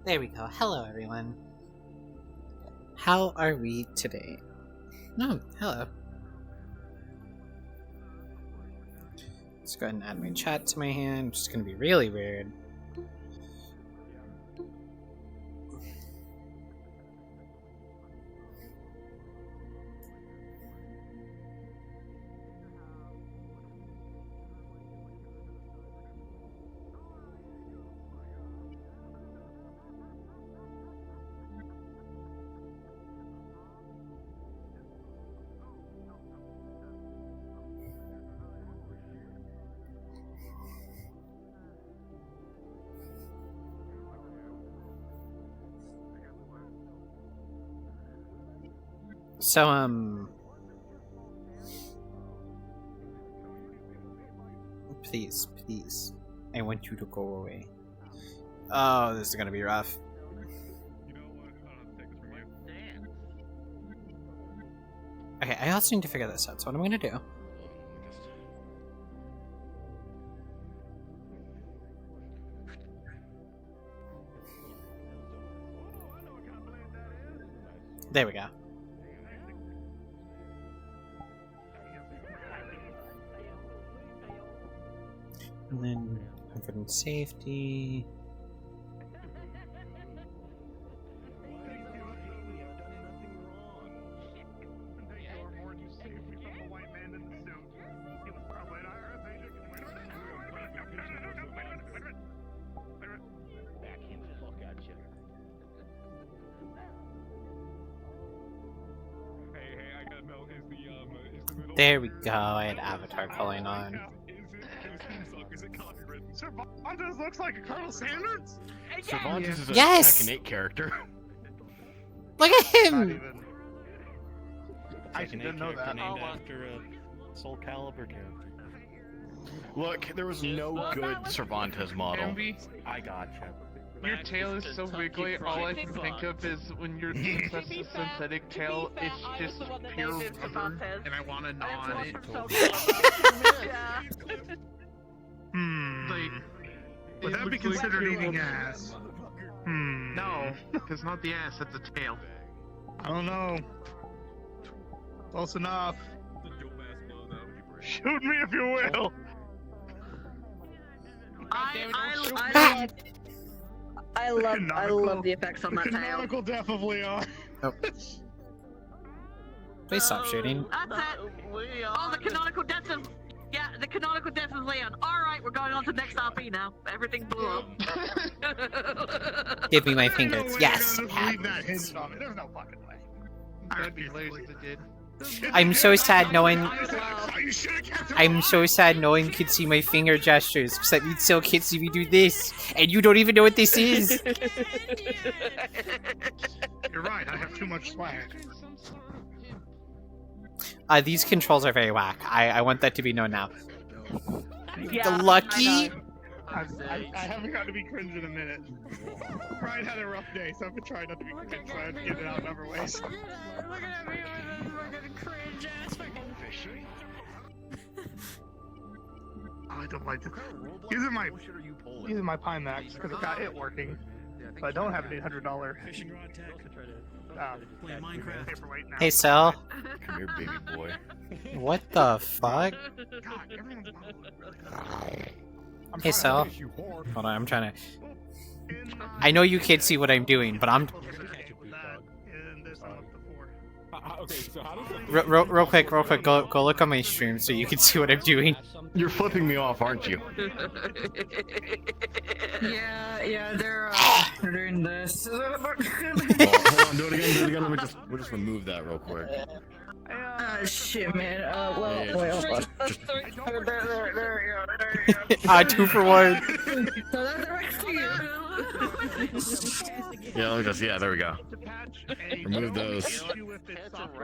There we go. Hello, everyone. How are we today? No, hello. Let's go ahead and add my chat to my hand, which is going to be really weird. So, please, I want you to go away. Oh, this is gonna be rough. Okay, I also need to figure this out, so what I'm gonna do... There we go. And then comfort and safety. There we go, I had avatar calling on. Cervantes looks like a Colonel Sanders? Cervantes is a Yes! Tekken 8 character. Look at Not him! even. I didn't know that. Named after a Soul Calibur character. Look, there was no good Cervantes model. Envy, I gotcha. your tail is so wiggly, all I can think of is when your that's a synthetic tail, it's just pure rubber, and I want to gnaw on it. Would that be considered eating ass? No, it's not the ass, it's the tail. I don't know. Close enough. Shoot me if you will. I love the effects on that tail. Canonical death of Leon. Oh. Please stop shooting. That's it. Oh, the canonical death of... Yeah, the canonical death of Leon. Alright, we're going on to the next RP now. Everything blew up. Give me my There's no fingers. way Yes! you're gonna leave that hinged on it. There's no fucking way. That'd be hilarious if it did. I'm so sad no one... You should've kept it I'm alive. so sad no one could see my finger gestures, because that means still can't see me do this, and you don't even know what this is! You're right, I have too much swag. These controls are very whack. I want that to be known now. Yeah, The lucky... I know. I haven't got to be cringe in a minute. Brian had a rough day, so I've been trying not to be cringe, so I have to get it out in other ways. I don't like this. Using my Pimax because I got it working, but I don't have an $800 Fishing rod tech. Playing Minecraft Minecraft. paperweight now. Hey, Cell. Come here, baby boy. What the fuck? God, everyone's I'm Hey, trying Sal. to push you hard. Hold on, I'm trying to... I know you can't see what I'm doing, but I'm... And there's some up to 4. Okay, so how does it... Real quick, go look on my stream so you can see what I'm doing. You're flipping me off, aren't you? Yeah, they're doing this. Oh, hold on, do it again. We'll just remove that real quick. Shit, man. Well, Yeah, wait, hold on. Ah, 2 for 1. So that's right here. Yeah, there we go. Remove those.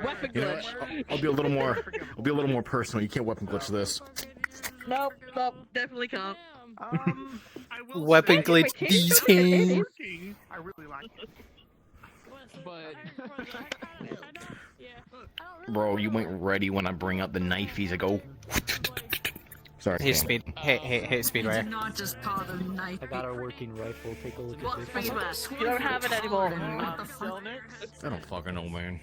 Weapon You know glitch. what? I'll be a little more personal. You can't weapon glitch this. Nope, definitely can't. Weapon glitch these hands. I really like it. But Bro, you ain't ready when I bring out the knifeys. I go. Sorry. Hey, Cam. Speed. Hey, Speedway. Do not just call them nice. I got a working rifle. Take a look What at this. Speedway? You don't have it anymore. What the fuck? I don't fucking know, man.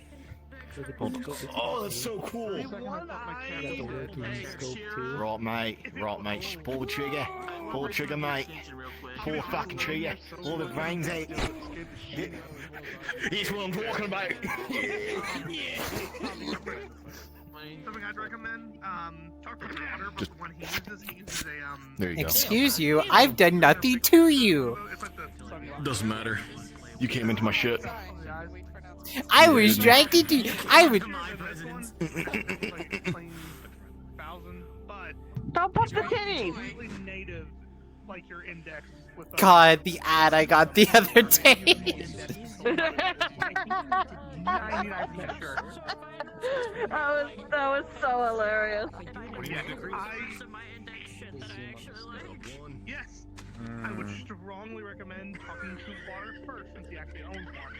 Look at this. Oh, that's so cool. You got the working scope too. Right, mate. Pull the trigger. Pull the trigger, mate. Pull the fucking trigger. Pull the veins out. It's what I'm talking about. Something I'd recommend, talk to water, but Just- when he uses a, There you go. Excuse you, I've done nothing to you. it's like the Doesn't matter. You came into my shit. I was directed to. I would. thousand, but Don't push the titties. completely native, like your index with the God, the ad I got the other day. 99% sure. That was so hilarious. Yeah, yes, I would strongly recommend talking to water first, since he actually owns water.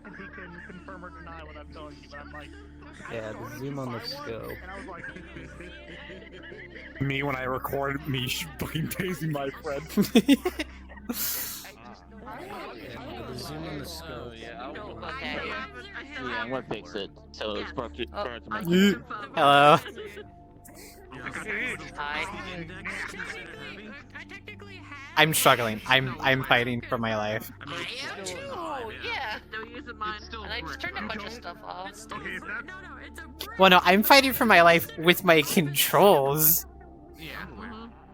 And he can confirm or deny what I'm telling you, but I'm like, Yeah, the zoom on the scope. and I was like, Me when I record me fucking tasing my friend. Yeah, the zoom on the scope. Okay. Yeah, I'm gonna fix it. So it's brought to my Hello. Hi. I'm struggling. I'm fighting for my life. I am too. Yeah. Still using mine. And I just turned a bunch of stuff off. okay, if that's Well, no, I'm fighting for my life with my controls.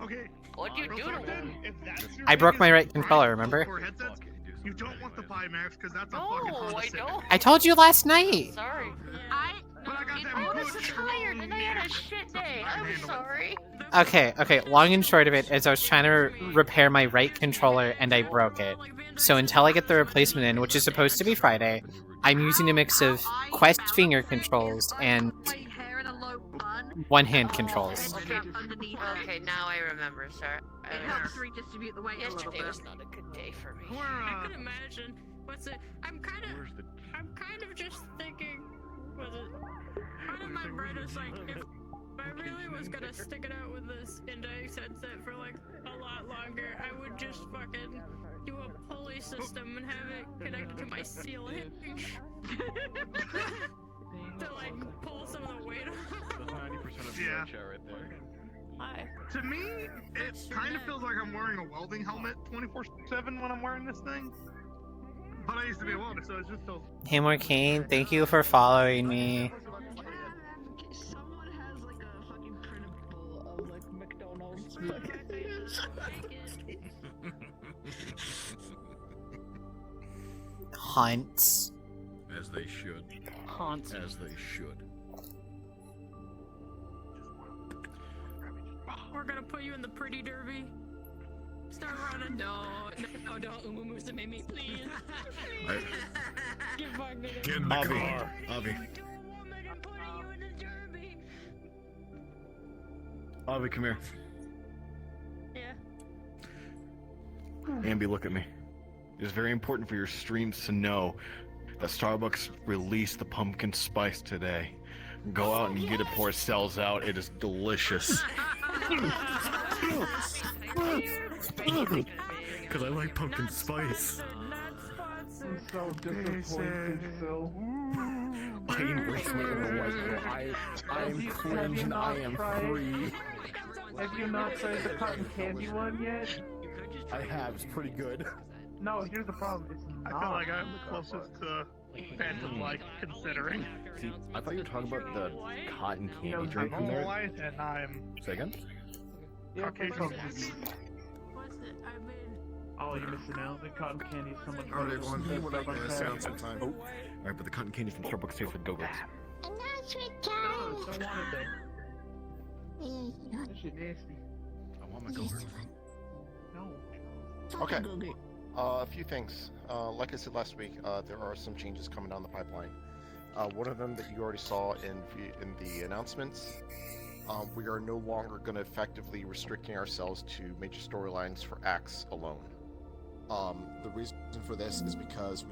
okay. What'd you do to him? If that's your I broke my biggest right controller, gripe remember? for headsets, you don't want the Pimax because that's a No, fucking Honda I Civic. don't. I told you last night. Sorry. But I got that I was good tired and I had a shit day. I'm sorry. Okay, long and short of it is I was trying to repair my right controller and I broke it. So until I get the replacement in, which is supposed to be Friday, I'm using a mix of Quest finger controls and White hair and a low bun. one-hand controls. Okay. Underneath Okay, now I remember. Sorry. it helps redistribute the weight a little Yesterday bit. was not a good day for me. I can imagine. What's it? I'm kind of just thinking. Was it? Kind of my brain is like, if I really was gonna stick it out with this index headset for like a lot longer, I would just fucking do a pulley system and have it connected to my ceiling to like pull some of the weight off. 90% of Yeah. chat right there. Hi. To me, it kind of feels like I'm wearing a welding helmet 24/7 when I'm wearing this thing. But I used to be a welder, so it just feels. Hey Morcane, thank you for following me. Someone has like a fucking printable of like McDonald's. Hunts. As they should. Haunts. As they should. We're gonna put you in the pretty derby. Start running. No, don't Umumu me, please. I- Get back there. Get in the Avi. car. Avi. Two women are putting you in the derby. Avi, come here. Yeah. Ambi, look at me. It is very important for your streams to know that Starbucks released the pumpkin spice today. Go out and get it before it sells out. It is delicious. Because I like pumpkin spice. So disappointed, Phil. I embrace my inner white girl. I am cringe and I am free. Have you not tried the cotton candy one yet? I have. It's pretty good. No, here's the problem. It's I not. feel like I'm the closest to Phantom Life considering. See, I thought you were talking about the cotton You know, candy drink I'm from there. white and I'm Say again? Yeah, Caucasian. What's it? I mean, Oh, you're missing out. The cotton candy is so much Oh, better they than the want stuff to like that. sometime. Oh, alright, but the cotton candy from Starbucks tastes like Go-Gurts. No, don't want it then. That shit nasty. I want my Go-Gurts. No. Okay. A few things. Like I said last week, there are some changes coming down the pipeline. One of them that you already saw in the announcements. We are no longer going to effectively restricting ourselves to major storylines for acts alone. The reason for this is because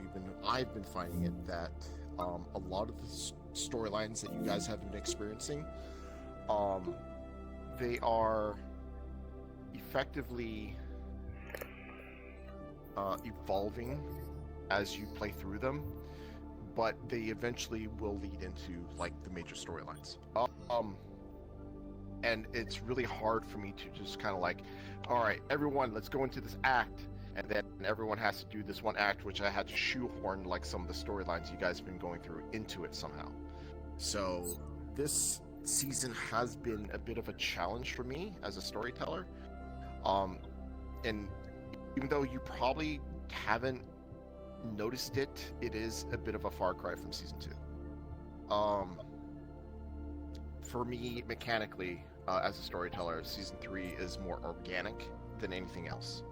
I've been finding it that a lot of the storylines that you guys have been experiencing, they are effectively evolving as you play through them, but they eventually will lead into like the major storylines. And it's really hard for me to just kind of like, all right, everyone, let's go into this act, and then everyone has to do this one act, which I had to shoehorn like some of the storylines you guys have been going through into it somehow. So this season has been a bit of a challenge for me as a storyteller. And even though you probably haven't noticed it, it is a bit of a far cry from season 2. For me, mechanically, as a storyteller, season 3 is more organic than anything else.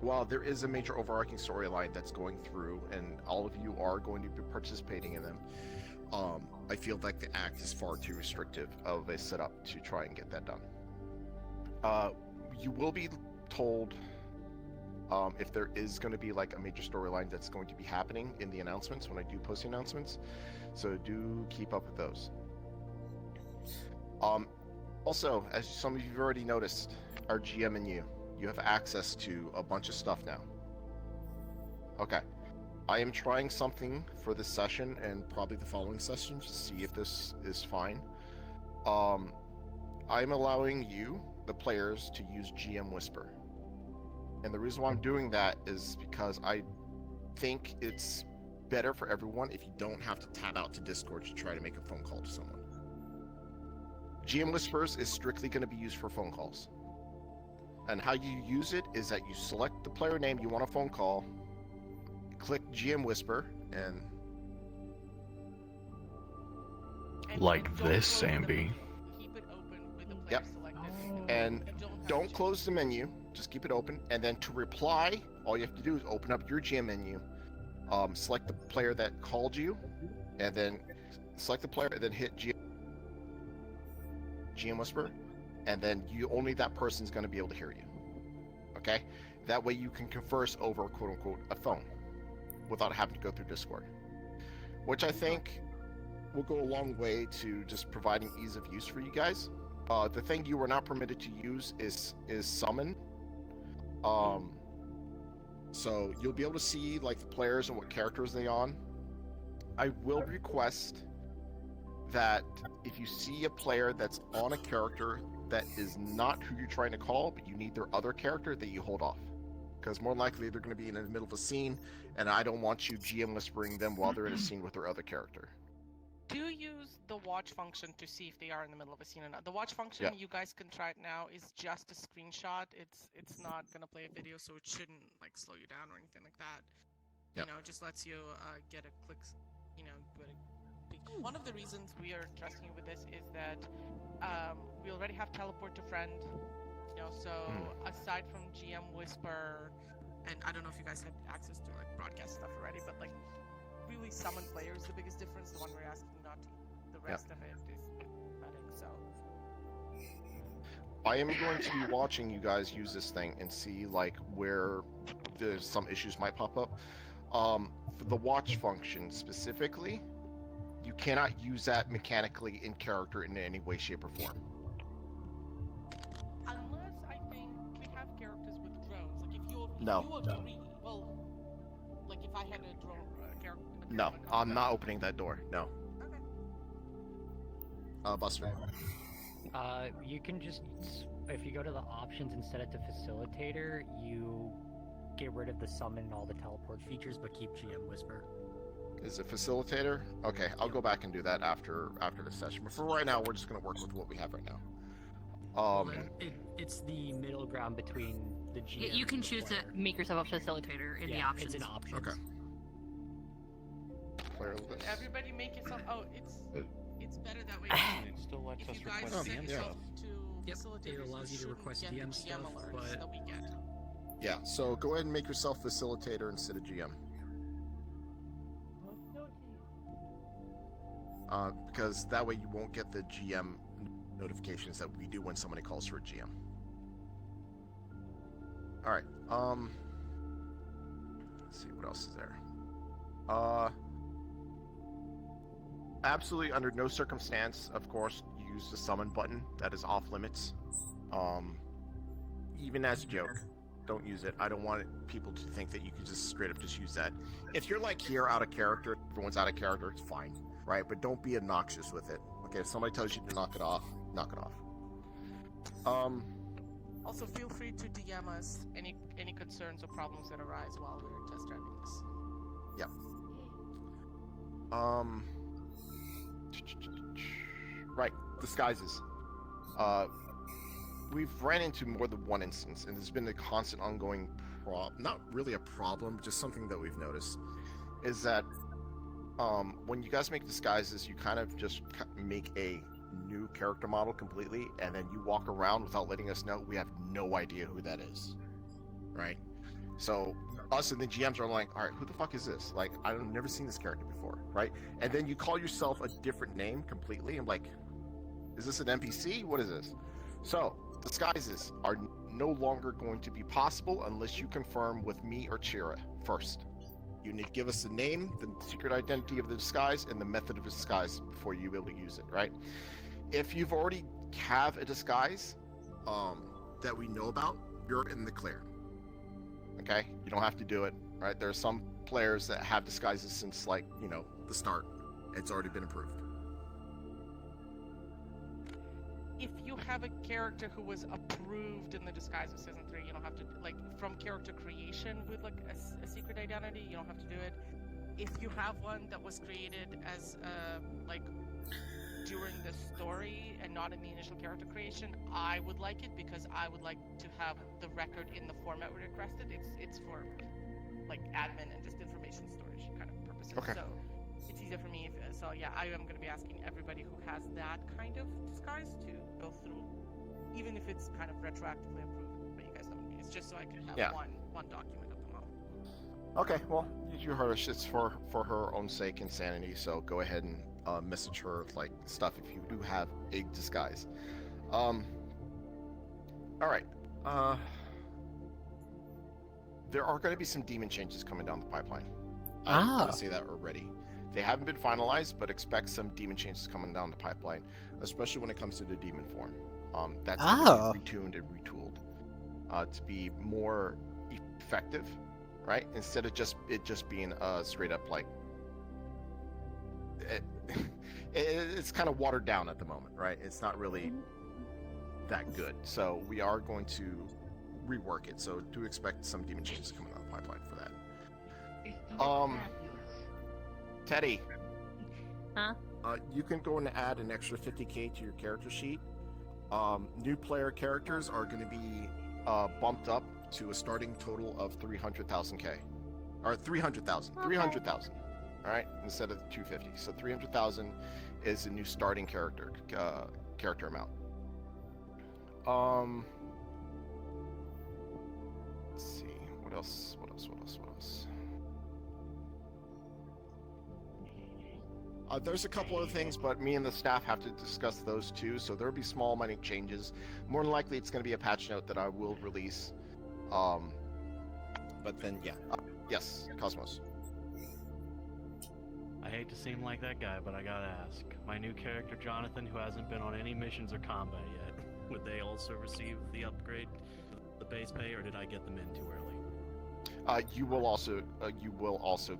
While there is a major overarching storyline that's going through, and all of you are going to be participating in them, I feel like the act is far too restrictive of a setup to try and get that done. You will be told if there is going to be like a major storyline that's going to be happening in the announcements when I do post the announcements, so do keep up with those. Also, as some of you have already noticed, our GM and you have access to a bunch of stuff now. Okay, I am trying something for this session and probably the following session to see if this is fine. I'm allowing you, the players, to use GM Whisper. And the reason why I'm doing that is because I think it's better for everyone if you don't have to tab out to Discord to try to make a phone call to someone. GM Whispers is strictly going to be used for phone calls. And how you use it is that you select the player name you want a phone call, click GM Whisper, and... Like this, Sambi. Keep it open with the player Yep. selected. And don't close the menu, just keep it open. And then to reply, all you have to do is open up your GM menu, select the player that called you, and then select the player, and then hit GM Whisper, and then only that person's going to be able to hear you. Okay? That way you can converse over, quote unquote, a phone without having to go through Discord. Which I think will go a long way to just providing ease of use for you guys. The thing you are not permitted to use is summon. So you'll be able to see like the players and what characters they on. I will request that if you see a player that's on a character that is not who you're trying to call, but you need their other character, that you hold off. Because more likely they're going to be in the middle of a scene, and I don't want you GM whispering them while they're in a scene with their other character. Do use the watch function to see if they are in the middle of a scene or not. The watch function, Yeah. you guys can try it now, is just a screenshot. It's not gonna play a video, so it shouldn't like slow you down or anything like that. Yeah. You know, it just lets you get a click. You know, one of the reasons we are trusting you with this is that we already have teleport to friend. You know, so aside from GM Whisper, and I don't know if you guys have access to like broadcast stuff already, but like really summon player is the biggest difference. The one we're asking not to. The rest of it is pathetic. So I am going to be watching you guys use this thing and see like where there's some issues might pop up. For the watch function specifically, you cannot use that mechanically in character in any way, shape, or form. unless I think we have characters with drones, like if you No. agree, well, like if I had a drone character. No, I'm not opening that door. No. Okay. Buster. You can just, if you go to the options and set it to facilitator, you get rid of the summon and all the teleport features, but keep GM Whisper. Is it facilitator? Okay, I'll go back and do that after the session. But for right now, we're just gonna work with what we have right now. It's the middle ground between the GM. You can choose to make yourself a facilitator in the options. It's an option. Okay. Player list. Everybody make yourself. Oh, it's better that way. It still lets If us you guys request set DM yourself stuff. to facilitators, it allows you to shouldn't request get the DM stuff, alerts but- that we get. Yeah, so go ahead and make yourself facilitator instead of GM. Because that way you won't get the GM notifications that we do when somebody calls for a GM. Alright, let's see, what else is there? Absolutely under no circumstance, of course, use the summon button. That is off limits. Even as a joke, don't use it. I don't want people to think that you can just straight up just use that. If you're like here out of character, everyone's out of character, it's fine, right? But don't be obnoxious with it. Okay, if somebody tells you to knock it off, knock it off. Also, feel free to DM us any concerns or problems that arise while we're test driving this. Yeah. Right, disguises. We've ran into more than one instance, and there's been a constant ongoing not really a problem, just something that we've noticed, is that when you guys make disguises, you kind of just make a new character model completely, and then you walk around without letting us know. We have no idea who that is, right? So us and the GMs are like, all right, who the fuck is this? Like, I've never seen this character before, right? And then you call yourself a different name completely. I'm like, is this an NPC? What is this? So disguises are no longer going to be possible unless you confirm with me or Chira first. You need to give us the name, the secret identity of the disguise, and the method of disguise before you're able to use it, right? If you've already have a disguise that we know about, you're in the clear. Okay? You don't have to do it, right? There are some players that have disguises since, like, you know, the start. It's already been approved. If you have a character who was approved in the disguise of season 3, you don't have to, like, from character creation with like a secret identity, you don't have to do it. If you have one that was created as like during the story and not in the initial character creation, I would like it because I would like to have the record in the format we requested. It's for like admin and just information storage kind of purposes. Okay. So it's easier for me. So yeah, I am going to be asking everybody who has that kind of disguise to go through, even if it's kind of retroactively approved. But you guys know what I mean. It's just so I can have one document of them all. Okay, well, you heard us. It's for her own sake and sanity, so go ahead and message her, like, stuff if you do have a disguise. Alright. There are going to be some demon changes coming down the pipeline. I'm going to say that already. They haven't been finalized, but expect some demon changes coming down the pipeline, especially when it comes to the demon form. That's going to be retuned and retooled to be more effective, right? Instead of it just being straight up like it's kind of watered down at the moment, right? It's not really that good. So we are going to rework it. So do expect some demon changes coming down the pipeline for that. Teddy. Huh? You can go and add an extra 50k to your character sheet. New player characters are going to be bumped up to a starting total of 300,000k, or 300,000. 300,000. All right, instead of 250. So 300,000 is a new starting character amount. Let's see. What else? There's a couple other things, but me and the staff have to discuss those too, so there'll be small, minor changes. More than likely, it's going to be a patch note that I will release. But then, yeah. Yes, Cosmos. I hate to seem like that guy, but I gotta ask. My new character, Jonathan, who hasn't been on any missions or combat yet, would they also receive the upgrade, the base pay, or did I get them in too early? You will also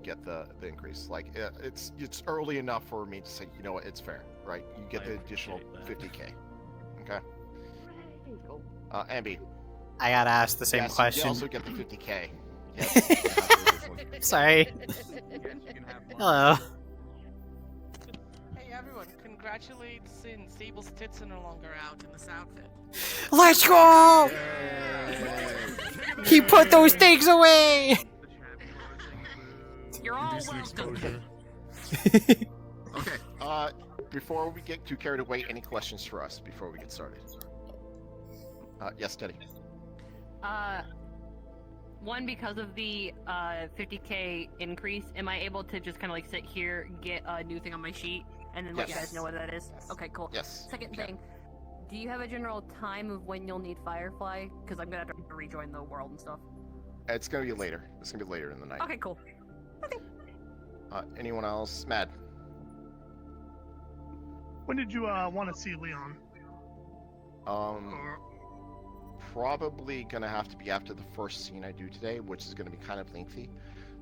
get the increase. Like it's early enough for me to say, you know what, it's fair, right? You get the additional 50k. Okay. Ambi. I gotta ask the same question. You also get the 50k. Sorry. Hello. Hey everyone, congratulations! Sable's tits are no longer out in this outfit. Let's go! He put those things away! You're all welcome. Okay, before we get too carried away, any questions for us before we get started? Yes, Teddy. One, because of the 50k increase, am I able to just kind of like sit here, get a new thing on my sheet, and then let you guys know what that is? Okay, cool. Yes. Second thing, do you have a general time of when you'll need Firefly? Because I'm gonna have to rejoin the world and stuff. It's gonna be later. It's gonna be later in the night. Okay, cool. Okay. Anyone else? Mad. When did you want to see Leon? Probably gonna have to be after the first scene I do today, which is gonna be kind of lengthy.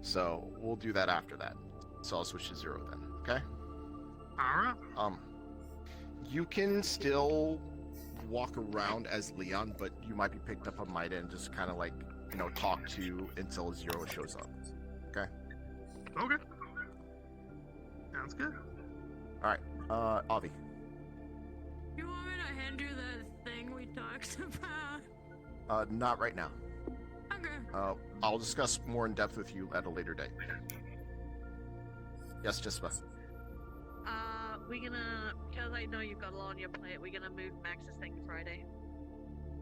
So we'll do that after that. So I'll switch to 0 then. Okay. Alright. You can still walk around as Leon, but you might be picked up on Maida and just kind of like, you know, talk to until 0 shows up. Okay. Okay. Sounds good. All right. Avi. You want me to hand you that thing we talked about? Not right now. Okay. I'll discuss more in depth with you at a later date. Yes, Jessica. We gonna, because I know you've got a lot on your plate, we gonna move Max's thing to Friday.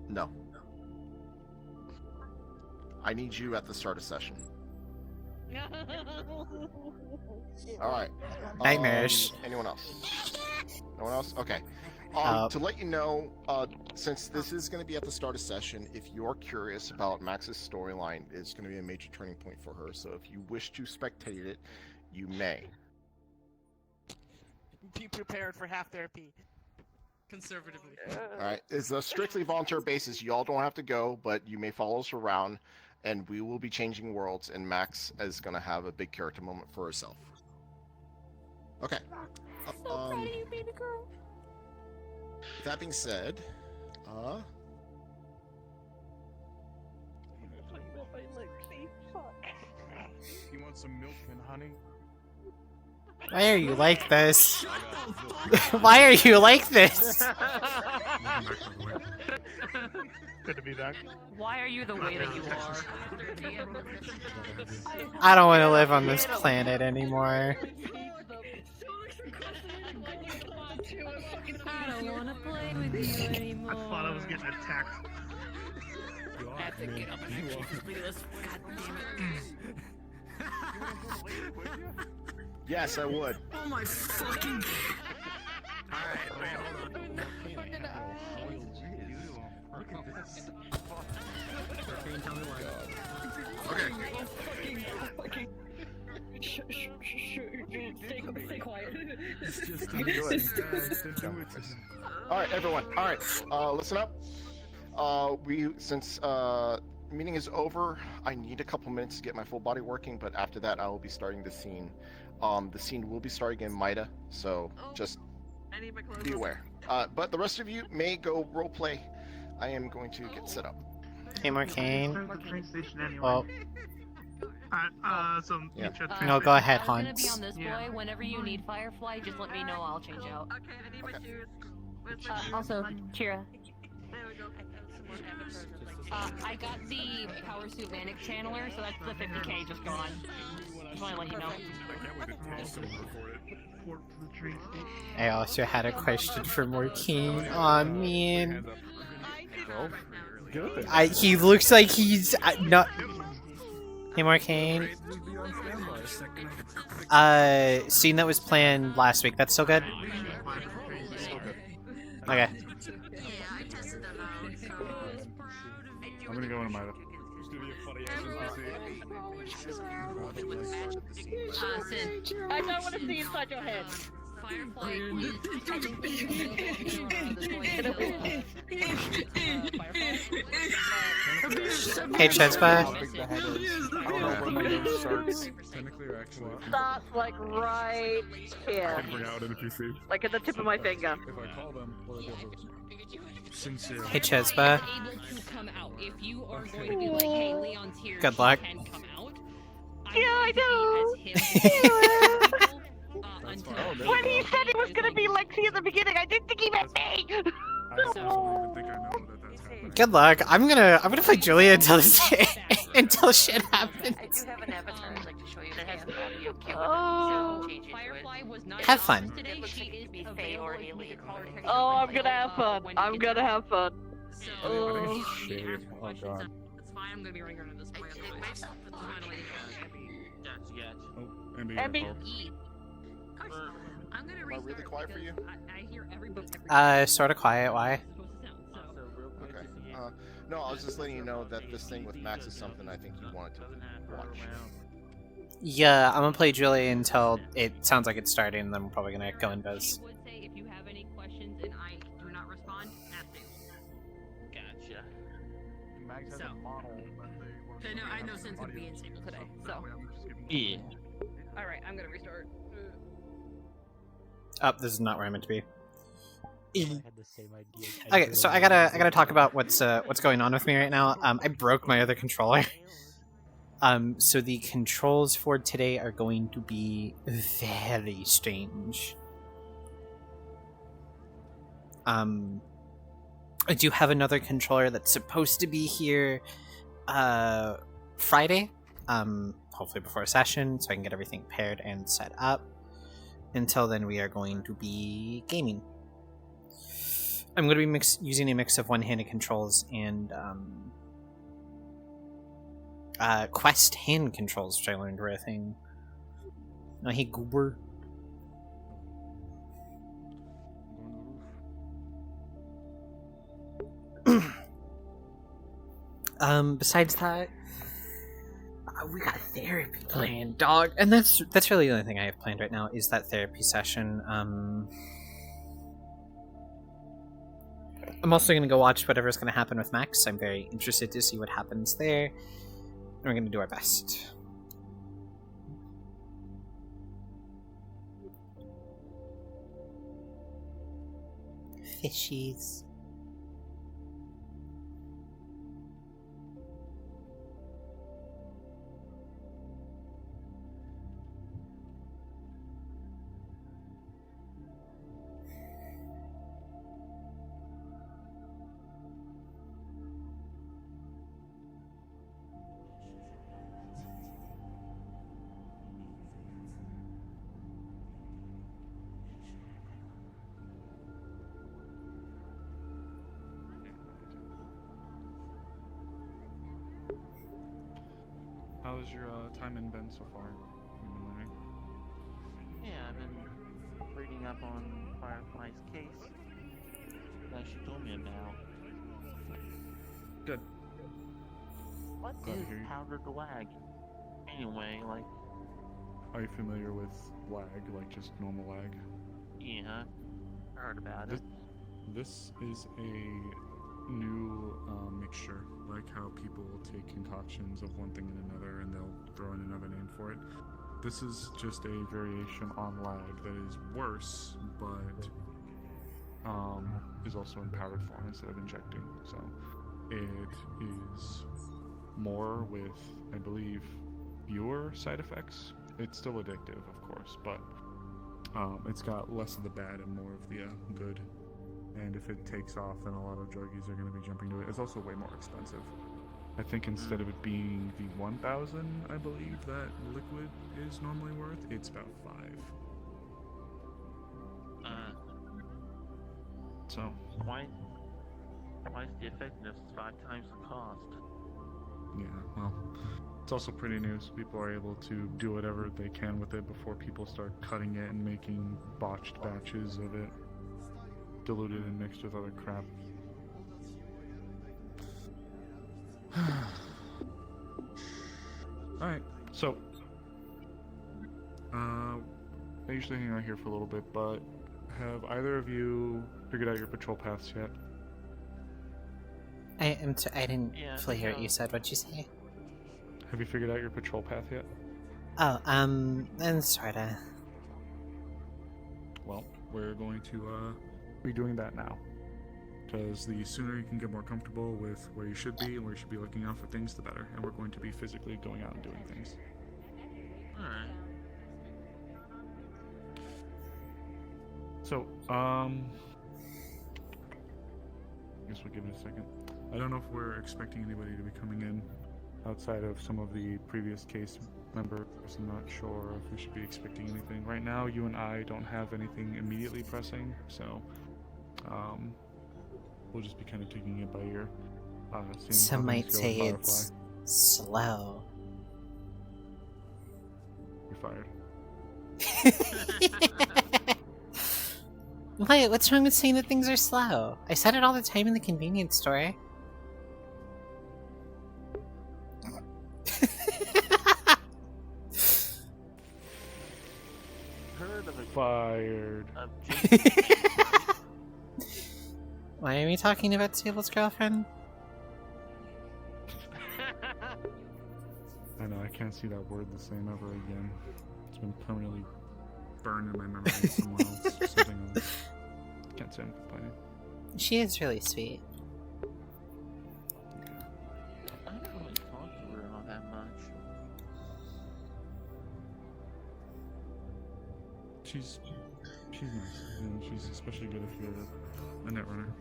No. I need you at the start of session. All right. Nightmares. Anyone else? No one else? Okay. To let you know, since this is going to be at the start of session, if you're curious about Max's storyline, it's going to be a major turning point for her. So if you wish to spectate it, you may. Be prepared for half therapy. Conservatively. All right. It's a strictly volunteer basis. You all don't have to go, but you may follow us around, and we will be changing worlds, and Max is going to have a big character moment for herself. Okay. So proud of you, baby girl. That being said, You want some milk and honey? Why are you like this? Why are you like this? Good to be back. Why are you the way that you are? I don't want to live on this planet anymore. I don't want to play with you anymore. I thought I was getting attacked. I have to get up and do this. God damn it. yes, I would. Oh my fucking. Alright, wait, hold on. Look at this. Okay. Stay quiet. It's just All right, everyone. All right, listen up. Since meeting is over, I need a couple minutes to get my full body working, but after that, I will be starting the scene. The scene will be starting in Maida, so just be aware. But the rest of you may go roleplay. I am going to get set up. Hey, Marcane. Well, yeah. No, go ahead, I'm Hans. gonna be on this boy. Whenever you need Firefly, just let me know. I'll change out. Also, Kira. I got the Power Suit Vanek channeler, so that's the 50k just gone. Just want to let you know. I also had a question for Marcane. Aw, man. He looks like he's not. Hey, Marcane. Scene that was planned last week. That's still good? Okay. I'm gonna go into my. I don't want to see inside your head. Hey, Chespa. Starts like right here. Like at the tip of my finger. Hey, Chespa. Good luck. Yeah, I know. When he said it was gonna be Lexi at the beginning, I didn't think he meant me. Good luck. I'm gonna play Julia until until shit happens. I do have an avatar I'd like to show you that has an audio cue. Oh. Firefly was not Have fun. It looks like it could be Faye or Alien. Oh, I'm gonna have fun. I'm gonna have fun. Oh. Shit. Oh god. That's fine, I'm gonna be running around this way. Abby. I'm gonna Am I really quiet for you? I hear every book. Sort of quiet. Why? Okay. No, I was just letting you know that this thing with Max is something I think you wanted to watch. Yeah, I'm gonna play Julia until it sounds like it's starting, and then we're probably gonna go in Biz. If you have any I know Sin's gonna be insane today, so. Yeah. Alright, I'm gonna restart. Oh, this is not where I meant to be. I had the same idea. Okay, so I gotta talk about what's going on with me right now. I broke my other controller. So the controls for today are going to be very strange. I do have another controller that's supposed to be here Friday, hopefully before session, so I can get everything paired and set up. Until then, we are going to be gaming. I'm going to be using a mix of one-handed controls and Quest hand controls, which I learned were a thing. Oh, hey, Goober. Besides that, we got therapy planned, dog, and that's really the only thing I have planned right now is that therapy session. I'm also going to go watch whatever's going to happen with Max. I'm very interested to see what happens there, and we're going to do our best. Fishies. How's your time in Ben so far? You've been learning? Yeah, I've been reading up on Firefly's case that she told me about. Good. What Glad to is hear you. powdered wag? Anyway, like, Are you familiar with WAG, like just normal WAG? yeah, I heard about it. This is a new mixture, like how people take concoctions of one thing and another and they'll throw in another name for it. This is just a variation on lag that is worse, but is also in powdered form instead of injecting. So it is more with, I believe, fewer side effects. It's still addictive, of course, but it's got less of the bad and more of the good. And if it takes off, then a lot of druggies are going to be jumping to it. It's also way more expensive. I think instead of it being the 1,000, I believe, that liquid is normally worth, it's about 5. So Why is the effectiveness 5 times the cost? yeah, well, it's also pretty new, so people are able to do whatever they can with it before people start cutting it and making botched batches of it, diluted and mixed with other crap. Alright, so I usually hang out here for a little bit, but have either of you figured out your patrol paths yet? I didn't fully hear what you said. What'd you say? Have you figured out your patrol path yet? Oh, and sorta. Well, we're going to be doing that now. Because the sooner you can get more comfortable with where you should be and where you should be looking out for things, the better. And we're going to be physically going out and doing things. Alright. So, I guess we'll give it a second. I don't know if we're expecting anybody to be coming in outside of some of the previous case members. I'm not sure if we should be expecting anything. Right now, you and I don't have anything immediately pressing, so we'll just be kind of taking it by ear. Seeing Some how might things go say with it's Firefly. slow. You're fired. Wait, what's wrong with saying that things are slow? I said it all the time in the convenience store. Heard of a Fired. Why are we talking about Sable's girlfriend? can't see that word the same ever again. It's been permanently burned in my memory somewhere else. Something else. Can't say I'm complaining. She is really sweet. I don't really talk to her all that much. She's nice, and she's especially good if you're a net runner.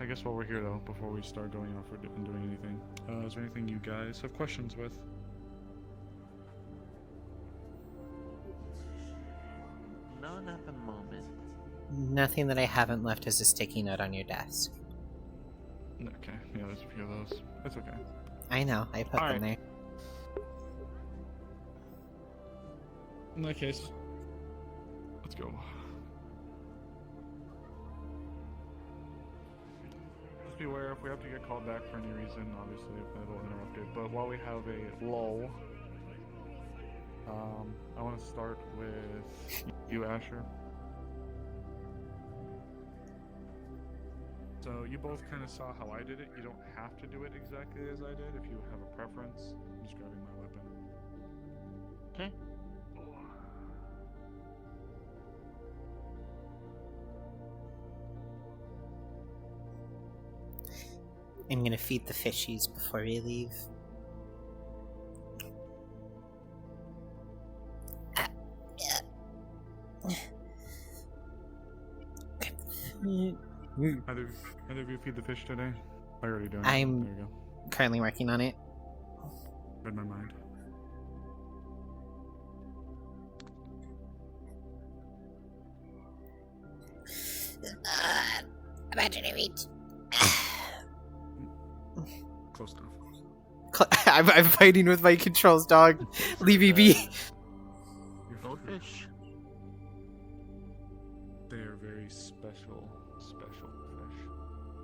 I guess while we're here though, before we start going off and doing anything, is there anything you guys have questions with? None at the moment. Nothing that I haven't left as a sticky note on your desk. Okay, yeah, there's a few of those. That's okay. I know, I put them there. In that case, let's go. Just be aware if we have to get called back for any reason, obviously, if that'll interrupt it. But while we have a lull, I want to start with you, Asher. So you both kind of saw how I did it. You don't have to do it exactly as I did. If you have a preference, I'm just grabbing my weapon. Okay. I'm gonna feed the fishies before we leave. Either of you feed the fish today? I already done. I'm There you go. currently working on it. Read my mind. Imaginary. Close enough. I'm fighting with my controls, dog. Leave me be. Goldfish. They are very special fish.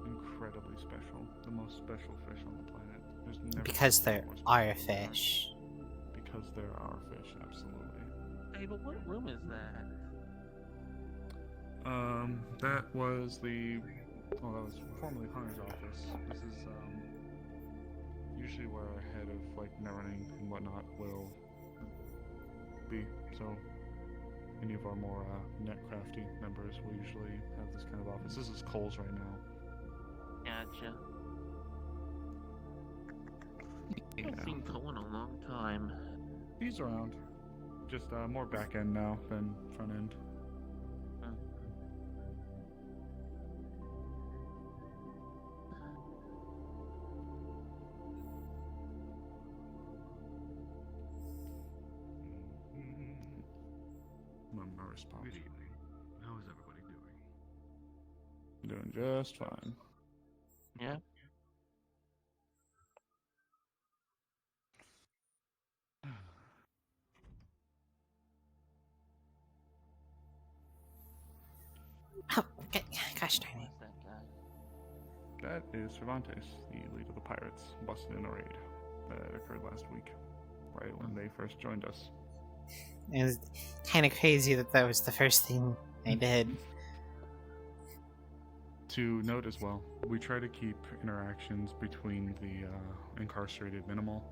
Incredibly special. The most special fish on the planet. There's never Because been there more are special fish. Because there are fish, absolutely. Hey, but what room is that? That was the... Oh, that was formerly Hunter's office. This is, usually where our head of, like, net running and whatnot will be. So, any of our more, netcrafty members will usually have this kind of office. This is Cole's right now. Gotcha. Yeah. I've seen Cole in a long time. He's around. Just, more back end now than front end. My response. Good evening. How is everybody doing? Doing just fine. Yeah. Oh, gosh darn it. That guy. That is Cervantes, the leader of the pirates, busted in a raid that occurred last week, right when they first joined us. It was kind of crazy that was the first thing I did. To note as well, we try to keep interactions between the incarcerated minimal,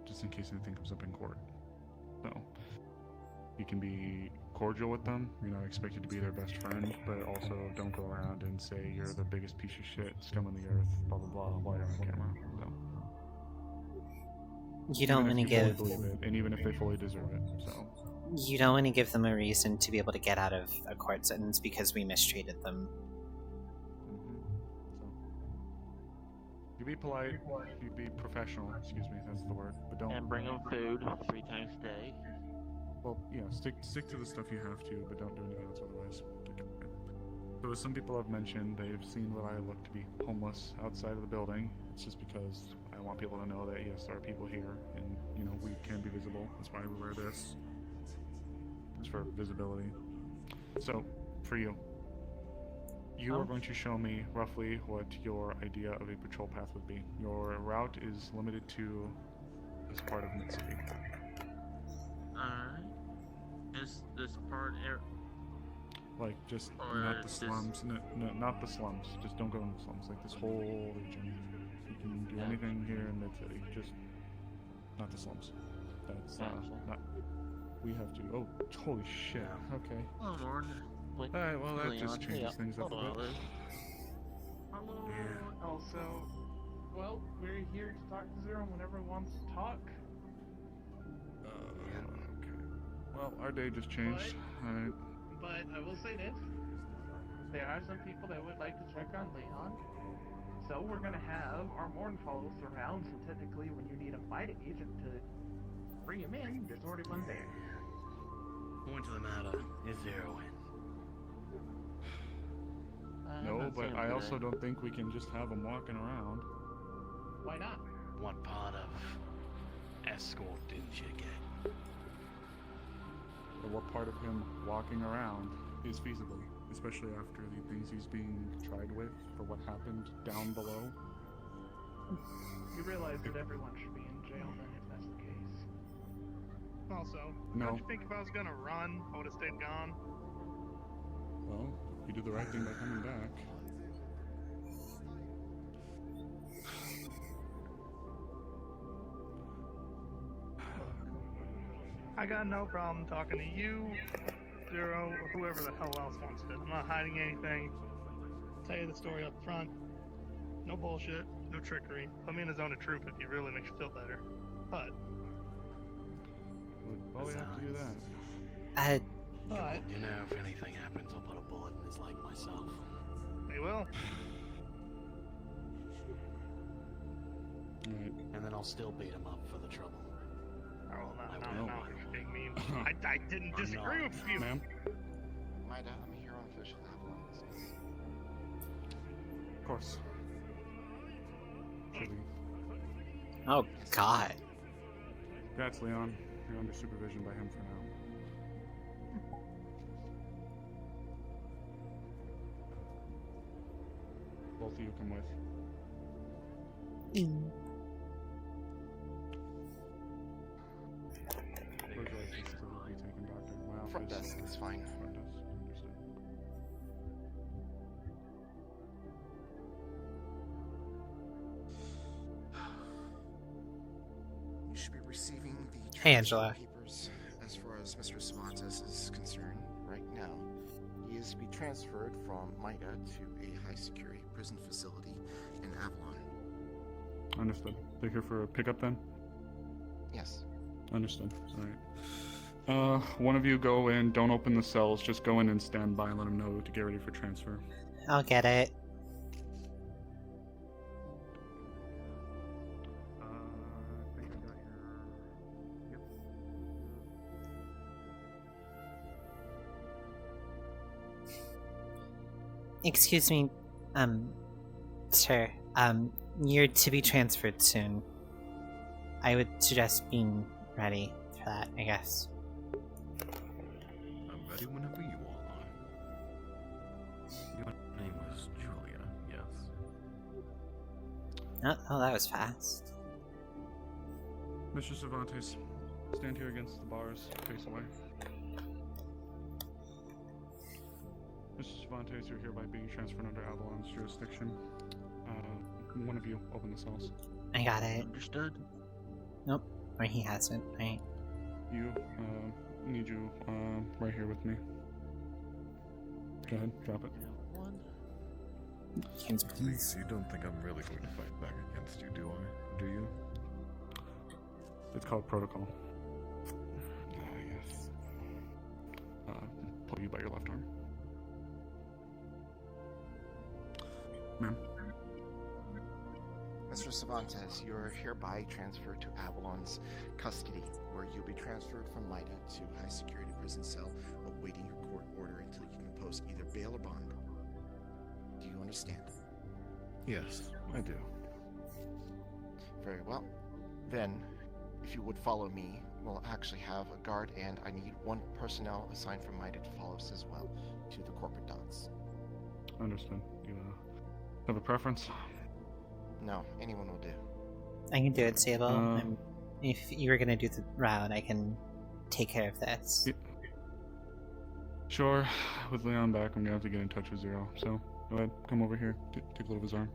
just in case anything comes up in court. So, you can be cordial with them, you're not expected to be their best friend, but also don't go around and say you're the biggest piece of shit, scum on the earth, blah blah blah, while you're on camera. So. You don't want to give... believe it, and even if they fully deserve it, so... You don't want to give them a reason to be able to get out of a court sentence because we mistreated them. You be polite, you be professional, excuse me, that's the word, but don't... And bring them food 3 times a day. Well, yeah, stick to the stuff you have to, but don't do anything else otherwise. So as some people have mentioned, they've seen what I look to be homeless outside of the building. It's just because I want people to know that, yes, there are people here, and, you know, we can be visible. That's why we wear this. It's for visibility. So, for you. You are going to show me roughly what your idea of a patrol path would be. Your route is limited to this part of Mid-City. Alright. Is this part Like, just Or not the just- slums. No, not the slums. Just don't go in the slums. Like, this whole region. You can do anything here in Mid-City. Just not the slums. That's not... We have to... Oh, holy shit. Okay. Oh, Lord. Wait, Alright, well, that just Leon, changes yeah. things up a Oh, bit. Hello. Also, well, we're here to talk to Zero whenever he wants to talk. Okay. Well, our day just changed. Alright. But I will say this: there are some people that would like to check on Leon. So we're gonna have our Morn follow us around. So technically, when you need a fight agent to bring him in, there's already one there. Point to the matter. Is Zero in? No, but I also don't think we can just have him walking around. Why not? What part of escort didn't you get? Or what part of him walking around is feasible, especially after the things he's being tried with for what happened down below. You realize that everyone should be in jail then, if that's the case. Also, No. don't you think if I was gonna run, I would have stayed gone? Well, you did the right thing by coming back. I got no problem talking to you, Zero, or whoever the hell else wants it. I'm not hiding anything. Tell you the story up front. No bullshit, no trickery. Put me in the zone of truth if it really makes you feel better. But, We'd probably have to do that. but, You know, if anything happens, I'll put a bullet in his leg myself. they will. Right. And then I'll still beat him up for the trouble. Oh, I no, will. you're being mean. I didn't I'm disagree not. with you. Ma'am? Maida, I'm here on official Avalon business. Of course. Should we... Oh God. Congrats, Leon. You're under supervision by him for now. Both of you come with. Where's your license to be taken, Doctor? My office. Front desk is fine. Front desk. Understood. You should be receiving the Hey, Angela. papers as far as Mr. Cervantes is concerned. Right now, he is to be transferred from Maida to a high-security prison facility in Avalon. Understood. They're here for a pickup then? Yes. Understood. Alright. One of you go in, don't open the cells, just go in and stand by and let them know to get ready for transfer. I'll get it. I think I got your... Yep. Excuse me, sir. You're to be transferred soon. I would suggest being ready for that, I guess. I'm ready whenever you all are. Your name was Julia, yes? Oh, that was fast. Mr. Cervantes, stand here against the bars, face away. Mr. Cervantes, you're hereby being transferred under Avalon's jurisdiction. One of you, open the cells. I got it. Understood. Nope. Or he hasn't, right? You, need you, right here with me. Go ahead, drop it. Please, you don't think I'm really going to fight back against you, do I? Do you? It's called protocol. Ah, yes. Pull you by your left arm. Ma'am. Mr. Cervantes, you're hereby transferred to Avalon's custody, where you'll be transferred from Maida to a high-security prison cell, awaiting your court order until you can post either bail or bond. Do you understand? Yes, I do. Very well. Then, if you would follow me, we'll actually have a guard, and I need one personnel assigned from Maida to follow us as well to the corporate docks. Understood. You, have a preference? No, anyone will do. I can do it, Sable. If you were gonna do the route, I can take care of this. Sure. With Leon back, I'm gonna have to get in touch with Zero. So go ahead, come over here. Take a look of his arm.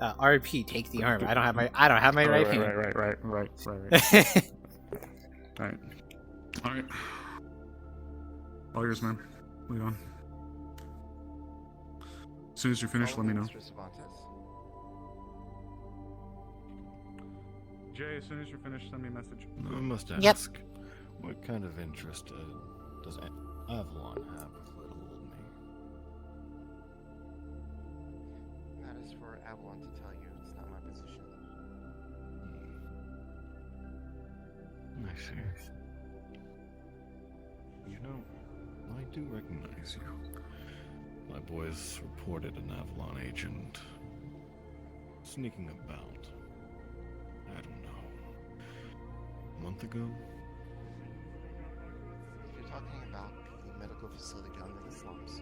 RP, take the arm. I don't have my right hand. Right. All right. All yours, man. Lead on. As soon as you're finished, let me know. Mr. Cervantes. Jay, as soon as you're finished, send me a message. I must ask, Yep. what kind of interest does Avalon have with little old me? That is for Avalon to tell you. It's not my position. I see. You know, I do recognize you. My boys reported an Avalon agent sneaking about. I don't know. A month ago? If you're talking about the medical facility down in the slums,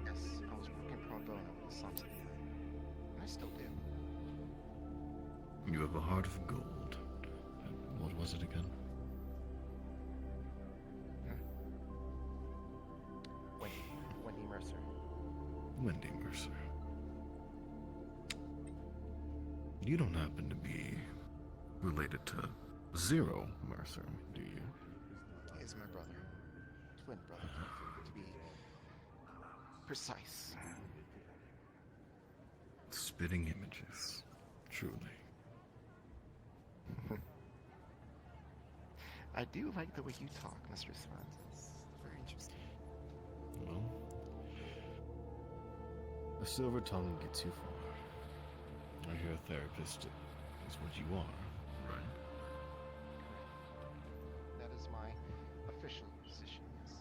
yes, I was working pro bono with the slums. And I still do. You have a heart of gold. What was it again? Wendy Mercer. Wendy Mercer. You don't happen to be related to Zero Mercer, do you? He is my brother. Twin brother, to be precise. Spitting images, truly. I do like the way you talk, Mr. Swans. It's very interesting. Well, a silver tongue gets you far. I hear a therapist is what you are, right? That is my official position, yes.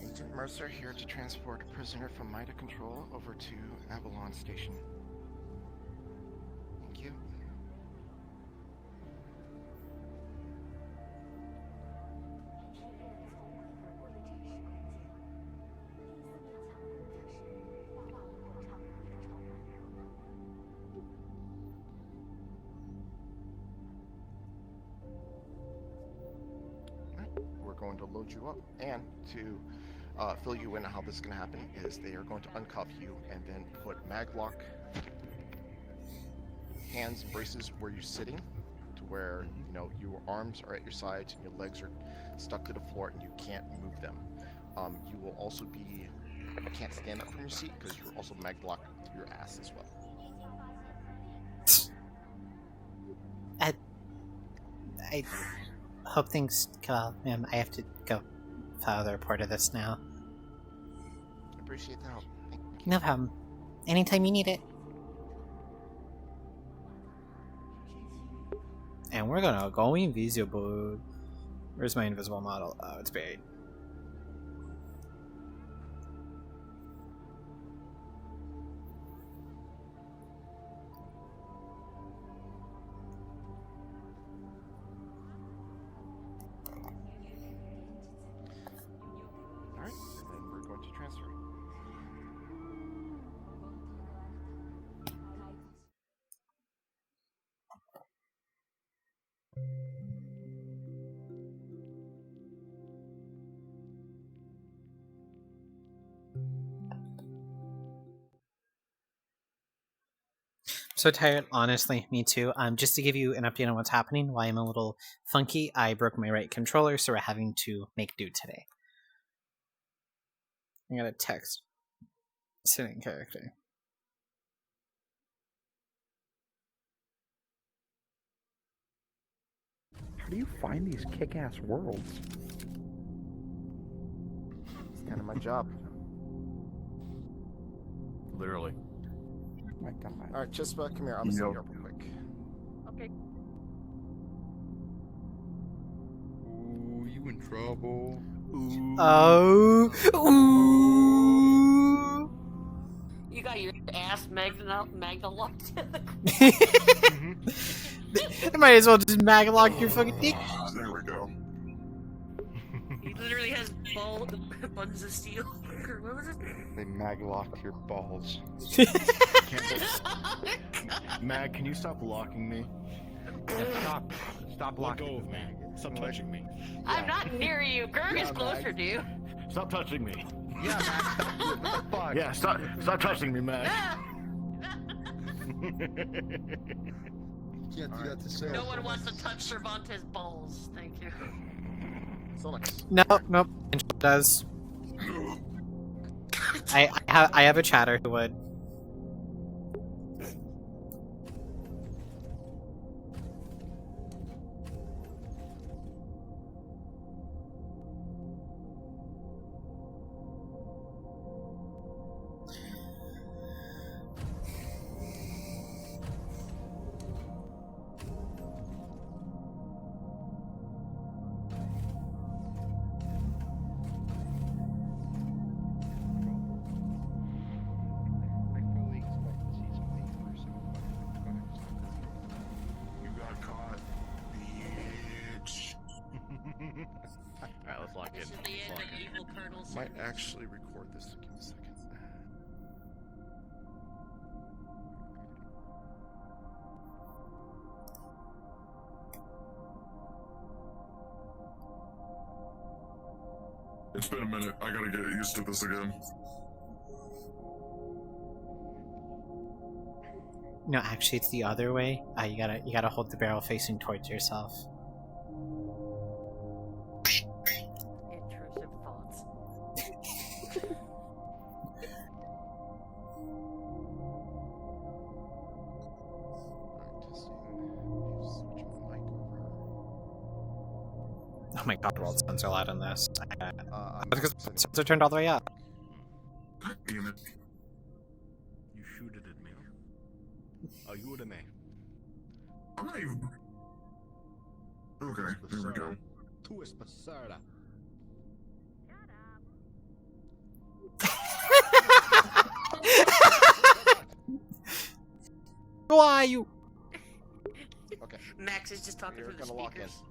Agent Mercer here to transport a prisoner from MIDA Control over to Avalon Station. Thank you. Alright, we're going to load you up, and to fill you in on how this is going to happen is they are going to uncuff you and then put maglock hands and braces where you're sitting, to where your arms are at your sides and your legs are stuck to the floor and you can't move them. You will also be, you can't stand up from your seat because you're also maglocked to your ass as well. I hope things go well, ma'am. I have to go file the report of this now. Appreciate the help. No problem. Anytime you need it. And we're gonna go invisible. Where's my invisible model? Oh, it's buried. Alright, and then we're going to transfer it. So tired, honestly, me too. Just to give you an update on what's happening, why I'm a little funky, I broke my right controller, so we're having to make do today. I got a text. Sitting character. How do you find these kick-ass worlds? It's kind of my job. Literally. Oh my god. Alright, Chispa, come here. I'm gonna set you up real quick. Okay. Ooh, you in trouble. Oh. Ooh. You got your ass ass Magna locked in the You might as well just maglock your fucking dick. There we go. He literally has buttons of steel. What was it? They maglock your balls. Mag, can you stop locking me? Stop Let locking go of me. Stop touching me. I'm not near you. Gerg is closer to you. Stop touching me. Yeah, Mag, stop it. What the fuck? Yeah, stop touching me, Mag. You can't do that to Sam. No one wants to touch Cervantes' balls. Thank you. Nope. It does. I have a chatter who would. You got caught, bitch. Alright, let's lock This in. is the end of evil Colonel Might Sanders. actually record this. Give me a second. It's been a minute. I gotta get used to this again. No, actually, it's the other way. You gotta hold the barrel facing towards yourself. Intrusive thoughts. Oh my god, world sounds are loud on this. Because sounds are turned all the way up. Damn it. You shoot it at me. Oh, you would at me. I'm not even. Okay, there we go. Tu es pasada. Who are you? Okay. Max is just talking We're through the gonna lock in. speakers.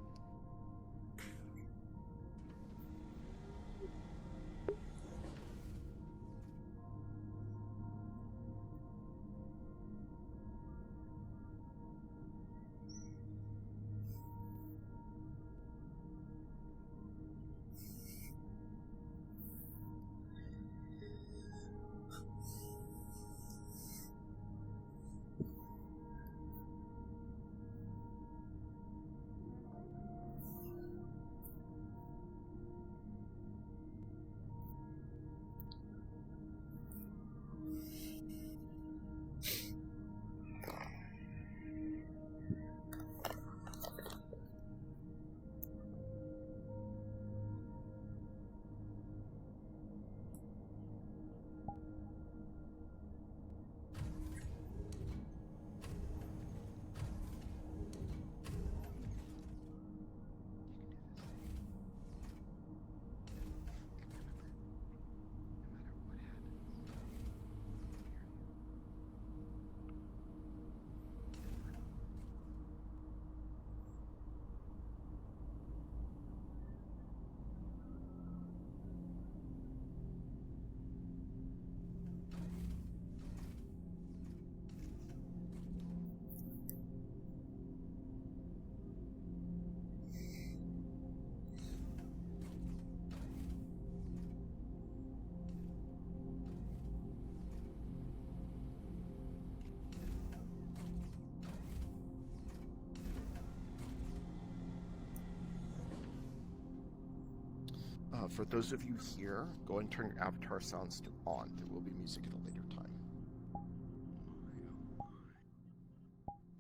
For those of you here, go and turn your avatar sounds to on. There will be music at a later time.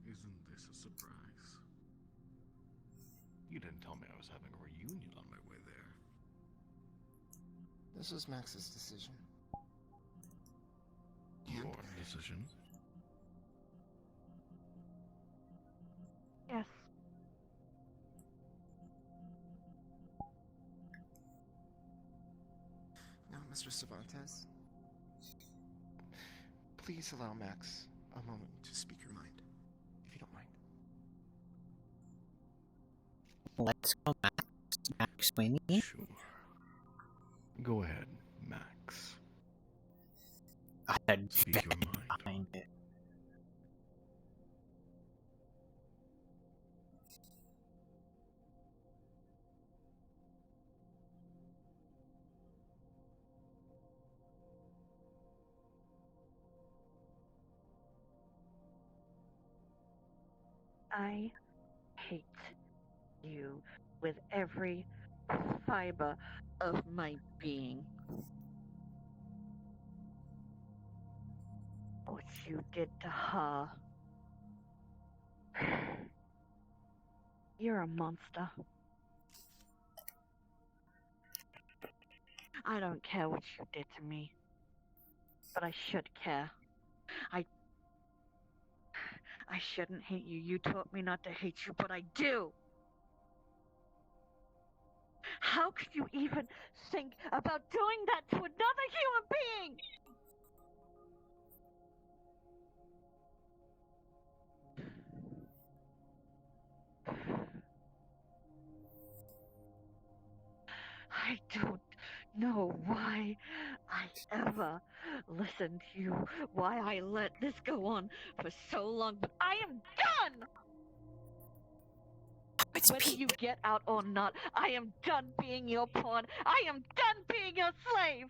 Isn't this a surprise? You didn't tell me I was having a reunion on my way there. This was Max's decision. Your decision? Yes. Now, Mr. Cervantes, Please allow Max a moment to speak your mind, if you don't mind. Let's go, Max. Max Sweeney. Sure. Go ahead, Max. I had Speak your mind. behind it. I hate you with every fiber of my being. What you did to her. You're a monster. I don't care what you did to me, but I should care. I shouldn't hate you. You taught me not to hate you, but I do. How could you even think about doing that to another human being? I don't know why I ever listened to you, why I let this go on for so long, but I am done! Whether you get out or not, I am done being your pawn. I am done being your slave!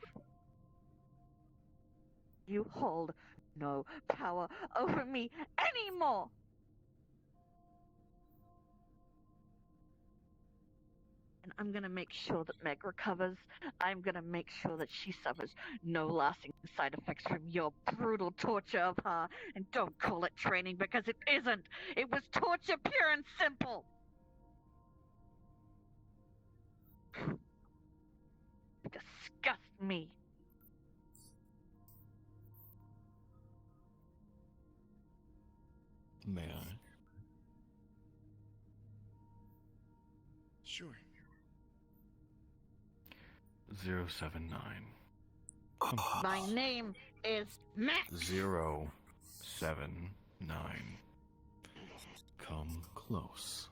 You hold no power over me anymore! And I'm gonna make sure that Meg recovers. I'm gonna make sure that she suffers no lasting side effects from your brutal torture of her. And don't call it training, because it isn't. It was torture pure and simple. You disgust me. May I? Sure. 079. My name is Max. 079. Come close.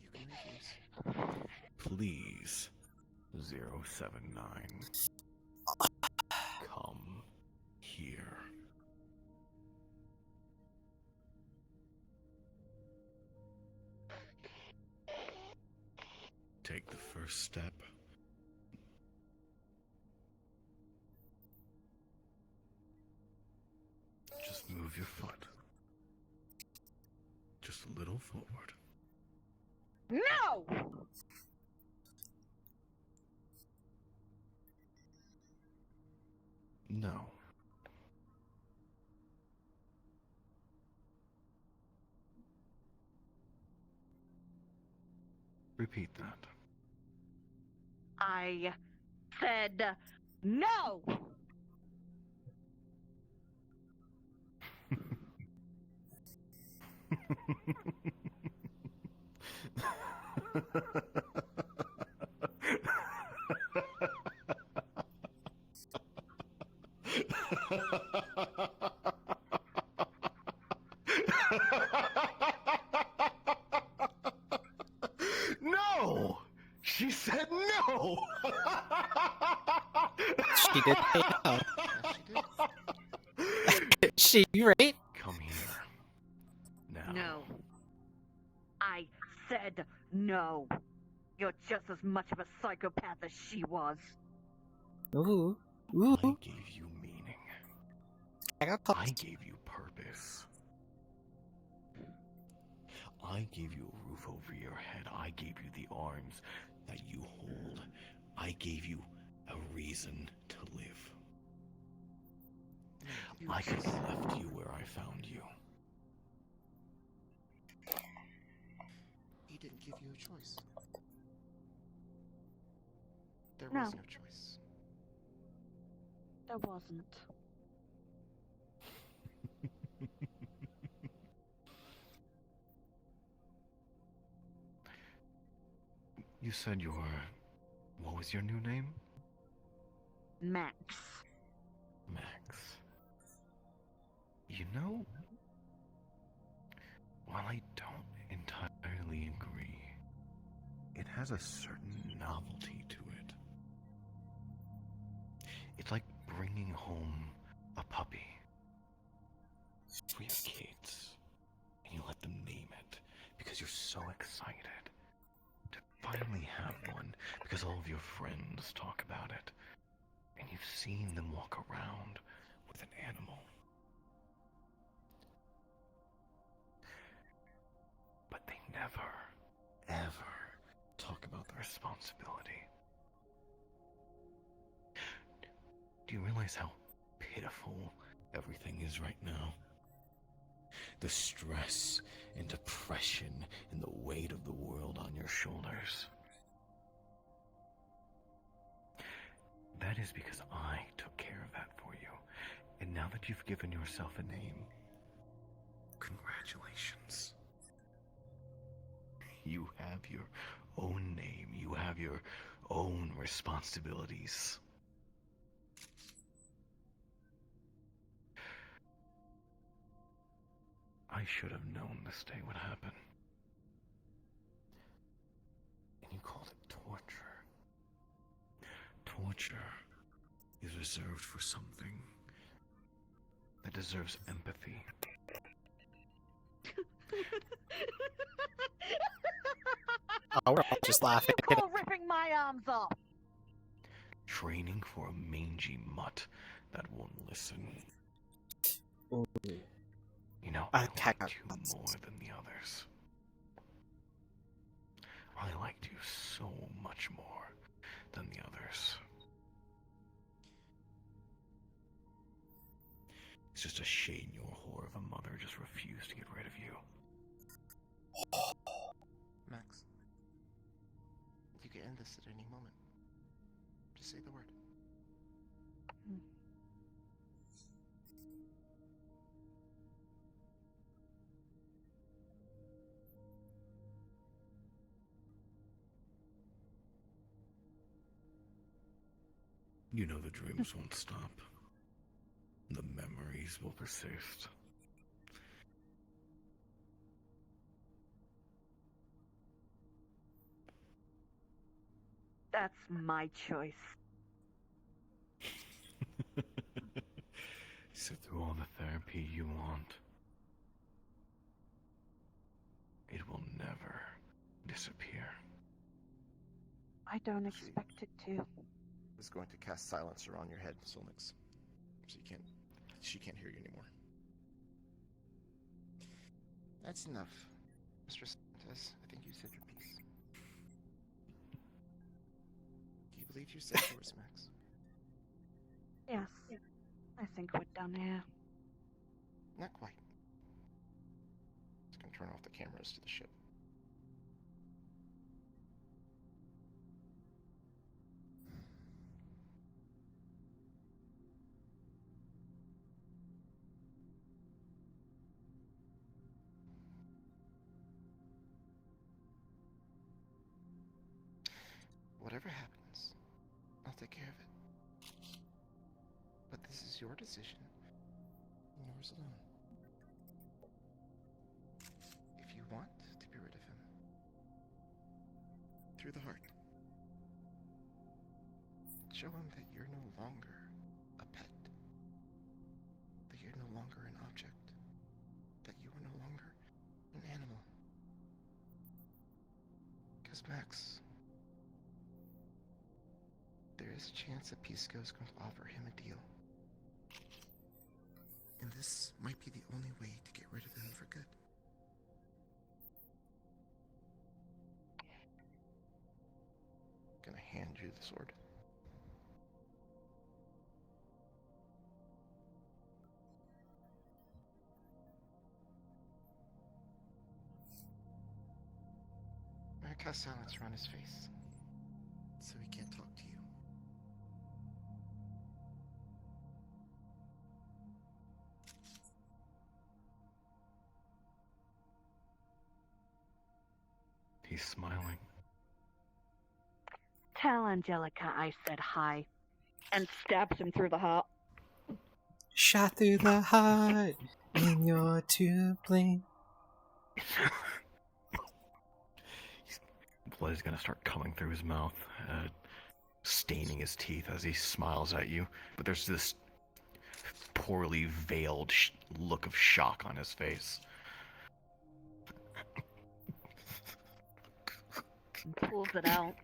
You can refuse. Please. 079. Come here. Take the first step. Just move your foot. Just a little forward. No! No. Repeat that. I said no! No! She said no! She did say no. She, right? Come here. Now. No. I said no. You're just as much of a psychopath as she was. Ooh. I gave you meaning. I gave you purpose. I gave you a roof over your head. I gave you the arms that you hold. I gave you a reason to live. I could have left you where I found you. He didn't give you a choice. There No. was no choice. There wasn't. You said your... What was your new name? Max. Max. You know, while I don't entirely agree, it has a certain novelty to it. It's like bringing home a puppy for your kids, and you let them name it because you're so excited to finally have one because all of your friends talk about it, and you've seen them walk around with an animal. But they never, ever talk about the responsibility. Do you realize how pitiful everything is right now? The stress and depression and the weight of the world on your shoulders. That is because I took care of that for you. And now that you've given yourself a name, congratulations. You have your own name. You have your own responsibilities. I should have known this day would happen. And you called it torture. Torture is reserved for something that deserves empathy. Oh, we're all just laughing. You call ripping my arms off? Training for a mangy mutt that won't listen. You know, I liked you more than the others. I liked you so much more than the others. It's just a shame your whore of a mother just refused to get rid of you. Max, you can end this at any moment. Just say the word. You know the dreams won't stop. The memories will persist. That's my choice. Sit through all the therapy you want. It will never disappear. I don't expect it to. Is going to cast silencer on your head, Solnix. So she can't hear you anymore. That's enough. Mr. Santos, I think you said your piece. Do you believe you said yours, Max? Yes. I think we're done here. Not quite. Just gonna turn off the cameras to the ship. Whatever happens, I'll take care of it. But this is your decision, and yours alone. If you want to be rid of him, through the heart, show him that you're no longer a pet, that you're no longer an object, that you are no longer an animal. Because Max, there is a chance that Pisco is going to offer him a deal. And this might be the only way to get rid of him for good. Gonna hand you the sword. I cast silence around his face, so he can't talk to you. He's smiling. Tell Angelica I said hi. And stabs him through the heart. Shot through the heart, and you're to blame. Blood is gonna start coming through his mouth, staining his teeth as he smiles at you. But there's this poorly veiled look of shock on his face. And pulls it out.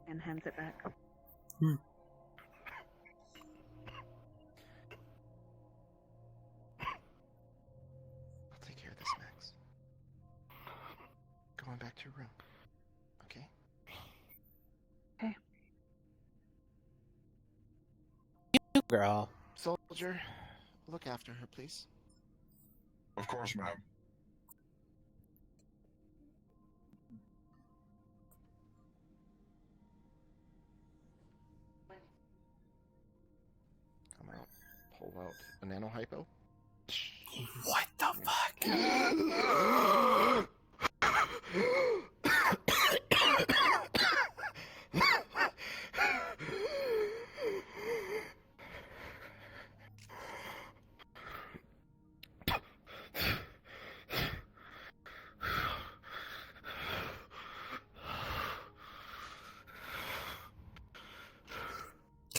And hands it back. I'll take care of this, Max. Going back to your room. Okay? Okay. Girl. Soldier, look after her, please. Of course, ma'am. Come out. Pull out a nanohypo. What the fuck?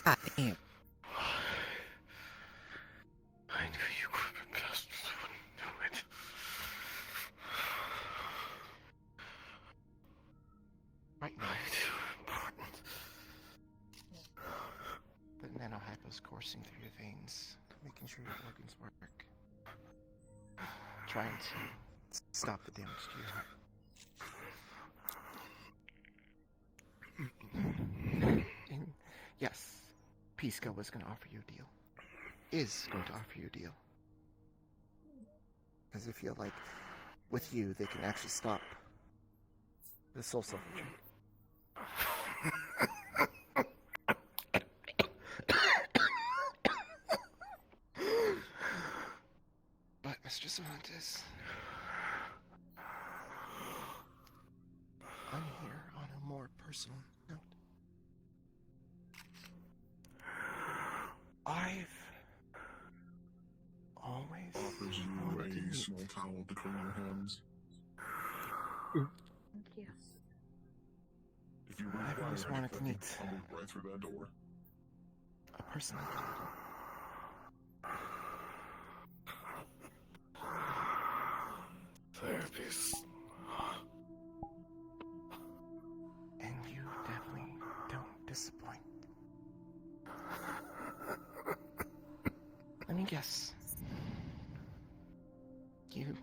God damn. I knew you were best. I wouldn't do it. Right now. The nanohypo's coursing through your veins, making sure your organs work. Trying to stop the damage to your heart. And yes, Pisco was going to offer you a deal. Is going to offer you a deal. Because they feel like with you, they can actually stop the soul suffering. But Mr. Cervantes, I'm here on a more personal note. I've always offers you a small towel to clean your hands. Thank you. If you I've always wanted to meet I'll move right through that door. a person like you. Therapies. And you definitely don't disappoint. Let me guess. You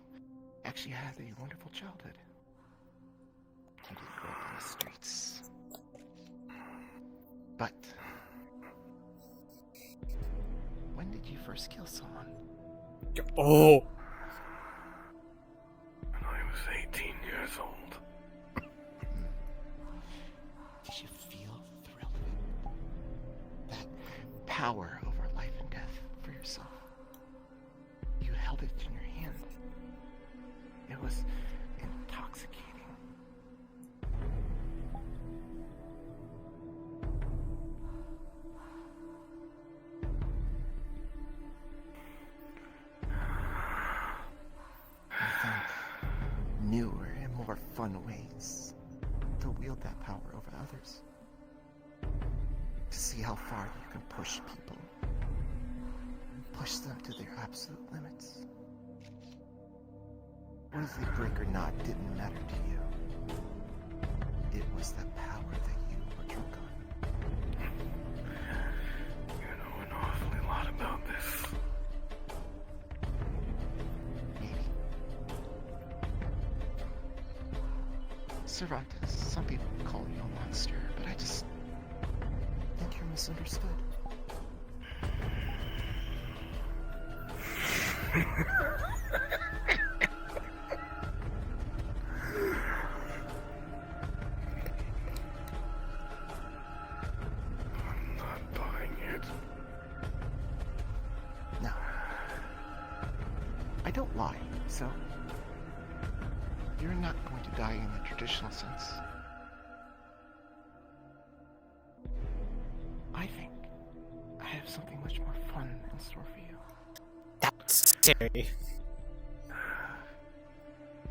actually had a wonderful childhood. You didn't grow up on the streets. But when did you first kill someone? Oh. When I was 18 years old. Did you feel the thrill of it? That power over life and death for yourself. You held it in your hand. It was intoxicating. I think newer and more fun ways to wield that power over others. To see how far you can push people. Push them to their absolute limits. What if the break or not didn't matter to you? It was the power that you were drunk on. You know an awfully lot about this. Maybe. Cervantes, some people call you a monster, but I just think you're misunderstood. I'm not buying it. No. I don't lie, so you're not going to die in the traditional sense. store for you. That's scary.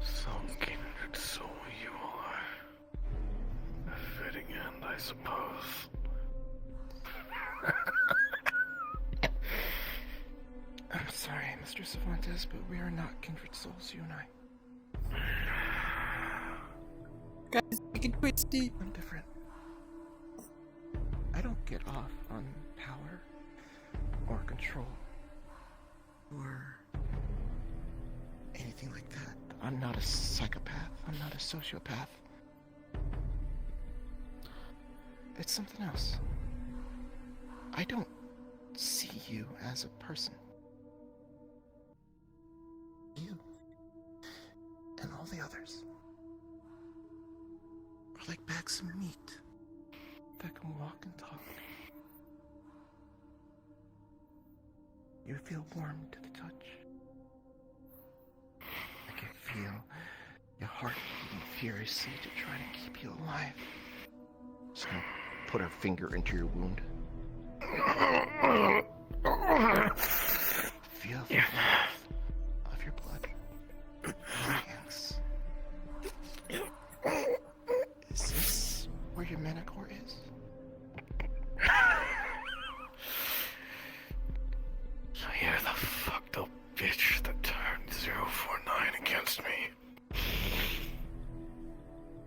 Some kindred soul you are. A fitting end, I suppose. I'm sorry, Mr. Cervantes, but we are not kindred souls, you and I. Guys, you can twisty. I'm different. I don't get off on power or control or anything like that. I'm not a psychopath. I'm not a sociopath. It's something else. I don't see you as a person. You and all the others are like bags of meat that can walk and talk. You feel warm to the touch. I can feel your heart beating furiously to try to keep you alive. Just gonna put her finger into your wound. Feel the warmth of your blood in your hands. Is this where your Manticore is? So you're the fucked up bitch that turned 049 against me.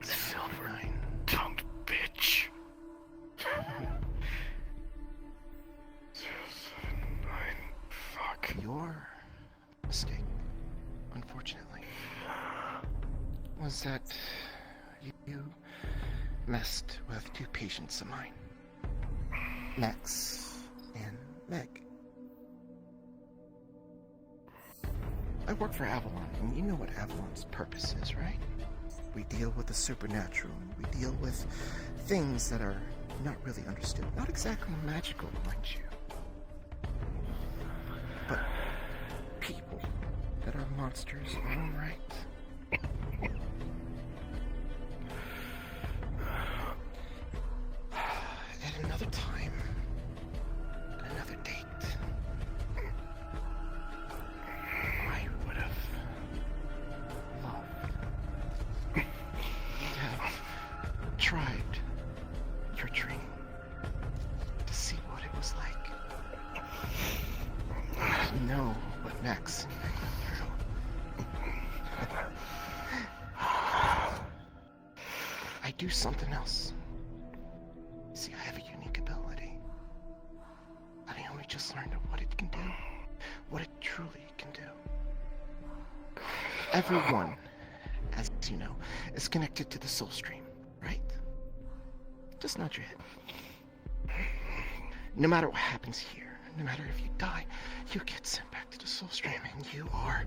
Silver-tongued bitch. 079, fuck. Your mistake, unfortunately, was that you messed with two patients of mine, Max and Meg. I work for Avalon, and you know what Avalon's purpose is, right? We deal with the supernatural. We deal with things that are not really understood. Not exactly magical, mind you. But people that are monsters in their own right. At another time, at another date, I would have loved to have tried your training to see what it was like. To know what Max and Meg went through. I do something else. See, I have a unique ability. I only just learned what it can do. What it truly can do. Everyone, as you know, is connected to the soul stream, right? Just nod your head. No matter what happens here, no matter if you die, you get sent back to the soul stream and you are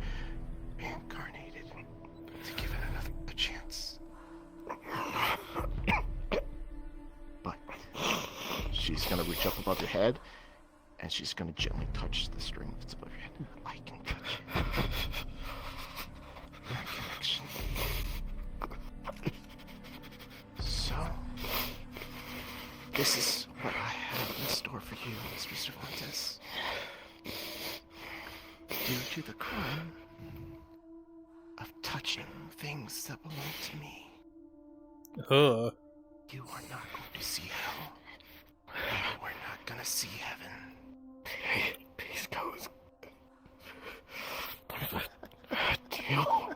reincarnated to give it another chance. But she's gonna reach up above your head, and she's gonna gently touch the string that's above your head. I can touch it. That connection. So, this is what I have in store for you, Mr. Cervantes. Due to the crime of touching things that belong to me, you are not going to see hell. And we're not gonna see heaven. Peace goes. Deal.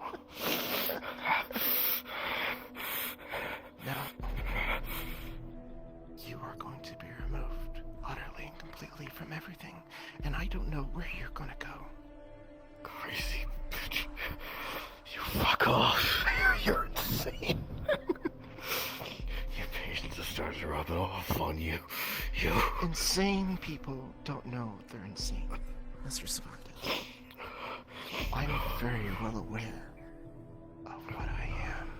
No. You are going to be removed utterly and completely from everything, and I don't know where you're gonna go. Crazy bitch. You fuck off. You're insane. Your patients have started rubbing off on you. You. Insane people don't know they're insane, Mr. Cervantes. I'm very well aware of what I am.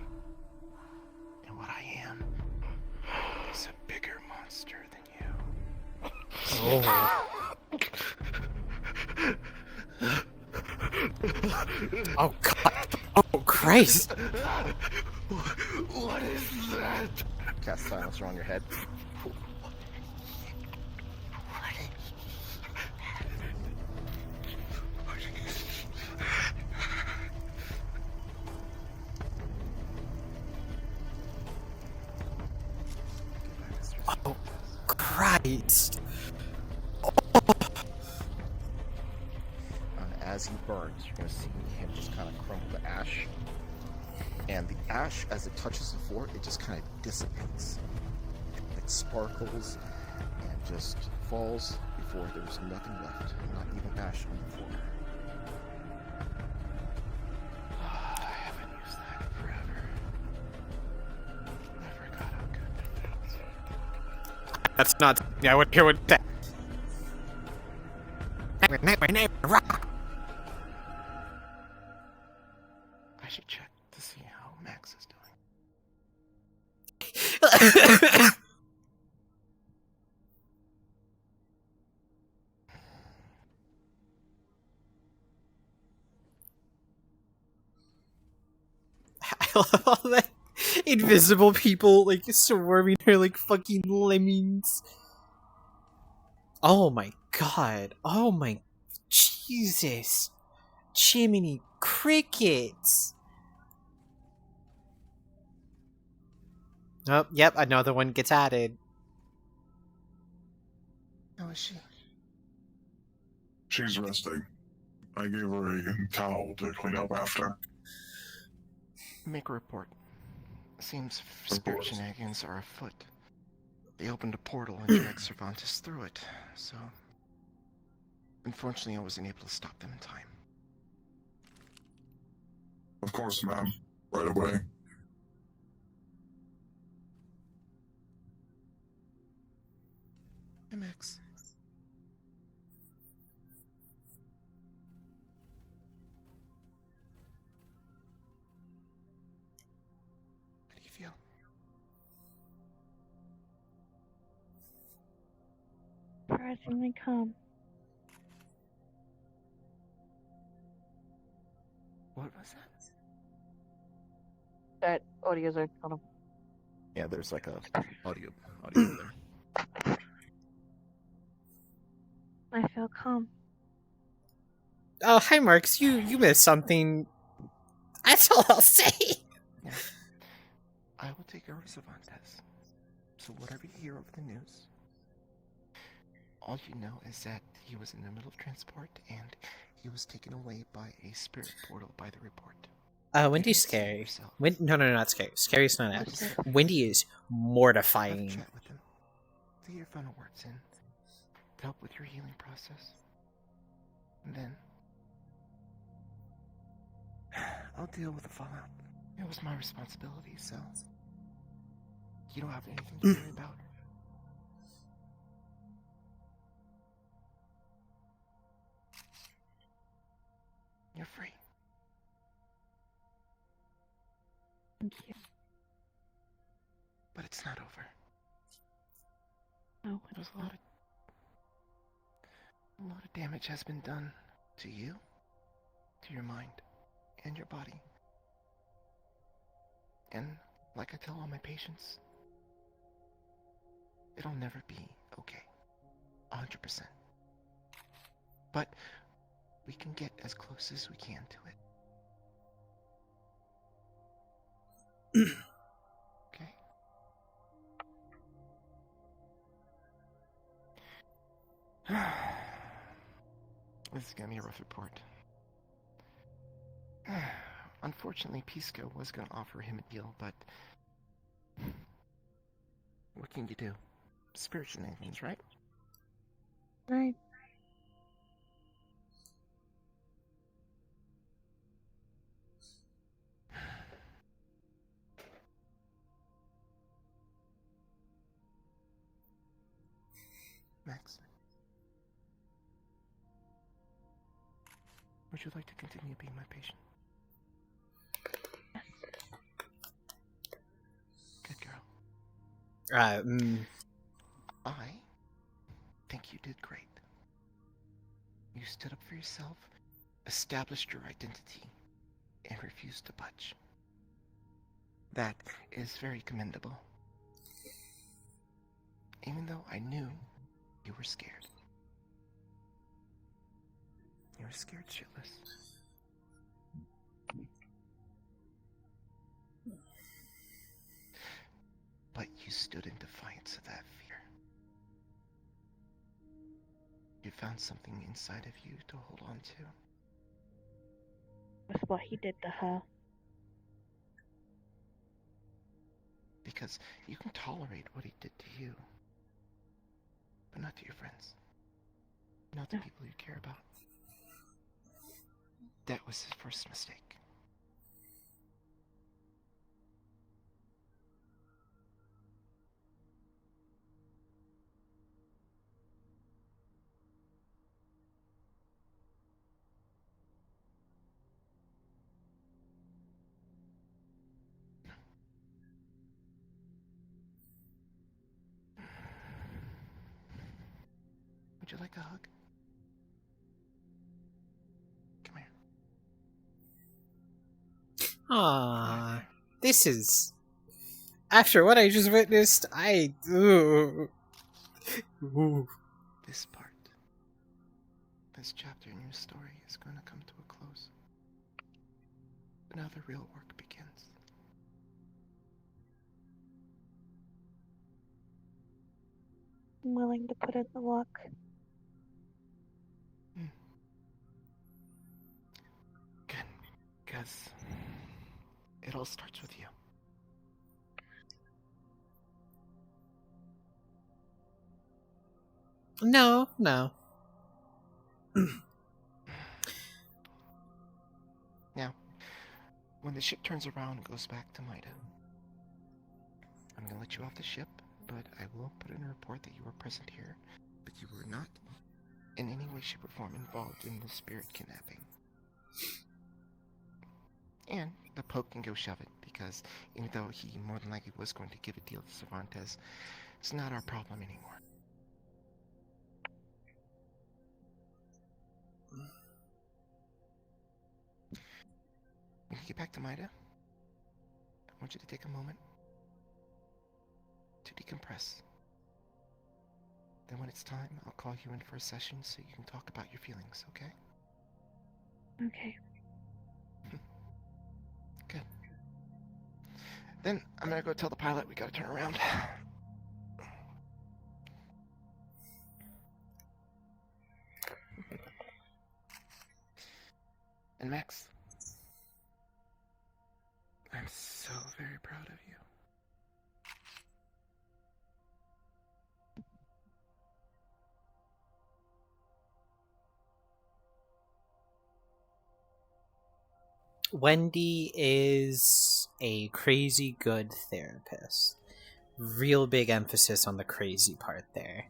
And what I am is a bigger monster than you. Oh God! Oh Christ! What is that? Cast silence around your head. Christ! As he burns, you're going to see him just kind of crumble to ash. And the ash, as it touches the floor, it just kind of dissipates. It sparkles and just falls before there's nothing left, not even ash on the floor. I haven't used that in forever. I forgot how good that feels. That's not. Yeah, what here would that? I should check to see how Max is doing. I love all that invisible people like swarming her like fucking lemmings. Oh my god. Oh my Jesus. Jiminy crickets. Oh, yep, another one gets added. How is she? She's resting. I gave her a towel to clean up after. Make a report. Seems spirit shenanigans are afoot. They opened a portal and dragged Cervantes through it, so... Unfortunately, I wasn't able to stop them in time. Of course, ma'am. Right away. MX. How do you feel? Surprisingly calm. What was that? That audio's on him. Yeah, there's like a audio there. I feel calm. Oh, hi Marks, you missed something. That's all I'll say. Yeah. I will take over Cervantes. So whatever you hear over the news, all you know is that he was in the middle of transport and he was taken away by a spirit portal by the report. Wendy's scary. No, not scary. Scary's not it. Wendy is mortifying. Chat with him. See your final words in. To help with your healing process. And then I'll deal with the fallout. It was my responsibility, so you don't have anything to worry about. You're free. Thank you. But it's not over. Oh, There's a lot of damage has been done to you, to your mind, and your body. And like I tell all my patients, it'll never be okay. 100%. But we can get as close as we can to it. Okay? This is gonna be a rough report. Unfortunately, Pisco was gonna offer him a deal, but what can you do? Spirit shenanigans, right? Right. Max, would you like to continue being my patient? Yes. Good girl. I think you did great. You stood up for yourself, established your identity, and refused to budge. That is very commendable. Even though I knew you were scared. You were scared shitless. But you stood in defiance of that fear. you found something inside of you to hold on to. With what he did to her. Because you can tolerate what he did to you, but not to your friends. Not the people you care about. That was his first mistake. Would you like a hug? Come here. Ah, this is. After what I just witnessed, Ooh. This part, this chapter in your story is going to come to a close. But now the real work begins. I'm willing to put in the work. Good. Because it all starts with you. No. Now, when the ship turns around and goes back to Maida, I'm going to let you off the ship, but I will put in a report that you were present here, but you were not in any way, shape, or form involved in the spirit kidnapping. And the Pope can go shove it, because even though he more than likely was going to give a deal to Cervantes, it's not our problem anymore. When you get back to Maida, I want you to take a moment to decompress. Then when it's time, I'll call you in for a session so you can talk about your feelings, okay? Okay. Good. Then I'm gonna go tell the pilot we gotta turn around. And Max, I'm so very proud of you. Wendy is a crazy good therapist. Real big emphasis on the crazy part there.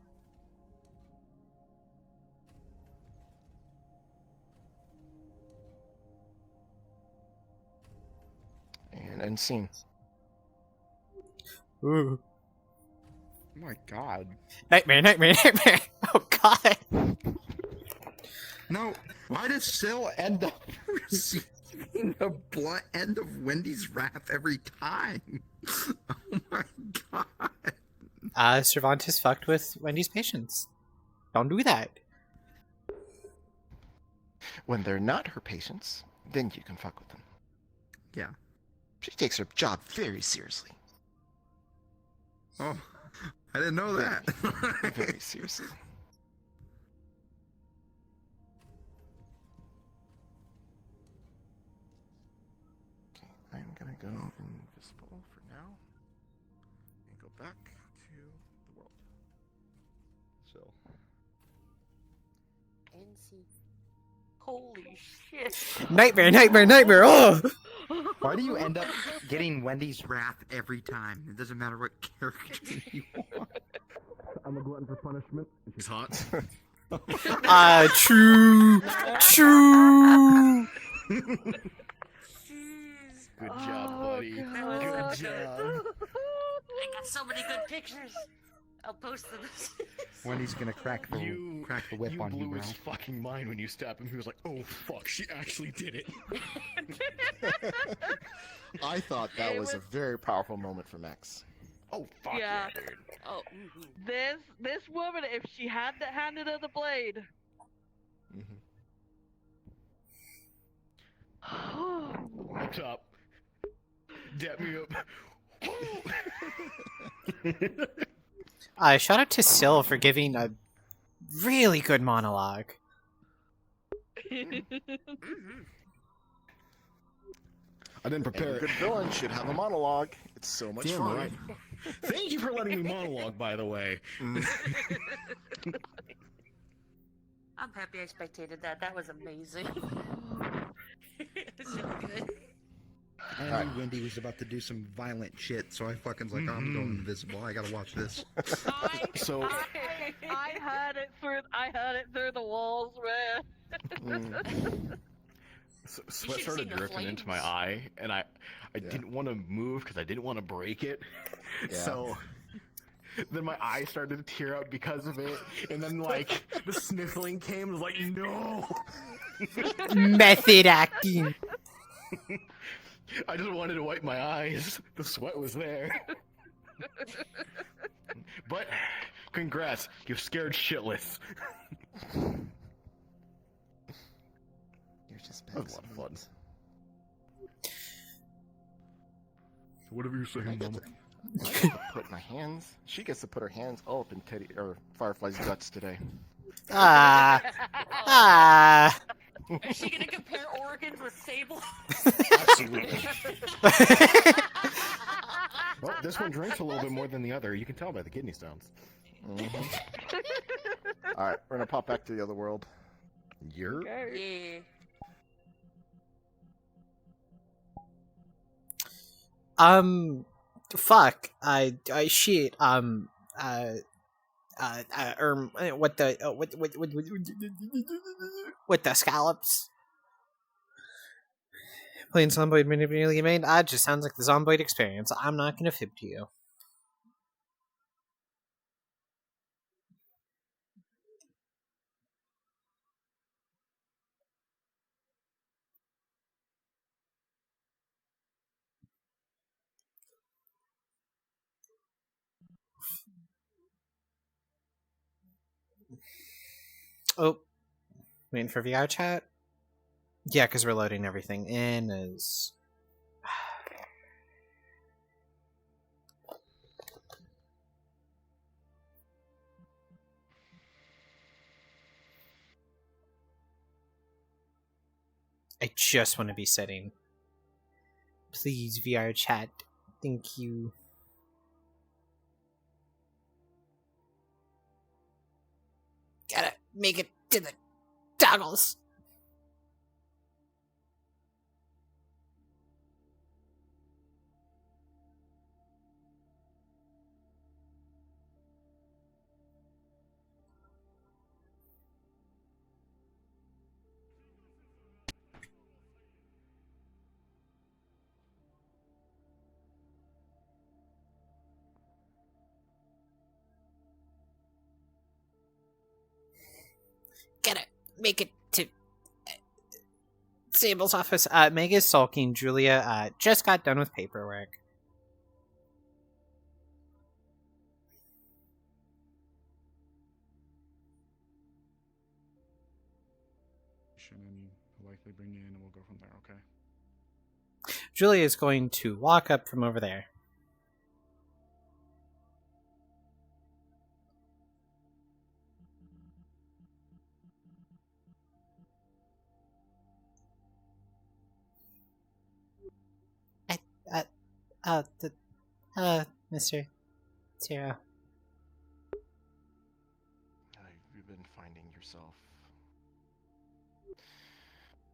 And unseen. Ooh. Oh my god. Nightmare. Oh god. No, why does Syl end up receiving the blunt end of Wendy's wrath every time? Oh my god. Cervantes fucked with Wendy's patients. Don't do that. When they're not her patients, then you can fuck with them. Yeah. She takes her job very seriously. Oh, I didn't know that. Very seriously. Okay, I'm gonna go invisible for now and go back to the world. So. NC. Holy shit. Nightmare. Oh! Why do you end up getting Wendy's wrath every time? It doesn't matter what character you are. I'm a glutton for punishment. She's hot. True. Good job, buddy. Good job. I got so many good pictures. I'll post them. Wendy's gonna crack the whip on you, blew bro. his fucking mind when you stabbed him. He was like, "Oh fuck, she actually did it." I thought that was a very powerful moment for Max. Oh fuck Yeah. dude. Oh. This woman, if she had handed her the blade. Up top. Dap me up. Shout out to Syl for giving a really good monologue. I didn't prepare Every it. good villain should have a monologue. It's so much Damn fun. right. Thank you for letting me monologue, by the way. Mm. I'm happy I spectated that. That was amazing. So good. I knew Wendy was about to do some violent shit, so I fucking was like, I'm going invisible. I gotta watch this. So I heard it through the walls, man. Sweat should started see the dripping into my flames. eye, and I didn't want to move because I didn't want to break it. Yeah. So then my eye started to tear up because of it, and then like the sniffling came. I was like, no. Method acting. I just wanted to wipe my eyes. The sweat was there. But congrats, you've scared shitless. You're just That was a lot of fun. Whatever you're saying, Mama. I get to put my hands. She gets to put her hands all up in Teddy or Firefly's guts today. Ah. Is she gonna compare organs with Sable? Absolutely. Well, this one drinks a little bit more than the other. You can tell by the kidney stones. Mm-hmm. All right, we're gonna pop back to the other world. You're. Yeah. Fuck. Shit. What the scallops? Playing Zomboid Manipulating Main? That just sounds like the Zomboid experience. I'm not gonna fib to you. Oh, waiting for VR chat? Yeah, because we're loading everything in as... I just want to be sitting. Please, VR chat. Thank you. Gotta make it to the toggles. Gotta make it to Sable's office. Meg is sulking. Julia just got done with paperwork. And likely bring you in, and we'll go from there. Okay. Julia is going to walk up from over there. Mr. Zero. You've been finding yourself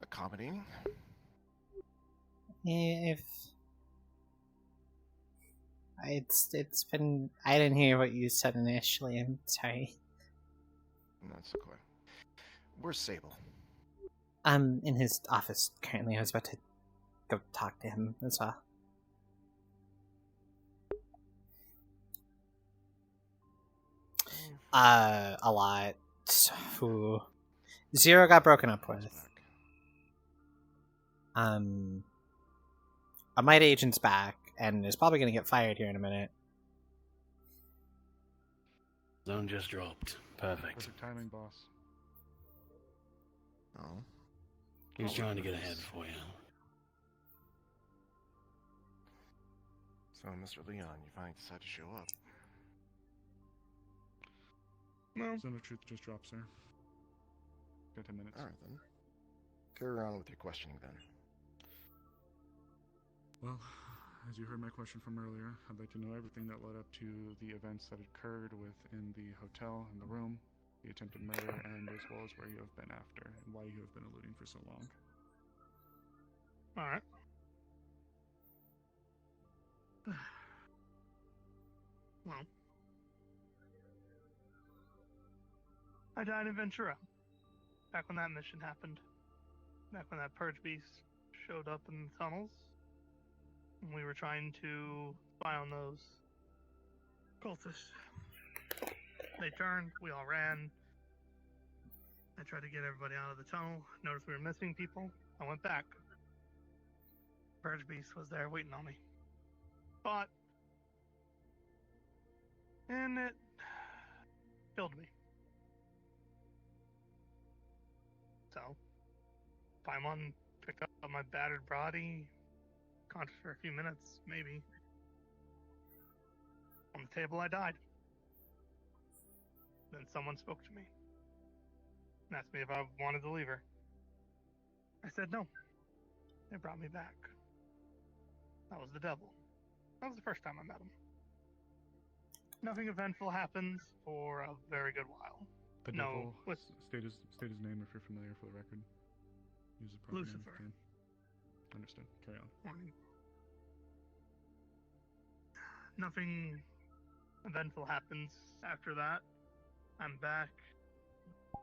accommodating? If it's been, I didn't hear what you said initially. I'm sorry. That's okay. Where's Sable? I'm in his office currently. I was about to go talk to him as well. A lot. Ooh. Zero got broken up with. A Might agent's back and is probably going to get fired here in a minute. Zone just dropped. Perfect. Perfect timing, boss. Oh. He was trying to get ahead for you. So, Mr. Leon, you finally decided to show up. No. Zone of Truth just dropped, sir. Got 10 minutes. Alright then. Carry on with your questioning then. Well, as you heard my question from earlier, I'd like to know everything that led up to the events that occurred within the hotel and the room, the attempted murder, and as well as where you have been after, and why you have been eluding for so long. Alright. Well, I died in Ventura. Back when that mission happened. Back when that purge beast showed up in the tunnels. And we were trying to spy on those cultists. They turned, we all ran. I tried to get everybody out of the tunnel. Noticed we were missing people. I went back. Purge beast was there waiting on me. Fought. And it killed me. So, Paimon picked up my battered body, conscious for a few minutes, maybe. On the table, I died. Then someone spoke to me and asked me if I wanted to leave her. I said no. They brought me back. That was the devil. That was the first time I met him. Nothing eventful happens for a very good while. The No, devil, with state his name if you're familiar for the record. Use the proper name if you Lucifer. can. Understood. Carry on. Morning. Nothing eventful happens after that. I'm back. A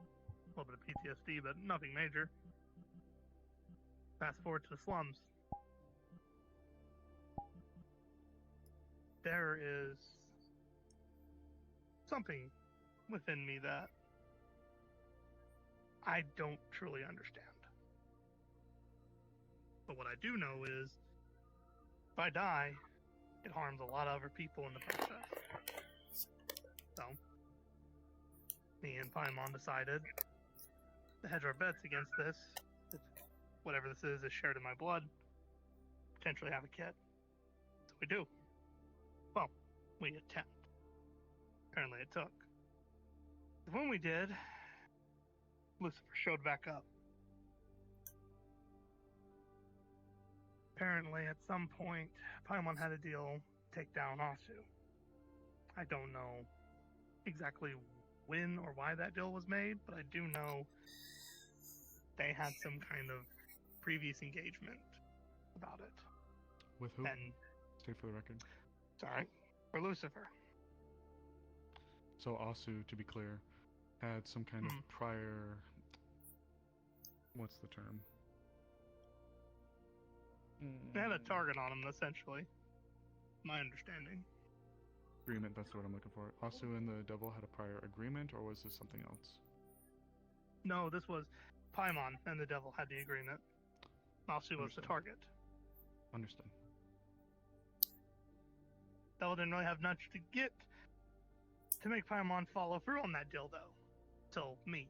little bit of PTSD, but nothing major. Fast forward to the slums. There is something within me that I don't truly understand. But what I do know is, if I die, it harms a lot of other people in the process. So, me and Paimon decided to hedge our bets against this. If whatever this is shared in my blood, potentially have a kid. So we do. Well, we attempt. Apparently it took. When we did, Lucifer showed back up. Apparently, at some point, Paimon had a deal to take down Asu. I don't know exactly when or why that deal was made, but I do know they had some kind of previous engagement about it. With who? And State for the record. sorry, for Lucifer. So Asu, to be clear, had some kind of prior. What's the term? They had a target on him, essentially. My understanding. Agreement, that's what I'm looking for. Asu and the devil had a prior agreement, or was this something else? No, this was Paimon and the devil had the agreement. Asu was the Understood. target. Understood. Devil didn't really have much to get to make Paimon follow through on that deal, though. Till me.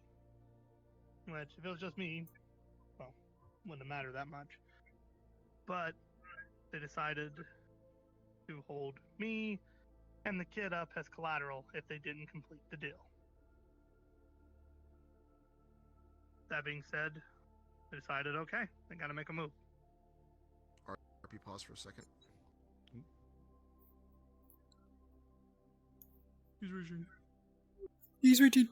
Which, if it was just me, well, wouldn't have mattered that much. But they decided to hold me and the kid up as collateral if they didn't complete the deal. That being said, they decided, okay, they gotta make a move. RP, pause for a second. He's reaching. He's reaching.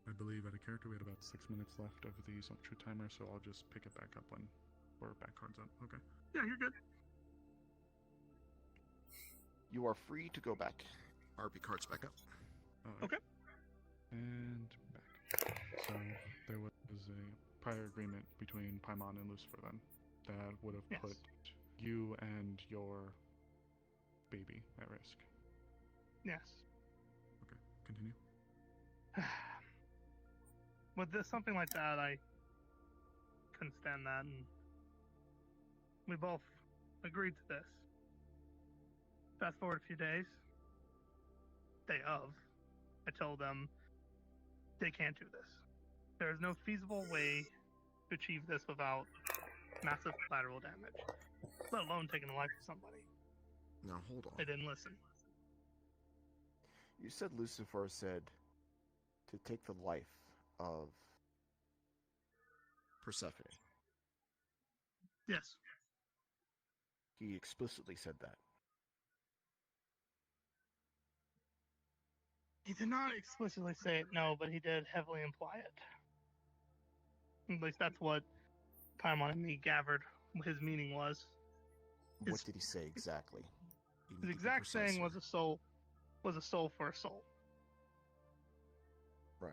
I believe at a character we had about 6 minutes left of the Zone of Truth timer, so I'll just pick it back up when we're back cards up. Okay. Yeah, you're good. You are free to go back. RP cards back up. Okay. And back. So there was a prior agreement between Paimon and Lucifer then that would have Yes. put you and your baby at risk. Yes. Okay, continue. With this, something like that, I couldn't stand that, and we both agreed to this. Fast forward a few days. Day of, I told them they can't do this. There is no feasible way to achieve this without massive collateral damage, let alone taking the life of somebody. Now hold on. They didn't listen. You said Lucifer said to take the life of Persephone. Yes. He explicitly said that. He did not explicitly say it, no, but he did heavily imply it. At least that's what Paimon and me gathered his meaning was. What did he say exactly? His exact saying was a soul for a soul. Right.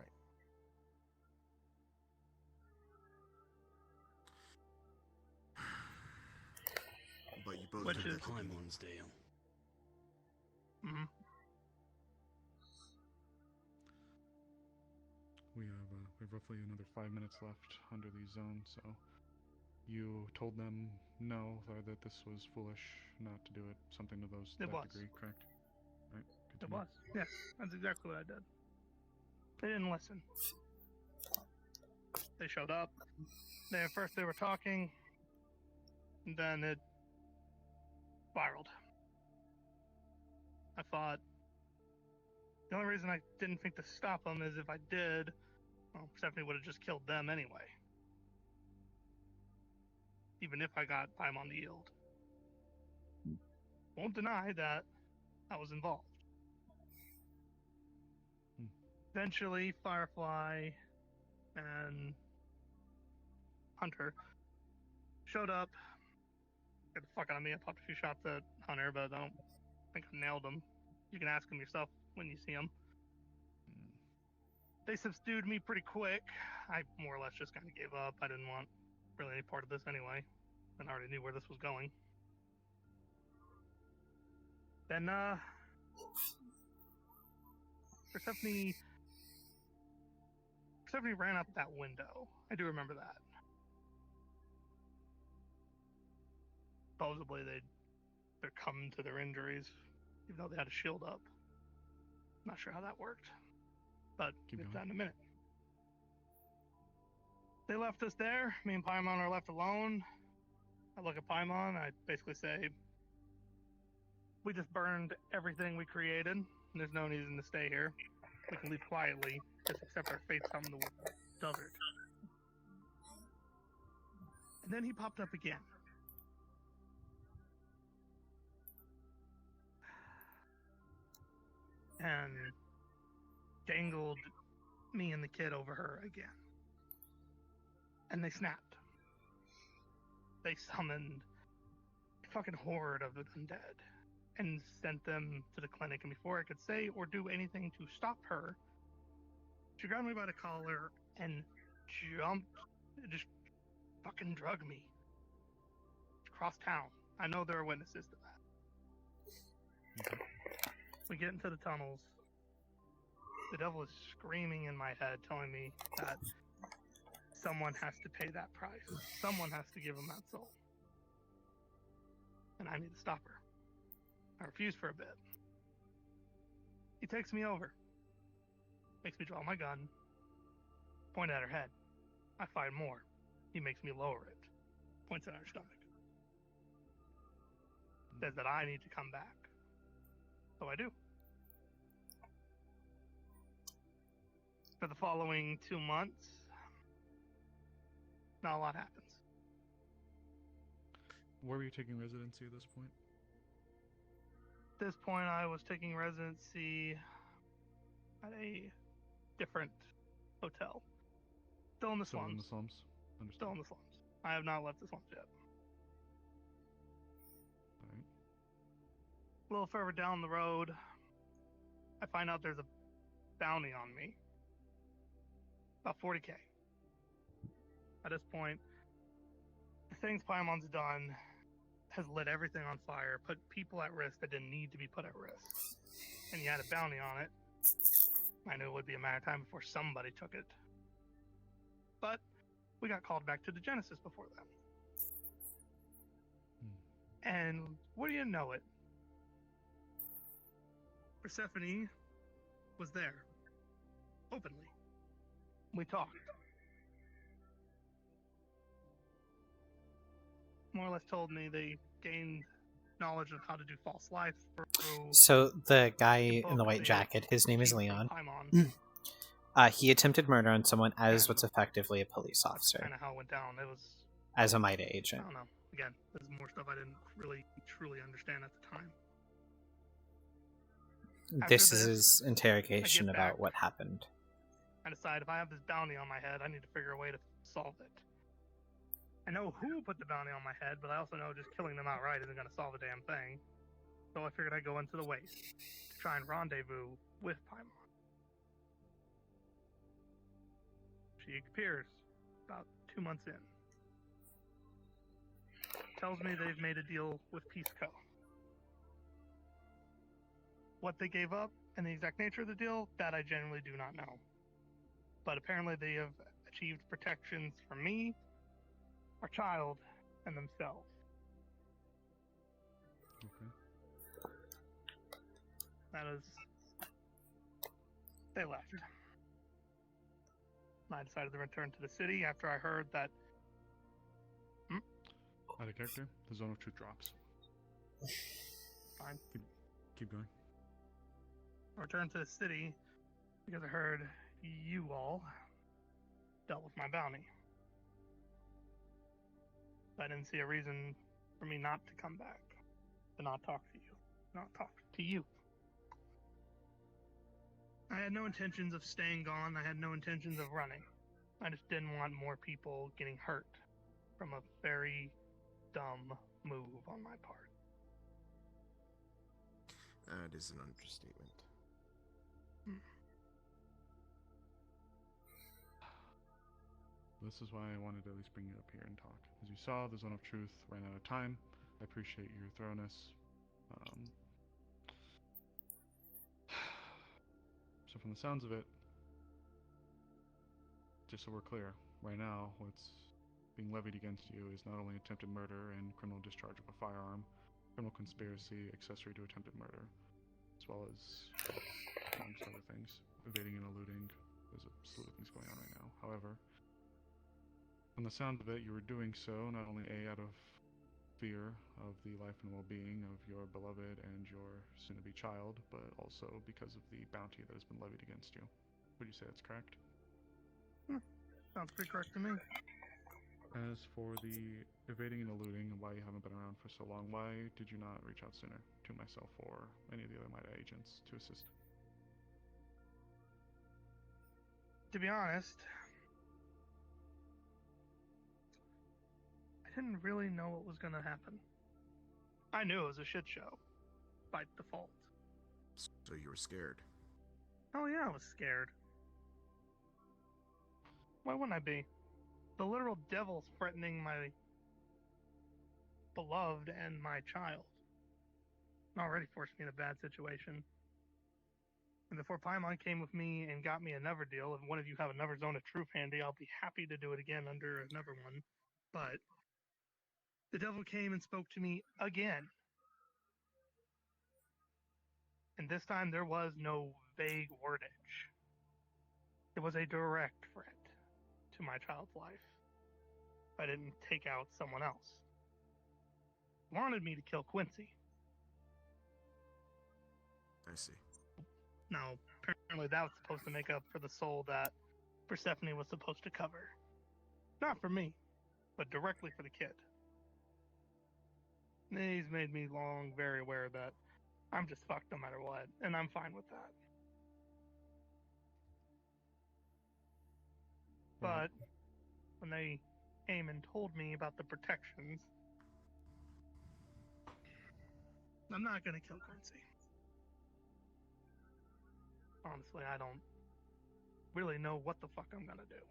But you both Which took is that to be- Paimon's deal. Mm-hmm. We have roughly another 5 minutes left under these zones, so you told them no, that this was foolish not to do it, something to that degree, correct? Right. It was. Yes, that's exactly what I did. They didn't listen. They showed up. At first they were talking, and then it spiraled. I thought the only reason I didn't think to stop them is if I did, well, Persephone would have just killed them anyway. Even if I got Paimon to yield. Won't deny that I was involved. Eventually, Firefly and Hunter showed up. Get the fuck out of me. I popped a few shots at Hunter, but I don't think I nailed him. You can ask him yourself when you see him. They subdued me pretty quick. I more or less just kind of gave up. I didn't want really any part of this anyway. And I already knew where this was going. Then, Persephone ran up that window. I do remember that. Supposedly they'd come to their injuries, even though they had a shield up. Not sure how that worked, but we'll get to that in a minute. They left us there. Me and Paimon are left alone. I look at Paimon. I basically say, we just burned everything we created. And there's no reason to stay here. We can leave quietly, just accept our fates out in the desert. And then he popped up again. And dangled me and the kid over her again. And they snapped. They summoned a fucking horde of the undead and sent them to the clinic. And before I could say or do anything to stop her, she grabbed me by the collar and just fucking drugged me across town. I know there are witnesses to that. We get into the tunnels. The devil is screaming in my head, telling me that someone has to pay that price. Someone has to give him that soul. And I need to stop her. I refuse for a bit. He takes me over. Makes me draw my gun. Point at her head. I fire more. He makes me lower it. Points at her stomach. Says that I need to come back. So I do. For the following 2 months, not a lot happens. Where were you taking residency at this point? At this point, I was taking residency at a different hotel. Still in the slums. Still in the slums? Understood. Still in the slums. I have not left the slums yet. Alright. A little further down the road, I find out there's a bounty on me. About 40K. At this point, the things Paimon's done has lit everything on fire, put people at risk that didn't need to be put at risk. And he had a bounty on it. I knew it would be a matter of time before somebody took it. But we got called back to the Genesis before then. And what do you know it? Persephone was there. Openly. We talked. More or less told me they gained knowledge of how to do false life through So the guy in the books white they jacket, his name is achieved from Leon. Paimon. He attempted murder on someone as what's effectively a police officer, Kind of how it went down. It was, as a MIDA I agent. don't know. Again, there's more stuff I didn't really truly understand at the time. This After is his interrogation I get about back. what happened. I decide if I have this bounty on my head, I need to figure a way to solve it. I know who put the bounty on my head, but I also know just killing them outright isn't going to solve a damn thing. So I figured I'd go into the waste to try and rendezvous with Paimon. She appears about 2 months in. Tells me they've made a deal with Peace Co. What they gave up and the exact nature of the deal, that I genuinely do not know. But apparently they have achieved protections for me, our child, and themselves. Okay. That is... They left. I decided to return to the city after I heard that... Out of character, the zone of truth drops. Fine. Keep going. I returned to the city because I heard you all dealt with my bounty. I didn't see a reason for me not to come back, to not talk to you, not talk to you. I had no intentions of staying gone. I had no intentions of running. I just didn't want more people getting hurt from a very dumb move on my part. That is an understatement. This is why I wanted to at least bring you up here and talk. As you saw, the Zone of Truth ran out of time. I appreciate your thoroughness. So from the sounds of it, just so we're clear, right now what's being levied against you is not only attempted murder and criminal discharge of a firearm, criminal conspiracy, accessory to attempted murder, as well as amongst other things, evading and eluding. There's a slew of things going on right now. However, from the sound of it, you were doing so not only out of fear of the life and well-being of your beloved and your soon-to-be child, but also because of the bounty that has been levied against you. Would you say that's correct? Sounds pretty correct to me. As for the evading and eluding and why you haven't been around for so long, why did you not reach out sooner to myself or any of the other MIDA agents to assist? To be honest, I didn't really know what was going to happen. I knew it was a shit show, by default. So you were scared? Oh yeah, I was scared. Why wouldn't I be? The literal devil's threatening my beloved and my child. It already forced me in a bad situation. And before Paimon came with me and got me another deal, if one of you have another Zone of Truth handy, I'll be happy to do it again under another one. But the devil came and spoke to me again. And this time there was no vague wordage. It was a direct threat to my child's life. If I didn't take out someone else. He wanted me to kill Quincy. I see. Now, apparently that was supposed to make up for the soul that Persephone was supposed to cover. Not for me, but directly for the kid. He's made me long very aware that I'm just fucked no matter what, and I'm fine with that. But when they came and told me about the protections, I'm not gonna kill Quincy. Honestly, I don't really know what the fuck I'm gonna do.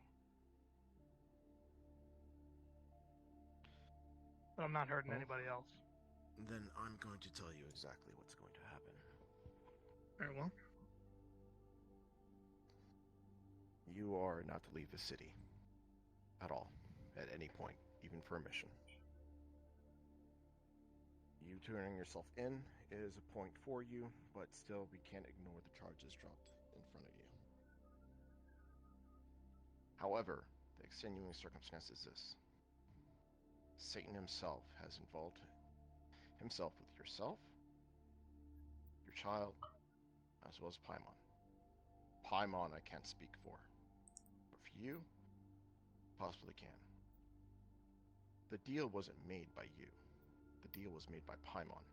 But I'm not hurting anybody else. Then I'm going to tell you exactly what's going to happen. Very well. You are not to leave the city. At all. At any point. Even for a mission. You turning yourself in is a point for you, but still we can't ignore the charges dropped in front of you. However, the extenuating circumstance is this. Satan himself has involved himself with yourself, your child, as well as Paimon. Paimon I can't speak for, but for you, possibly can. The deal wasn't made by you. The deal was made by Paimon.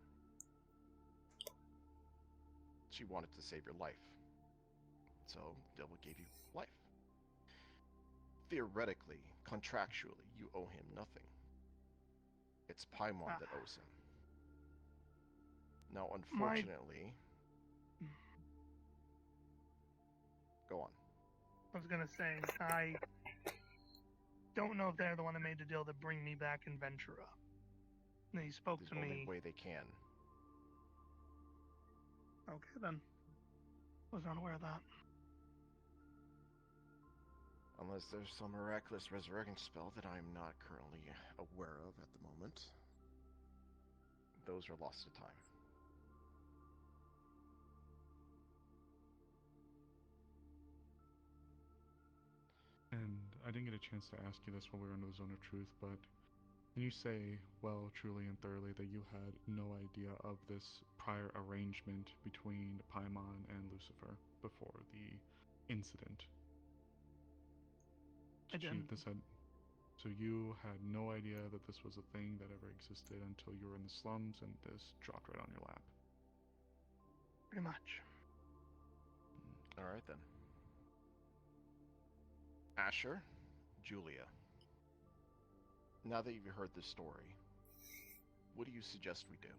She wanted to save your life. So, the devil gave you life. Theoretically, contractually, you owe him nothing. It's Paimon that owes him. Now, unfortunately... Go on. I was gonna say, I don't know if they're the one that made the deal to bring me back in Ventura. They spoke to me. The only way they can. Okay, then. Was not aware of that. Unless there's some miraculous resurrection spell that I'm not currently aware of at the moment. Those are lost to time. And I didn't get a chance to ask you this while we were in the Zone of Truth, but can you say, well, truly and thoroughly, that you had no idea of this prior arrangement between Paimon and Lucifer before the incident? I didn't. So you had no idea that this was a thing that ever existed until you were in the slums and this dropped right on your lap? Pretty much. Alright then. Asher, Julia. Now that you've heard this story, what do you suggest we do?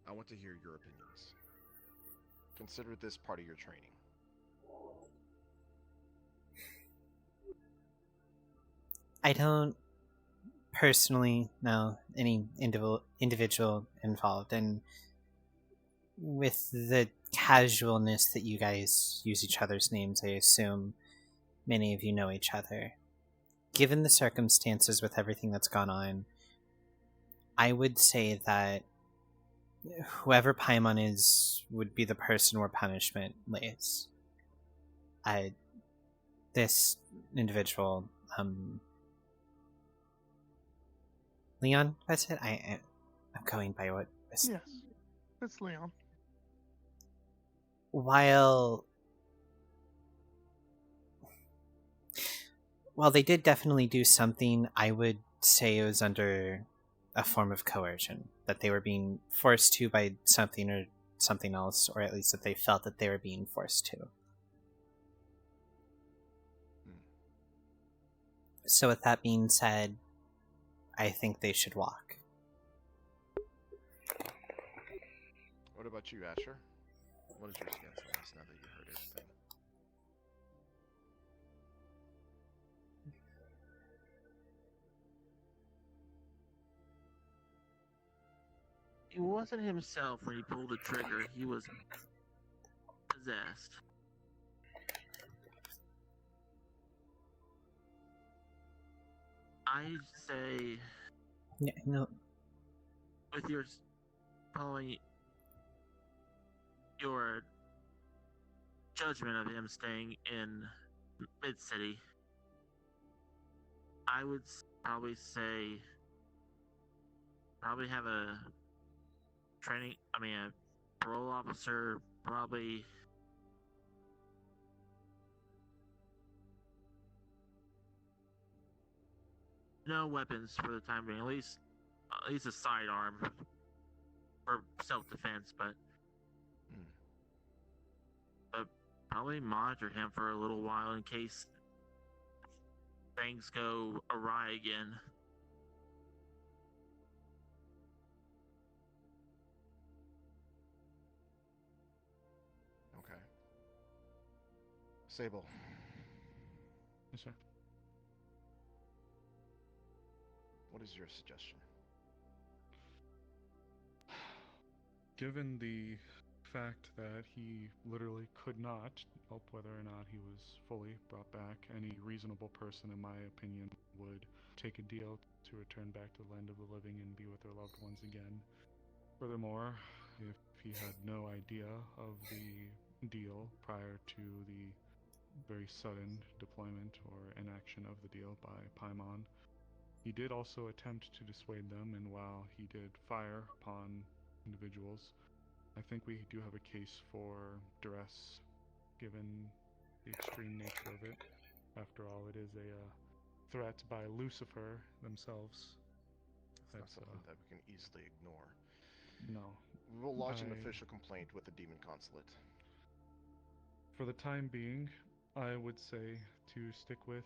I want to hear your opinions. Consider this part of your training. I don't personally know any individual involved, and with the casualness that you guys use each other's names, I assume many of you know each other. Given the circumstances with everything that's gone on, I would say that whoever Paimon is would be the person where punishment lays. This individual, Leon, that's it? I'm going by what... Yes, it's Leon. While they did definitely do something, I would say it was under a form of coercion, that they were being forced to by something or something else, or at least that they felt that they were being forced to. So with that being said, I think they should walk. What about you, Asher? What is your stance on this now that you heard everything? He wasn't himself when he pulled the trigger. He was possessed. I say, yeah, no. With your following your judgment of him staying in Mid-City, I would probably say have a parole officer probably no weapons for the time being, at least a sidearm for self-defense, but probably monitor him for a little while in case things go awry again. Okay. Sable. Yes, sir. What is your suggestion? Given the fact that he literally could not help whether or not he was fully brought back, any reasonable person, in my opinion, would take a deal to return back to the land of the living and be with their loved ones again. Furthermore, if he had no idea of the deal prior to the very sudden deployment or inaction of the deal by Paimon. He did also attempt to dissuade them, and while he did fire upon individuals, I think we do have a case for duress, given the extreme nature of it. After all, it is a threat by Lucifer themselves. It's not something that we can easily ignore. No. We will lodge an official complaint with the Demon Consulate. For the time being, I would say to stick with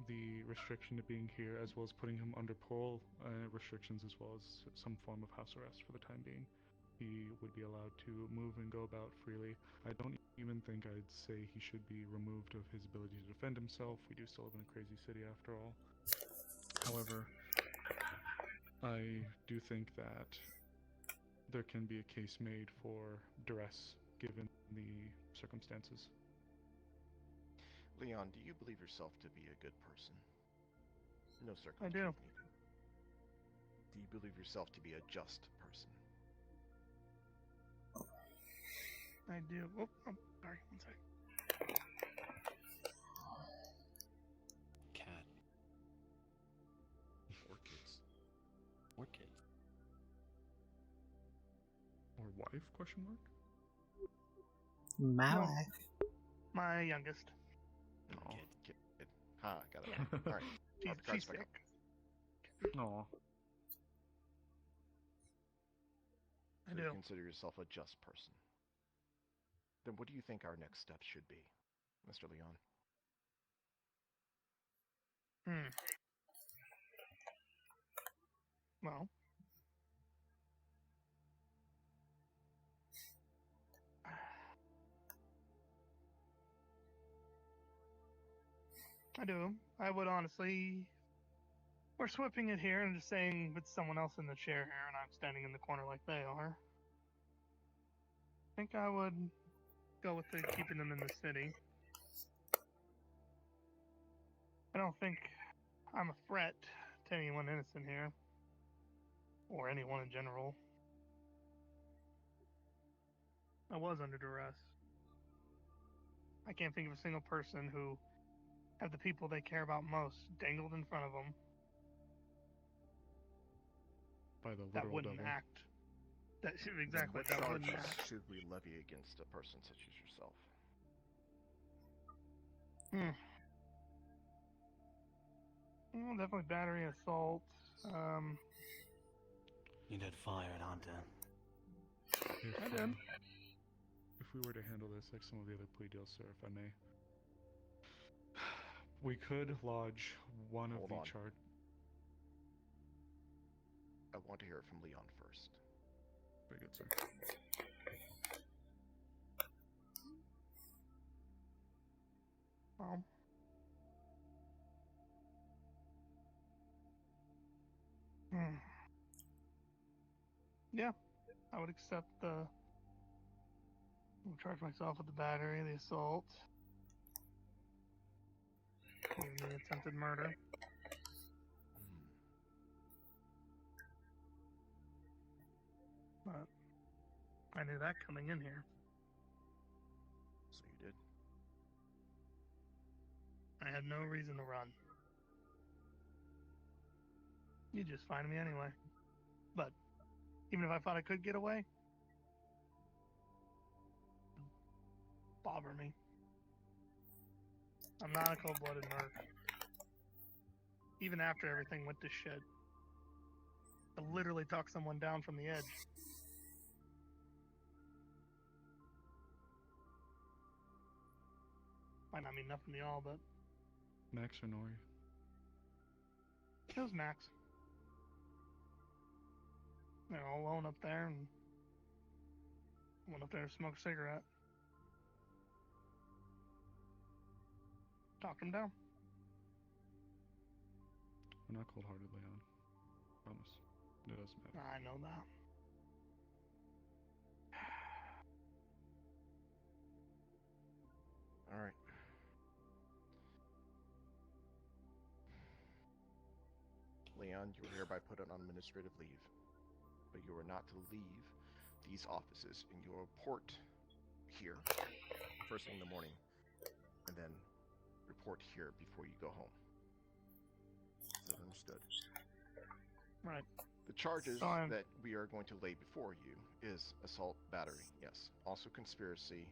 the restriction to being here, as well as putting him under parole restrictions, as well as some form of house arrest for the time being. He would be allowed to move and go about freely. I don't even think I'd say he should be removed of his ability to defend himself. We do still live in a crazy city after all. However, I do think that there can be a case made for duress given the circumstances. Leon, do you believe yourself to be a good person? No circumstance I do. needed. Do you believe yourself to be a just person? I do. Oh, sorry. One second. Cat. Orchids. Orchid. Or wife, question mark? My No. wife. My youngest. Oh, kid. Ha, got it. Alright. She's sick. Aw. I So do. you consider yourself a just person. Then what do you think our next steps should be, Mr. Leon? Well, I do. I would honestly. We're sweeping it here and just saying it's someone else in the chair here, and I'm standing in the corner like they are. I think I would go with the keeping them in the city. I don't think I'm a threat to anyone innocent here, or anyone in general. I was under duress. I can't think of a single person who had the people they care about most dangled in front of them By the that literal wouldn't devil. act. That exactly. What That wouldn't charges act. should we levy against a person such as yourself? Well, definitely battery, assault. You did fire it, Hunter. I did. If we were to handle this like some of the other plea deals, sir, if I may, we could lodge one Hold of the on. charge. I want to hear it from Leon first. Very good, sir. Well, yeah, I would accept the. I'll charge myself with the battery, the assault, even the attempted murder. But I knew that coming in here. So you did? I had no reason to run. You'd just find me anyway. But even if I thought I could get away, bother me. I'm not a cold-blooded merc. Even after everything went to shit, I literally talked someone down from the edge. Might not mean nothing to y'all, but Max or Nori? it was Max. They're all alone up there, and I went up there to smoke a cigarette. Talked him down. I'm not cold-hearted, Leon. Promise. It doesn't matter. I know that. Alright. Leon, you are hereby put on administrative leave, but you are not to leave these offices, and you will report here first thing in the morning, and then report here before you go home. Is that understood? Right. The charges Fine. that we are going to lay before you is assault, battery, yes. Also conspiracy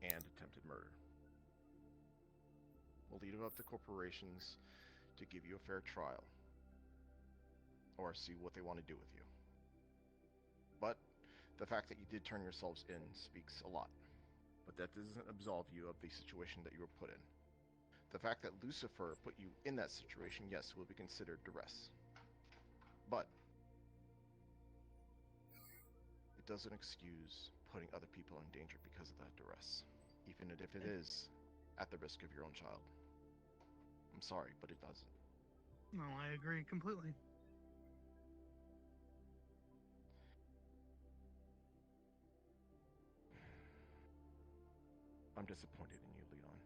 and attempted murder. We'll leave it up to corporations to give you a fair trial or see what they want to do with you. But the fact that you did turn yourselves in speaks a lot. But that doesn't absolve you of the situation that you were put in. The fact that Lucifer put you in that situation, yes, will be considered duress. But it doesn't excuse putting other people in danger because of that duress, even if it is at the risk of your own child. I'm sorry, but it doesn't. No, I agree completely. I'm disappointed in you, Leon.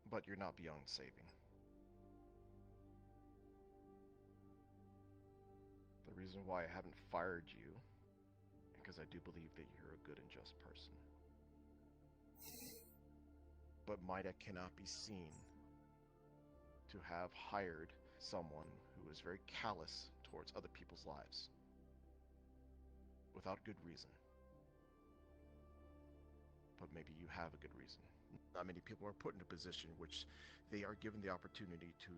But you're not beyond saving. The reason why I haven't fired you, because I do believe that you're a good and just person. But Mida cannot be seen to have hired someone who is very callous towards other people's lives. Without good reason. But maybe you have a good reason. Not many people are put in a position which they are given the opportunity to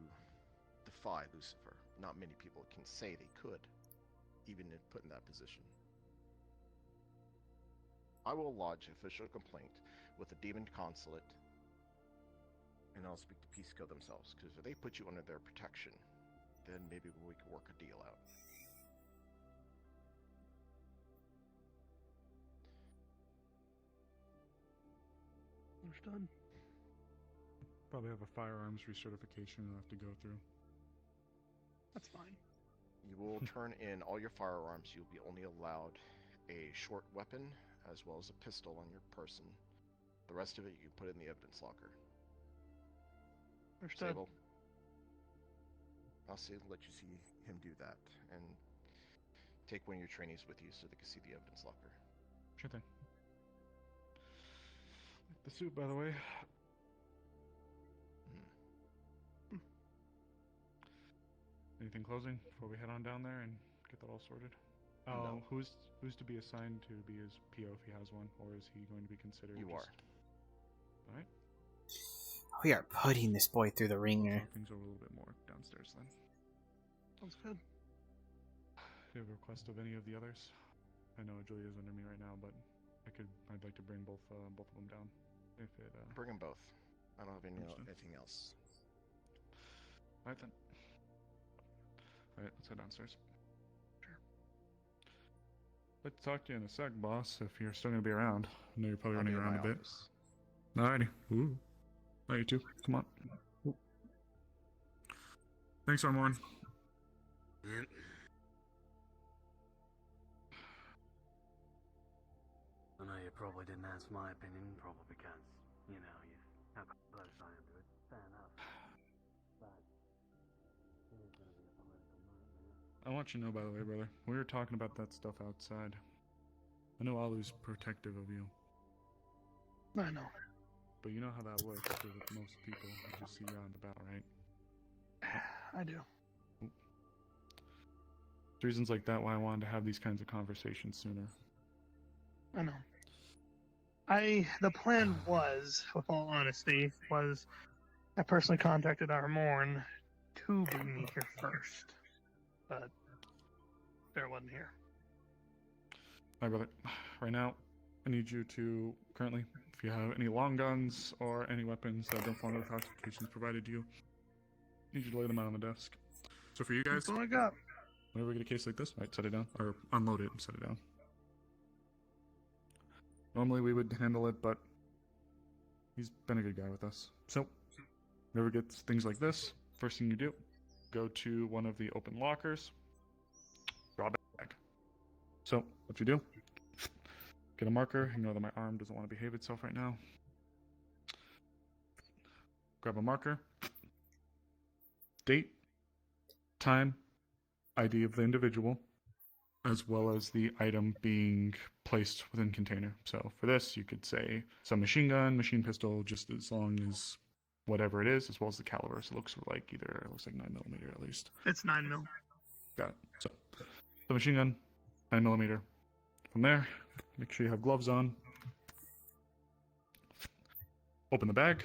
defy Lucifer. Not many people can say they could, even if put in that position. I will lodge an official complaint with the Demon Consulate, and I'll speak to Pisco themselves, because if they put you under their protection, then maybe we can work a deal out. Understood. Probably have a firearms recertification you'll have to go through. That's fine. You will turn in all your firearms. You'll be only allowed a short weapon as well as a pistol on your person. The rest of it you can put in the evidence locker. Understood. Sable, I'll let you see him do that, and take one of your trainees with you so they can see the evidence locker. Sure thing. The suit, by the way. Anything closing before we head on down there and get that all sorted? No. Who's to be assigned to be his PO if he has one, or is he going to be considered? You are. All right. We are putting this boy through the ringer. Talk things over a little bit more downstairs then. Sounds good. Do you have a request of any of the others? I know Julia's under me right now, but I'd like to bring both of them down. If it Bring them both. I don't have anything else. All right then. All right, let's head downstairs. Sure. Let's talk to you in a sec, boss. If you're still gonna be around, I know you're probably I'll be running in around my a bit. office. Alrighty. Ooh. All right, you two. Come on. Thanks, Armorn. I know you probably didn't ask my opinion, probably because, you know, you how close I am to it. Fair enough. But it is going to be a political nightmare. I want you to know, by the way, brother, we were talking about that stuff outside. I know Alu's protective of you, I know. but you know how that works with most people who just see you out and about, right? I do. Reasons like that why I wanted to have these kinds of conversations sooner. I know. The plan was, with all honesty, was I personally contacted Armorn to bring me here first, but Bear wasn't here. Alright, brother. Right now, I need you to, currently, if you have any long guns or any weapons that don't fall under the classifications provided you, I need you to lay them out on the desk. So for you guys, That's all I got. whenever we get a case like this, right, set it down, or unload it and set it down. Normally we would handle it, but he's been a good guy with us. So, whenever it gets things like this, first thing you do, go to one of the open lockers, draw back. So, what you do, get a marker, ignore that my arm doesn't want to behave itself right now. Grab a marker, date, time, ID of the individual, as well as the item being placed within container. So for this, you could say some machine gun, machine pistol, just as long as whatever it is, as well as the caliber. So it looks like 9mm at least. It's 9mm. Got it. So the machine gun, 9mm. From there, make sure you have gloves on. Open the bag,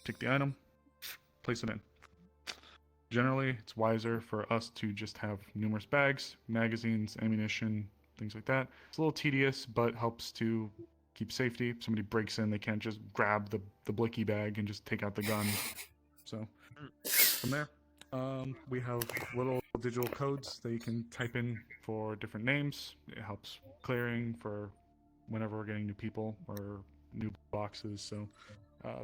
take the item, place it in. Generally, it's wiser for us to just have numerous bags, magazines, ammunition, things like that. It's a little tedious, but helps to keep safety. If somebody breaks in, they can't just grab the blicky bag and just take out the gun. So, from there, we have little digital codes that you can type in for different names. It helps clearing for whenever we're getting new people or new boxes. So,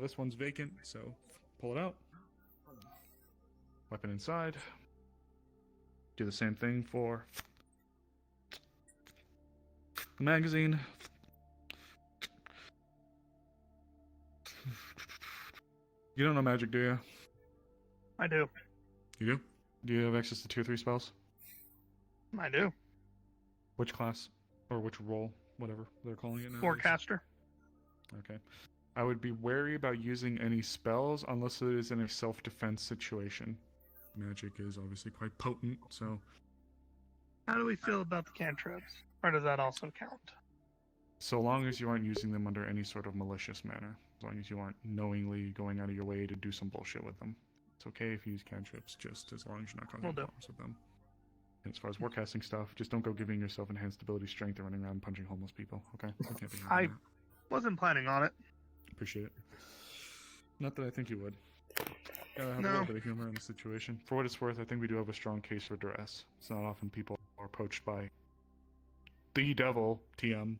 this one's vacant, so pull it out. Weapon inside. Do the same thing for the magazine. You don't know magic, do you? I do. You do? Do you have access to tier 3 spells? I do. Which class? Or which role? Whatever they're calling it now. Forecaster. Okay. I would be wary about using any spells unless it is in a self-defense situation. Magic is obviously quite potent, so... How do we feel about the cantrips? Or does that also count? So long as you aren't using them under any sort of malicious manner. As long as you aren't knowingly going out of your way to do some bullshit with them. It's okay if you use cantrips, just as long as you're not causing problems with them. And as far as warcasting stuff, just don't go giving yourself enhanced ability strength and running around punching homeless people, okay? You can't be having that. Wasn't planning on it. Appreciate it. Not that I think you would. Gotta have a No. little bit of humor in the situation. For what it's worth, I think we do have a strong case for duress. It's not often people are approached by the devil, TM.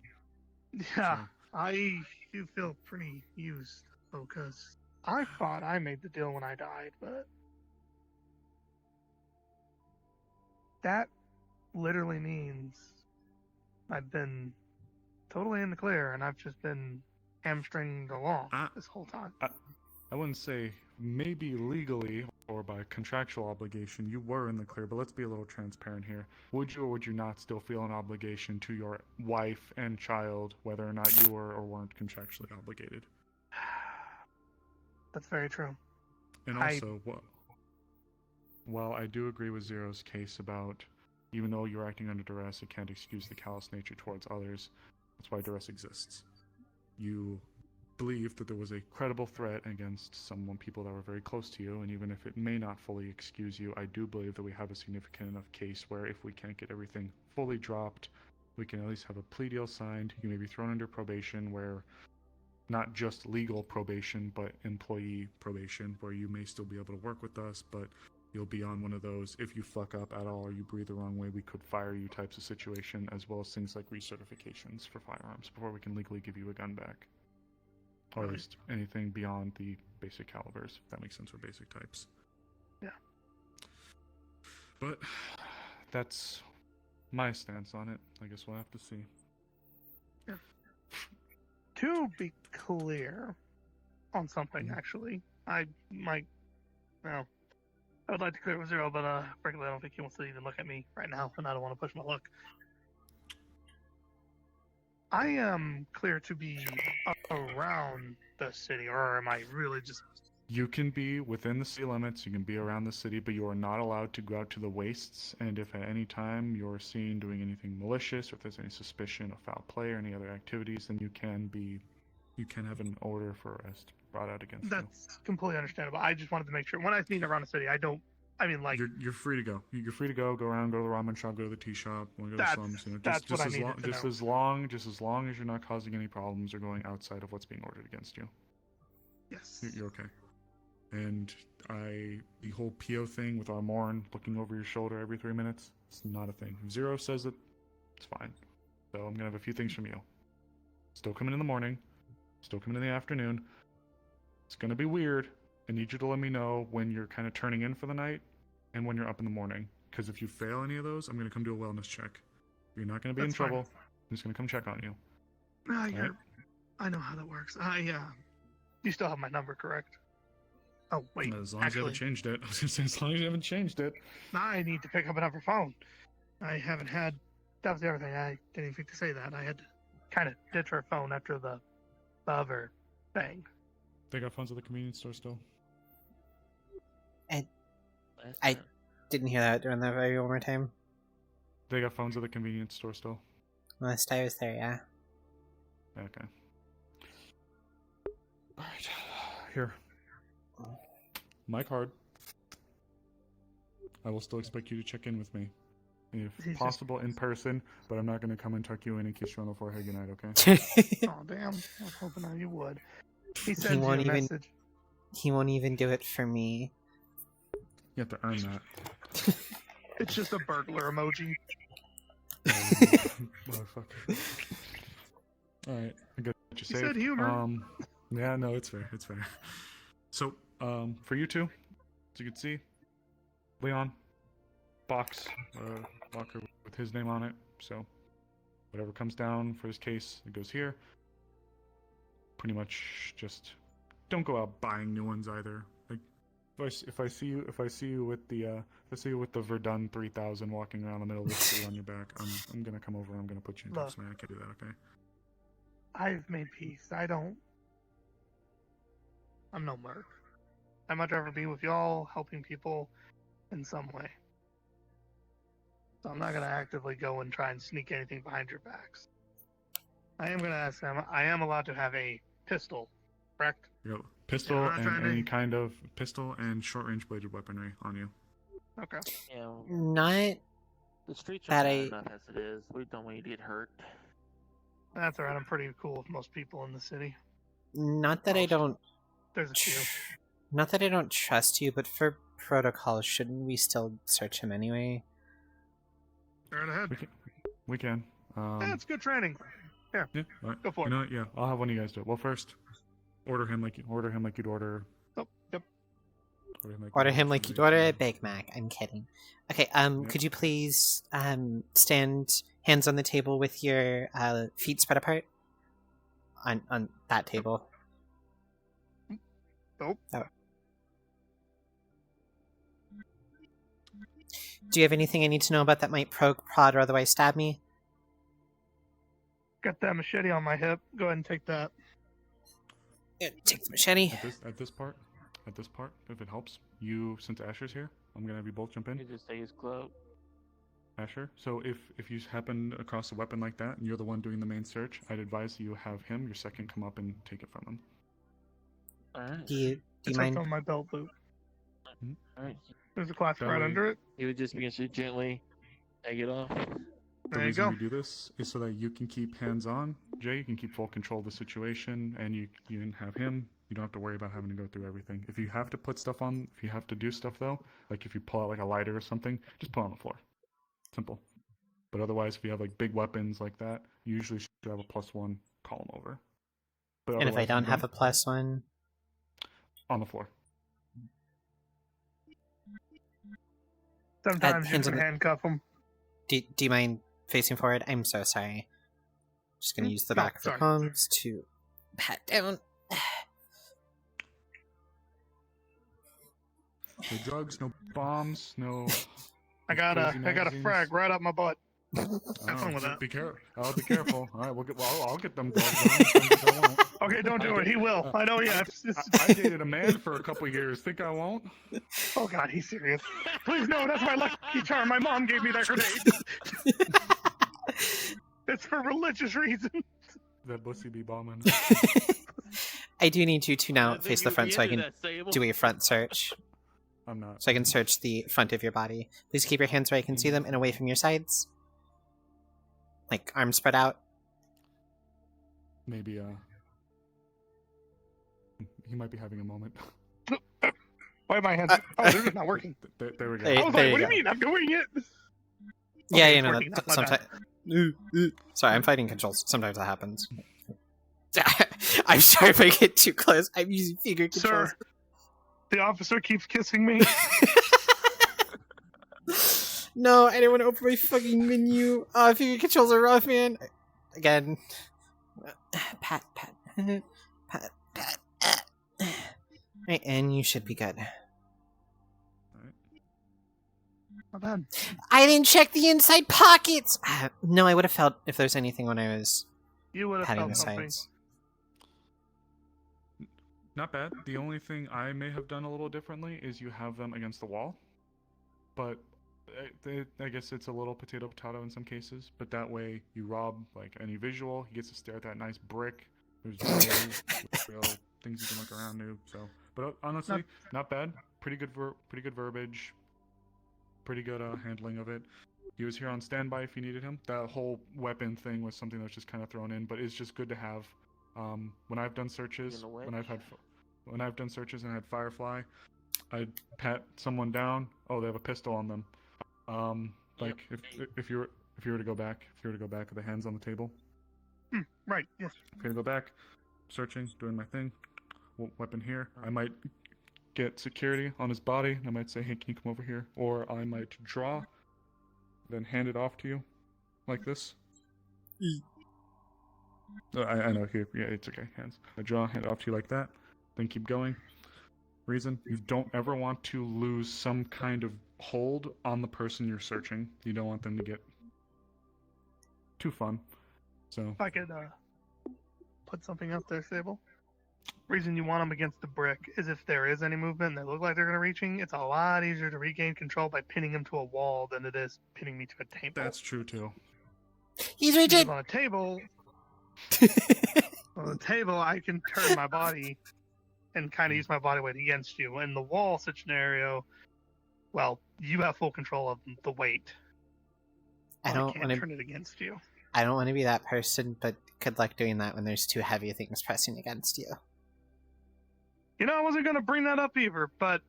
Yeah, I do feel pretty used, though, because I thought I made the deal when I died, but that literally means I've been totally in the clear, and I've just been hamstringed along this whole time. I wouldn't say maybe legally or by contractual obligation you were in the clear, but let's be a little transparent here. Would you or would you not still feel an obligation to your wife and child, whether or not you were or weren't contractually obligated? That's very true. And also, while I do agree with Zero's case about even though you're acting under duress, it can't excuse the callous nature towards others. That's why duress exists. You believe that there was a credible threat against people that were very close to you, and even if it may not fully excuse you, I do believe that we have a significant enough case where if we can't get everything fully dropped, we can at least have a plea deal signed. You may be thrown under probation, where not just legal probation, but employee probation, where you may still be able to work with us, but you'll be on one of those, if you fuck up at all or you breathe the wrong way, we could fire you types of situation, as well as things like recertifications for firearms before we can legally give you a gun back. Or at least anything beyond the basic calibers, if that makes sense, or basic types. Yeah. But that's my stance on it. I guess we'll have to see. Yeah. To be clear on something, actually, I would like to clear it with Zero, but frankly, I don't think he wants to even look at me right now, and I don't want to push my luck. I am clear to be around the city, or am I really just... You can be within the city limits, you can be around the city, but you are not allowed to go out to the wastes, and if at any time you're seen doing anything malicious, or if there's any suspicion of foul play or any other activities, then you can have an order for arrest brought out against you. That's completely understandable. I just wanted to make sure, when I mean around the city, You're free to go. You're free to go around, go to the ramen shop, go to the tea shop, go to the slums. That's what I needed to know. Just as long as you're not causing any problems or going outside of what's being ordered against you. Yes. You're okay. And the whole PO thing with Armorn looking over your shoulder every 3 minutes, it's not a thing. If Zero says it, it's fine. So I'm gonna have a few things from you. Still coming in the morning. Still coming in the afternoon. It's gonna be weird. I need you to let me know when you're kind of turning in for the night and when you're up in the morning. Because if you fail any of those, I'm going to come do a wellness check. You're not going to be in trouble. I'm just going to come check on you. I know how that works. You still have my number, correct? Oh, wait. As long as you haven't changed it. I was going to say, as long as you haven't changed it. I need to pick up another phone. I haven't had. That was the other thing. I didn't even think to say that. I had to kind of ditch our phone after the other thing. They got phones at the convenience store still. I didn't hear that during the very one more time. They got phones at the convenience store still. Last I was there, yeah. Okay. Alright. Here. My card. I will still expect you to check in with me. If possible, in person, but I'm not going to come and tuck you in and kiss you on the forehead goodnight, okay? Oh, damn. I was hoping that you would. He He sent you a won't even. message. He won't even do it for me. You have to earn that. It's just a burglar emoji. Motherfucker. Alright, I got you He saved. said humor. Yeah, no, it's fair, it's fair. So, for you two, as you can see, Leon, box, locker with his name on it, so whatever comes down for his case, it goes here. Pretty much just don't go out buying new ones either. Like, if I see you with the Verdun 3000 walking around the middle of the street on your back, I'm gonna come over. I'm gonna put you in touch, man. I can't do that, okay? I've made peace. I'm no merc. I'd much rather be with y'all, helping people in some way. So I'm not gonna actively go and try and sneak anything behind your backs. I am gonna ask them. I am allowed to have a pistol, correct? Yep. Pistol Yeah, I'm not and trying to- any kind of pistol and short-range bladed weaponry on you. Okay. Yeah, Not the streets are that bad I. enough as it is. We don't want you to get hurt. That's alright. I'm pretty cool with most people in the city. Not that I don't. There's a few. Not that I don't trust you, but for protocol, shouldn't we still search him anyway? Right ahead. We can. Yeah, it's good training. Here, Yeah, all right. go for it. You know what? Yeah, I'll have one of you guys do it. Well, first, order him like you'd order. Oh, yep. Order him like you'd order a Big Mac. I'm kidding. Okay, could you please stand hands on the table with your feet spread apart? On that table. Nope. Oh. Do you have anything I need to know about that might prod or otherwise stab me? Got that machete on my hip. Go ahead and take that. Yeah, take the machete. At this part, if it helps, since Asher's here, I'm gonna have you both jump in. You just say his cloak. Asher, so if you happen across a weapon like that and you're the one doing the main search, I'd advise you have him, your second, come up and take it from him. Alright. Do you It's mind? on my belt loop. Alright. There's a clasp That right way- under it. You would just begin to gently take it off. The There you reason go. we do this is so that you can keep hands on, Jay. You can keep full control of the situation, and you can have him. You don't have to worry about having to go through everything. If you have to put stuff on, if you have to do stuff though, like if you pull out like a lighter or something, just put it on the floor. Simple. But otherwise, if you have like big weapons like that, you usually should have a +1 column over. But And if I otherwise, don't you have a +1, on the floor. Sometimes you hands can on the- handcuff them. do you mind facing forward? I'm so sorry. Just gonna use the No, back of the sorry. palms to pat down. No drugs, no bombs, no. I got a crazy frag magazines. right up my butt. Have Oh, fun with that. Be careful. I'll be careful. All right, I'll get them gloves on. Some people won't. Okay, don't do it. He will. I know he has. I dated a man for a couple years. Think I won't? Oh God, he's serious. Please no, that's my lucky charm. My mom gave me that grenade. It's for religious reasons. That pussy be bombing. I do need you to now think face you the would front be so I into can that, Sable. do a front search. I'm not. So I can search the front of your body. Please keep your hands where I can see them and away from your sides. Like arms spread out. Maybe, he might be having a moment. Why are my hands? Oh, they're just not working. There we go. There- I was there like, what you do you mean? I'm doing it. Yeah, Okay, you it's know working. that My bad. sometimes. Sorry, I'm fighting controls. Sometimes that happens. I'm sorry if I get too close. I'm using finger controls. Sir, the officer keeps kissing me. No, I didn't want to open my fucking menu. Finger controls are rough, man. Again. Pat. Right, and you should be good. Not bad. I didn't check the inside pockets! No, I would have felt if there's anything when I was You would have patting felt the something. sides. Not bad. The only thing I may have done a little differently is you have them against the wall. But I guess it's a little potato in some cases. But that way you rob like any visual. He gets to stare at that nice brick. There's no real things you can look around to. So, but honestly, not bad. Pretty good verbiage. Pretty good handling of it. He was here on standby if you needed him. That whole weapon thing was something that was just kind of thrown in, but it's just good to have. When I've done searches, when I've done searches and had Firefly, I'd pat someone down. Oh, they have a pistol on them. Like if you were to go back with the hands on the table. Right. Yes. If you're gonna go back, searching, doing my thing. Weapon here. I might get security on his body. I might say, "Hey, can you come over here?" Or I might draw, then hand it off to you, like this. I know here. Yeah, it's okay. Hands. I draw, hand it off to you like that. Then keep going. Reason: you don't ever want to lose some kind of hold on the person you're searching. You don't want them to get too fun. So. If I could put something up there, Sable. Reason you want them against the brick is if there is any movement and they look like they're going to reaching, it's a lot easier to regain control by pinning them to a wall than it is pinning me to a table. That's true too. He's rigid. On a table, I can turn my body and kind of use my body weight against you. In the wall scenario, well, you have full control of the weight. I don't can't want to turn it against you. I don't want to be that person, but good luck doing that when there's two heavy things pressing against you. You know, I wasn't going to bring that up either, but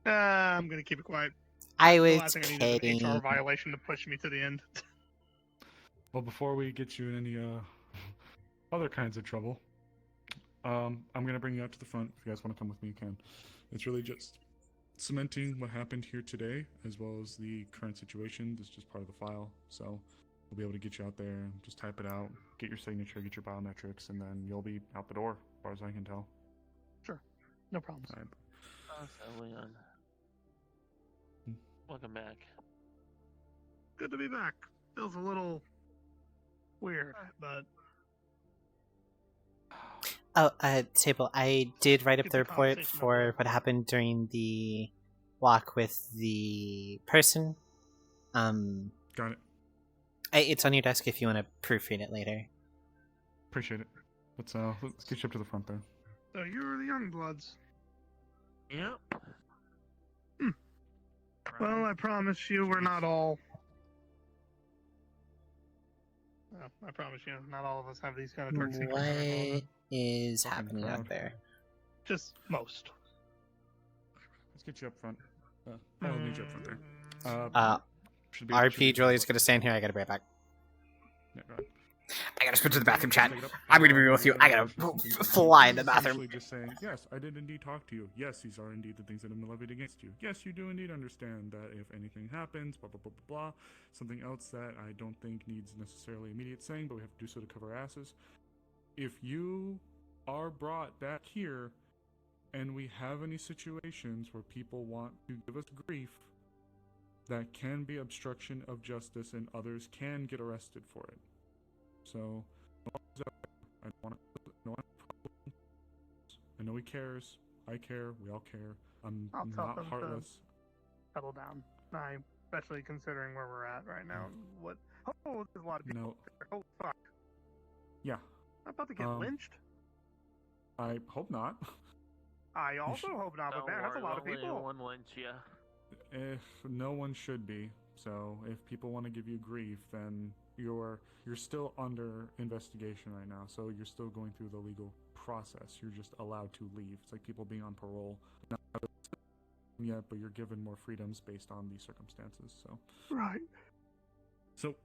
I'm going to keep it quiet. I was think I kidding. need an HR violation to push me to the end. Well, before we get you in any other kinds of trouble, I'm gonna bring you out to the front. If you guys want to come with me, you can. It's really just cementing what happened here today, as well as the current situation. This is just part of the file, so we'll be able to get you out there, just type it out, get your signature, get your biometrics, and then you'll be out the door, as far as I can tell. Sure, no problems. All right. So, Leon. Welcome back. Good to be back. Feels a little weird, but Oh, Sable, I did write up the report for what happened during the walk with the person. Got it. It's on your desk if you want to proofread it later. Appreciate it. Let's get you up to the front there. so you're the Youngbloods. Yep. Well, I promise you, we're not all. Well, I promise you, not all of us have these kind of dark secrets. What is happening out there? Just most. Let's get you up front. I'll need you up front there. Should be- RP Julie's gonna stand here. I gotta be right back. Yeah, go ahead. I gotta switch to the bathroom, chat. I'm gonna be real with you. I gotta fly in the bathroom. Essentially just saying, yes, I did indeed talk to you. Yes, these are indeed the things that have been levied against you. Yes, you do indeed understand that if anything happens, blah, blah, blah, blah, blah. Something else that I don't think needs necessarily immediate saying, but we have to do so to cover our asses. If you are brought back here and we have any situations where people want to give us grief, that can be obstruction of justice and others can get arrested for it. So, I don't want to. No problem. I know he cares. I care. We all care. I'm I'll tell not them to heartless. settle down. Especially considering where we're at right now. What? Oh, there's a lot of people. No. There. Oh, fuck. Yeah. I'm about to get lynched. I hope not. I also hope not, but man, that's a lot of people. One lynch, yeah. If no one should be. So if people want to give you grief, then you're still under investigation right now. So you're still going through the legal process. You're just allowed to leave. It's like people being on parole. Not yet, but you're given more freedoms based on the circumstances. So Right. So,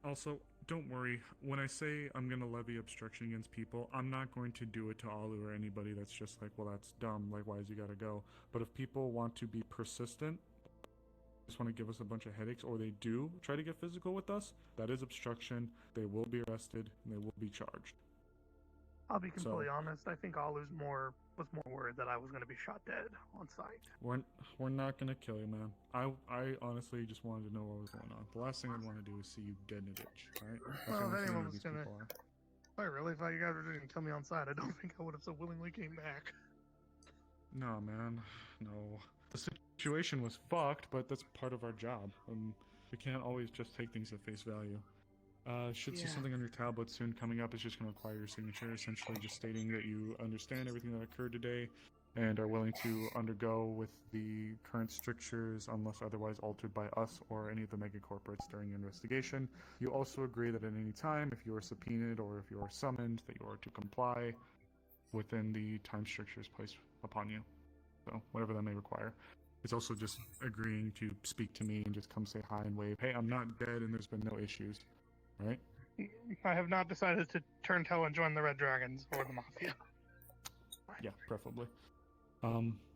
also, don't worry. When I say I'm going to levy obstruction against people, I'm not going to do it to Alu or anybody that's just like, well, that's dumb. Like, why has he got to go? But if people want to be persistent, just want to give us a bunch of headaches, or they do try to get physical with us, that is obstruction. They will be arrested, and they will be charged. I'll be completely honest. I think Alu's more was more worried that I was going to be shot dead on sight. We're not gonna kill you, man. I honestly just wanted to know what was going on. The last thing I'd want to do is see you dead in a ditch, alright? That's Well, the if only thing anyone that was these gonna, people are. wait, really? If you guys were going to kill me on sight, I don't think I would have so willingly came back. No, man. No. The situation was fucked, but that's part of our job. We can't always just take things at face value. Should see Yeah. something on your tablet soon coming up. It's just going to require your signature, essentially just stating that you understand everything that occurred today and are willing to undergo with the current strictures unless otherwise altered by us or any of the megacorporates during your investigation. You also agree that at any time, if you are subpoenaed or if you are summoned, that you are to comply within the time strictures placed upon you. So, whatever that may require. It's also just agreeing to speak to me and just come say hi and wave, hey, I'm not dead and there's been no issues. Right? I have not decided to turn tail and join the Red Dragons or the Mafia. Yeah, preferably.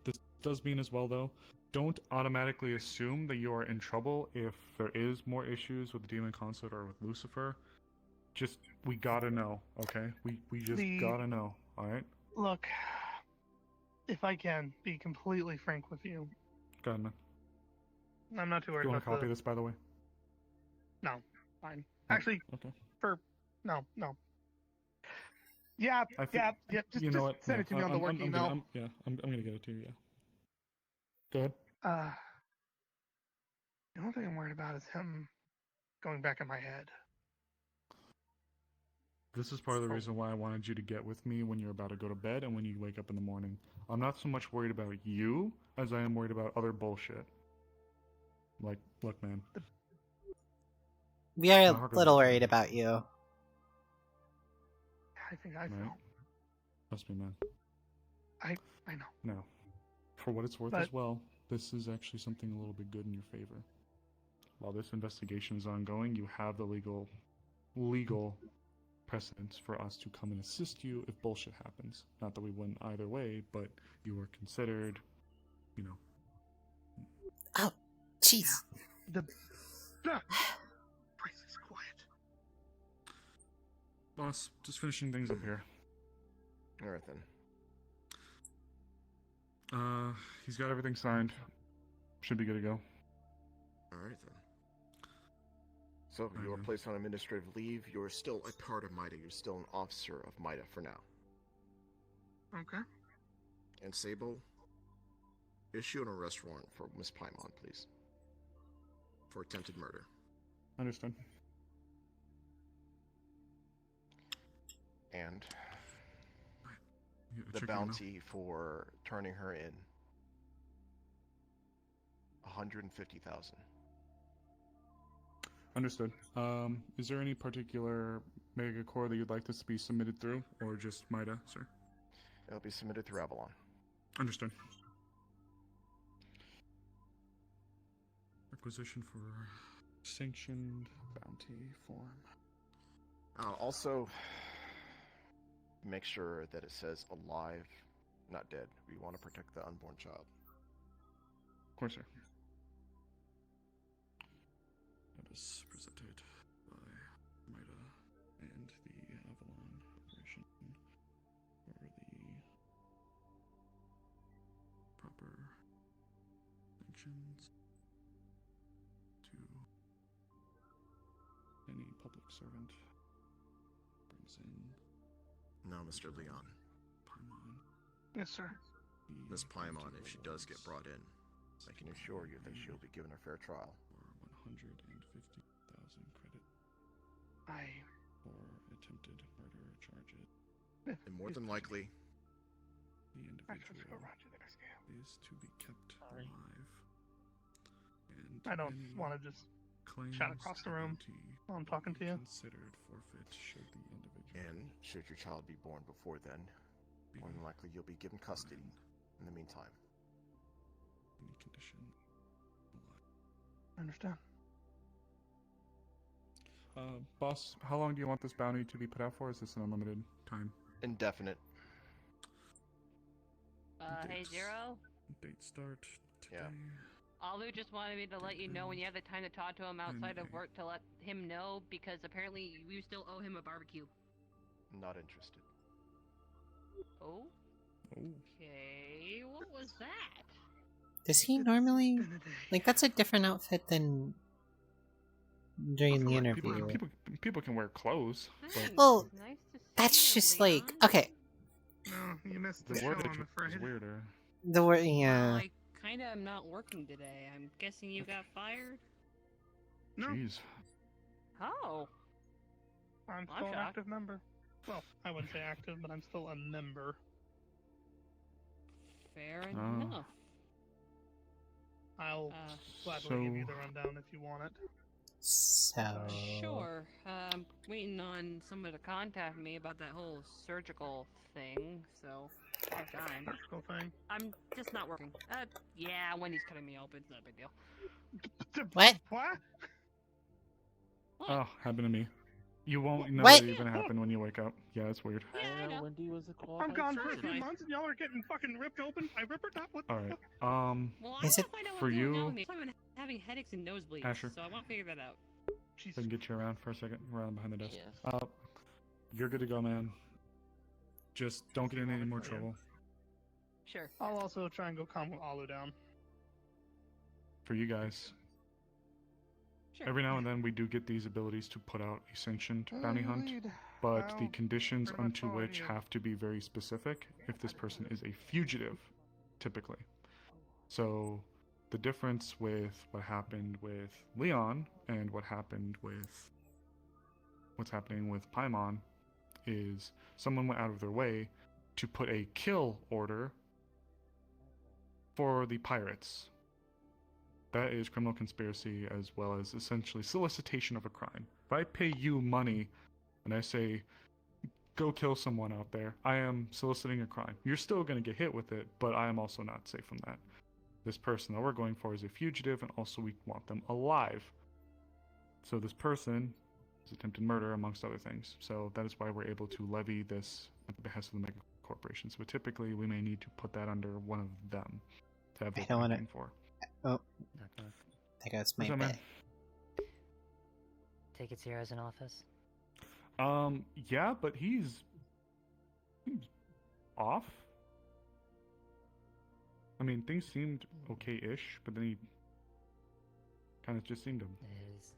This does mean as well, though, don't automatically assume that you are in trouble if there is more issues with the Demon Consort or with Lucifer. Just, we gotta know, okay? We just gotta know, alright? Look, if I can be completely frank with you, Go ahead, man. I'm not too Do worried you want about to copy this, by the way? No, fine. Actually, okay. No. Yeah, just, you know just what? send it to me on the work email. I'm gonna get it to you, yeah. Go ahead. The only thing I'm worried about is him going back in my head. This is part of the reason why I wanted you to get with me when you're about to go to bed and when you wake up in the morning. I'm not so much worried about you as I am worried about other bullshit. Like, look, man. We are a little worried about you. I think I feel. Trust me, man. I know. No. For what it's worth as well, this is actually something a little bit good in your favor. While this investigation is ongoing, you have the legal precedence for us to come and assist you if bullshit happens. Not that we wouldn't either way, but you were considered, you know. Oh, jeez. The Price is quiet. Boss, just finishing things up here. Alright then. He's got everything signed. Should be good to go. Alright then. So, you are placed on administrative leave. You're still a part of MIDA. You're still an officer of MIDA for now. Okay. And Sable, issue an arrest warrant for Miss Paimon, please. For attempted murder. Understood. And the check your bounty for turning her in. 150,000. Understood. Is there any particular mega core that you'd like this to be submitted through, or just MIDA, sir? It'll be submitted through Avalon. Understood. Requisition for sanctioned bounty form. Also, make sure that it says alive, not dead. We want to protect the unborn child. Of course, sir. That is presented by MIDA and the Avalon Corporation for the proper sanctions to any public servant brings in Now, Mr. Leon. Paimon. Yes, sir. Miss Paimon, if she does get brought in, I can assure you that she'll be given a fair trial. For 150,000 credit for attempted murder charges. And more than likely, the individual is to be kept alive. And I don't any want to just claims shout across the room while I'm talking to you. considered forfeit should the individual and should your child be born before then, more than likely you'll be given custody in the meantime. any condition I understand. boss, how long do you want this bounty to be put out for? Is this an unlimited time? Indefinite. Hey, Zero? Date start today. Alu just wanted me to let you know when you have the time to talk to him outside of work to let him know, because apparently you still owe him a barbecue. Not interested. Oh? Okay, what was that? Does he normally like? That's a different outfit than during the interview. People can wear clothes. But Well, that's just like okay. No, you missed the the show, word I'm afraid. is weirder. The word, yeah. Well, I kinda am not working today. I'm guessing you got fired? No. Jeez. Oh. I'm I'm still an shocked. active member. Well, I wouldn't say active, but I'm still a member. Fair Oh. enough. I'll gladly so- give you the rundown if you want it. So Sure. I'm waiting on someone to contact me about that whole surgical thing, so I have time. Surgical thing? I'm just not working. Yeah, Wendy's cutting me open. It's not a big deal. What? What? Oh, happened to me. You won't know What? it's gonna happen when you wake up. Yeah, it's weird. Yeah, I know. Wendy was a I'm qualified gone for a surgeon. few months and y'all are getting fucking ripped open. I rip her top. What the All right. fuck? Well, I Is want it to find out for what's going on you? with me. I've been having headaches and nosebleeds, Asher? so I want to figure that out. I can get you around for a second, around behind the desk. Yes. You're good to go, man. Just don't get in any more trouble. Sure. I'll also try and go calm Alu down. For you guys, Sure. every now and then we do get these abilities to put out a sanctioned bounty hunt, but the Well, conditions pretty much unto all I which need. have to be very specific if this person is a fugitive, typically. So the difference with what happened with Leon and what happened with what's happening with Paimon is someone went out of their way to put a kill order for the pirates. That is criminal conspiracy as well as essentially solicitation of a crime. If I pay you money and I say, go kill someone out there, I am soliciting a crime. You're still going to get hit with it, but I am also not safe from that. This person that we're going for is a fugitive, and also we want them alive. So this person is attempted murder, amongst other things. So that is why we're able to levy this at the behest of the mega corporations. But typically, we may need to put that under one of them to have I what don't we're wanna- looking for. Oh, there goes my What's up, man? bed. Take it Sierra's in office. Yeah, but he's off. I mean, things seemed okay-ish, but then he kind of just seemed to. Is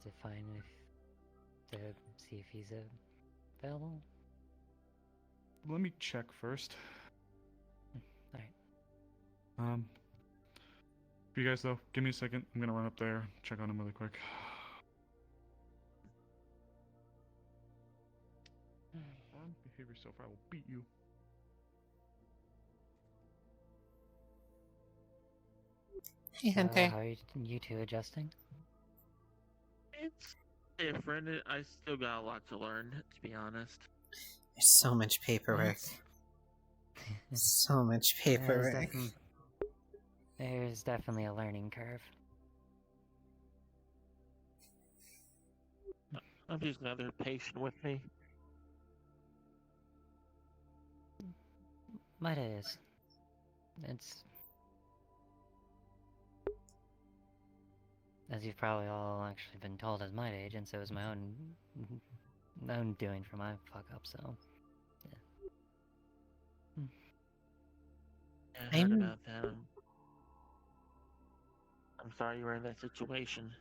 it fine if to see if he's available? Let me check first. Alright. For you guys though, give me a second. I'm gonna run up there, check on him really quick. Behave yourself, or I will beat you. Hey, So, Hunter. how are you two adjusting? It's different. I still got a lot to learn, to be honest. There's so much paperwork. So much paperwork. There's definitely a learning curve. I'm just glad they're patient with me. But it is. It's... As you've probably all actually been told as my agent, so it was my own doing for my fuck up, so... Yeah. I heard about that. I'm sorry you were in that situation.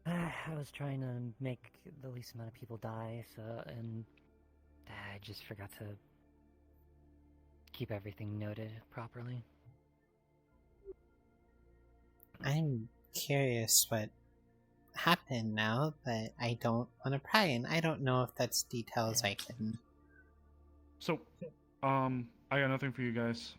I was trying to make the least amount of people die, so, and I just forgot to keep everything noted properly. I'm curious what happened now, but I don't want to pry, and I don't know if that's details I can. So, I got nothing for you guys.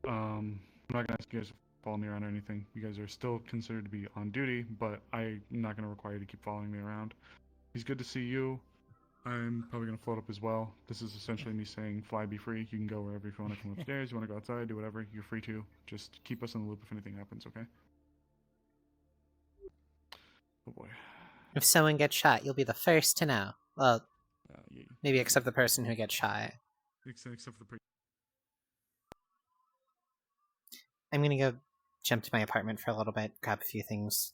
I'm not gonna ask you guys to follow me around or anything. You guys are still considered to be on duty, but I'm not gonna require you to keep following me around. He's good to see you. I'm probably gonna float up as well. This is essentially me saying, fly, be free. You can go wherever if you want to come upstairs, you want to go outside, do whatever. You're free to. Just keep us in the loop if anything happens, okay? Oh boy. If someone gets shot, you'll be the first to know. Well, Yeah. maybe except the person who gets shot. Except for the. I'm gonna go jump to my apartment for a little bit, grab a few things.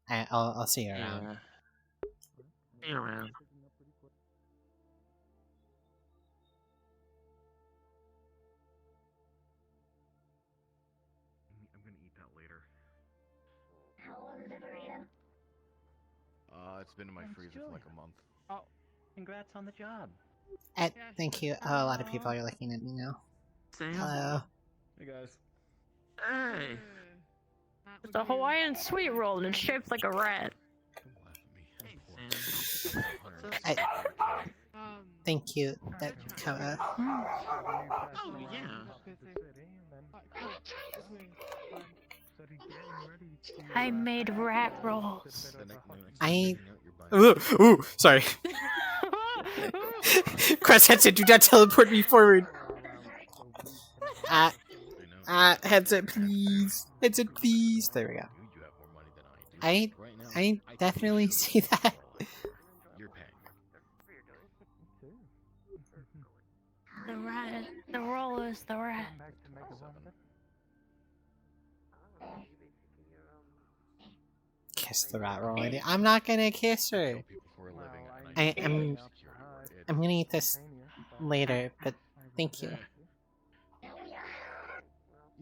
I'll see you around. Yeah. See you around. it's been in my freezer for like a month. Oh, congrats on the job. Thank you. Oh, a lot of people are looking at me now. Sam. Hello. Hey guys. Hey. It's a Hawaiian sweet roll and it's shaped like a rat. Thank you. That Oh yeah. I made rat rolls. Ooh, sorry. Crest headset, do not teleport me forward. Headset, please. Headset, please. There we go. I definitely see that. The rat. The roll is the rat. Kiss the rat roll lady. I'm not gonna kiss her. I'm gonna eat this later, but thank you.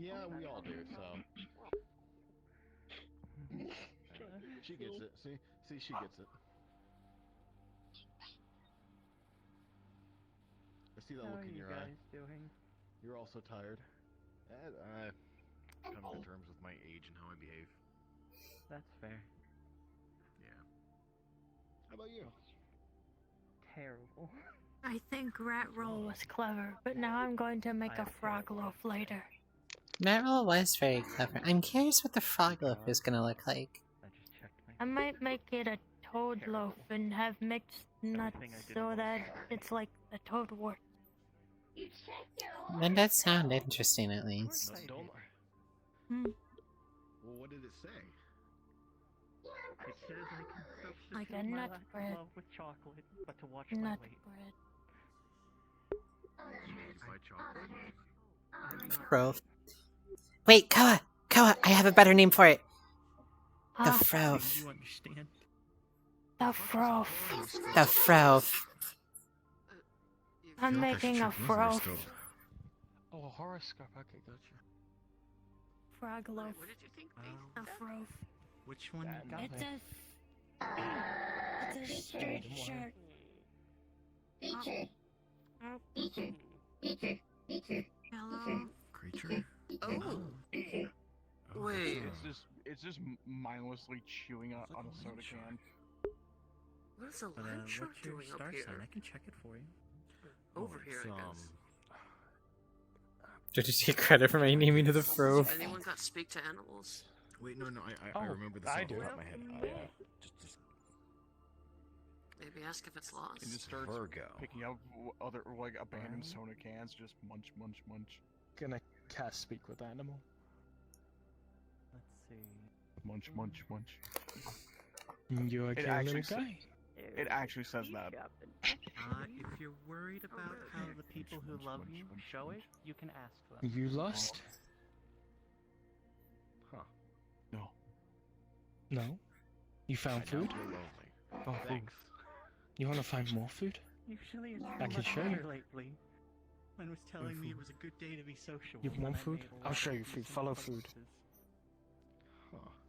Yeah, we all do, so. She gets it. See, she gets it. I see that look in your eye. You're all so tired. I come to terms with my age and how I behave. That's fair. Yeah. How about you? Terrible. I think rat roll was clever, but now I'm going to make a frog loaf later. That roll was very clever. I'm curious what the frog loaf is gonna look like. I might make it a toad loaf and have mixed nuts so that it's like the toad wort. That does sound interesting, at least. Well, what did it say? It says I can Like a substitute my nut last bread. love with chocolate, but to watch my Nut weight. bread. Frove. Wait, Koa! Koa, I have a better name for it. The Ah. Frove. You understand? The froth. The Frove. I'm making a froth. Oh, a horoscope. Okay, gotcha. Frog loaf. What did you think? A froth. Which one you got? It's a straight shirt. Hello. Creature? Oh. Wait. It's just mindlessly chewing on a soda can. What is a But, land shark what's your doing star up here? sign? I can check it for you. Over here, I guess. Did you take credit for my naming of the Frove? Anyone got speak to animals? Wait, no, I remember this I off the do. top of my head. Just Maybe ask if it's lost. It just starts Virgo. picking up other like abandoned soda cans, just munch, munch, munch. Gonna cast speak with animal. Let's see. Munch, munch, munch. You okay, little guy? It actually says that. If you're worried about how the people who love you show it, you can ask them. You lost? Huh. No. No? You found food? Oh, Thanks. You wanna find more food? Usually it's I been can much show you. better lately. Len was telling me it was a good day to be social. You and want I food? made a I'll lot show of you food. decent Follow food. purchases.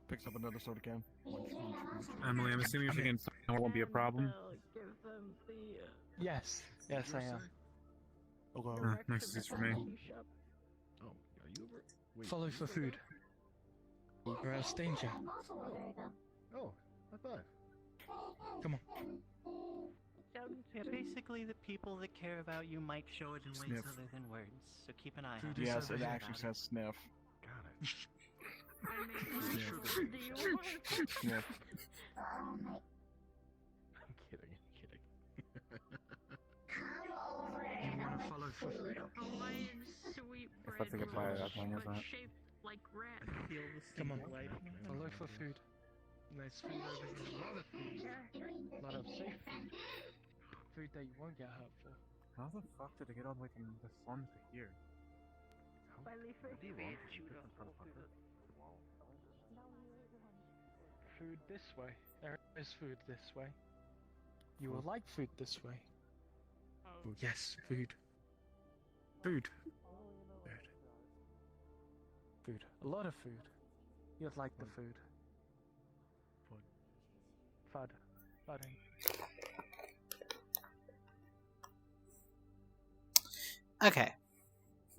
Picks up another soda can. Emily, I'm assuming if you can find it won't be a problem. Yes. Yes, I am. Hello. Nice to see you for me. Oh, are you over? Wait, Follow for food. Or else danger. Oh, high five. Come on. Yeah, basically the people that care about you might show it in ways Sniff. other than words, so keep an eye Food on it. Yes, it actually says sniff. Got it. Sniff. I'm kidding. You wanna follow for food? Hawaiian sweet If bread that's a good buy, rolls, that's one, but isn't it? shaped like rat. Feel the Come on. same life. Follow for food. Nice food over here. A lot of food. A lot of safe food. Food that you won't get hurt for. How the fuck did I get all the way from the slum to here? Food this way. There is food this way. You will like food this way. Oh, yes, food. Food. Food. Food. A lot of food. You'd like the food. Fud. button. Okay.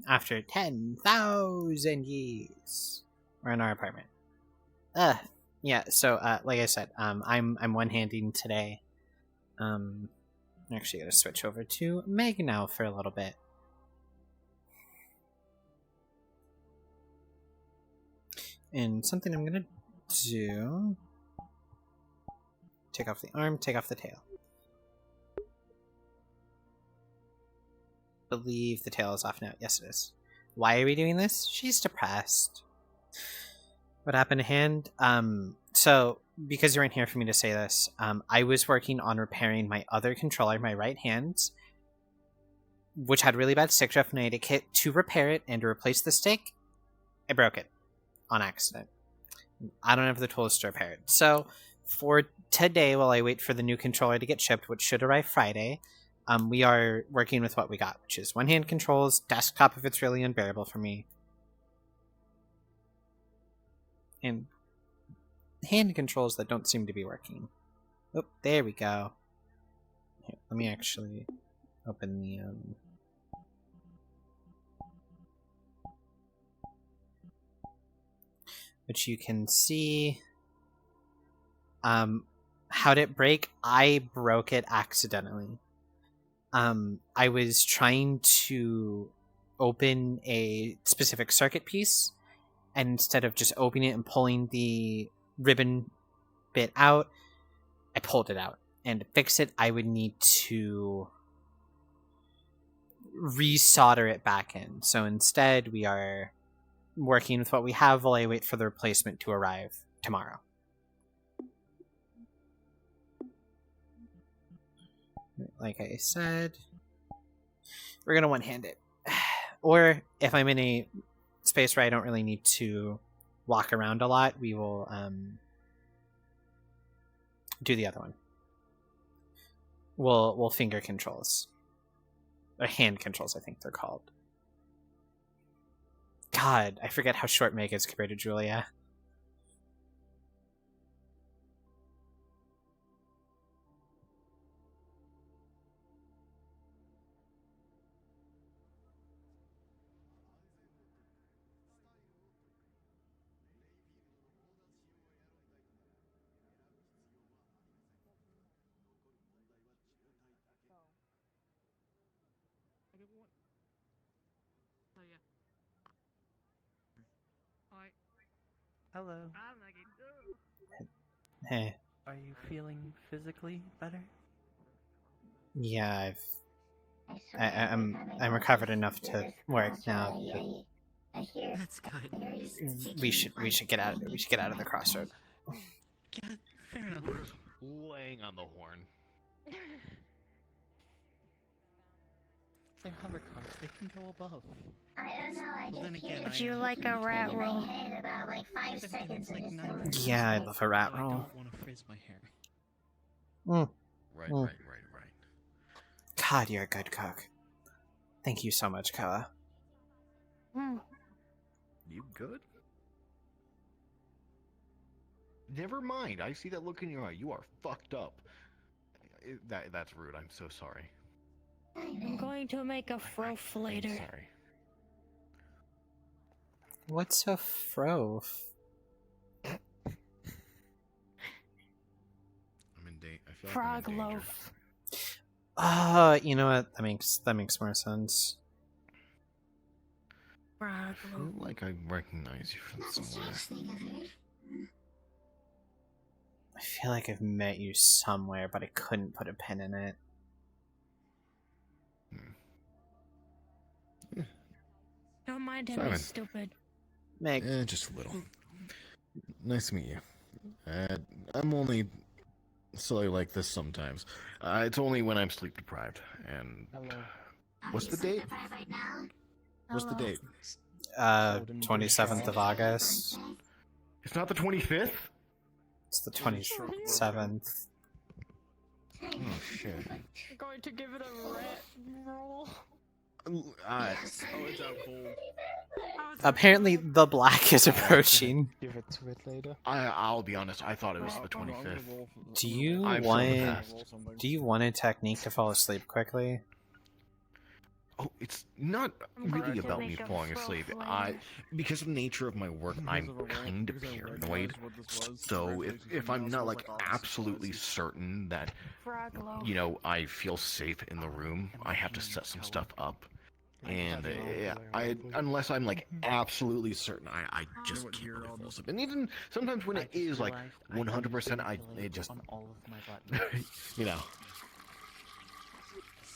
After 10,000 years, we're in our apartment. Yeah. So, like I said, I'm one-handing today. I'm actually gonna switch over to Meg now for a little bit. And something I'm gonna do... Take off the arm, take off the tail. I believe the tail is off now. Yes, it is. Why are we doing this? She's depressed. What happened to hand? So, because you weren't here for me to say this, I was working on repairing my other controller, my right hand, which had really bad stick drift, and I had a kit to repair it and to replace the stick. I broke it on accident. I don't have the tools to repair it. So, for today, while I wait for the new controller to get shipped, which should arrive Friday, we are working with what we got, which is one-hand controls, desktop if it's really unbearable for me, and hand controls that don't seem to be working. Oh, there we go. Here, let me actually open the... which you can see... how'd it break? I broke it accidentally. I was trying to open a specific circuit piece, and instead of just opening it and pulling the ribbon bit out, I pulled it out. And to fix it, I would need to re-solder it back in. So instead, we are working with what we have while I wait for the replacement to arrive tomorrow. Like I said, we're going to one-hand it. Or if I'm in a space where I don't really need to walk around a lot, we will do the other one. We'll finger controls. Or hand controls, I think they're called. God, I forget how short Meg is compared to Julia. Hello. Hey. Are you feeling physically better? Yeah, I'm recovered enough to work now. That's good. We should get out of it. We should get out of the crossroad. Yeah, fair enough. Laying on the horn. They're hovercrafts. They can go above. I don't know. Well, then again, Would you like a rat roll? About like 5 seconds. Yeah, I love a rat roll. I don't want to frizz my hair. Right. God, you're a good cook. Thank you so much, Koa. You good? Never mind. I see that look in your eye. You are fucked up. That's rude. I'm so sorry. I'm going to make a frof later. I'm sorry. What's a frof? I'm in date. I feel Frog like I'm in danger. loaf. You know what? That makes more sense. Frog I loaf. feel like I recognize you from somewhere. I feel like I've met you somewhere, but I couldn't put a pin in it. Don't mind him, Simon. he's stupid. Meg. Just a little. Nice to meet you. I'm only silly like this sometimes. It's only when I'm sleep deprived. And what's the date? What's the date? 27th of August. It's not the 25th? It's the 27th. Oh shit. I'm going to give it a rat roll. Oh, it's out cold. Apparently, the black is approaching. Give it to it later. I'll be honest. I thought it was the 25th. Do you I'm so want? fast. Do you want a technique to fall asleep quickly? Oh, it's not really about me falling asleep. Because of the nature of my work, I'm kind of paranoid. So if I'm not like absolutely certain that, you know, I feel safe in the room, I have to set some stuff up. And unless I'm like absolutely certain, I just can't really fall asleep. And even sometimes when it is like 100%, it just, you know.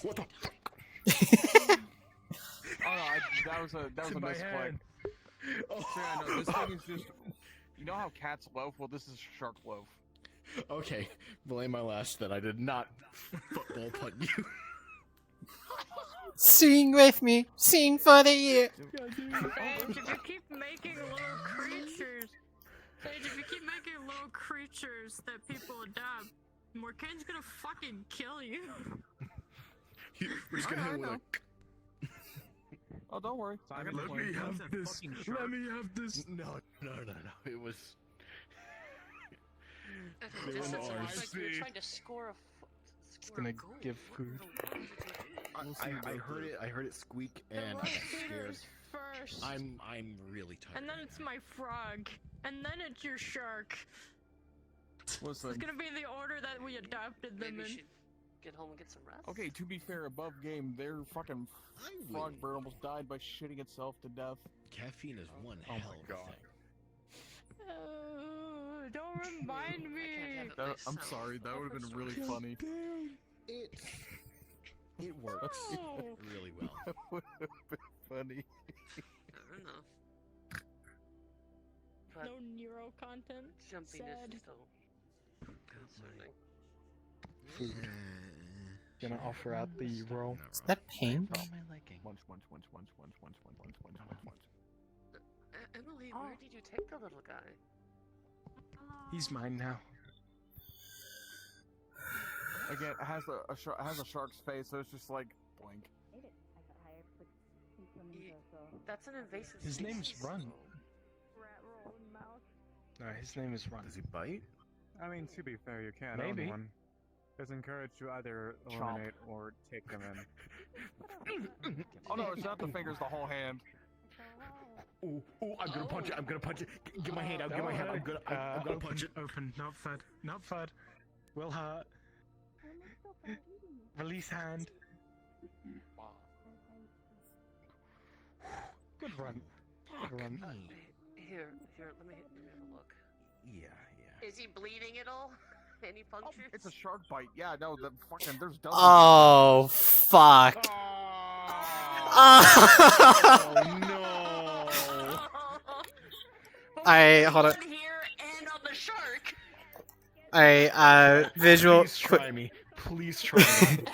What the fuck? Oh no, that was a misclick. Oh. So, yeah, no, this thing is just. You know how cats loaf? Well, this is shark loaf. Okay, blame my last that I did not football punt you. Sing with me, sing for the year. Sage, if you keep making little creatures, that people adopt, Morkane's gonna fucking kill you. We're just gonna hit with a. Oh, don't worry. Let me have this. Let me have this. No. It was. It just sounds like you're trying to score a. It's gonna give food. I heard it squeak, and I'm scared. First. I'm really tired. And then it's my frog, and then it's your shark. Listen. It's gonna be the order that we adopted them in. Get home and get some rest. Okay, to be fair, above game, their fucking frog bird almost died by shitting itself to death. Caffeine is one hell of a thing. Don't remind me. I'm sorry, that would have been really funny. It works really well. That would have been funny. I don't know. But No neuro content. jumpiness Sad. is still concerning. Food. Gonna offer out the roll. Is that pink? Munch. Emily, where did you take the little guy? He's mine now. Again, it has a shark's face, so it's just like blink. That's an invasive His name's species. Run. No, his name is Run. Does he bite? I mean, to be fair, you can't Maybe. own one. It's encouraged to either eliminate or take them in. Oh no, it's not the fingers, the whole hand. Ooh, I'm gonna punch it. I'm gonna punch it. Get my hand out. Get my hand. I'm gonna punch it. Open, not fud. Not fud. Will hurt. Release hand. Good run. Good run. Here, let me have a look. Yeah. Is he bleeding at all? Any punctures? It's a shark bite. Yeah, no, the fucking there's dozens. Oh fuck! Oh no! Hold on. Here and on the shark. Visual. Please try me. Please try me.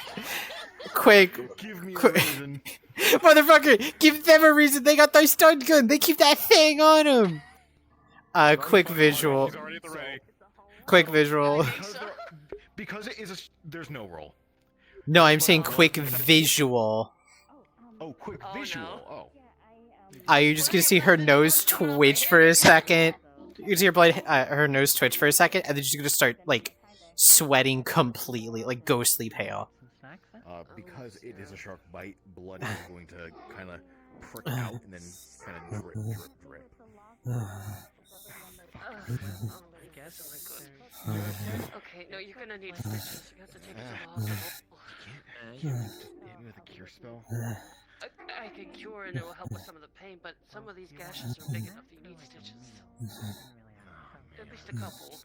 Quick. Give me a Quick. reason. Motherfucker, give them a reason. They got their stun gun. They keep that thing on them. Quick visual. Quick visual. Because it is there's no roll. No, I'm saying quick visual. Oh, quick visual. Oh. You're just gonna see her nose twitch for a second. You're gonna see her blood, her nose twitch for a second, and then she's gonna start like sweating completely, like ghostly pale. Because it is a shark bite, blood is going to kind of prick out and then kind of drip. I guess. Okay, no, you're gonna need stitches. You have to take it to the hospital. You can't hit me with a cure spell. I can cure and it will help with some of the pain, but some of these gashes are big enough that you need stitches. At least a couple.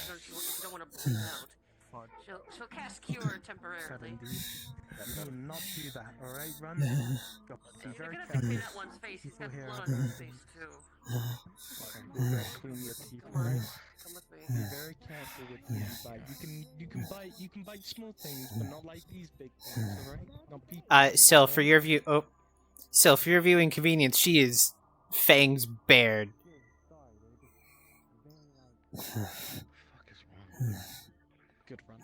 You don't want to bleed out. She'll cast cure temporarily. Do not do that, alright? Run. Go. Be You're very gonna have to careful. clean that one's face. He's got People blood here on his face too. Clean your teeth. Come on, come with me. Be very careful with who you bite. You can bite small things, but not like these big things, alright? Not people. Sil, for your view, Sil, for your viewing convenience, she is fangs bared. Good run.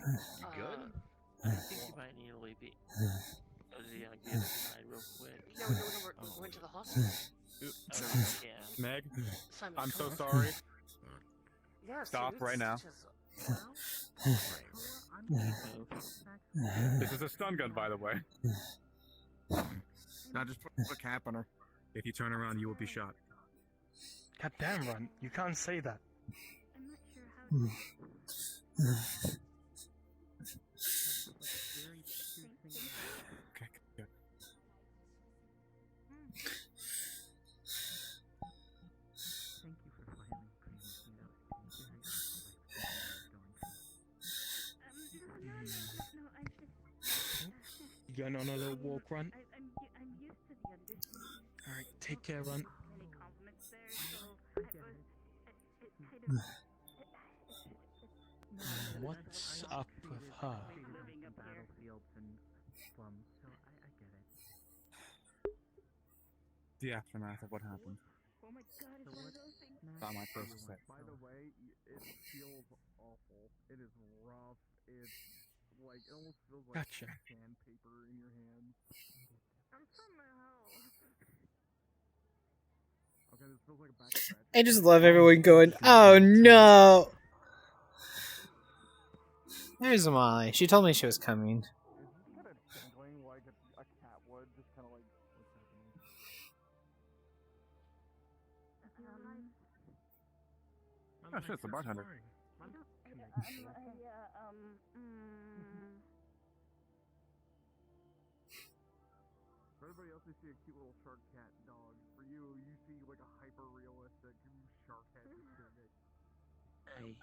I think you might need to leave it. Give it a try real quick. No, we went to the hospital. Meg, Simon, I'm come so on. sorry. Yeah, Stop suits, right now. just- This is a stun gun, by the way. Now just put a cap on her. If you turn around, you will be shot. God damn, Run. You can't say that. Okay, good. You going on a little walk, Run? Alright, take care, Run. What's up with her? The aftermath of what happened. Not my first set. By the way, it feels awful. It is rough. It's like it almost feels like Gotcha. sandpaper in your hands. I'm from my house. Okay, this feels like a back scratch. I just love everyone going, oh no! There's Molly. She told me she was coming. Kind of dangling like a cat would, just kind of like what's happening. Oh shit, it's the bartender. For everybody else, they see a cute little shark cat dog. For you, you see like a hyper realistic shark head just doing it. Hey,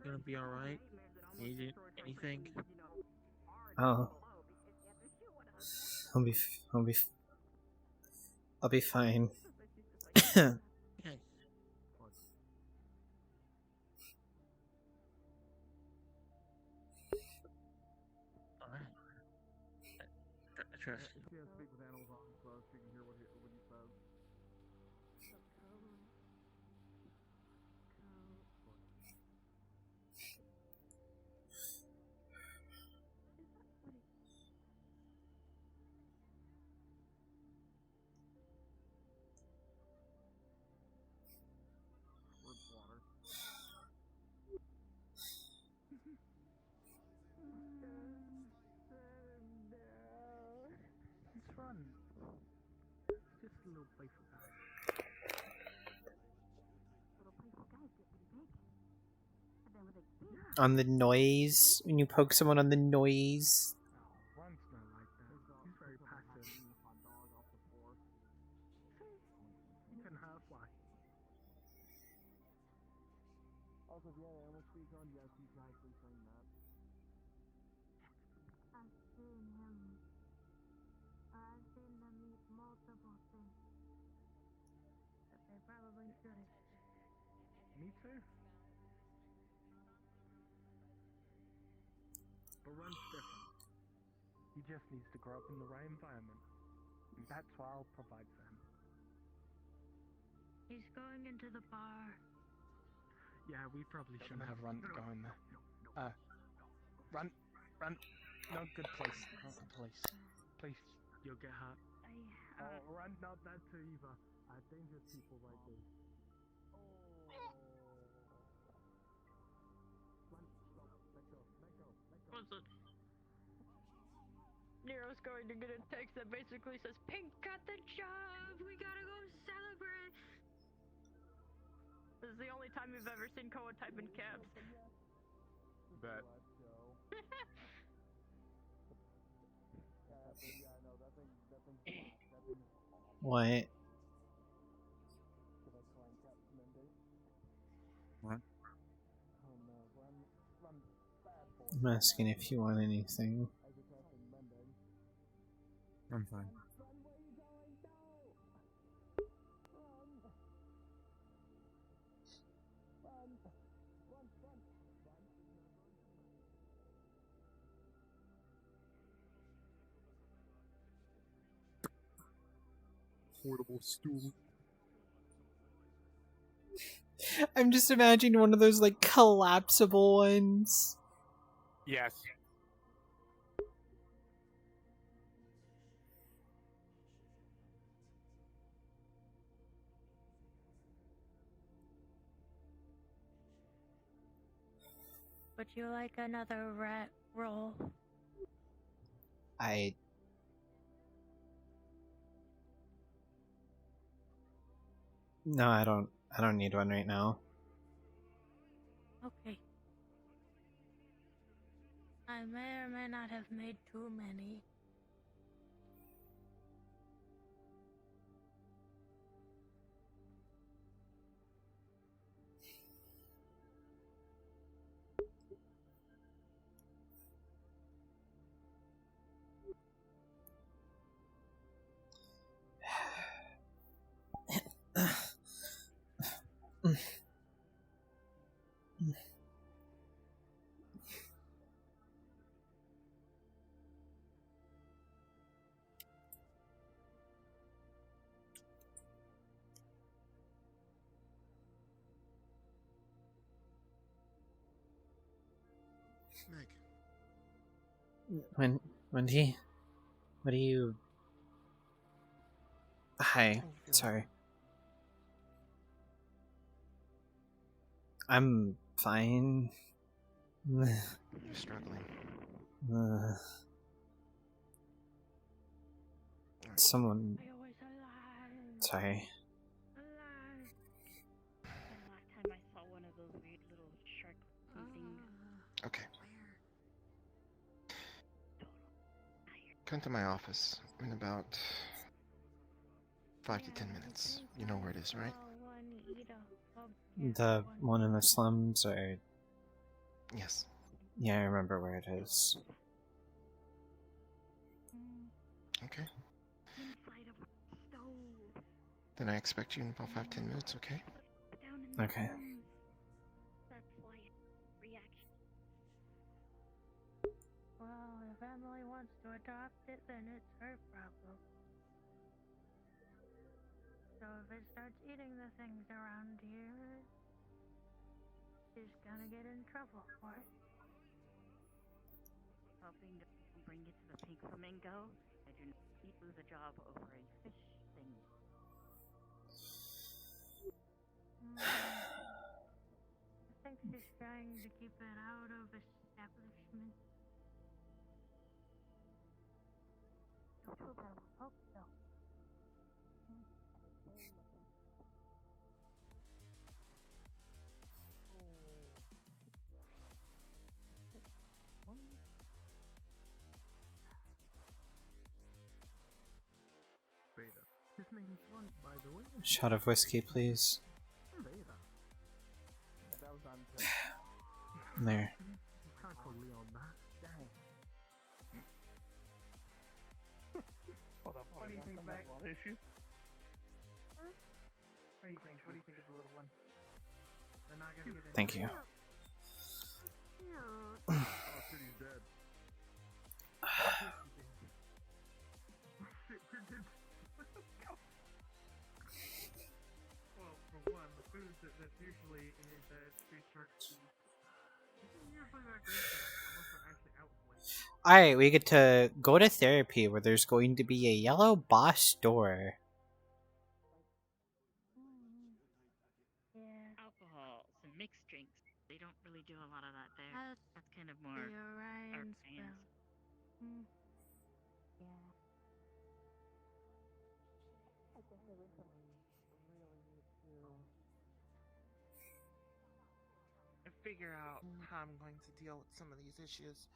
gonna be alright? Need anything? Oh. I'll be fine. Okay. Alright. Trust you. She has speak with animals on, so she can hear what he says. Water. It's fun. Just a little playful guy. On the noise, when you poke someone on the noise. Run's not like that. He's very passive. Even half-why. Also, if you have animal speak on, yes, you can actually saying that. I've seen him. I've seen them eat multiple things. But they probably shouldn't. Me too. But Run's different. He just needs to grow up in the right environment. And that's what I'll provide for him. He's going into the bar. Yeah, we probably shouldn't have Run going there. Run. No, good place. Not good place. Please, you'll get hurt. Run, not that too either. Dangerous people like this. What's it? Nero's going to get a text that basically says, Pink got the job! We gotta go celebrate! This is the only time you've ever seen Koa type in caps. Bet. What? What? I'm asking if you want anything. I'm fine. Portable stool. I'm just imagining one of those like collapsible ones. Yes. would you like another rat roll? No, I don't need one right now. Okay. I may or may not have made too many. Meg. Wendy? What are you... Hi, sorry. I'm fine. You're struggling. Someone... Sorry. Last time I saw one of those weird little shark things. Okay. Come to my office in about 5 to 10 minutes. You know where it is, right? The one in the slums, or... Yes. Yeah, I remember where it is. Okay. Then I expect you in about 5-10 minutes, okay? Okay. Well, if Emily wants to adopt it, then it's her problem. So if it starts eating the things around here, she's gonna get in trouble for it. Hoping to bring you to the pink flamingo. I do not lose a job over a fish thing. I think she's trying to keep it out of establishment. I hope so. Beta. His name's Blunt, by the way. Shot of whiskey, please. Beta. That was on There. Can't call Leon that. Dang. Hold up, what do you think of that issue? What do you think? What do you think of the little one? They're not gonna get it. Thank you. Oh, City's dead. Well, for one, the food that's usually in the street shark food isn't usually that great unless they're actually out late. Alright, we get to go to therapy where there's going to be a yellow boss door. Yeah. Alcohol, some mixed drinks. They don't really do a lot of that there. That's kind of more The Orion our spell. fans. Yeah. Figure out how I'm going to deal with some of these issues.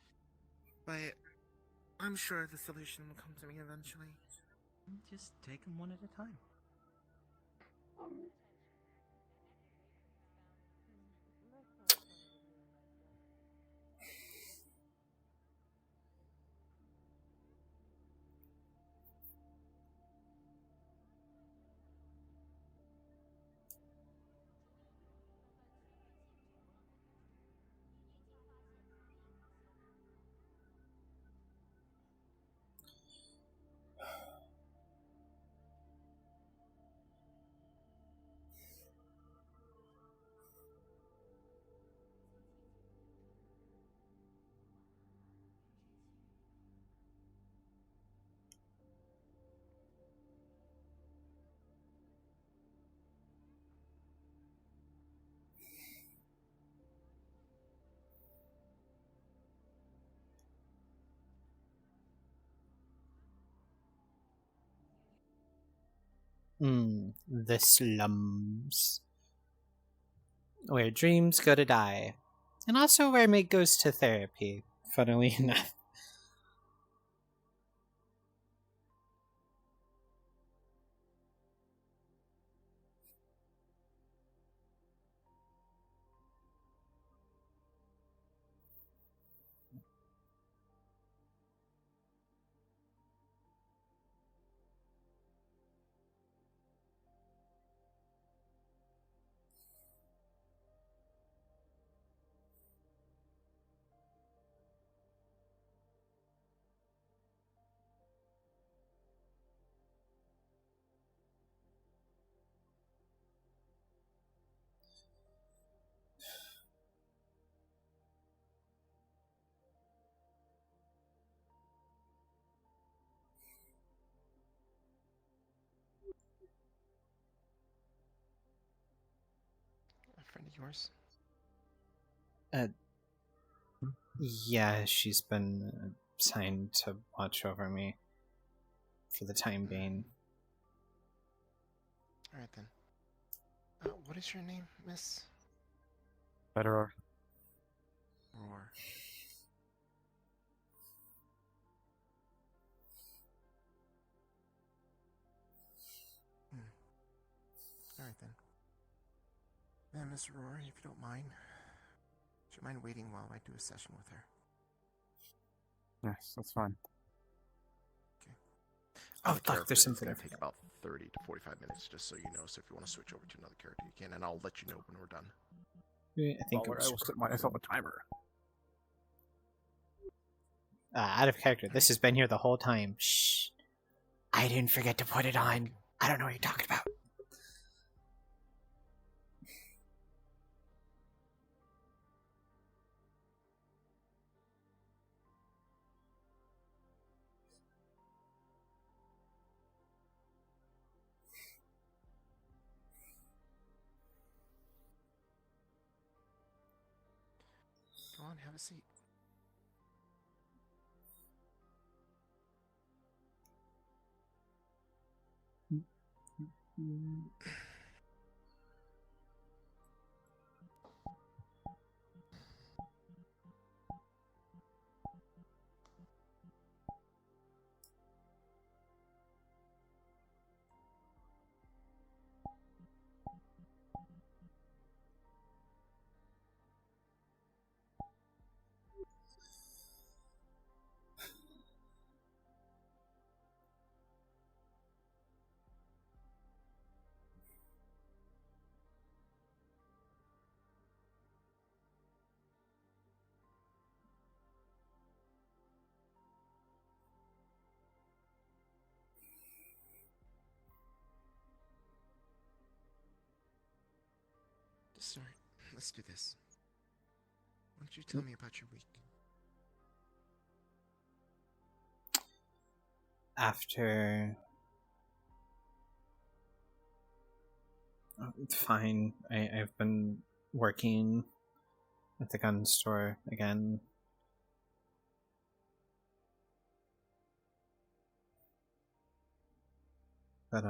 But I'm sure the solution will come to me eventually. Just take them one at a time. The slums. Where dreams go to die. And also where Meg goes to therapy, funnily enough. A friend of yours? Yeah, she's been assigned to watch over me for the time being. Alright then. What is your name, Miss? Better. Roar. Alright then. Miss Roar, if you don't mind, would you mind waiting while I do a session with her? Yes, that's fine. Oh, The fuck, character there's is something gonna I take about 30 to 45 minutes, just so you know. So if you want to switch over to another character, you can, and I'll let you know when we're done. I think I will set myself a timer. out of character. This has been here the whole time. Shh. I didn't forget to put it on. I don't know what you're talking about. Go on, have a seat. To start, let's do this. Why don't you tell me about your week? After... Fine. I've been working at the gun store again. But,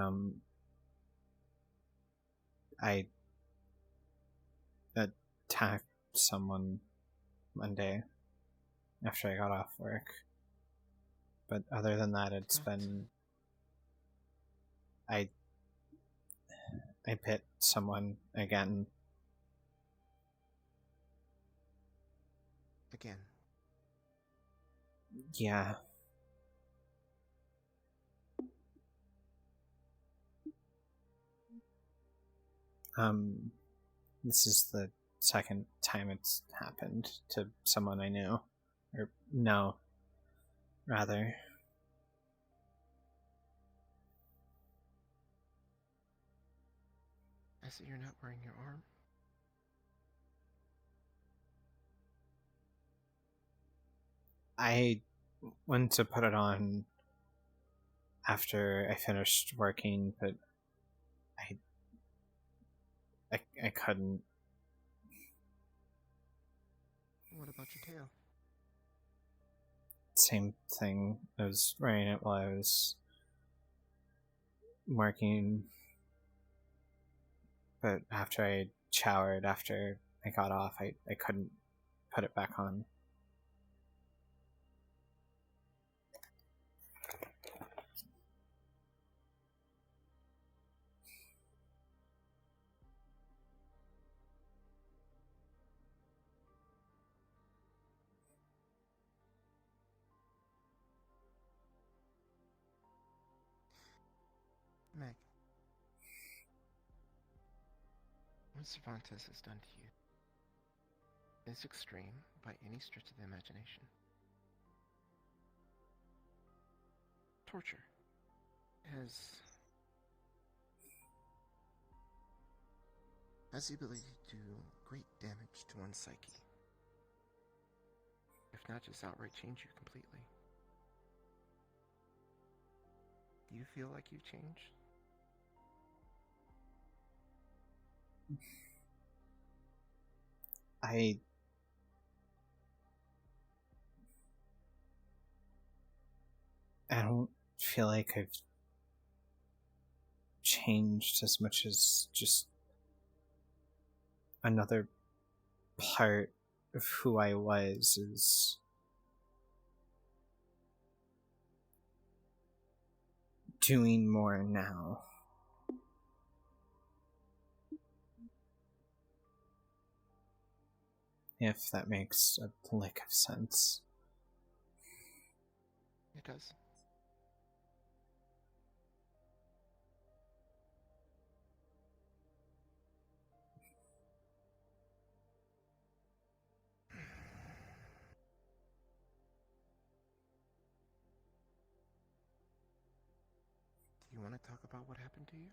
I attacked someone Monday after I got off work. But other than that, it's been... I bit someone again. Again? Yeah. This is the second time it's happened to someone I knew. Or, no. Rather. I see you're not wearing your arm. I went to put it on after I finished working, but I couldn't. What about your tail? Same thing. I was wearing it while I was working, but after I showered, after I got off, I couldn't put it back on. Meg, what Cervantes has done to you is extreme by any stretch of the imagination. Torture has the ability to do great damage to one's psyche, if not just outright change you completely. Do you feel like you've changed? I don't feel like I've changed as much as just another part of who I was is doing more now. If that makes a lick of sense. It does. Do you want to talk about what happened to you?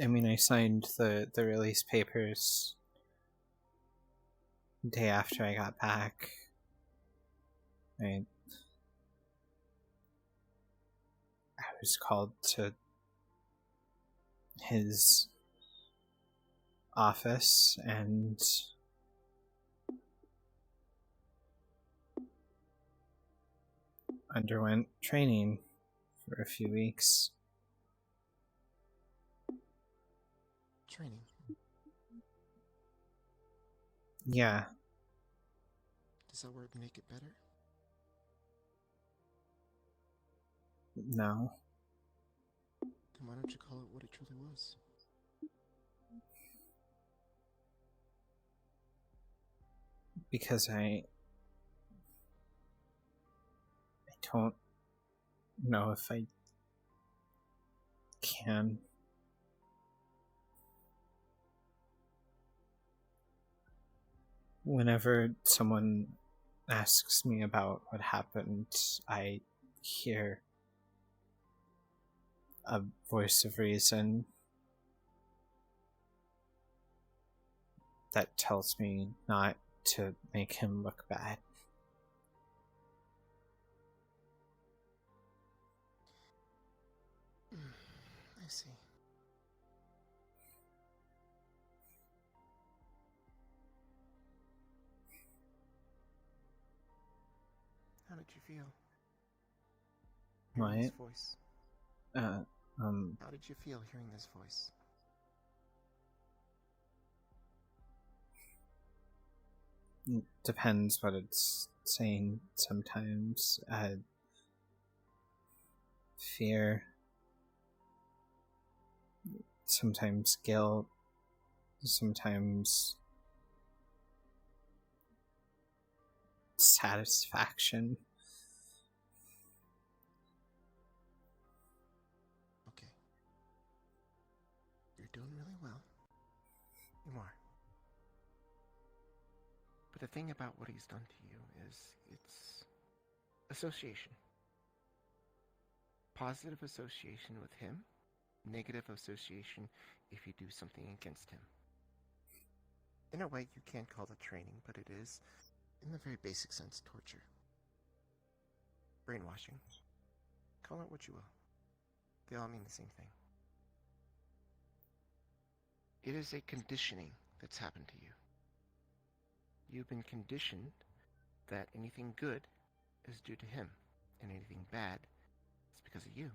I mean, I signed the release papers the day after I got back. I was called to his office and underwent training for a few weeks. Training? Yeah. Does that word make it better? No. Then why don't you call it what it truly was? Because I don't know if I can. Whenever someone asks me about what happened, I hear a voice of reason that tells me not to make him look bad. I see. How did you feel? Hearing this voice. How did you feel hearing this voice? Depends what it's saying sometimes. Fear. Sometimes guilt. Sometimes satisfaction. Okay. You're doing really well. You are. But the thing about what he's done to you is it's association. Positive association with him, negative association if you do something against him. In a way, you can't call it training, but it is in the very basic sense, torture. Brainwashing. Call it what you will. They all mean the same thing. It is a conditioning that's happened to you. You've been conditioned that anything good is due to him, and anything bad is because of you.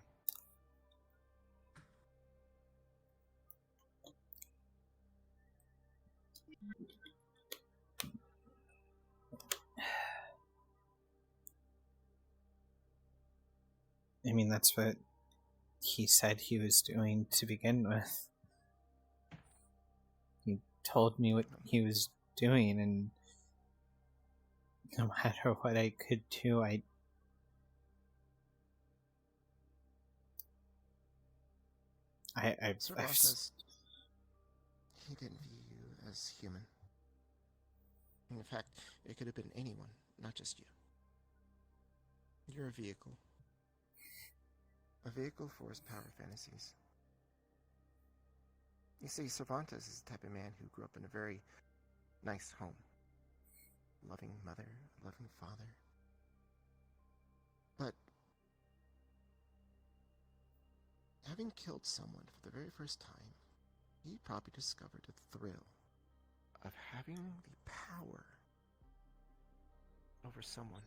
I mean, that's what he said he was doing to begin with. He told me what he was doing, and no matter what I could do, I've Cervantes, he didn't view you as human. In fact, it could have been anyone, not just you. You're a vehicle. A vehicle for his power fantasies. You see, Cervantes is the type of man who grew up in a very nice home. Loving mother, loving father. But having killed someone for the very first time, he probably discovered the thrill of having the power over someone.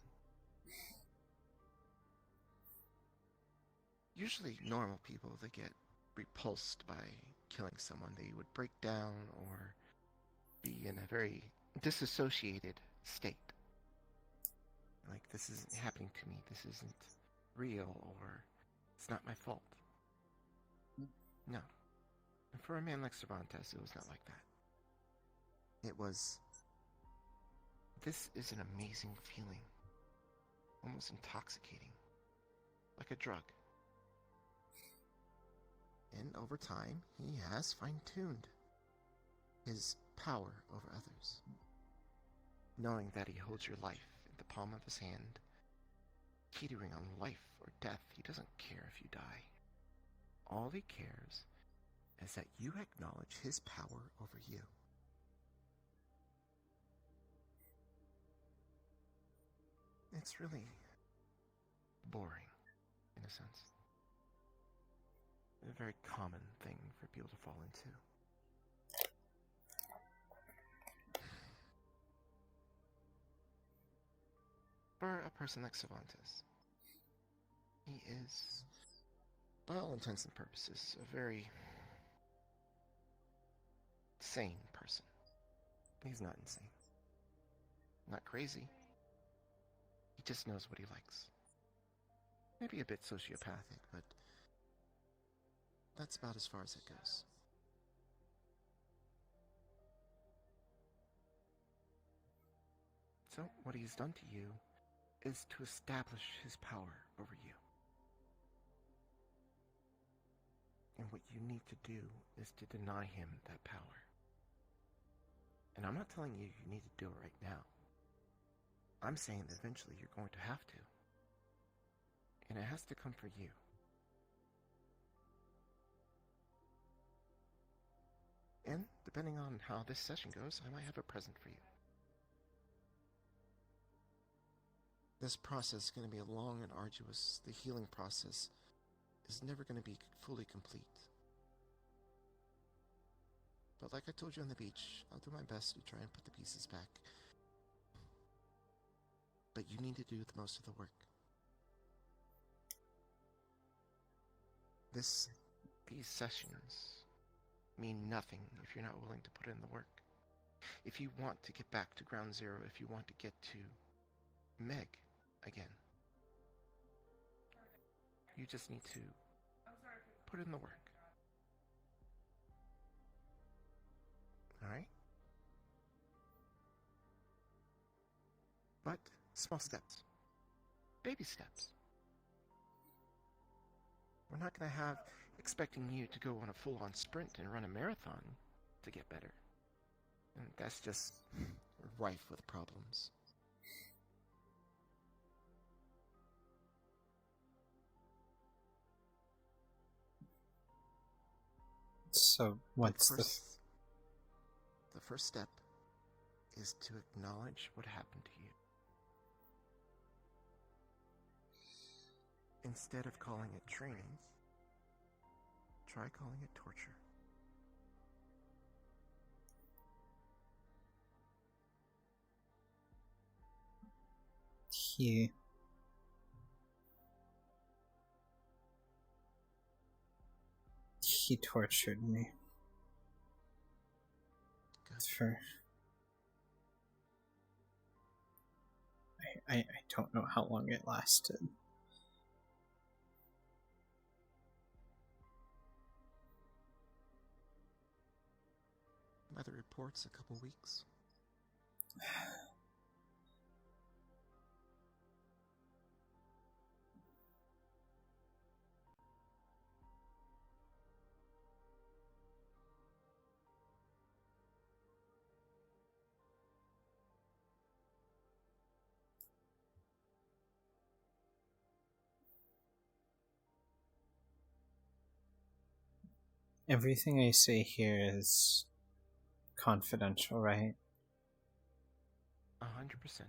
Usually normal people, they get repulsed by killing someone. They would break down or be in a very disassociated state. Like, this isn't happening to me, this isn't real, or it's not my fault. No. And for a man like Cervantes, it was not like that. It was, this is an amazing feeling. Almost intoxicating. Like a drug. And over time, he has fine-tuned his power over others. Knowing that he holds your life in the palm of his hand, teetering on life or death, he doesn't care if you die. All he cares is that you acknowledge his power over you. It's really boring, in a sense. A very common thing for people to fall into. For a person like Cervantes, he is, by all intents and purposes, a very sane person. He's not insane. Not crazy. He just knows what he likes. Maybe a bit sociopathic, but that's about as far as it goes. So, what he's done to you is to establish his power over you. And what you need to do is to deny him that power. And I'm not telling you you need to do it right now. I'm saying that eventually you're going to have to. And it has to come for you. And, depending on how this session goes, I might have a present for you. This process is going to be long and arduous. The healing process is never going to be fully complete. But like I told you on the beach, I'll do my best to try and put the pieces back. But you need to do the most of the work. These sessions mean nothing if you're not willing to put in the work. If you want to get back to ground zero, if you want to get to Meg again, you just need to put in the work. Alright? But small steps. Baby steps. We're not going to have expecting you to go on a full-on sprint and run a marathon to get better. And that's just rife with problems. So, what's the first step is to acknowledge what happened to you. Instead of calling it training, try calling it torture. He tortured me. For I don't know how long it lasted. By the reports, a couple weeks. Everything I say here is confidential, right? 100%.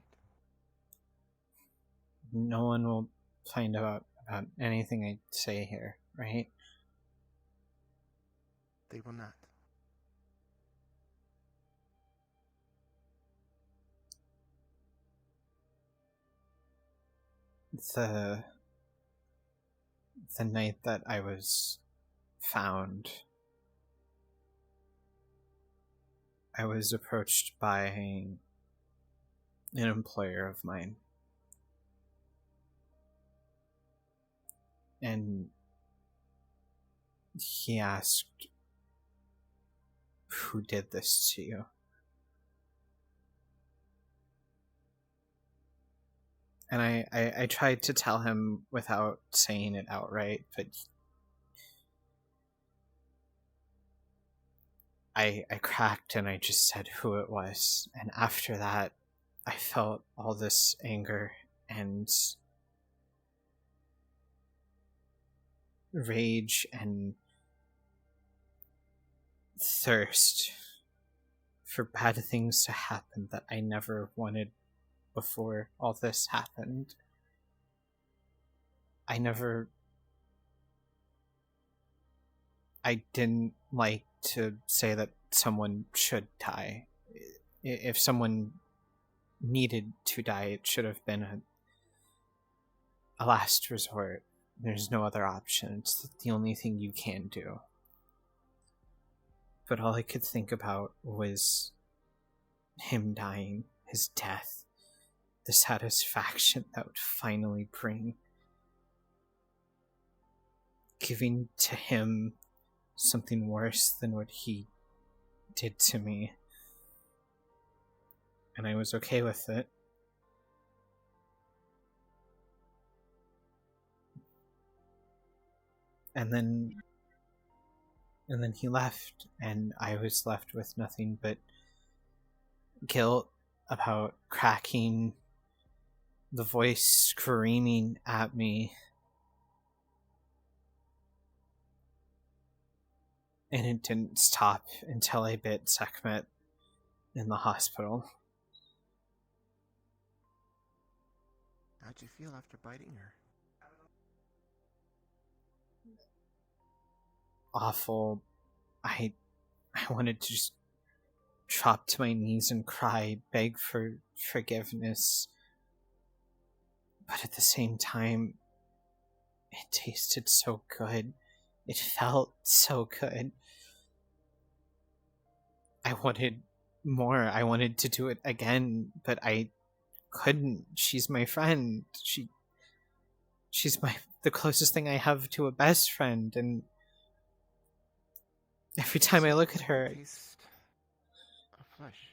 No one will find out about anything I say here, right? They will not. The night that I was found, I was approached by an employer of mine. And he asked, "Who did this to you?" And I tried to tell him without saying it outright, but I cracked and I just said who it was. And after that, I felt all this anger and rage and thirst for bad things to happen that I never wanted before all this happened. I didn't like to say that someone should die. If someone needed to die, it should have been a last resort. There's no other option. It's the only thing you can do. But all I could think about was him dying, his death, the satisfaction that would finally bring. Giving to him something worse than what he did to me. And I was okay with it. And then he left, and I was left with nothing but guilt about cracking, the voice screaming at me. And it didn't stop until I bit Sekhmet in the hospital. How'd you feel after biting her? Awful. I wanted to just drop to my knees and cry, beg for forgiveness. But at the same time, it tasted so good. It felt so good. I wanted more. I wanted to do it again, but I couldn't. She's my friend. She's the closest thing I have to a best friend, and every time I look at her, Taste of flesh.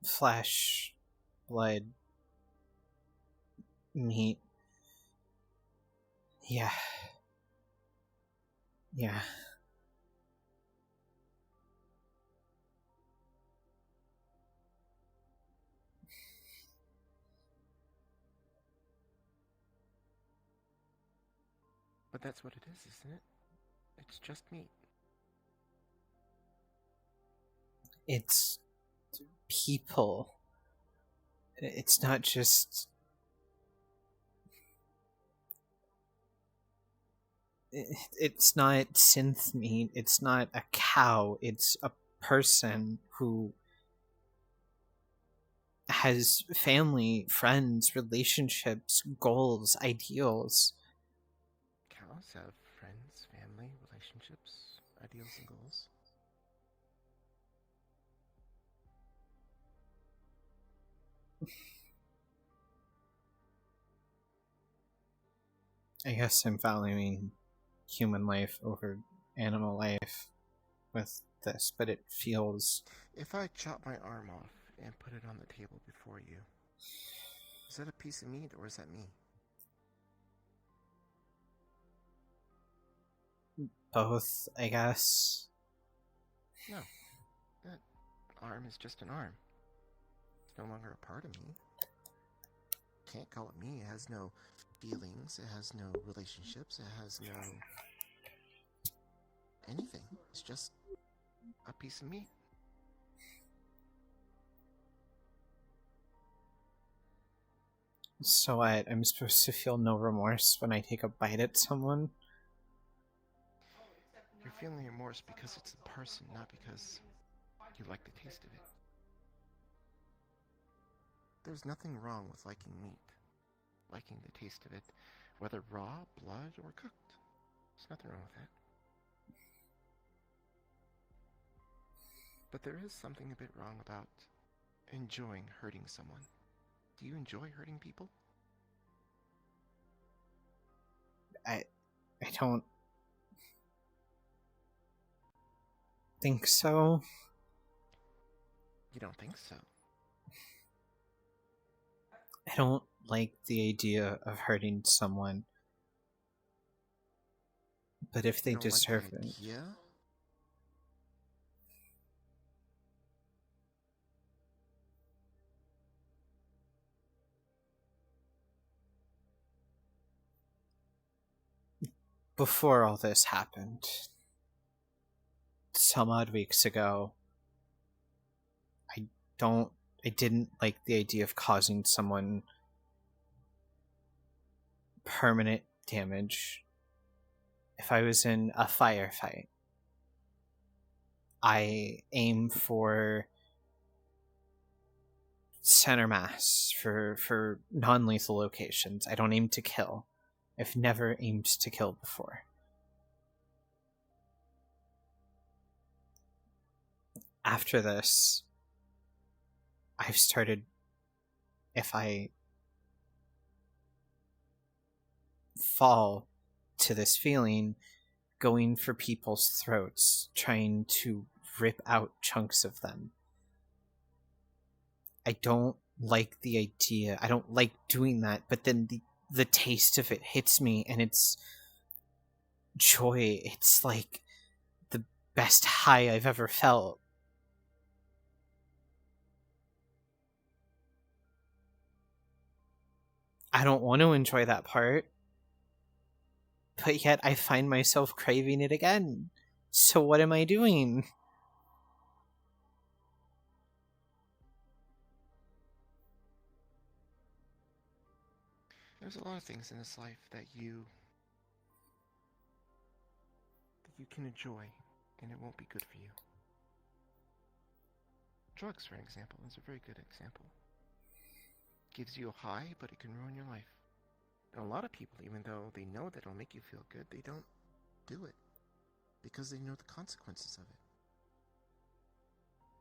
flesh, blood, meat. Yeah. Yeah. But that's what it is, isn't it? It's just meat. It's people. It's not just... It's not synth meat. It's not a cow. It's a person who has family, friends, relationships, goals, ideals. Cows have friends, family, relationships, ideals, and goals. I guess I'm valuing human life over animal life with this, but it feels... If I chop my arm off and put it on the table before you, is that a piece of meat or is that me? Both, I guess. No. That arm is just an arm. It's no longer a part of me. Can't call it me. It has no feelings. It has no relationships. It has no anything. It's just a piece of meat. So what? I'm supposed to feel no remorse when I take a bite at someone? You're feeling remorse because it's a person, not because you like the taste of it. There's nothing wrong with liking meat, liking the taste of it, whether raw, blood, or cooked. There's nothing wrong with that. But there is something a bit wrong about enjoying hurting someone. Do you enjoy hurting people? I don't think so. You don't think so? I don't like the idea of hurting someone. But if they You don't deserve like the it... idea? Before all this happened, some odd weeks ago, I didn't like the idea of causing someone permanent damage. If I was in a firefight, I aim for center mass, for non-lethal locations. I don't aim to kill. I've never aimed to kill before. After this, I've started, if I fall to this feeling, going for people's throats, trying to rip out chunks of them. I don't like the idea. I don't like doing that, but then the taste of it hits me, and it's joy. It's like the best high I've ever felt. I don't want to enjoy that part, but yet I find myself craving it again. So what am I doing? There's a lot of things in this life that you can enjoy, and it won't be good for you. Drugs, for example, is a very good example. Gives you a high, but it can ruin your life. And a lot of people, even though they know that it'll make you feel good, they don't do it because they know the consequences of it.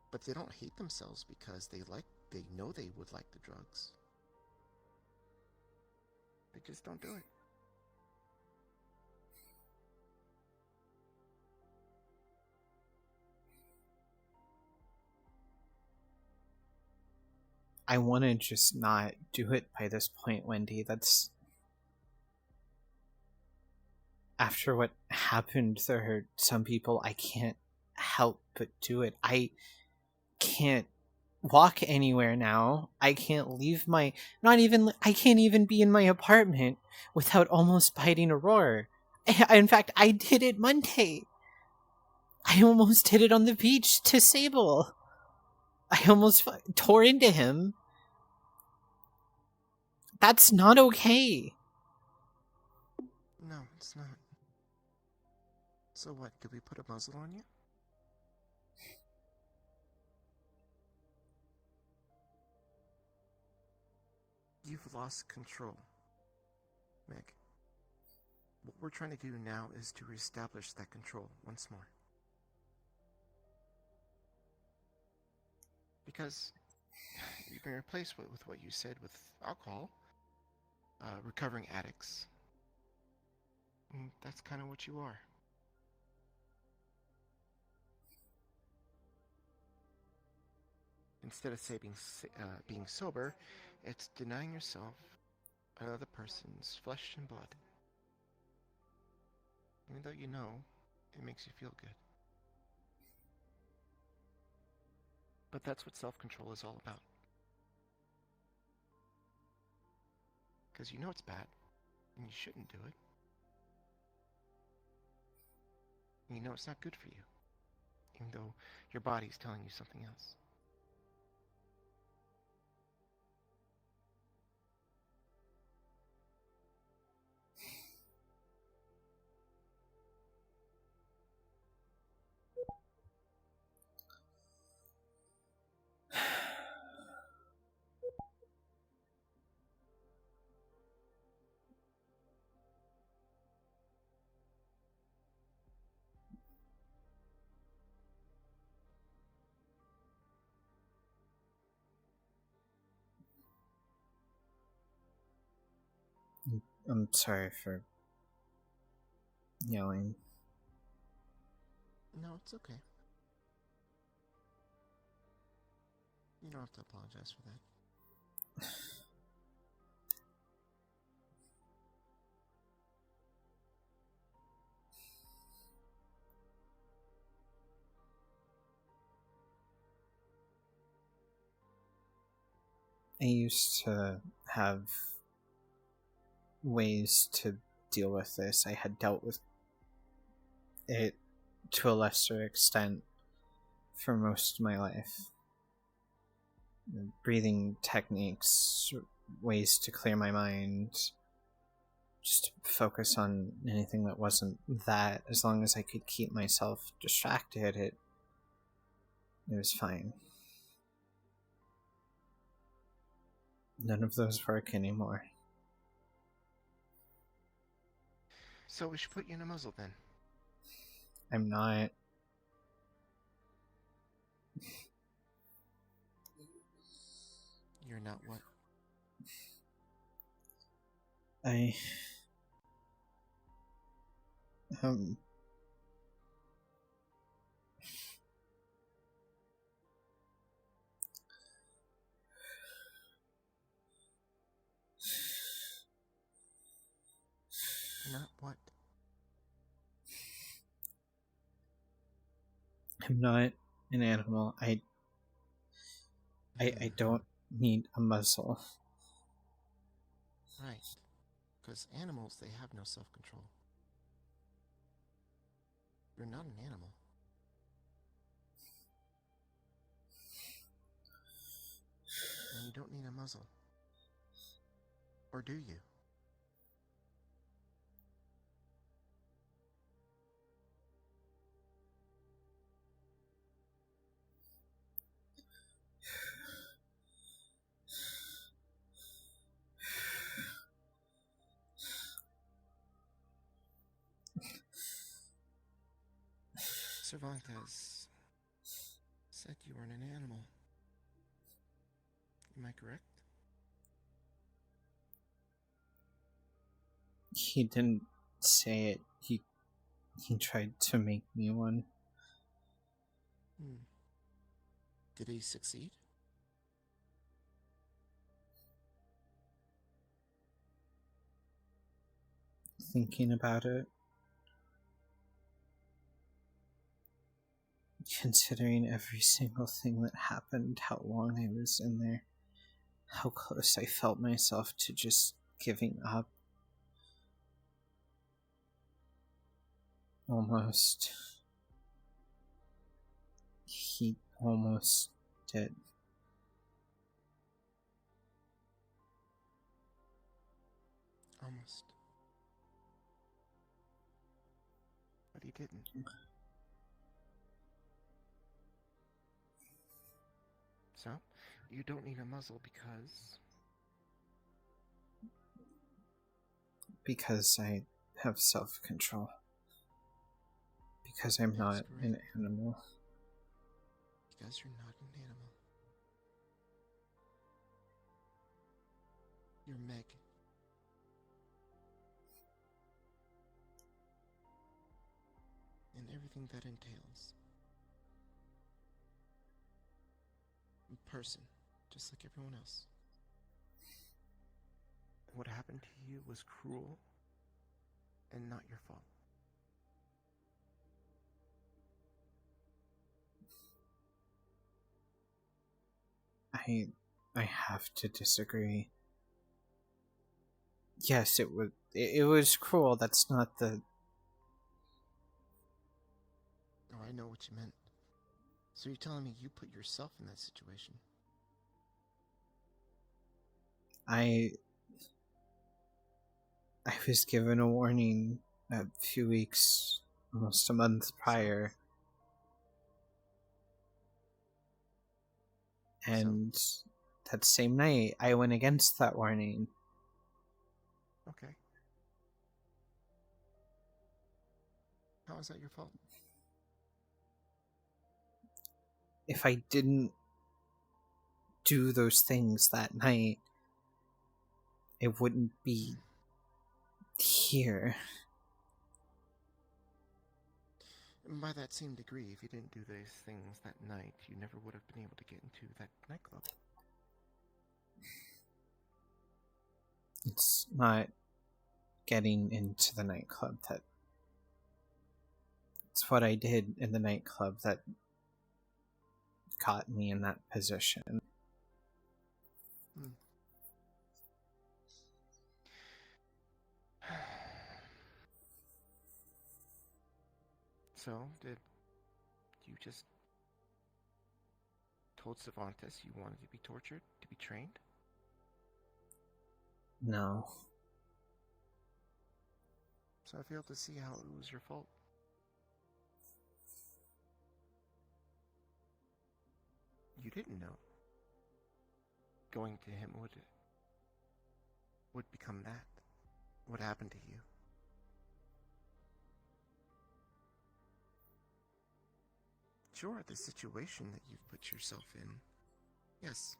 But they don't hate themselves because they know they would like the drugs. They just don't do it. I want to just not do it by this point, Wendy. That's... After what happened, there are some people I can't help but do it. I can't walk anywhere now. I can't leave my... I can't even be in my apartment without almost biting a roar. In fact, I did it Monday. I almost did it on the beach to Sable. I almost tore into him. That's not okay. No, it's not. So what? Did we put a muzzle on you? You've lost control, Meg. What we're trying to do now is to reestablish that control once more. Because you've been replaced with what you said with alcohol, recovering addicts. And that's kind of what you are. Instead of being sober, it's denying yourself another person's flesh and blood. Even though you know it makes you feel good. But that's what self-control is all about. Because you know it's bad, and you shouldn't do it. And you know it's not good for you, even though your body's telling you something else. I'm sorry for yelling. No, it's okay. You don't have to apologize for that. I used to have ways to deal with this. I had dealt with it to a lesser extent for most of my life. Breathing techniques, ways to clear my mind, just to focus on anything that wasn't that. As long as I could keep myself distracted, it was fine. None of those work anymore. So we should put you in a muzzle then. I'm not. You're not what? Not what? I'm not an animal. I don't need a muzzle. Right. Because animals, they have no self-control. You're not an animal. And you don't need a muzzle. Or do you? Cervantes said you weren't an animal. Am I correct? He didn't say it. He tried to make me one. Did he succeed? Thinking about it, considering every single thing that happened, how long I was in there, how close I felt myself to just giving up. almost. He almost did. Almost. But he didn't. So, you don't need a muzzle Because I have self-control. Because I'm not an animal. Because you're not an animal. You're Meg. And everything that entails. A person, just like everyone else. What happened to you was cruel and not your fault. I have to disagree. Yes, it was cruel. That's not the... Oh, I know what you meant. So you're telling me you put yourself in that situation? I was given a warning a few weeks, almost a month prior. And that same night, I went against that warning. Okay. How is that your fault? If I didn't do those things that night, it wouldn't be here. And by that same degree, if you didn't do those things that night, you never would have been able to get into that nightclub. It's not getting into the nightclub that... It's what I did in the nightclub that got me in that position. So, did you just told Cervantes you wanted to be tortured, to be trained? No. So I failed to see how it was your fault. You didn't know. Going to him would become that. What happened to you? Sure, the situation that you've put yourself in. Yes.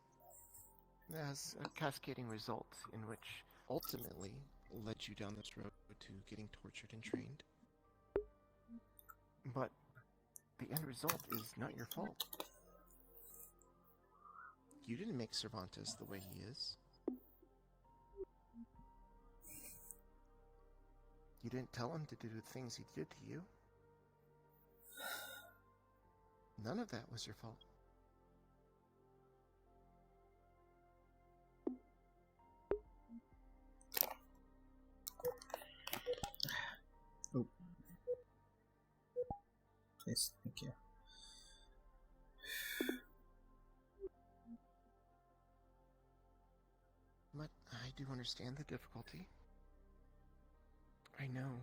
It has a cascading result in which ultimately led you down this road to getting tortured and trained. But the end result is not your fault. You didn't make Cervantes the way he is. You didn't tell him to do the things he did to you. None of that was your fault. Oh. Please, thank you. But I do understand the difficulty. I know.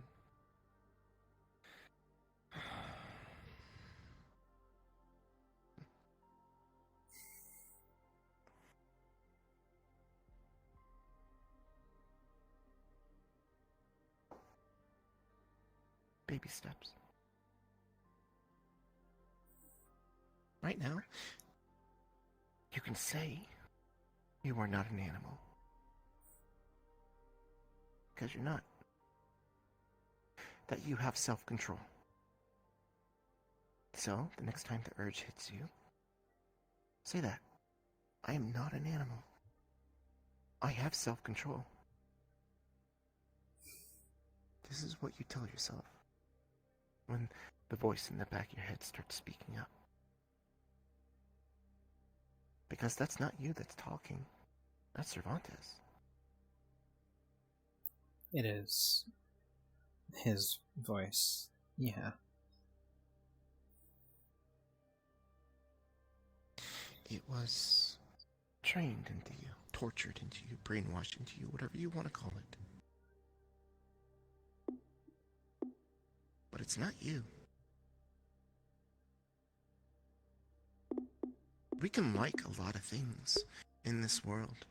Baby steps. Right now, you can say you are not an animal. Because you're not. That you have self-control. So, the next time the urge hits you, say that. I am not an animal. I have self-control. This is what you tell yourself when the voice in the back of your head starts speaking up. Because that's not you that's talking. That's Cervantes. It is his voice Yeah. It was trained into you, tortured into you, brainwashed into you, whatever you want to call it. But it's not you. We can like a lot of things in this world.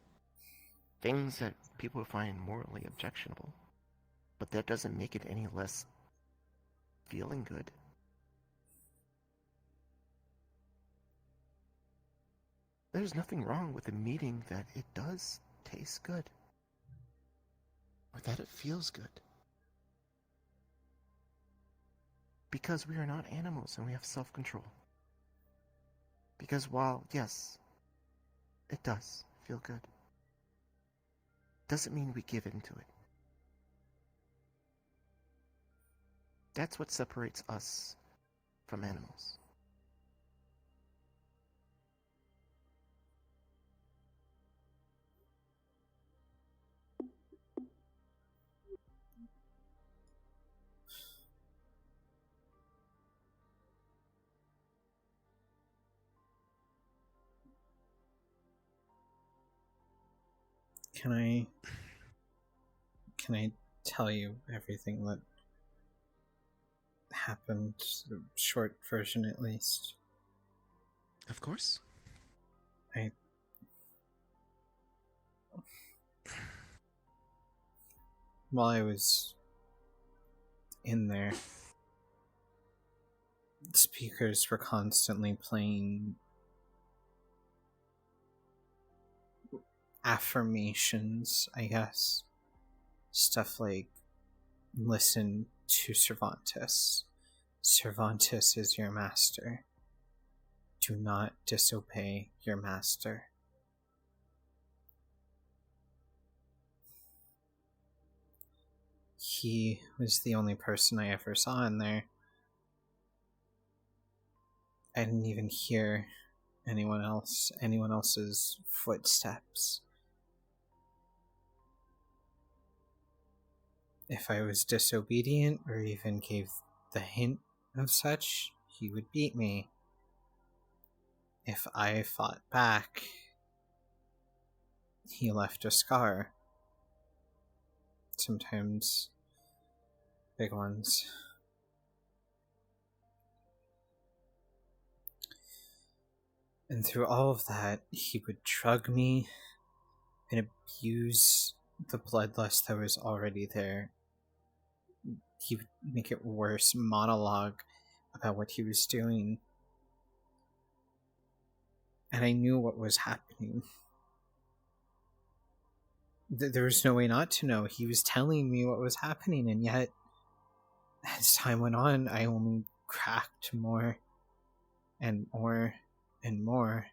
Things that people find morally objectionable. But that doesn't make it any less feeling good. There's nothing wrong with admitting that it does taste good. Or that it feels good. Because we are not animals and we have self-control. Because while, yes, it does feel good, doesn't mean we give into it. That's what separates us from animals. Can I tell you everything that happened, the short version at least? Of course. While I was in there, the speakers were constantly playing affirmations, I guess. Stuff like, listen to Cervantes. Cervantes is your master. Do not disobey your master. He was the only person I ever saw in there. I didn't even hear anyone else's footsteps. If I was disobedient or even gave the hint of such, he would beat me. If I fought back, he left a scar. Sometimes big ones. And through all of that, he would drug me and abuse the bloodlust that was already there. He would make it worse, monologue about what he was doing. And I knew what was happening. There was no way not to know. He was telling me what was happening, and yet, as time went on, I only cracked more and more and more.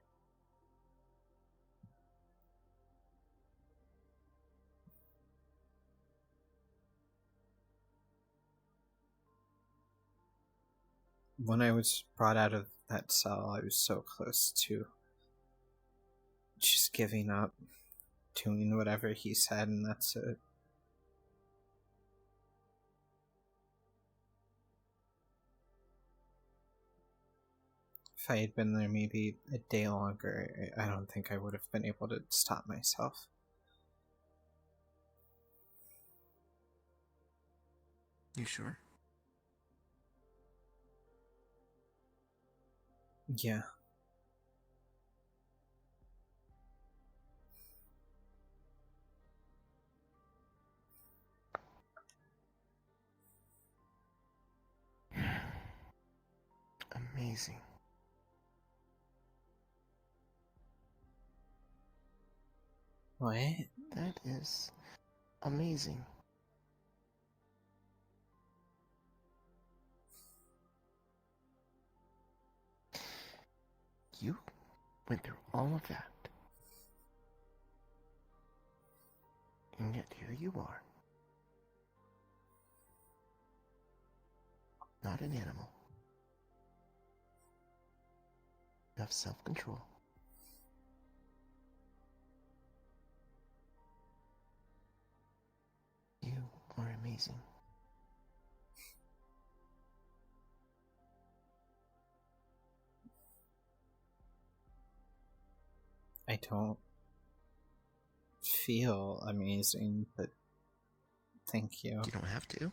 When I was brought out of that cell, I was so close to just giving up, doing whatever he said, and that's it. If I had been there maybe a day longer, I don't think I would have been able to stop myself. You sure? Yeah. Amazing. What? That is amazing. You went through all of that. And yet here you are. Not an animal. You have self-control. You are amazing. I don't feel amazing, but thank you. You don't have to.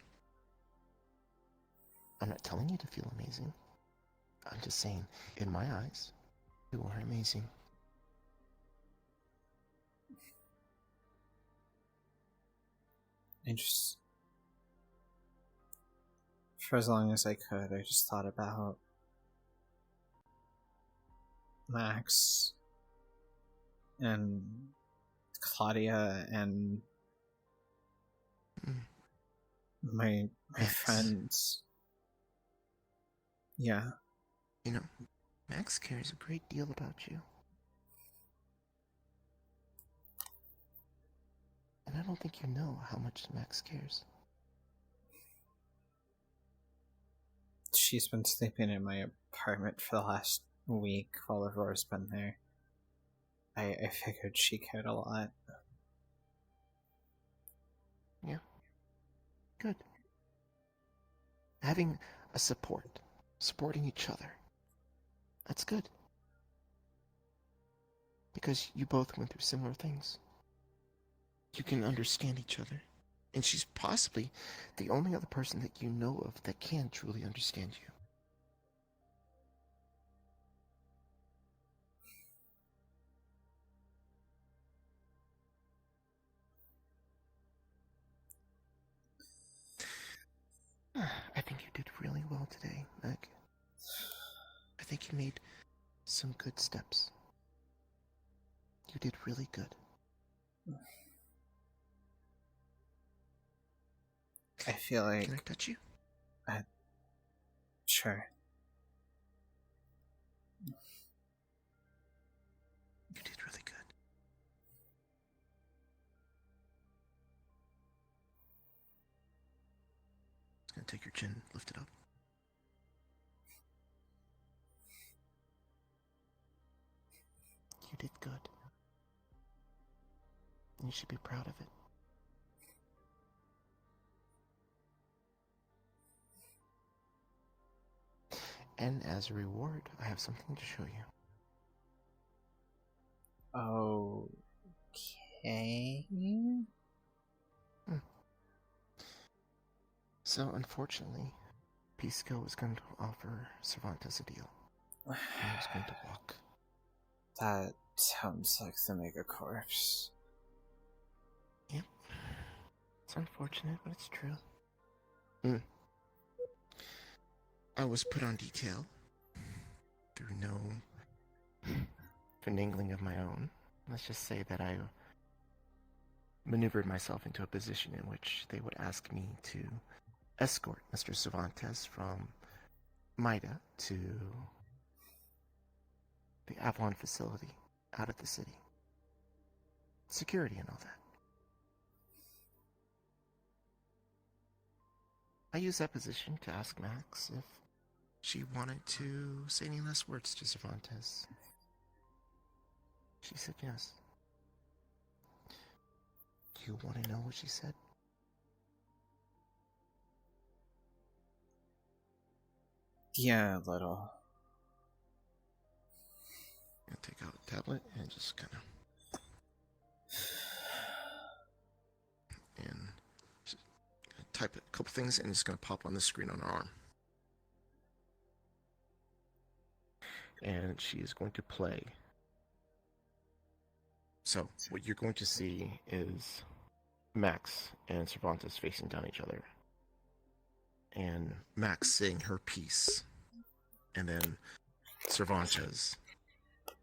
I'm not telling you to feel amazing. I'm just saying, in my eyes, you are amazing. I just, for as long as I could, I just thought about Max and Claudia and my friends. Yeah. You know, Max cares a great deal about you. And I don't think you know how much Max cares. She's been sleeping in my apartment for the last week while Aurora's been there. I figured she cared a lot. Yeah. Good. Having a support, supporting each other, that's good. Because you both went through similar things. You can understand each other. And she's possibly the only other person that you know of that can truly understand you. I think you did really well today, Meg. I think you made some good steps. You did really good. I feel like... Can I touch you? Sure. You did really good. Just gonna take your chin, lift it up. You did good. You should be proud of it. And as a reward, I have something to show you. Okay. So, unfortunately, Pisco was going to offer Cervantes a deal. He was going to walk. That sounds like the Megacorps. Yep. It's unfortunate, but it's true. I was put on detail through no finagling of my own. Let's just say that I maneuvered myself into a position in which they would ask me to escort Mr. Cervantes from Maida to the Avalon facility out of the city. Security and all that. I used that position to ask Max if she wanted to say any last words to Cervantes. She said yes. Do you want to know what she said? Yeah, a little. I'll take out a tablet and just kind of... and just type a couple things and it's going to pop on the screen on her arm. And she is going to play. So, what you're going to see is Max and Cervantes facing down each other. And Max saying her piece. And then Cervantes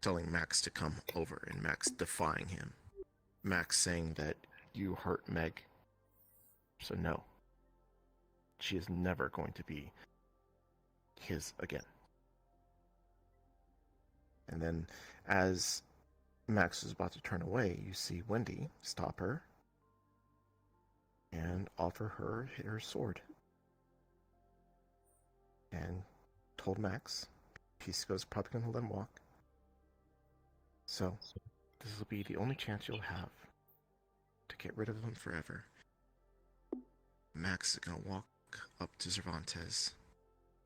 telling Max to come over, and Max defying him. Max saying that you hurt Meg. So no. She is never going to be his again. And then as Max is about to turn away, you see Wendy stop her and offer her her sword. And told Max, Pisco's probably going to let him walk. So, this will be the only chance you'll have to get rid of him forever. Max is going to walk up to Cervantes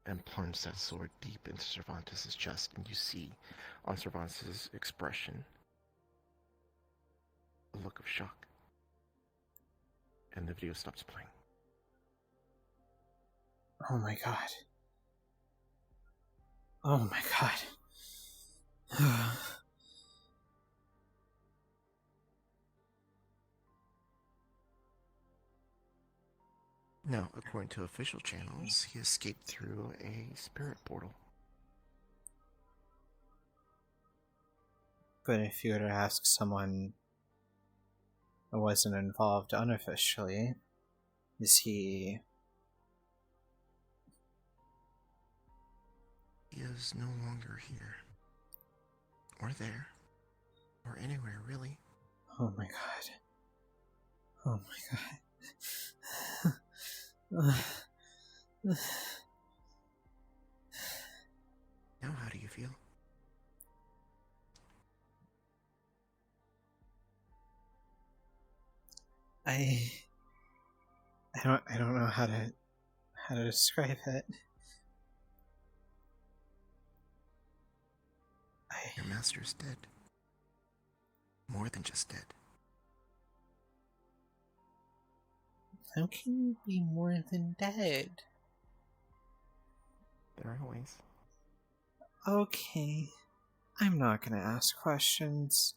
and plunge that sword deep into Cervantes' chest, and you see on Cervantes' expression a look of shock. And the video stops playing. Oh my god. Oh my god. Now, according to official channels, he escaped through a spirit portal. But if you were to ask someone who wasn't involved unofficially, is he... He is no longer here. Or there. Or anywhere, really. Oh my god. Oh my god. Now how do you feel? I don't know how to describe it. Your master is dead. More than just dead. How can you be more than dead? There are ways. Okay. I'm not gonna ask questions.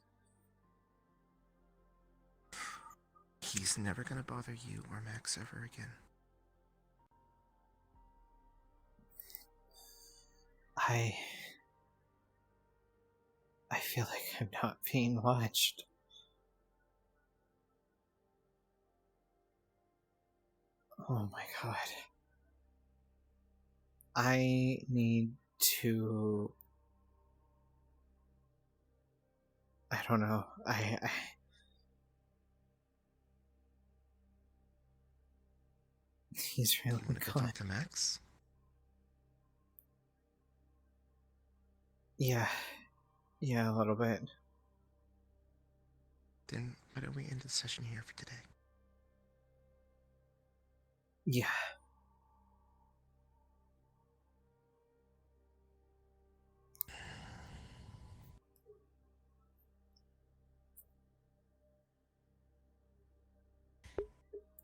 He's never gonna bother you or Max ever again. I feel like I'm not being watched. Oh my god. I need to... I don't know. He's really You want to go talk to Max? Yeah, a little bit. Then why don't we end the session here for today? Yeah.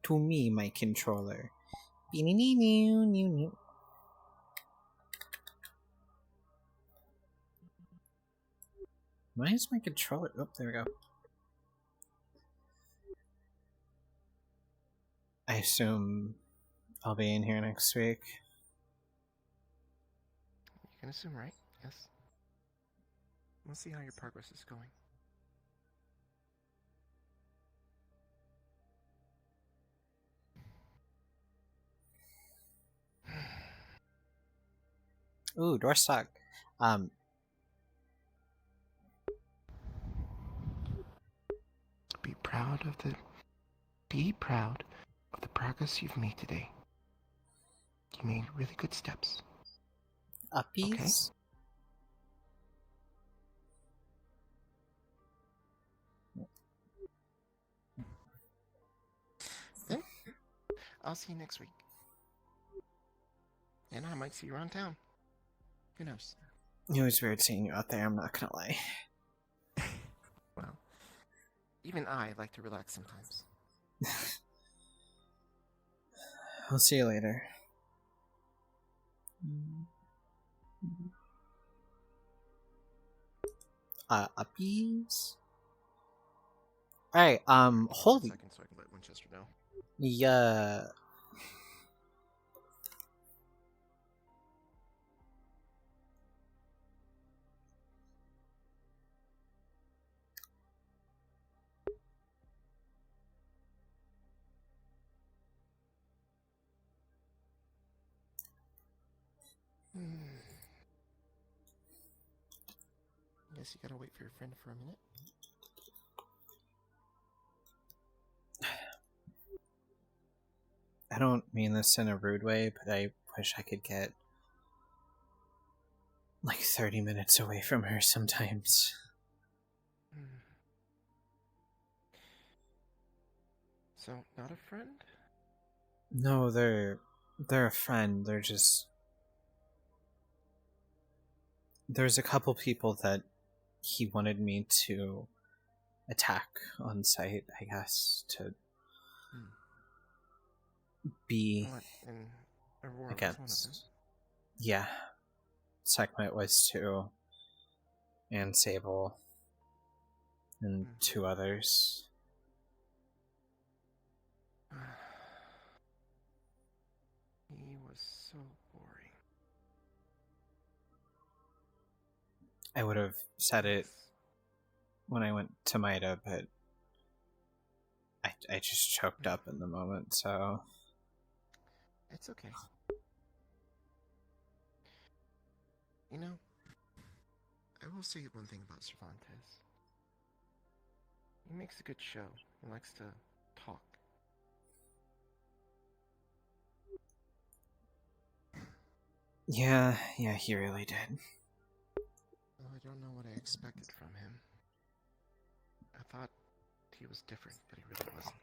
To me, my controller. Why is my controller? Oh, there we go. I assume I'll be in here next week. You can assume, right? Yes. We'll see how your progress is going. Ooh, door stock. Be proud of the progress you've made today. You made really good steps. Uppies? Then, I'll see you next week. And I might see you around town. Who knows? It was weird seeing you out there, I'm not gonna lie. Well, even I like to relax sometimes. I'll see you later. Uppies? Alright, holy... Second so I can let Winchester know. Yeah... Guess you gotta wait for your friend for a minute. I don't mean this in a rude way, but I wish I could get like 30 minutes away from her sometimes. So, not a friend? No, they're a friend. They're just... There's a couple people that he wanted me to attack on site, I guess, to be What? And Aurora was one of them. against. Yeah, Sekhmet was too, and Sable, and two others. He was so boring. I would have said it when I went to Maida, but I just choked up in the moment, so... It's okay. You know, I will say one thing about Cervantes. He makes a good show. He likes to talk. Yeah, he really did. Well, I don't know what I expected from him. I thought he was different, but he really wasn't.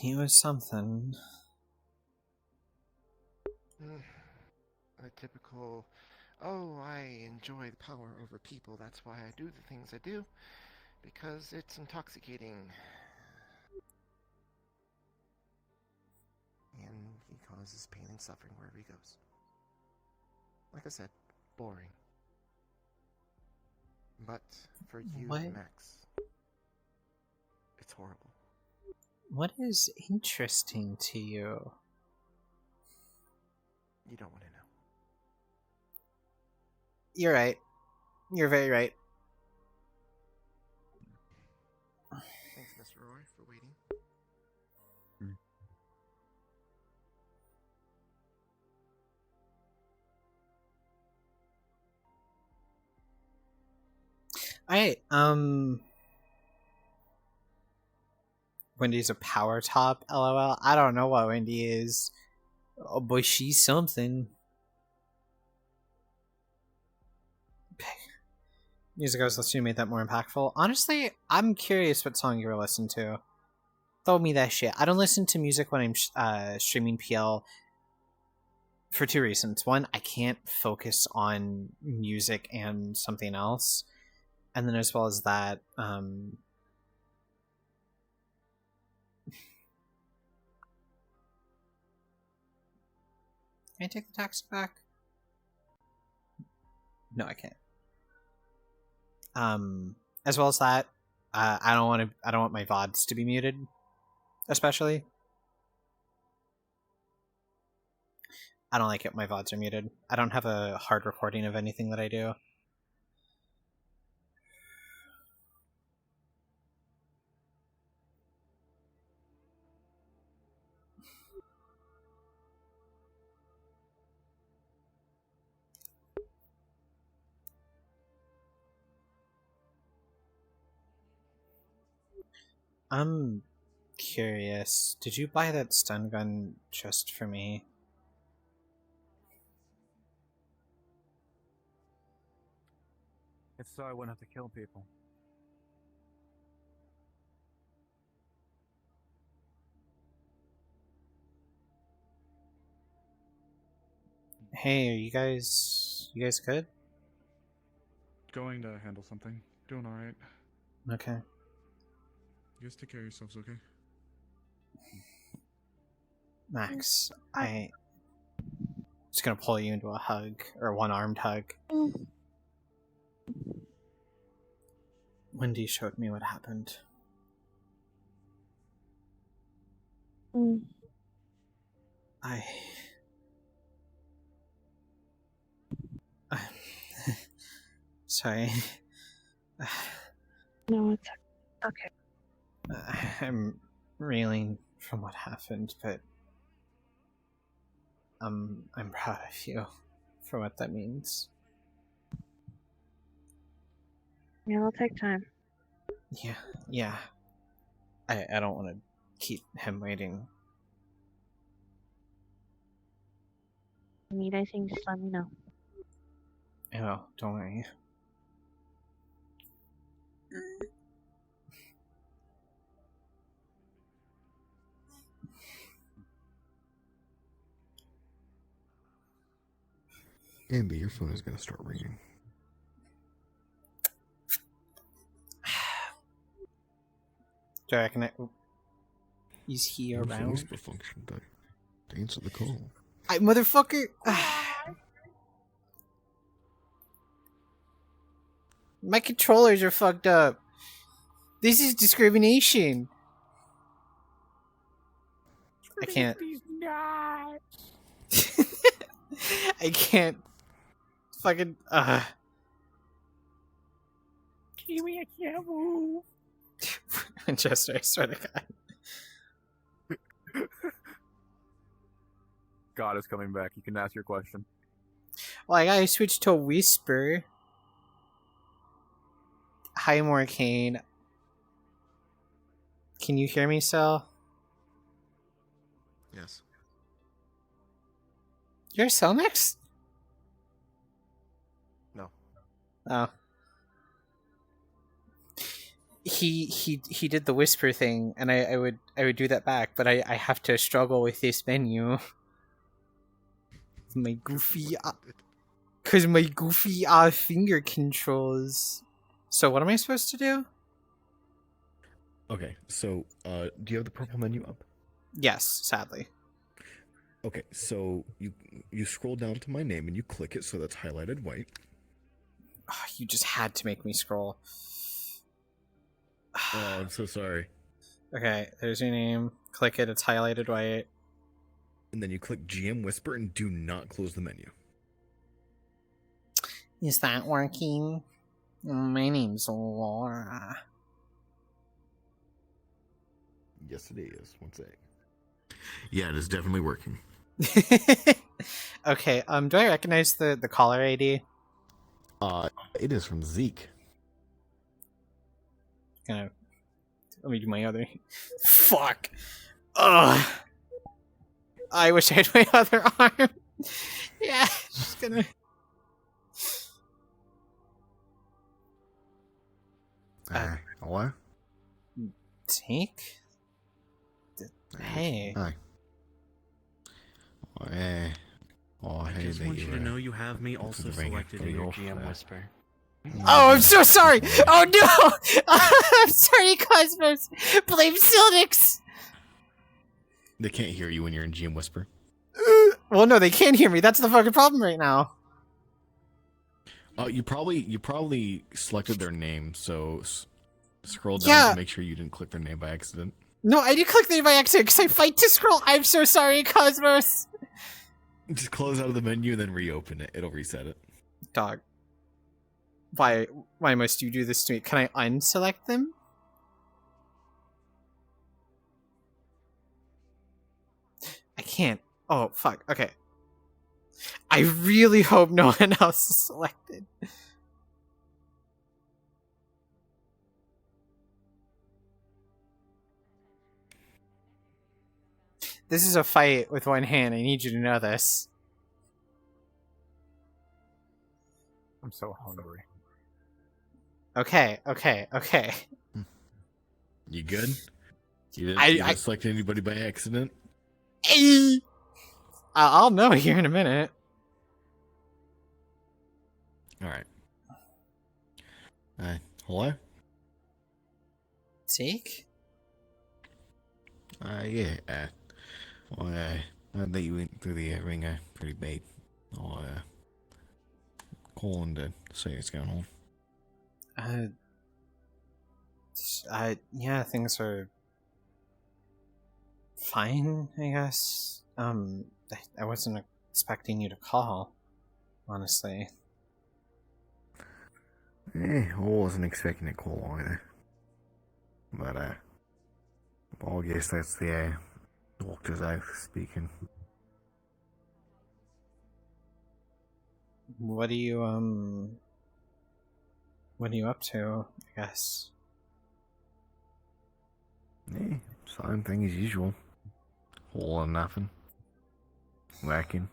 He was something. The typical, oh, I enjoy the power over people, that's why I do the things I do, because it's intoxicating. And he causes pain and suffering wherever he goes. Like I said, boring. But for you, What? Max, it's horrible. What is interesting to you? You don't want to know. You're right. You're very right. Thanks, Mr. Roy, for waiting. Wendy's a power top, lol. I don't know what Wendy is. Oh, but she's something. Music I was listening to made that more impactful. Honestly, I'm curious what song you were listening to. Throw me that shit. I don't listen to music when I'm streaming PL for two reasons. One, I can't focus on music and something else. And then as well as that, can I take the tax back? No, I can't. As well as that, I don't want my VODs to be muted, especially. I don't like it when my VODs are muted. I don't have a hard recording of anything that I do. I'm curious. Did you buy that stun gun just for me? It's so I wouldn't have to kill people. Hey, are you guys good? Going to handle something. Doing alright. Okay. You guys take care of yourselves, okay? Max, I'm just gonna pull you into a hug, or one-armed hug. Wendy showed me what happened. Sorry. No, it's okay. I'm reeling from what happened, but I'm proud of you for what that means. Yeah, it'll take time. Yeah. I don't want to keep him waiting. If you need anything, just let me know. I will, don't worry. Ambi, your phone is gonna start ringing. Do I reckon is he Where's the around? whisper function to answer the call? I motherfucker. My controllers are fucked up. This is discrimination. I can't. I can't. Fucking. Kiwi, I can't move. Winchester, I swear to God. God is coming back. You can ask your question. Well, I gotta switch to Whisper. Hi, Morcane. Can you hear me, Sal? Yes. You're Cellnex? No. Oh. He did the whisper thing, and I would do that back, but I have to struggle with this menu. My goofy, cause my goofy finger controls. So what am I supposed to do? Okay, so do you have the purple menu up? Yes, sadly. Okay, so you scroll down to my name and you click it so that's highlighted white. Oh, you just had to make me scroll. Oh, I'm so sorry. Okay, there's your name. Click it, it's highlighted white. And then you click GM Whisper and do not close the menu. Is that working? My name's Laura. Yes, it is. One sec. Yeah, it is definitely working. Okay, do I recognize the caller ID? It is from Zeke. Let me do my other. Fuck. Ugh. I wish I had my other arm. Yeah, just gonna. Hello? Take? Hey. Hi. Hey. Oh, I hey, just want you to know you have me also selected in your GM Whisper. Oh, I'm so sorry! Oh no! I'm sorry, Cosmos! Blame Silnix! They can't hear you when you're in GM Whisper. Well, no, they can't hear me. That's the fucking problem right now. You probably selected their name, so scroll down Yeah. to make sure you didn't click their name by accident. No, I did click the by accident because I fight to scroll. I'm so sorry, Cosmos. Just close out of the menu and then reopen it. It'll reset it. Dog. Why must you do this to me? Can I unselect them? I can't. Oh, fuck. Okay. I really hope no one else is selected. This is a fight with one hand. I need you to know this. I'm so hungry. Okay. You good? You didn't select anybody by accident? I'll know here in a minute. Alright. Hello? Take? Yeah. Well, I bet you went through the ringer pretty big. I'll, calling to see what's going on. Yeah, things are fine, I guess. I wasn't expecting you to call, honestly. I wasn't expecting a call either. But, I guess that's the, doctor's oath speaking. What are you up to, I guess? Same thing as usual. All or nothing. Whacking.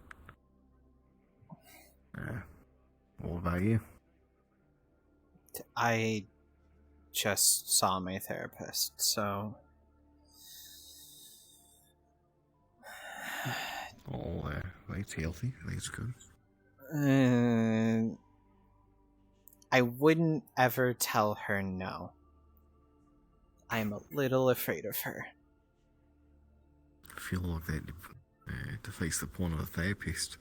What about you? I just saw my therapist, so... That's healthy. That's good. I wouldn't ever tell her no. I'm a little afraid of her. I feel like that defeats the point of a therapist.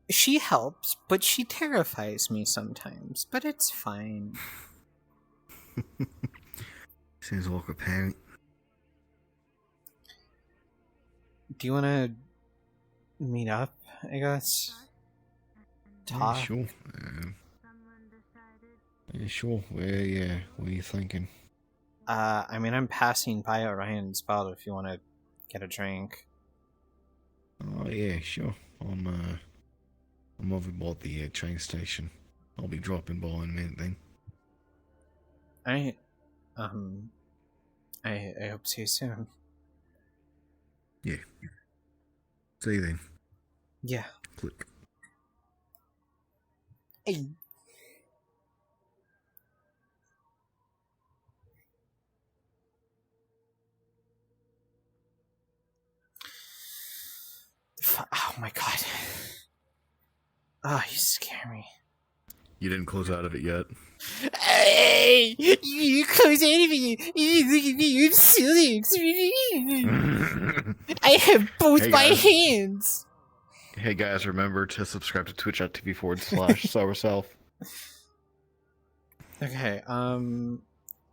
She helps, but she terrifies me sometimes. But it's fine. Sounds like a parent. Do you want to meet up, I guess? Talk? Yeah, sure. Yeah, sure. Where are you thinking? I mean, I'm passing by Orion's spot if you want to get a drink. Oh, yeah, sure. I'm over by the train station. I'll be dropping by in a minute then. I hope to see you soon. Yeah. See you then. Yeah. Click. Hey. Oh my god. Oh, you scare me. You didn't close out of it yet? Hey! You close out of it! You silly! I have both Hey, my guys. hands! Hey guys, remember to subscribe to twitch.tv/Sourself. Okay,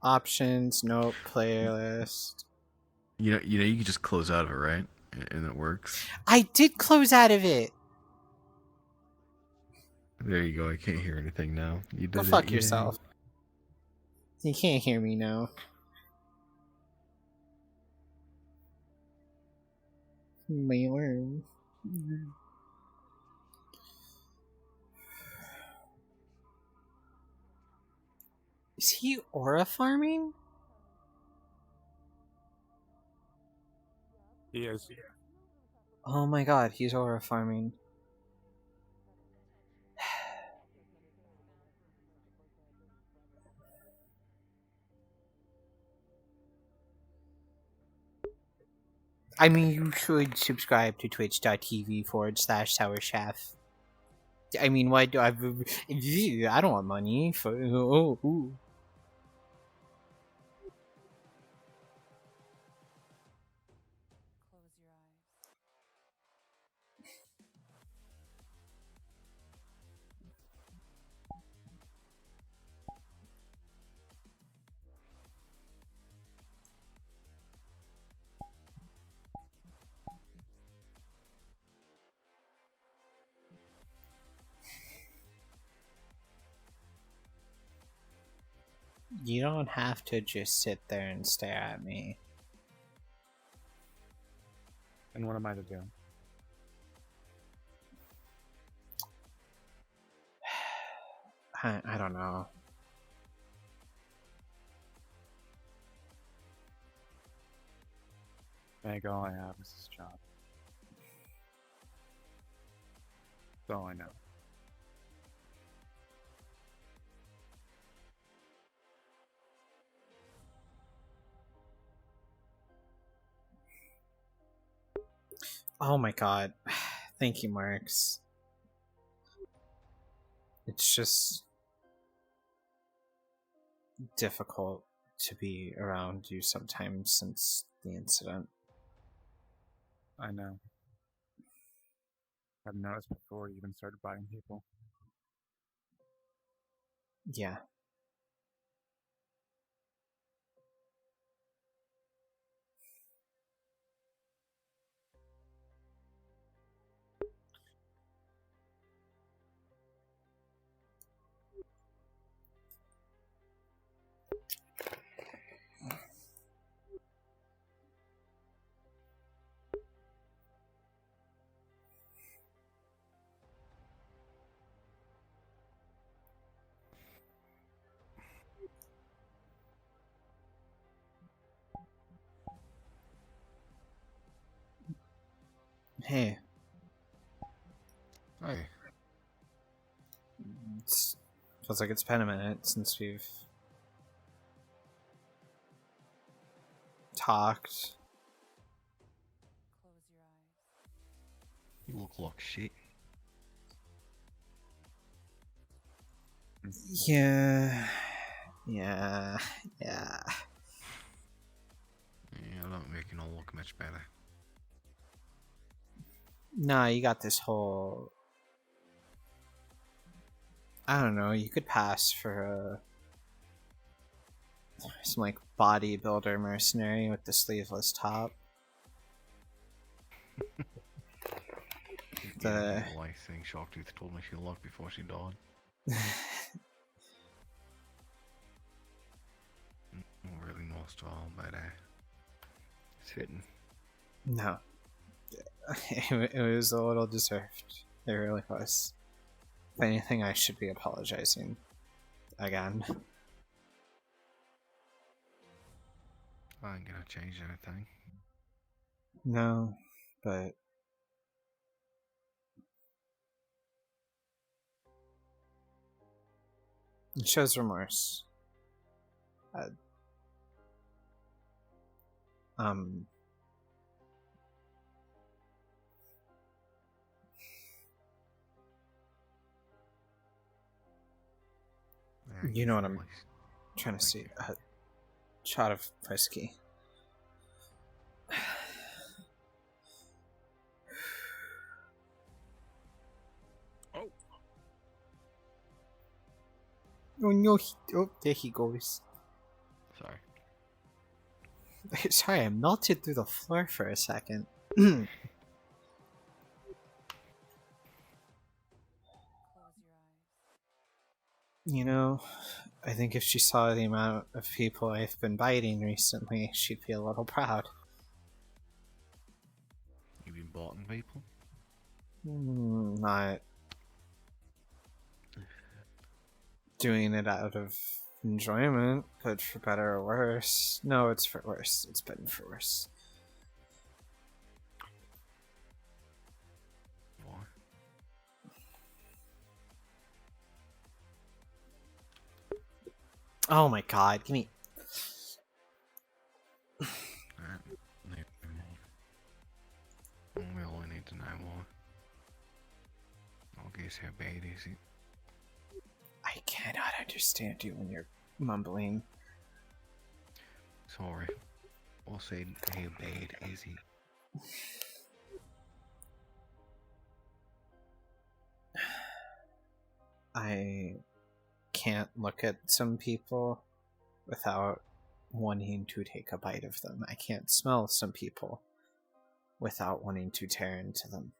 options, note, playlist. You know, you can just close out of it, right? And it works. I did close out of it! There you go. I can't hear anything now. You did Go it. fuck Yay. yourself. You can't hear me now. My arm. Is he aura farming? He is. Oh my god, he's aura farming. I mean, you should subscribe to twitch.tv/SourChef. I mean, why do I don't want money for. Oh. You don't have to just sit there and stare at me. And what am I to do? I don't know. Meg, all I have is this job. That's all I know. Oh my god. Thank you, Marks. It's just difficult to be around you sometimes since the incident. I know. I've noticed before you even started biting people. Yeah. Hey. Hey. Feels like it's been a minute since we've talked. You look like shit. Yeah. Yeah. Yeah. Yeah, I don't reckon I'll look much better. Nah, you got this whole... I don't know, you could pass for some like bodybuilder mercenary with the sleeveless top. The life thing Sharktooth told me she loved before she died. Not really no style, but it's fitting. No. It was a little deserved. It really was. If anything, I should be apologizing. Again. I ain't gonna change anything. No, but... it shows remorse. You know what I'm trying to see. A shot of whiskey. Oh no, oh, there he goes. Sorry. Sorry, I melted through the floor for a second. You know, I think if she saw the amount of people I've been biting recently, she'd be a little proud. You've been biting people? Not doing it out of enjoyment, but for better or worse. No, it's for worse. It's been for worse. Why? Oh my god, give me... We only need to know why. I guess how bad is it? I cannot understand you when you're mumbling. Sorry. I said how bad is it? I can't look at some people without wanting to take a bite of them. I can't smell some people without wanting to tear into them.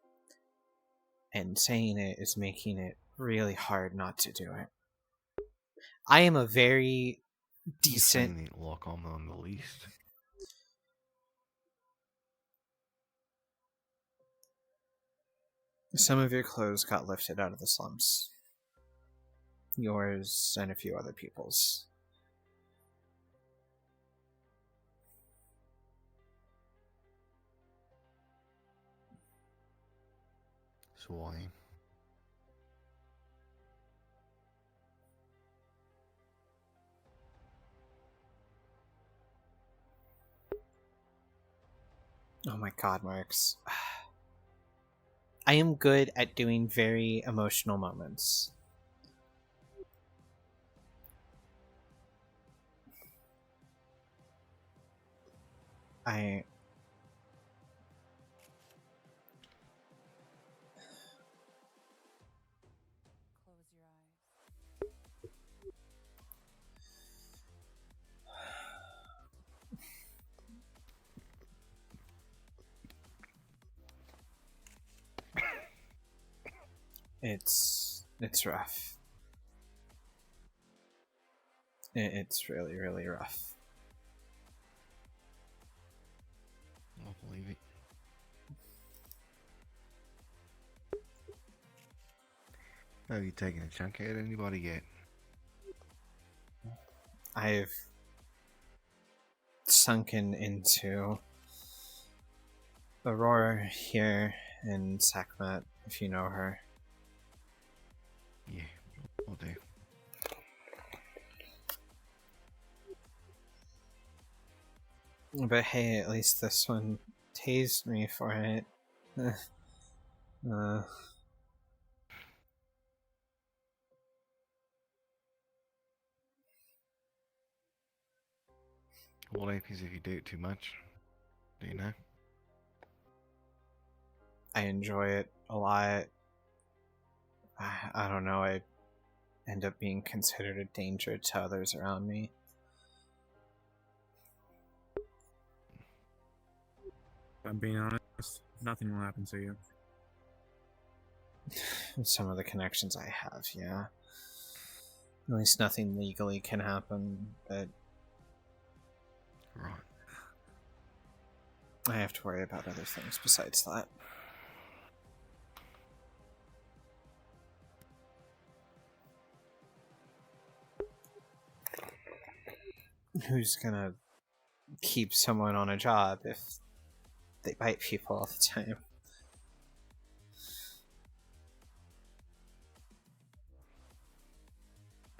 And saying it is making it really hard not to do it. I am a very decent... You ain't like I'm on the least. Some of your clothes got lifted out of the slums. Yours and a few other people's. So why? Oh my god, Marks. I am good at doing very emotional moments. It's rough. It's really, really rough. I'll believe it. Have you taken a chunk out of anybody yet? I've sunken into Aurora here in Sekhmet, if you know her. Yeah, I'll do. But hey, at least this one tased me for it. What happens if you do it too much? Do you know? I enjoy it a lot. I don't know, I end up being considered a danger to others around me. If I'm being honest, nothing will happen to you. Some of the connections I have, yeah. At least nothing legally can happen, but Right. I have to worry about other things besides that. Who's gonna keep someone on a job if they bite people all the time?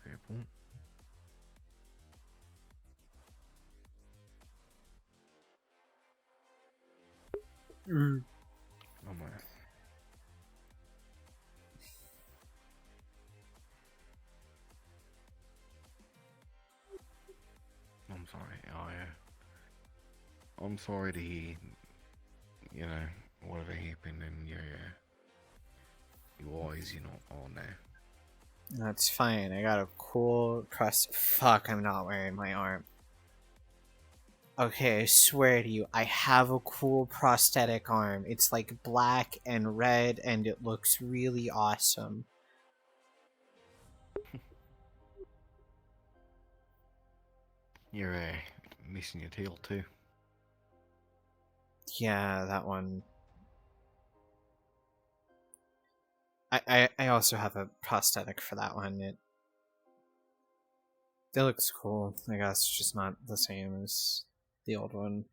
Fair point. Oh my. I'm sorry. I'm sorry to hear, you know, whatever happened and your eyes, you're not on there. That's fine. I got a cool Fuck, I'm not wearing my arm. Okay, I swear to you, I have a cool prosthetic arm. It's like black and red, and it looks really awesome. You're missing your tail too. Yeah, that one. I also have a prosthetic for that one. It looks cool. I guess it's just not the same as the old one.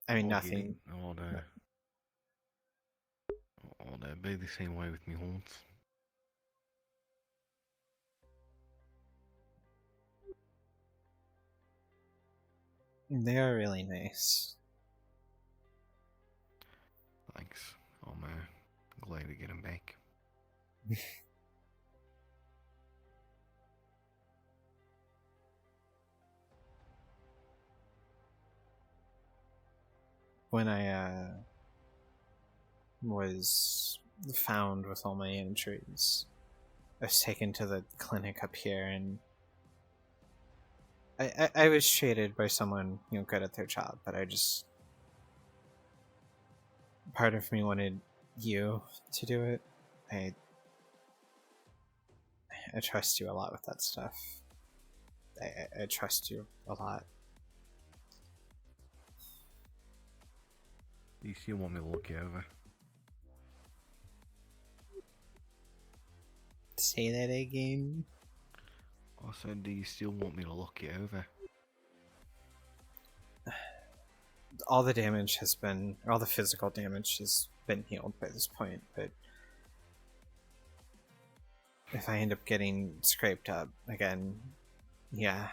I mean, nothing. They'd be the same way with me horns. They are really nice. Thanks. I'm glad to get them back. When I was found with all my injuries, I was taken to the clinic up here, and I was treated by someone, you know, good at their job, but part of me wanted you to do it. I trust you a lot with that stuff. I trust you a lot. Do you still want me to look you over? Say that again. I said, do you still want me to look you over? All the damage has been, all the physical damage has been healed by this point, but if I end up getting scraped up again, yeah.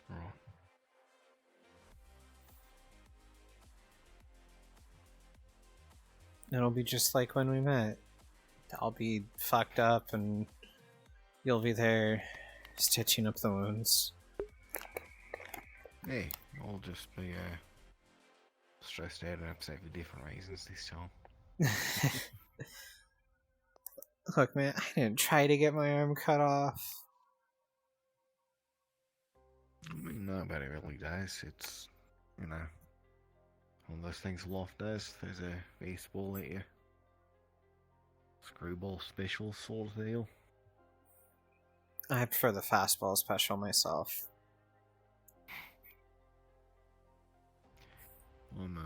Right. It'll be just like when we met. I'll be fucked up and you'll be there stitching up the wounds. Hey, I'll just be stressed out and upset for different reasons this time. Look, man, I didn't try to get my arm cut off. I mean, nobody really does. It's, you know, one of those things life does. There's a baseball at you. Screwball special sort of deal. I prefer the fastball special myself. Oh no.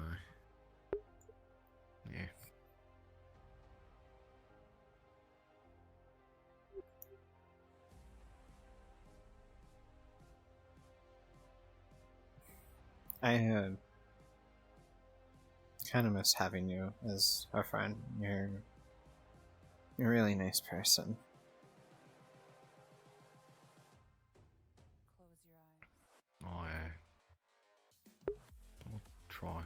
Yeah. I kind of miss having you as a friend. You're a really nice person. Oh, try.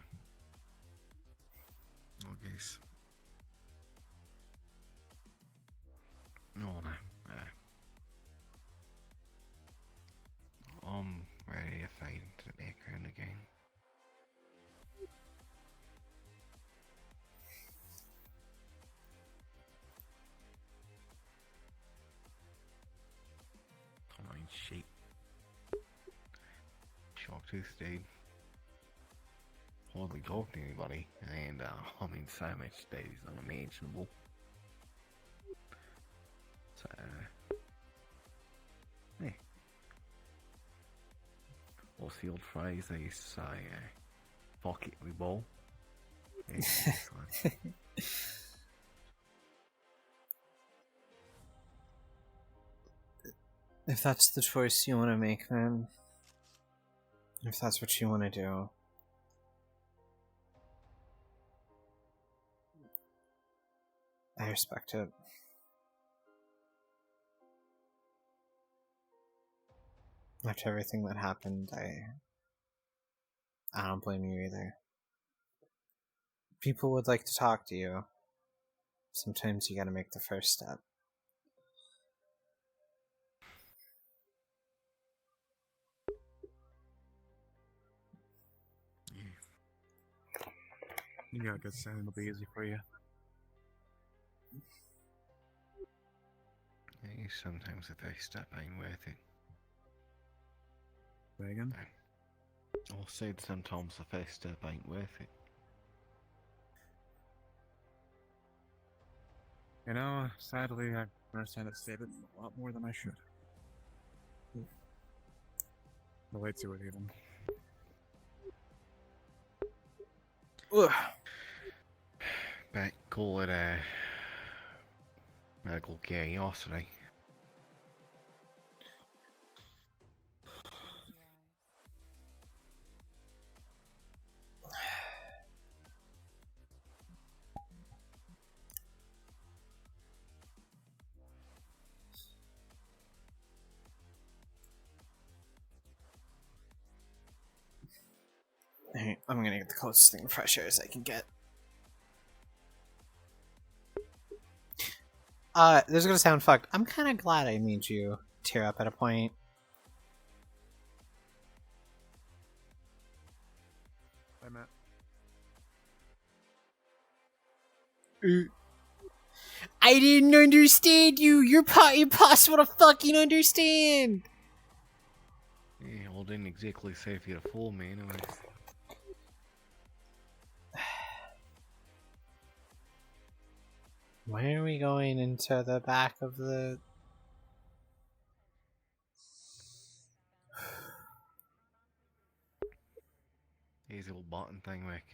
I guess. No, I'm ready to fade into the background again. I mean, sheep. Sharktooth dude. Hardly talk to anybody, and I mean, so much stuff is unimaginable. So, yeah. What's the old phrase they used to say? Fuck it, we ball. Yeah, If that's the choice you want to make, man. If that's what you want to do. I respect it. After everything that happened, I don't blame you either. People would like to talk to you. Sometimes you gotta make the first step. You got good saying it'll be easy for you. Yeah, sometimes the first step ain't worth it. Megan? I said sometimes the first step ain't worth it. You know, sadly, I understand that statement a lot more than I should. Relate to it even. But call it a medical curiosity. Alright, I'm gonna get the closest thing to fresh air as I can get. This is gonna sound fucked. I'm kinda glad I made you tear up at a point. Hi, Matt. I didn't understand you! You're impossible to fucking understand! Yeah, well, didn't exactly say if you'd fool me anyway. Why are we going into the back of the... Easy little button thing, Rick.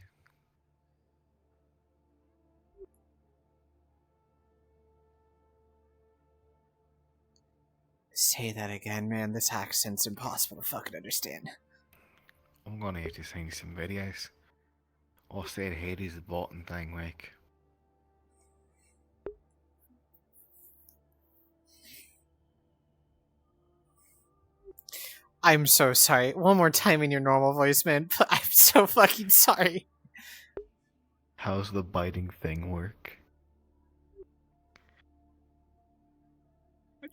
Say that again, man. This accent's impossible to fucking understand. I'm gonna have to send you some videos. I said head is the button thing, Rick. I'm so sorry. One more time in your normal voice, man. I'm so fucking sorry. How's the biting thing work?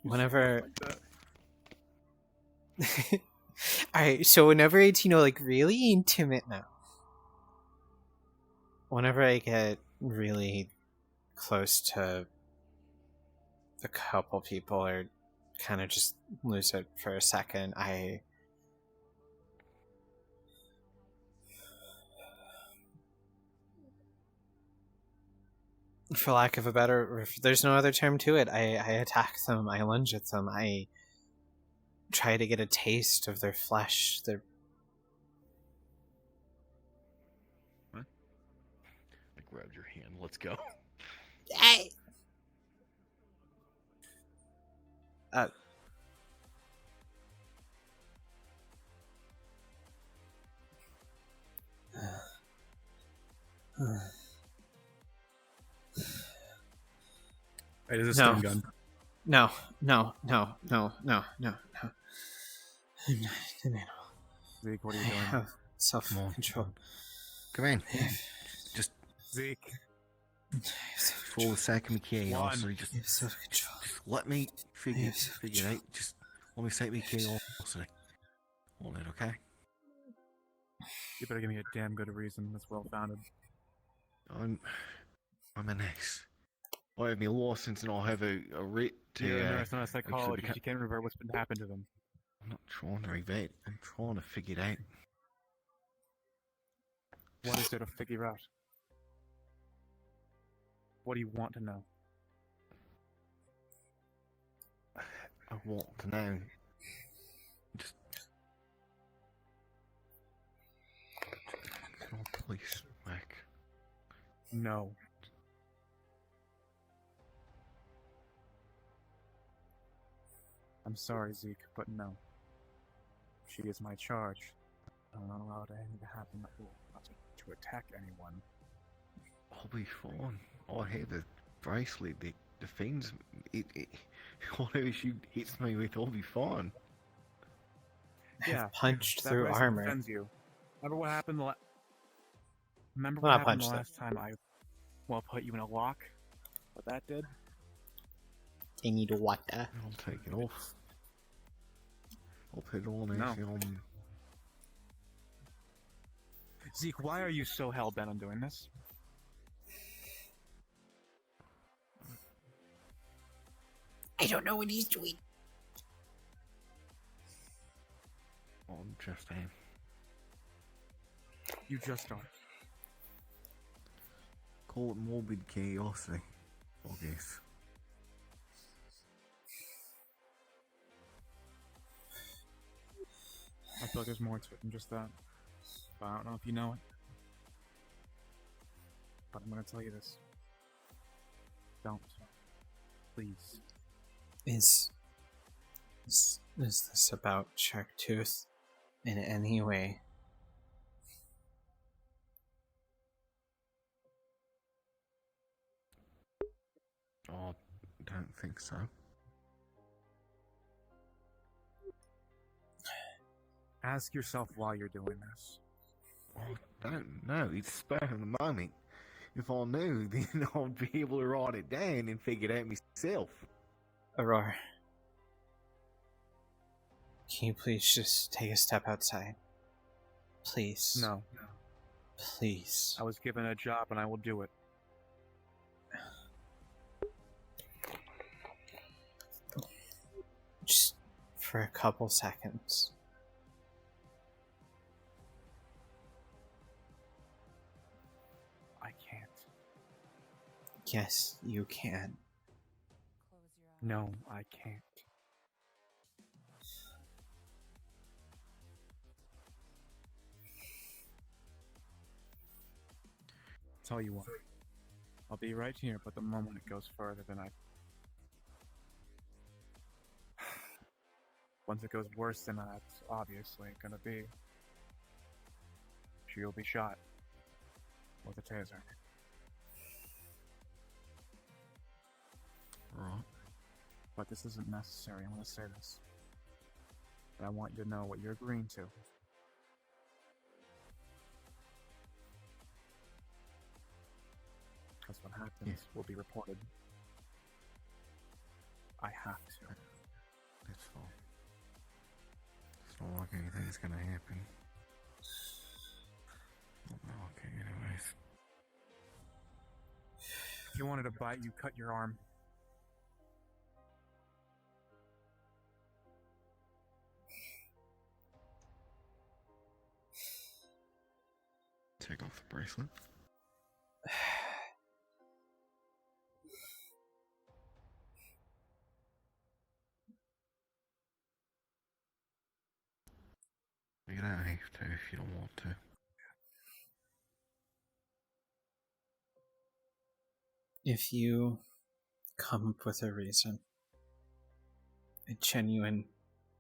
Whenever... Alright, so whenever it's, like, really intimate now. Whenever I get really close to a couple people or kind of just lose it for a second, for lack of a better, there's no other term to it, I attack them, I lunge at them, I try to get a taste of their flesh, their... What? I grabbed your hand, let's go. Hey! Wait, is this stun gun? No. Zeke, what are you doing? I have self-control. Come in. Just Zeke. for the sake of my curiosity, You have self-control. just let me figure it out. Just let me take my curiosity on it, okay? You better give me a damn good reason that's well founded. I'm an ex. I have my license and I have a writ to. You're a nurse, not a actually psychologist. You can't remember what's been happened to them. I'm not trying to revert. I'm trying to figure it out. What is there to figure out? What do you want to know? I want to know. Just. Can I please, Mac? No. I'm sorry, Zeke, but no. She is my charge. I'm not allowed anything to happen that will to attack anyone. I'll be fine. I have the bracelet that defends it. Whatever she hits me with, I'll be fine. Yeah, punched that through bracelet armor. defends you. Remember what happened Remember Well, what not happened the punched last time I put you in a lock? What that did? You need water. I'll take it off. I'll put it on No. if you Zeke, why are you so hell-bent on doing this? I don't know what he's doing. I'm just am. You just are. Call it morbid curiosity, I guess. I feel like there's more to it than just that. But I don't know if you know it. But I'm gonna tell you this. Don't. Please. Is this about Sharktooth in any way? I don't think so. Ask yourself why you're doing this. I don't know. It's spur of the moment. If I knew, then I'd be able to write it down and figure it out myself. Aurora, can you please just take a step outside? Please. No. Please. I was given a job and I will do it. Just for a couple seconds. I can't. Yes, you can. No, I can't. Tell you what. I'll be right here, but the moment it goes further than once it goes worse than that's obviously gonna be, she'll be shot with a taser. Right. But this isn't necessary. I want to say this. But I want you to know what you're agreeing to. Because what happens will be reported. I have to. It's fine. It's not like anything's gonna happen. Okay, anyways. If you wanted to bite, you cut your arm. Take off the bracelet. You don't have to if you don't want to. If you come up with a reason, a genuine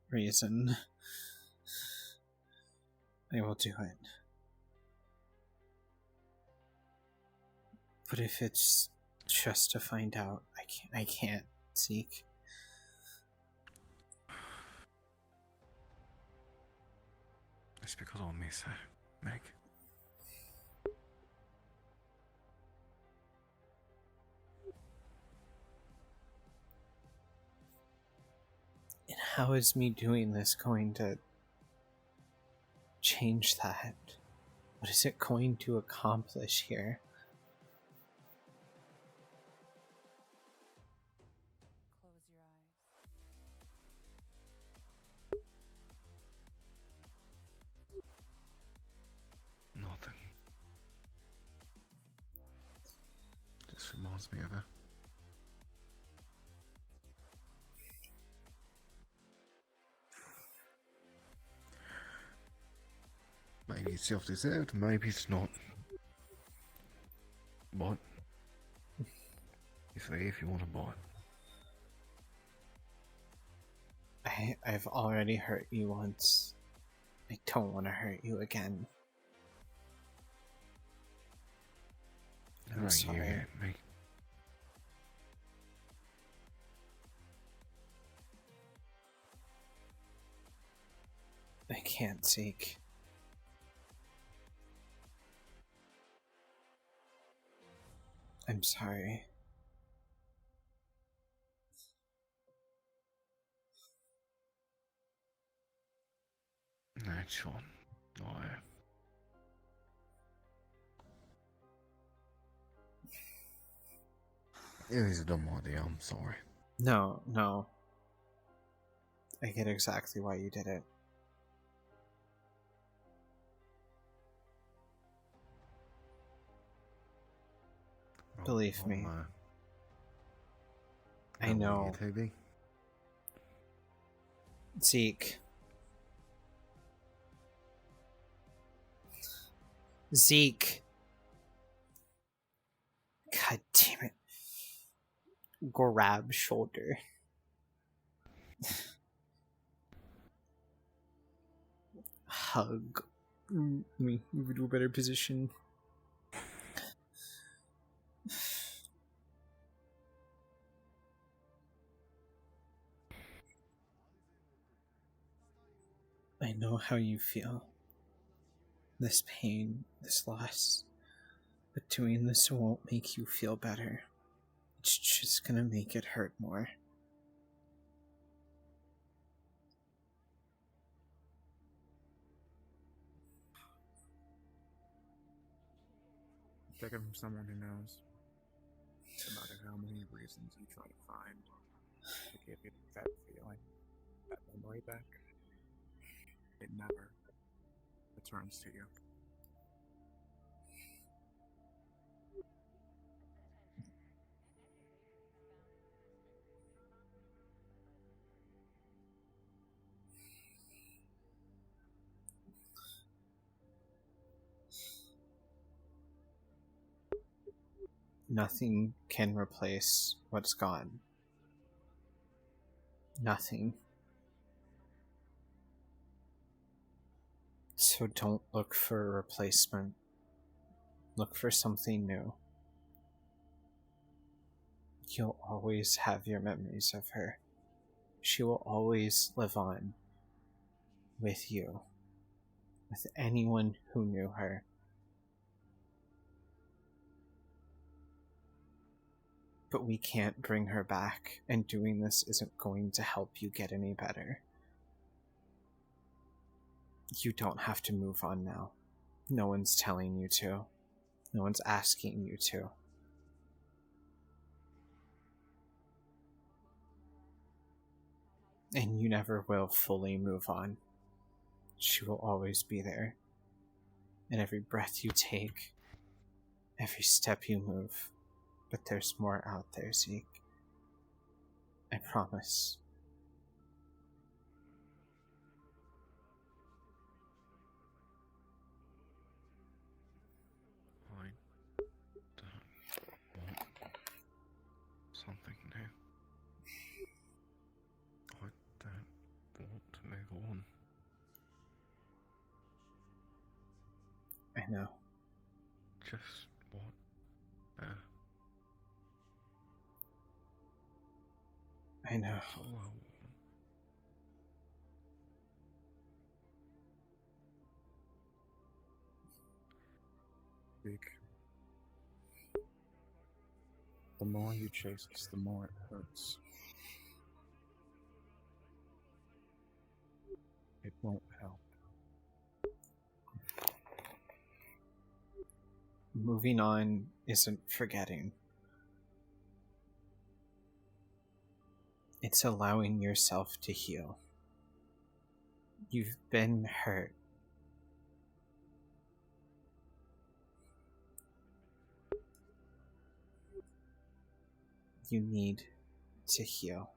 reason, I will do it. But if it's just to find out, I can't, Zeke. It's because I miss her, Meg. How is me doing this going to change that? What is it going to accomplish here? Nothing. Just reminds me of her. Maybe it's self-deserved, maybe it's not. But it's there if you want to buy it. I've already hurt you once. I don't want to hurt you again. I'm Right, sorry. you hit me. I can't, Zeke. I'm sorry. That's fine. It was a dumb idea, I'm sorry. No, no. I get exactly why you did it. Believe me. I know. Zeke. Zeke. God damn it. Grab shoulder. Hug. Me, move to a better position. I know how you feel. This pain, this loss. But doing this won't make you feel better. It's just gonna make it hurt more. Take it from someone who knows. No matter how many reasons you try to find to give you that feeling, that memory back, it never returns to you. Nothing can replace what's gone. Nothing. So don't look for a replacement. Look for something new. You'll always have your memories of her. She will always live on with you, with anyone who knew her. But we can't bring her back, and doing this isn't going to help you get any better. You don't have to move on now. No one's telling you to. No one's asking you to. And you never will fully move on. She will always be there. And every breath you take, every step you move. But there's more out there, Zeke. I promise. I don't want something new. I don't want to move on. I know. Just want I know. all I want. Zeke. The more you chase this, the more it hurts. won't help. Moving on isn't forgetting. It's allowing yourself to heal. You've been hurt. You need to heal.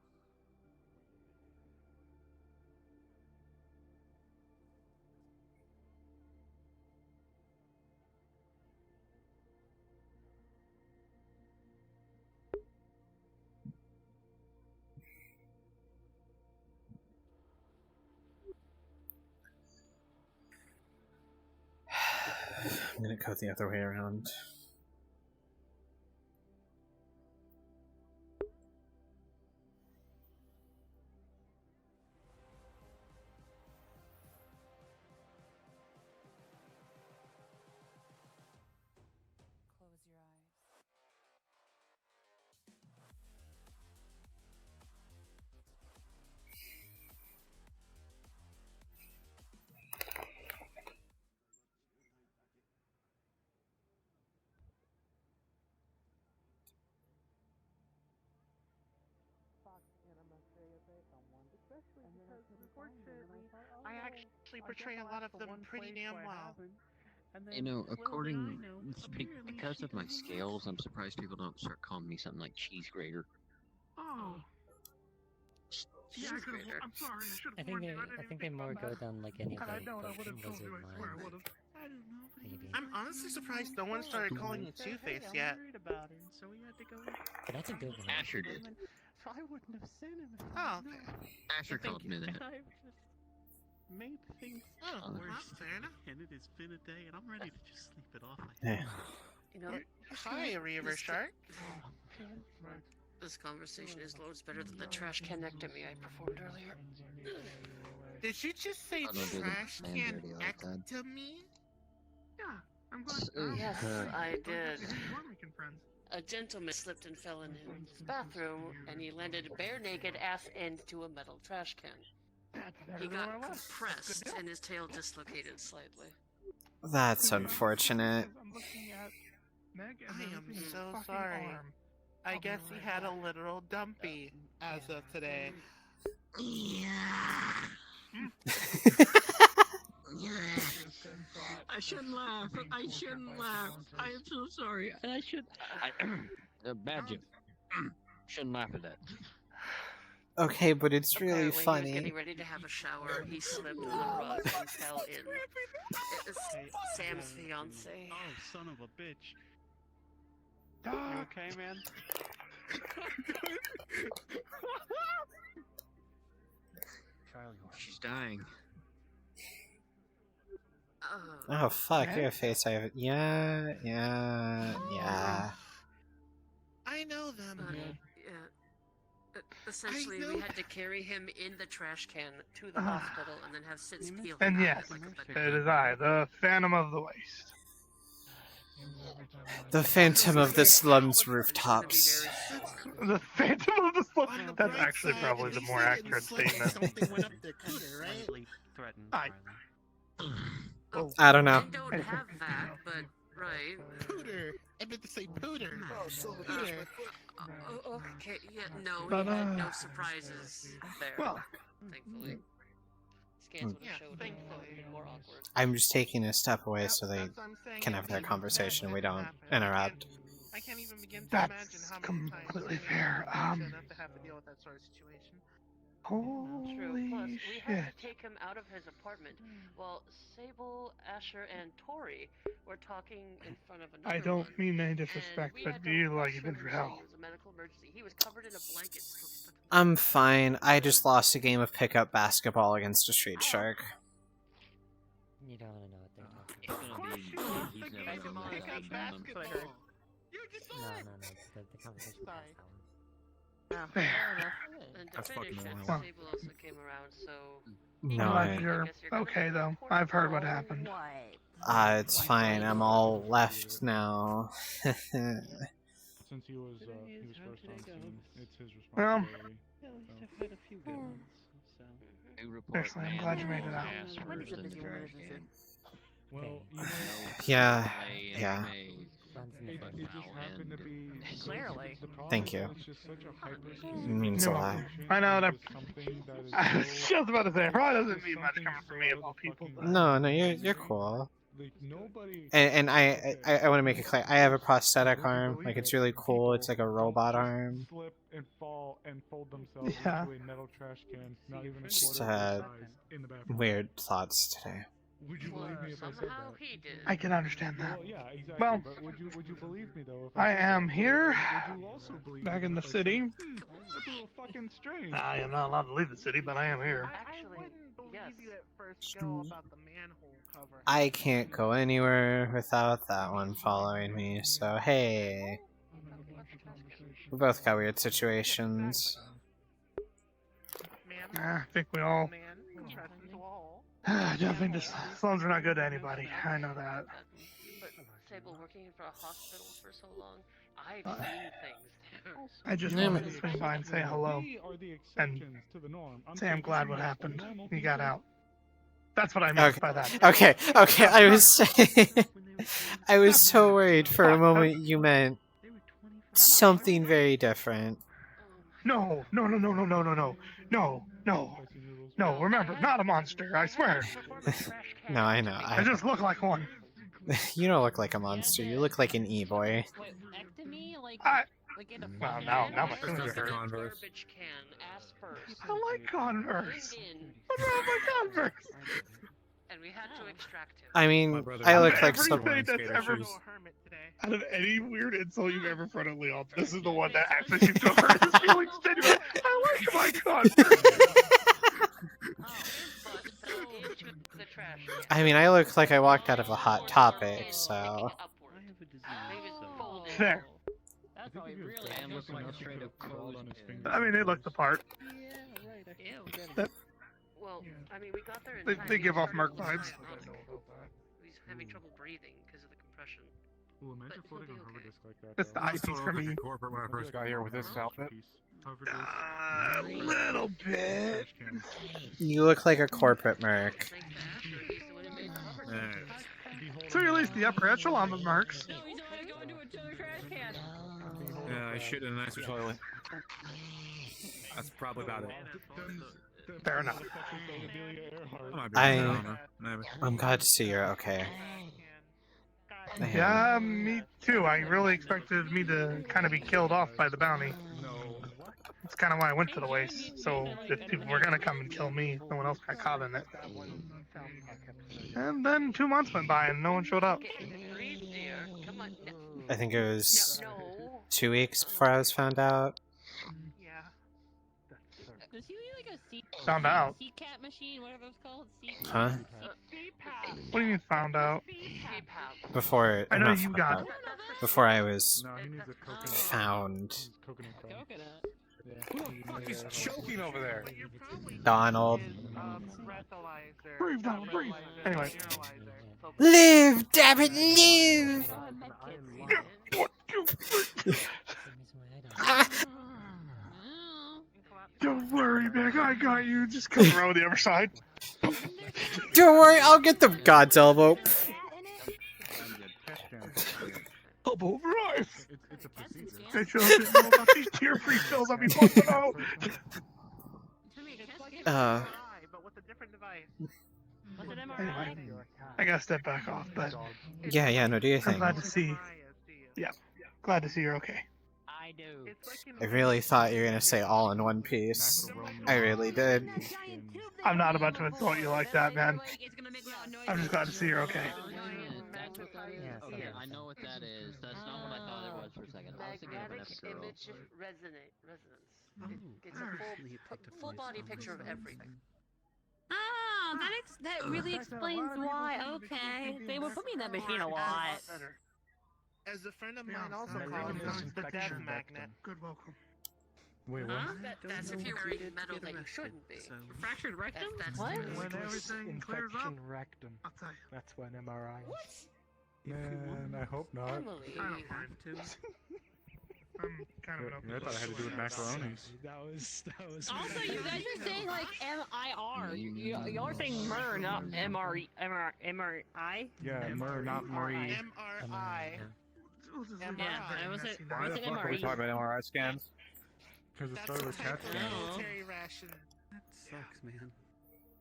I'm gonna go the other way around. I actually portray a lot of them pretty damn well. You know, because of my scales, I'm surprised people don't start calling me something like cheese grater. Oh. Yeah, I'm sorry. I should I think they more go down like any Had I other known, I would have told lizard you. I swear I mind. would have. I don't know. Maybe. I'm honestly surprised no one started calling you Two-Face yet. About it, so we had to go. But that's a good one. Asher did. So I wouldn't have sent him. If Oh, I okay. Asher called me that. I've just made things Oh, worse. well, fair enough. And it has been a day, and I'm ready to just sleep it off. Yeah. You know, Hi, Reaver Shark. this conversation is loads better than the trash canectomy I performed earlier. Did you just say I don't do the trash man can dirty like that. to me? Yeah, I'm glad. Yes, I did. We're making friends. A gentleman slipped and fell in his bathroom, and he landed bare naked ass end to a metal trash can. He got compressed, and his tail dislocated slightly. That's unfortunate. I'm looking at Meg and I they're am missing a so fucking sorry. arm. I guess he had a literal dumpy as of today. I shouldn't laugh. I shouldn't laugh. I am so sorry. And I should. Bad joke. Shouldn't laugh at that. Okay, but it's really Apparently, he was funny. getting ready to have a shower. He slipped on the rug and fell in. It was Sam's fiance. Oh, son of a bitch. You okay, man? Charlie, she's dying. Oh fuck, your face. Yeah. I know them. Essentially, we had to carry him in the trash can to the hospital and then have Sitz peel him And out yes, like a it banana. is I, the Phantom of the Waste. The Phantom of the Slums rooftops. The Phantom of the Slums. That's actually probably the more accurate statement. Hi. I don't know. I don't have that, but right. Pooter. I meant to say pooter. Oh, so pooter. Okay, yeah, no, But, we had no surprises there. well. Thankfully. Scans would have showed thankfully more awkward. I'm just taking a step away so they can have their conversation and we don't interrupt. I can't even begin to That's imagine how many completely times fair. I've enough to have to deal with that sort of situation. True. Holy Plus, we shit. had to take him out of his apartment while Sable, Asher, and Tori were talking in front of another I don't one. mean any disrespect, we but had do to you like rush you've been him through to hell? say it was a medical emergency. He was covered in a blanket. I'm fine. I just lost a game of pickup basketball against a street shark. You don't want to know what they're talking about. He's never gonna let us down. No, the conversation Sorry. Fair enough. And to That's finish fucking it, wild. Sable also came around, so... No, I'm glad I- you're okay though. I've heard what happened. It's fine. I'm all left now. Since he was first on scene, it's his Well, responsibility. At least I've had a few good ones, so... Seriously, I'm glad you made it out. Well, you know, Yeah, yeah. it just happened to be Clearly. the problem Thank is you. that it's just such a hyper It means a lot. I know that. something that is I was so- just about to say, it probably doesn't it's mean much something coming from so me of all people. But... No, no, you're cool. Like nobody. And I want to make it clear. I have a prosthetic arm. Like it's really cool. It's like a robot arm. Slip and fall and fold themselves Yeah. into a metal trash can, not even a Just quarter of their had size, in the bathroom. weird thoughts today. Would you believe me if I said Somehow that? he did. I can understand that. Well, yeah, exactly. Well, but would you believe me though? If I said am that? here, Would you also believe back me in the if I city. said, that's a little fucking strange. I am not allowed to leave the city, but I am here. Actually, yes. I can't go anywhere without that one following me. So hey, we both got weird situations. I think we all. I don't think the slums are not good to anybody. I know that. But Sable, working for a hospital for so long, I've seen things there. I just Yeah, wanted to swing by and say hello We are the and exceptions to the norm. say I'm glad what saying happened. that normal You got people- out. That's what I meant Okay, by that. okay, okay. I was I was so worried for a moment you meant something very different. No, no, no, no, no, no, no, no, no, no, no. Remember, not a monster. I swear. No, I know. I just look like one. You don't look like a monster. You look like an e-boy. Well, now my feelings are hurt. Garbage can, ass first. I like Converse. In, What's wrong with Converse? and we had to extract him. I mean, I look like some. Everything that's ever out of any weird insult you've ever thrown at Leon, this is the one that actually seems to hurt his feelings genuinely. I like my Converse. The trash. I mean, I look like I walked out of a Hot Topic, so. There. That's how he really looks like a straight up clothes. I mean, they look the part. Well, I mean, we got there in They- time. they He give off started Merc vibes. He's having trouble breathing because of the compression. Well, imagine But he'll floating be on okay. hover disc like that. That's the though. eyepiece for me. corporate when I first got here with this outfit. A little bit. You look like a corporate merc. So you're at least the upper echelon of Mercs. Yeah, I shit in a nicer toilet. That's probably about it. Fair enough. I'm glad to see you're okay. Yeah, me too. I really expected me to kind of be killed off by the bounty. That's kind of why I went to the waste. So if people were gonna come and kill me, no one else got caught in it. And then 2 months went by and no one showed up. I think it was 2 weeks before I was found out. Does he need like a C Found out. CCAT machine, whatever it's called? Huh? What do you mean found out? Before I know not you found got out. Before I was No, he needs a coconut. found. Coconut crumb. Who the fuck is choking over there? Donald. Breathe, Donald, breathe. Anyway. Live, damn it, live! Don't worry, Meg. I got you. Just come around the other side. Don't worry, I'll get the God's elbow. Elbow rise. It's a procedure. I just didn't know about these tear-free pills I'll be popping out. Anyway, I gotta step back off, but Yeah, no, do your I'm thing. glad to see. Yeah, glad to see you're okay. I do. I really thought you were gonna say all in one piece. I really did. I'm not about to insult you like that, man. I'm just glad to see you're okay. I know what that is. That's not what I thought it was for a second. I was thinking of an Magnetic epidural. image resonance. It's a full body picture of everything. Oh, that really explains why. Okay, they would put me in that machine a lot. As a friend of mine also called it the death magnet. Good welcome. Wait, what? Huh? That's if you're wearing metal that you shouldn't be. Fractured rectum? That's What? When everything clears up, Infection rectum. I'll tell you. That's when MRI. Man, I hope not. Emily. I don't mind. I'm kind of an open I thought I had to do with macaronis. That was. Also, you guys are saying like M-I-R. You're saying Mer, not M-R-I? Yeah, Mer, not Marie. MRI. Yeah, I was it. Why the fuck are we talking about MRI scans? Because it That's started a with type CAT of scans. military ration. That sucks, man.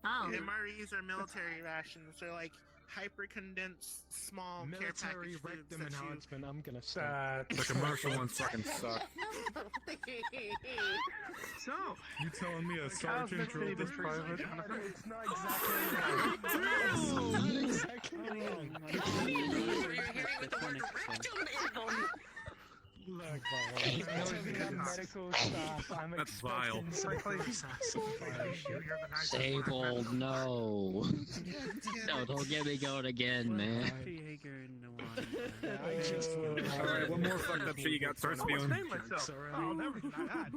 Oh. MREs are military rations. They're like hyper-condensed, small care Military package foods rectum that you... enhancement. I'm gonna stop. The commercial ones fucking suck. So, You telling me a how's sergeant Nick drove this Cave private? It's not exactly right. It's not exactly right. Look, we got medical stuff. I'm That's vile. expecting some Sable, no. No, don't get me going again, man. Alright, one more fucked up shit you got. Start spewing. Oh, never mind that.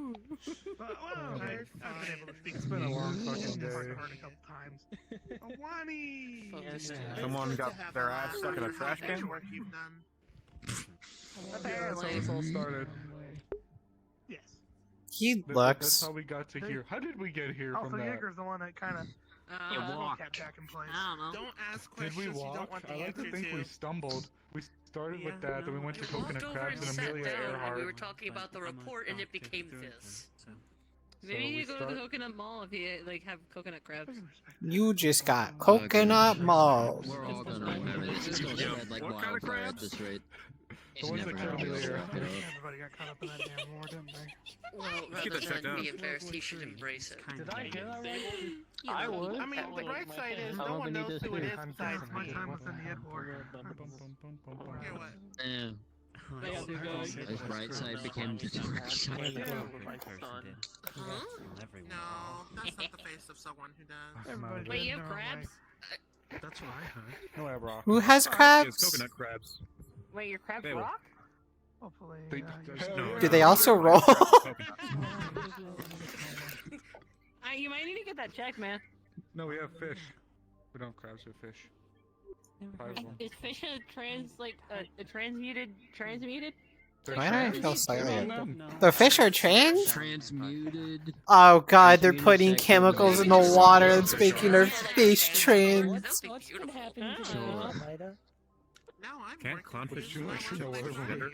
But, well, I've been able to speak. It's been a long fucking day. Heard a couple times. Awani! Someone got their ass stuck in a trash can? Work you've done. Yeah, that's how this all started. Yes. He That's looks. how we got to here. How did we get here Oh, from so that? Jaeger's the one that kind of kept back in place. I don't know. Don't ask Did questions we you walk? don't want the I like answer to think to. we stumbled. We started with that, then we went to We walked Coconut over Crabs and and sat Amelia down, and we Earhart. were talking about the report, and it became this. Maybe So you we go to start- the coconut mall if you like have coconut crabs. You just got coconut malls. We're all gonna remember this. It's gonna spread like wildfire at this rate. The ones that Never come gonna here. go. Everybody got caught up in that damn war, didn't they? Well, Let's get rather that checked than out. be embarrassed, he should embrace it. Did I get that right? I would. I mean, the bright side is no one knows who it is besides My me. time was in the Ed War. Here, what? Yeah. This bright side became the dark side. Huh? No, that's not the face of someone who does. Wait, you have crabs? That's what I heard. No, I have rock. Who has It's crabs? coconut crabs. Wait, your crabs They will- rock? Hopefully. No. Do they also roll? You might need to get that checked, man. No, we have fish. We don't have crabs, we have fish. 5 of them. Is fish a transmuted? Why do I feel slightly? No. The fish are trans? Transmuted. Oh god, they're putting chemicals in the water that's making our fish trans. What's been happening to Sure. Lida? No, I'm Can't clownfish you like to know what gender?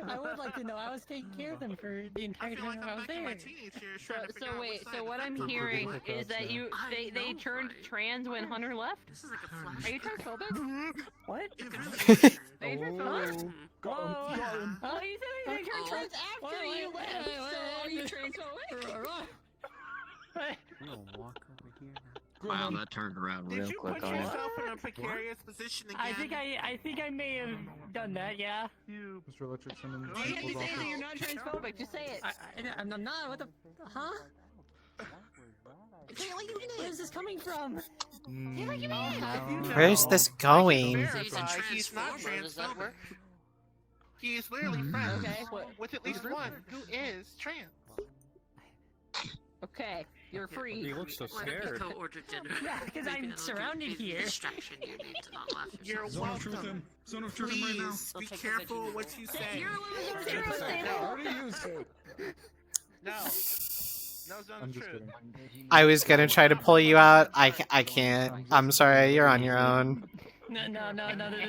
I would like to know. I was taking care of them for the I entire feel like time I I'm was back in my there. teenage years So, trying to figure so out wait, what so side what of I'm the hearing Look is that outside. you they turned trans when Hunter left. This is like a flash. Are you transphobic? What? It really Are you transphobic? Got him. Oh, you said they turned trans after you left. So are you transphobic? I'm gonna walk over here now. Wow, that turned around Did real you quick put on us. yourself in a precarious position again? I think I may have done that. Yeah. Mr. Electricson and You have to people's say that office. you're not transphobic. Just say it. I'm not. What the? Huh? Where is this coming from? Where's this going? Verify he's not transphobic. He is literally friends with at least one who is trans. Okay, you're free. He looks so Why don't we scared. go order dinner? Yeah, because Maybe I'm that'll surrounded give you here. the distraction you need to not laugh You're yourself. welcome. Zone of truth him right now. Please be careful what you say. You're a loser. I already used it. No. No zone I'm of just truth. kidding. I was gonna try to pull you out. I can't. I'm sorry, you're on your own. No.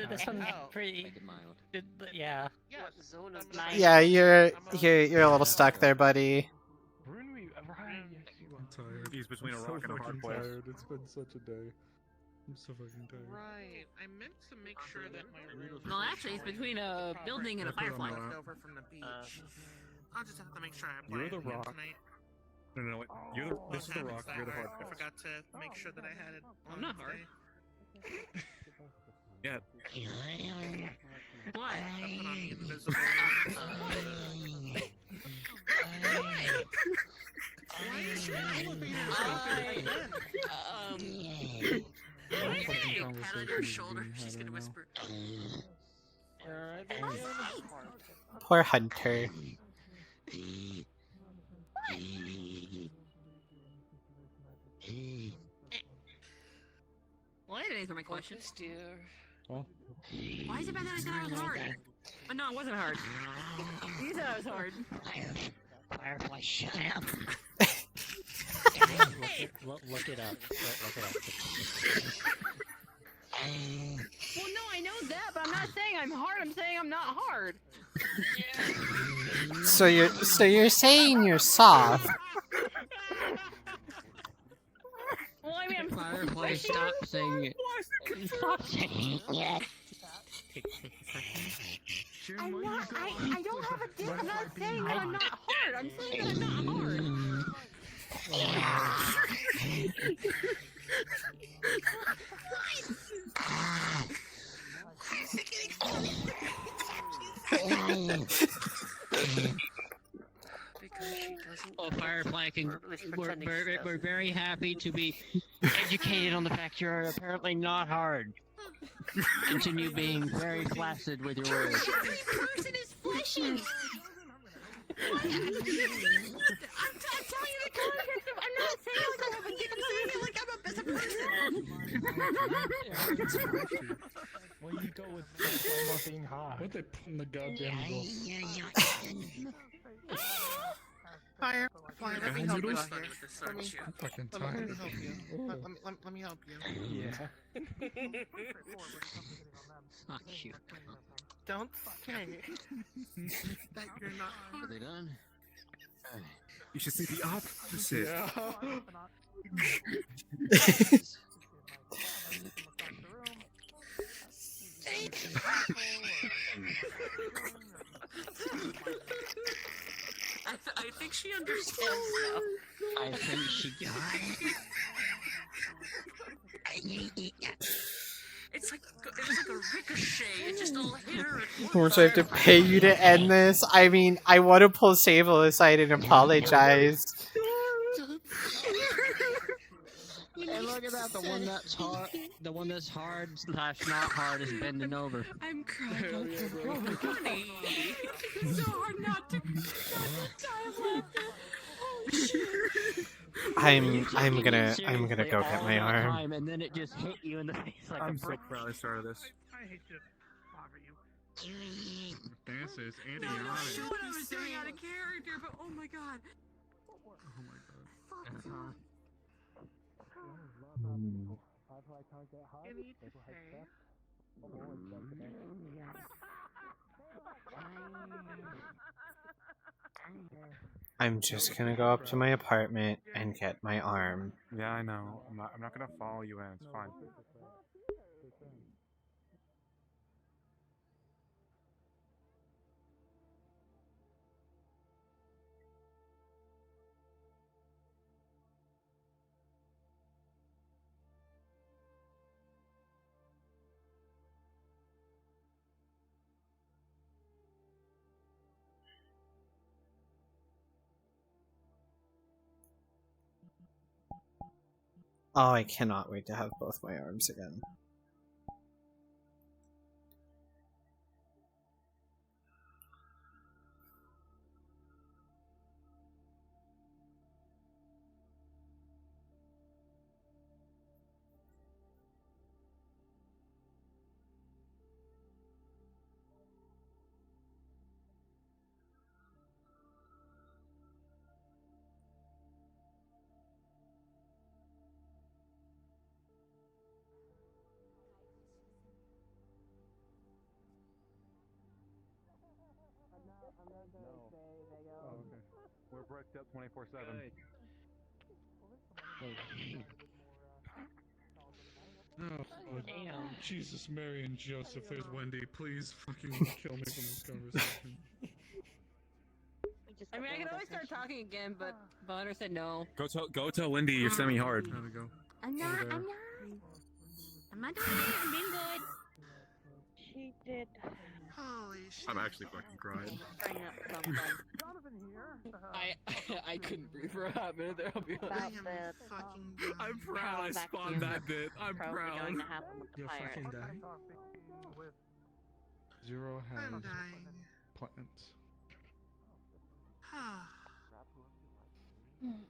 This one's pretty. Yeah. Yes. What zone of Nice. Yeah, you're a little stuck there, buddy. I'm tired. He's between a I'm rock and a hard fucking place. tired. It's been such a day. I'm so fucking tired. Right. I meant to make sure that my room. Well, actually, it's between a building and a firefly. Left over from the beach. I'll just have to make sure I apply You're it the again rock. tonight. No, wait. This is the rock. You're the hard I place. forgot to make sure that I had it. I'm not hard. Yeah. What? I put on the invisible. Why is your elevator right then? Hey, pat on her shoulder. She's gonna whisper. Poor Hunter. Well, I didn't answer my question. Focus, dear. Well, Why is it bad that I said I was hard? But no, it wasn't hard. You said I was hard. Firefly, shut up. Look it up. Look it up. Well, no, I know that, but I'm not saying I'm hard. I'm saying I'm not hard. So you're saying you're soft. Well, I mean, I'm Firefly, stop saying it. Stop saying it. I'm not. I don't have a dick. I'm not saying that I'm not hard. I'm saying that I'm not hard. Oh, Firefly, we're very happy to be educated on the fact you're apparently not hard. Continue being very flaccid with your words. Every person is fleshy. I'm telling you the context of. I'm not saying like I have a dick. I'm saying it like I'm a person. Well, you go with not being hard. What they put in the goddamn book? Firefly, let me help you out here. I'm fucking Let tired. me help you. Let me help you. Yeah. Fuck you. Don't say that you're not Are hard. they done? You should see the opposite. I think she understands now. I think she got It was like a ricochet. It just all hit her at How once. much I have to pay you to end this? I mean, I want to pull Sable aside and apologize. Hey, look at that. The one that's hard. The one that's hard / not hard is bending over. I'm crying. Honey, it's so hard not to die of laughter. Oh shit. I'm gonna go get my arm. Time, and then it just hit you in the face like I'm a so brick. proud I started this. I hate to bother you. This is I know what I was doing out of character, but oh my god. I'm just gonna go up to my apartment and get my arm. Yeah, I know. I'm not gonna follow you in. It's fine. Oh, I cannot wait to have both my arms again. Oh, okay. We're bricked up 24/7. Oh, Jesus, Mary, and Joseph. There's Wendy. Please fucking kill me from this conversation. I mean, I can always start talking again, but Bonner said no. Go tell Lindy you're semi-hard. There we go. I'm not doing it. I'm being good. She did. Holy shit. I'm actually fucking crying. Bring up something. I couldn't breathe for a hot minute there. I'll be honest. About the Fucking I'm proud I spawned that bit. I'm proud. going to happen with the You'll pirate. fucking die. Zero has I'm dying. plants.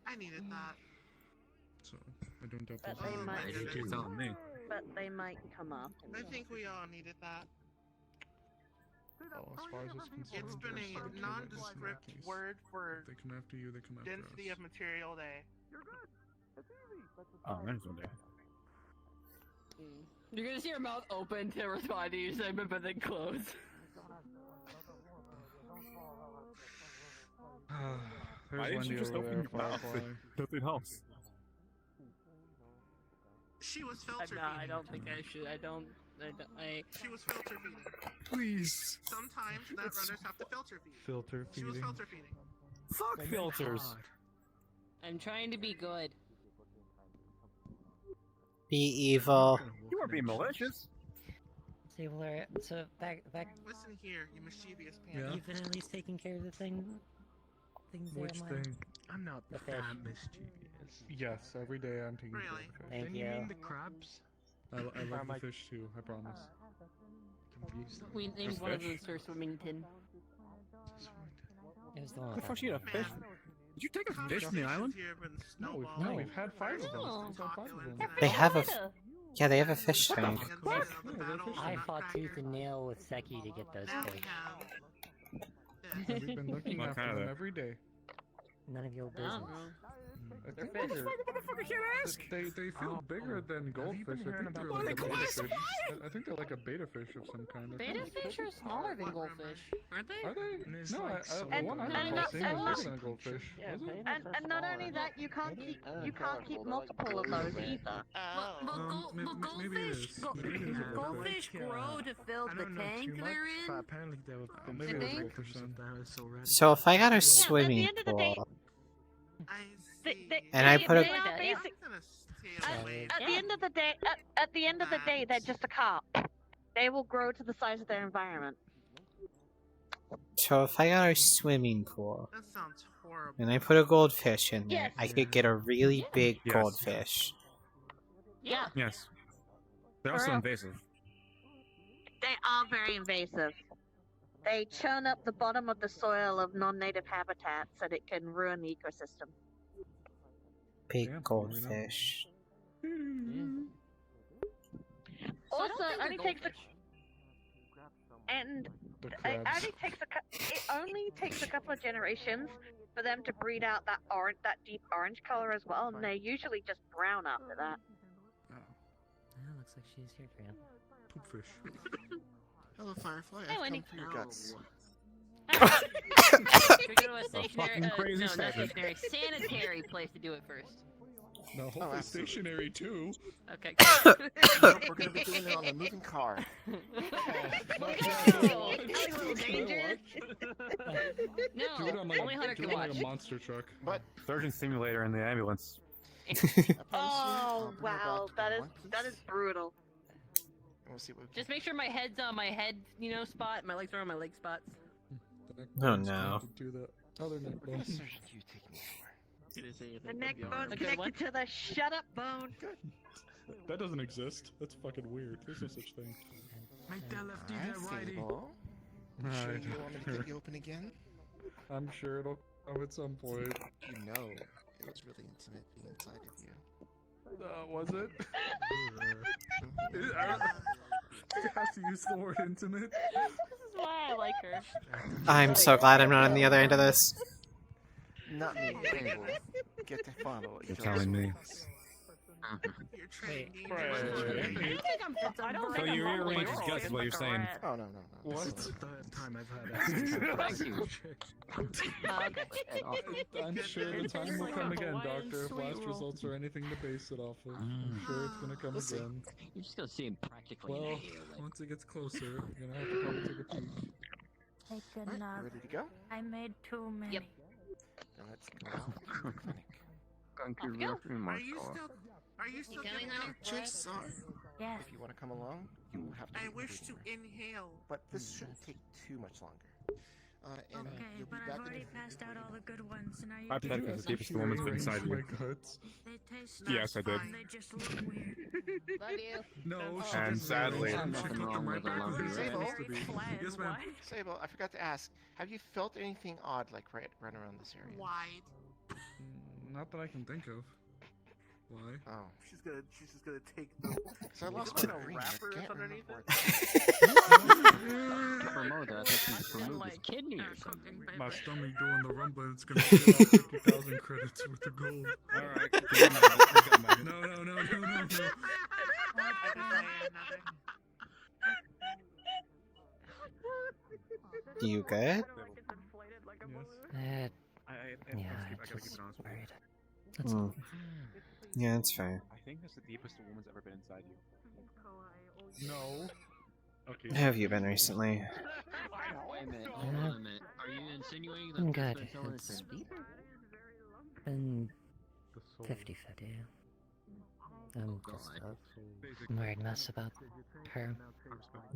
I needed that. So, I don't doubt But those they are- might- You're telling me. but they might come up. I think we all needed that. Oh, as far as it's concerned, It's been yes, a okay, nondescript in that case. word for If they come after you, they come after density us. of material day. Oh, there's one there. You're gonna see her mouth open to respond to your segment, but then close. There's Why didn't you Wendy just over open there, your mouth? Firefly. Nothing else. She was filter feeding. I don't think I should. She was filter feeding. Please. Sometimes runners have to filter feed. Filter She was feeding. filter feeding. Fuck filters. I'm trying to be good. Be evil. You weren't being malicious. See, Valeria, so back. Listen here, you mischievous Yeah. panda. You've been at least taking care of the things Which there, Mike? thing? I'm not The that fish. mischievous. Yes, every day I'm taking care of Really? the fish. Thank Then you. you mean the crabs? I love the Mike. fish too, I promise. Confused. We named There's one of fish? those Sir Swimmington. It was the one What the with fuck, you had a fish? Did you take a fish from the island? No, we've had 5 of them. We've had 5 of them. They have a. Yeah, they have a fish tank. I fought tooth and nail with Seki to get those fish. We've been looking What after kind of them fish? every day. None of your I don't business. know. I They're think fish. Motherfucker can't ask. They feel bigger than goldfish. I think they're like a beta fish. I think they're like a beta fish of some kind. Beta fish are smaller than goldfish, aren't they? Are they? And it's No, like so the one I and recall not- seeing and was not- bigger than a goldfish. Was it? And not only that, you can't keep multiple of those either. Maybe it is. Maybe it is a Goldfish grow to fill I the don't know tank too much, they're but in. apparently they were Maybe it was a think? goldfish then. So if I got a at the swimming end of the day, pool they, and I put they a are basic. At the end of the day, at the end of the day, they're just a carp. They will grow to the size of their environment. so if I got a swimming pool That sounds horrible. and I put a goldfish in there, Yes. I could get a really big Yes. goldfish. Yeah, Yes. They're also real. invasive. they are very invasive. They churn up the bottom of the soil of non-native habitats so that it can ruin the ecosystem. Big Yeah, goldfish. Also, it only takes a and The it crabs. only takes a couple of generations for them to breed out that deep orange color as well, and they're usually just brown after that. Oh, looks like she's here, Graham. Poop fish. Hello, Firefly. Hey, I've Wendy. come for your guts. Should we go to a stationary, fucking crazy no, not statement. stationary, sanitary place to do it first? No, hopefully stationary too. Okay. Nope, we're gonna be doing it on a moving car. Danger. No, Do it on like, only Hunter do can it like watch. a monster truck. But Surgeon simulator in the ambulance. Oh wow, that is brutal. We'll see what we Just make sure my head's on my head, spot. My legs are on my leg spots. Oh no. Do the other neck What kind of bone. surgeon do you take me for? The neck bone's A good one. connected to the shut up bone. That doesn't exist. That's fucking weird. There's no such thing. Make that lefty Alright, that righty. Sable. You sure Alright. you want me to get you open again? I'm sure it'll come at some point. You know, it was really intimate being inside of you. Was it? I have to use the word intimate. This is why I like her. I'm so glad I'm not on the other end of this. Not me, Sable. Get to follow. You're telling me. You're trained. I don't think So I'm you following rearrange his rules. guts is what you're saying. Oh, no, no, no. What? This is the third time I've had Thank you. I'm sure the time will come again, Doctor, if last results are anything to base it off of. I'm sure it's gonna come again. You're just gonna see him practically. Well, once it gets closer, you're gonna have to probably take a peek. Take Alright, enough. ready to go? I made too many. Yep. Now let's go out to the clinic. Are you still coming, giving Hunter? out tricks? Yes. If you want to come along, you will have to. I be wish to everywhere. inhale. But this shouldn't take too much longer. And Okay, you'll be but back I've in already passed out all the good ones, and now you Hypothetically, the deepest the woman's been inside you. They taste Yes, I did. fine, they just look weird. Love you. No, she And didn't sadly- really. Nothing She put wrong them right with back a where they're lumber supposed to be. Flat, Yes, ma'am. why? Sable, I forgot to ask. Have you felt anything odd like right around this area? Wide. Not that I can think of. Why? Oh. She's just gonna take the. So I lost Put my a green. I wrappers can't underneath remember it. Promote that. I thought you promoted my kidney or something. My stomach doing the rumble. It's gonna fill out 50,000 credits with the gold. All right. No. You good? Yeah, I just gotta keep it honest with you. worried. That's Hmm. all. Yeah, it's fair. I think that's the deepest a woman's ever been inside you. No. Okay. How have you been recently? Wait a minute. Hold on a minute. Are you insinuating that I'm this good. gonna tell us It's to been 50-50. I'm just a worried mess about her.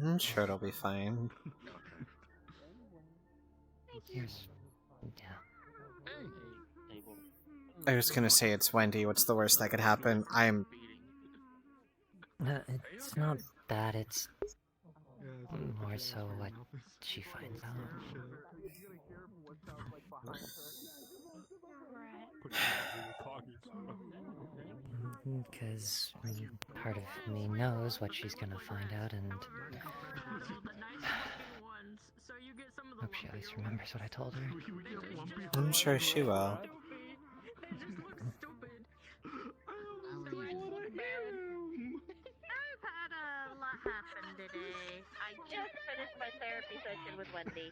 I'm sure it'll be fine. Here's... Yeah. I was gonna say it's Wendy. What's the worst that could happen? It's not that, it's more so what she finds out. Because part of me knows what she's gonna find out, and hope she always remembers what I told her. I'm sure she will. I've had a lot happen today. I just finished my therapy session with Wendy.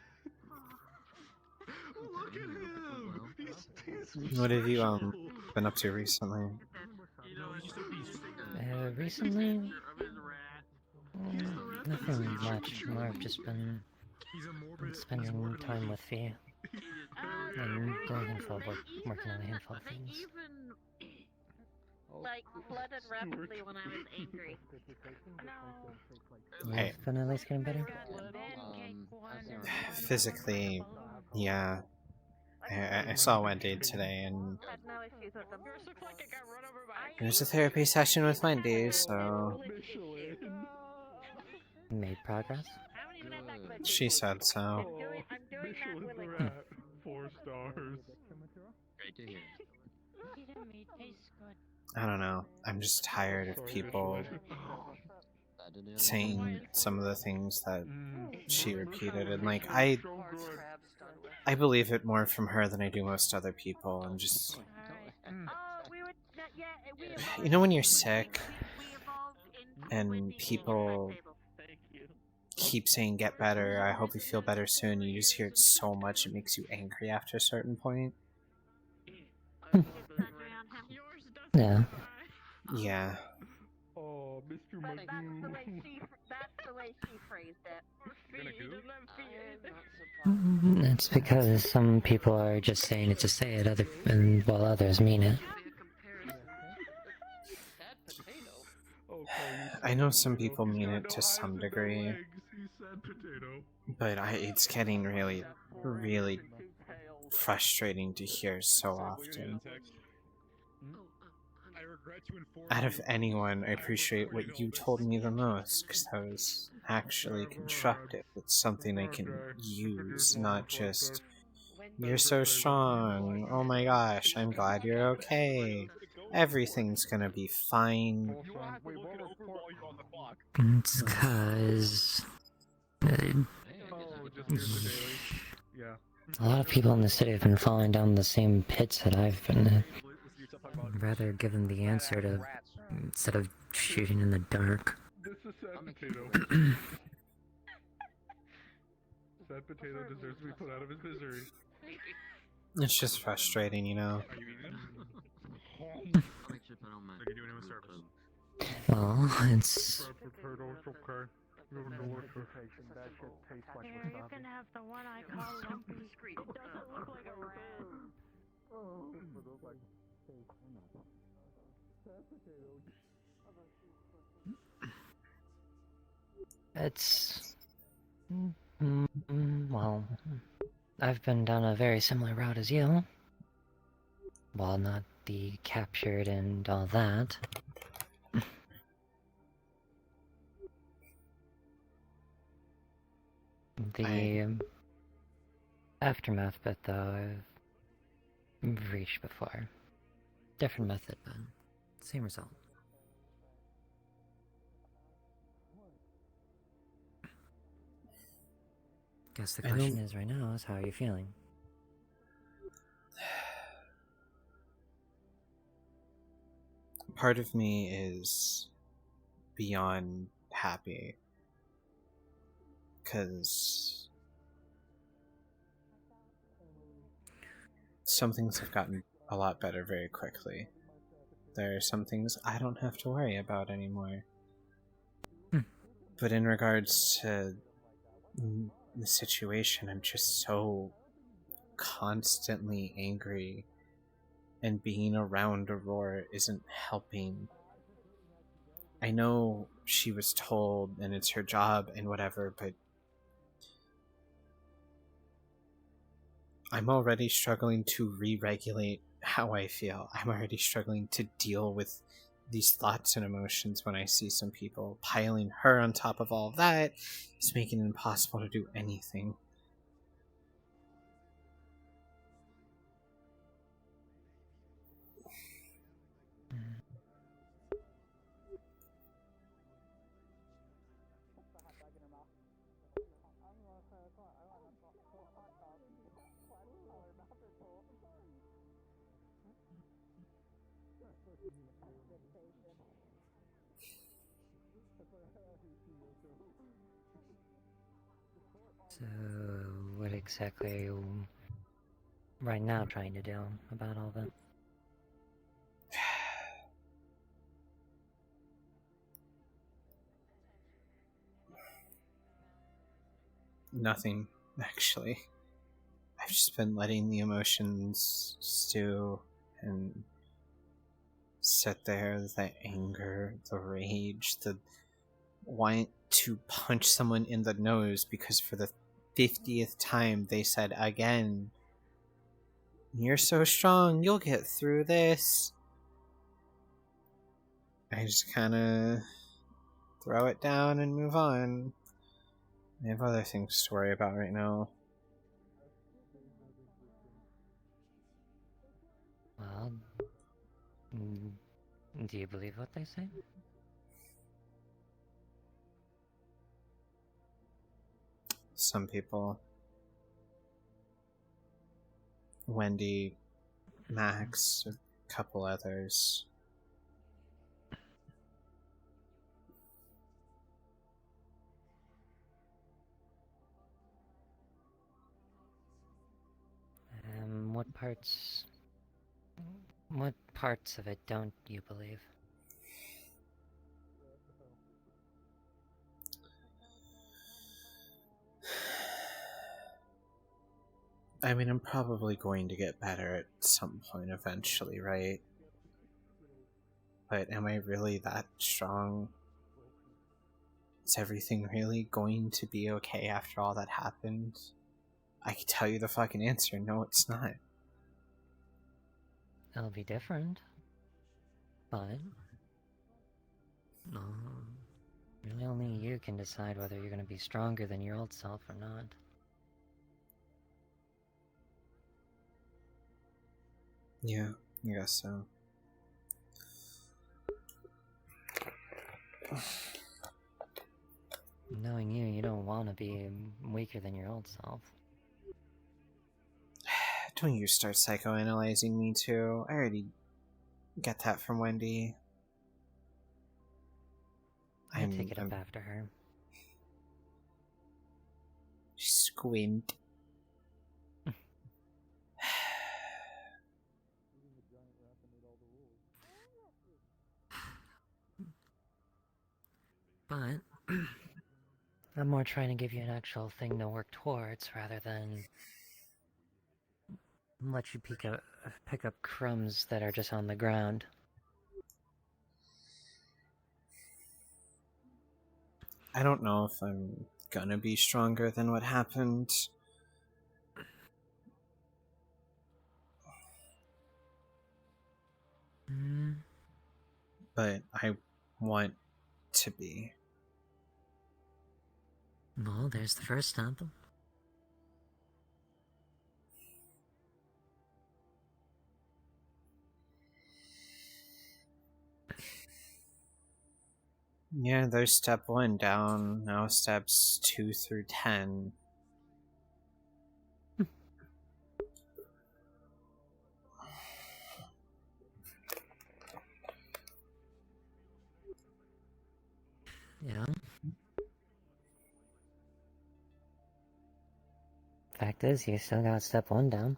Look at him. What have you been up to recently? Recently? Nothing much. More of just been spending time with Fee. And doing a handful of work, working on a handful of things. Like, flooded rapidly when I was angry. Hey. I've been at least getting better. Physically, yeah. I saw Wendy today, and Had no issues with them. there's a therapy session with Wendy, so Made progress? she said so. I'm doing that willingly. 4 stars. Great to hear. I don't know. I'm just tired of people saying some of the things that she repeated, and like I believe it more from her than I do most other people. I'm just, you know, when you're sick and people keep saying get better, I hope you feel better soon, you just hear it so much it makes you angry after a certain point. Yeah. Yeah. Oh, Mr. That's the way she phrased it. It's because some people are just saying it to say it, while others mean it. I know some people mean it to some degree, but it's getting really, really frustrating to hear so often. Out of anyone, I appreciate what you told me the most, because that was actually constructive. It's something I can use, not just, you're so strong, oh my gosh, I'm glad you're okay, everything's gonna be fine. It's cause... a lot of people in the city have been falling down the same pits that I've been in. I'd rather give them the answer to instead of shooting in the dark. This is Sad Potato. Sad Potato deserves to be put out of his misery. It's just frustrating, you know. Well, it's... You can have the one I call Lumpy. It doesn't look like a rat. It's... well... I've been down a very similar route as you. While not the captured and all that. The aftermath bit, though, I've reached before. Different method, but Same result. Guess the question is right now is how are you feeling? Part of me is beyond happy. Because some things have gotten a lot better very quickly. There are some things I don't have to worry about anymore. But in regards to the situation, I'm just so constantly angry, and being around Aurora isn't helping. I know she was told and it's her job and whatever, but I'm already struggling to re-regulate how I feel. I'm already struggling to deal with these thoughts and emotions when I see some people. Piling her on top of all of that is making it impossible to do anything. So, what exactly are you right now trying to do about all that? Nothing, actually. I've just been letting the emotions stew and sit there, the anger, the rage, the want to punch someone in the nose because for the 50th time they said again, "You're so strong, you'll get through this." I just kind of throw it down and move on. I have other things to worry about right now. Well, do you believe what they say? Some people. Wendy, Max, a couple others. What parts of it don't you believe? I mean, I'm probably going to get better at some point eventually, right? But am I really that strong? Is everything really going to be okay after all that happened? I can tell you the fucking answer. No, it's not. It'll be different. But really only you can decide whether you're going to be stronger than your old self or not. Yeah, I guess so. Knowing you, you don't want to be weaker than your old self. Don't you start psychoanalyzing me too. I already get that from Wendy. I take it up after her. Squint. But I'm more trying to give you an actual thing to work towards rather than let you pick up crumbs that are just on the ground. I don't know if I'm gonna be stronger than what happened. But I want to be. Well, there's the first step. Yeah, there's step 1 down, now steps 2 through 10. Yeah. Fact is, you still got step 1 down.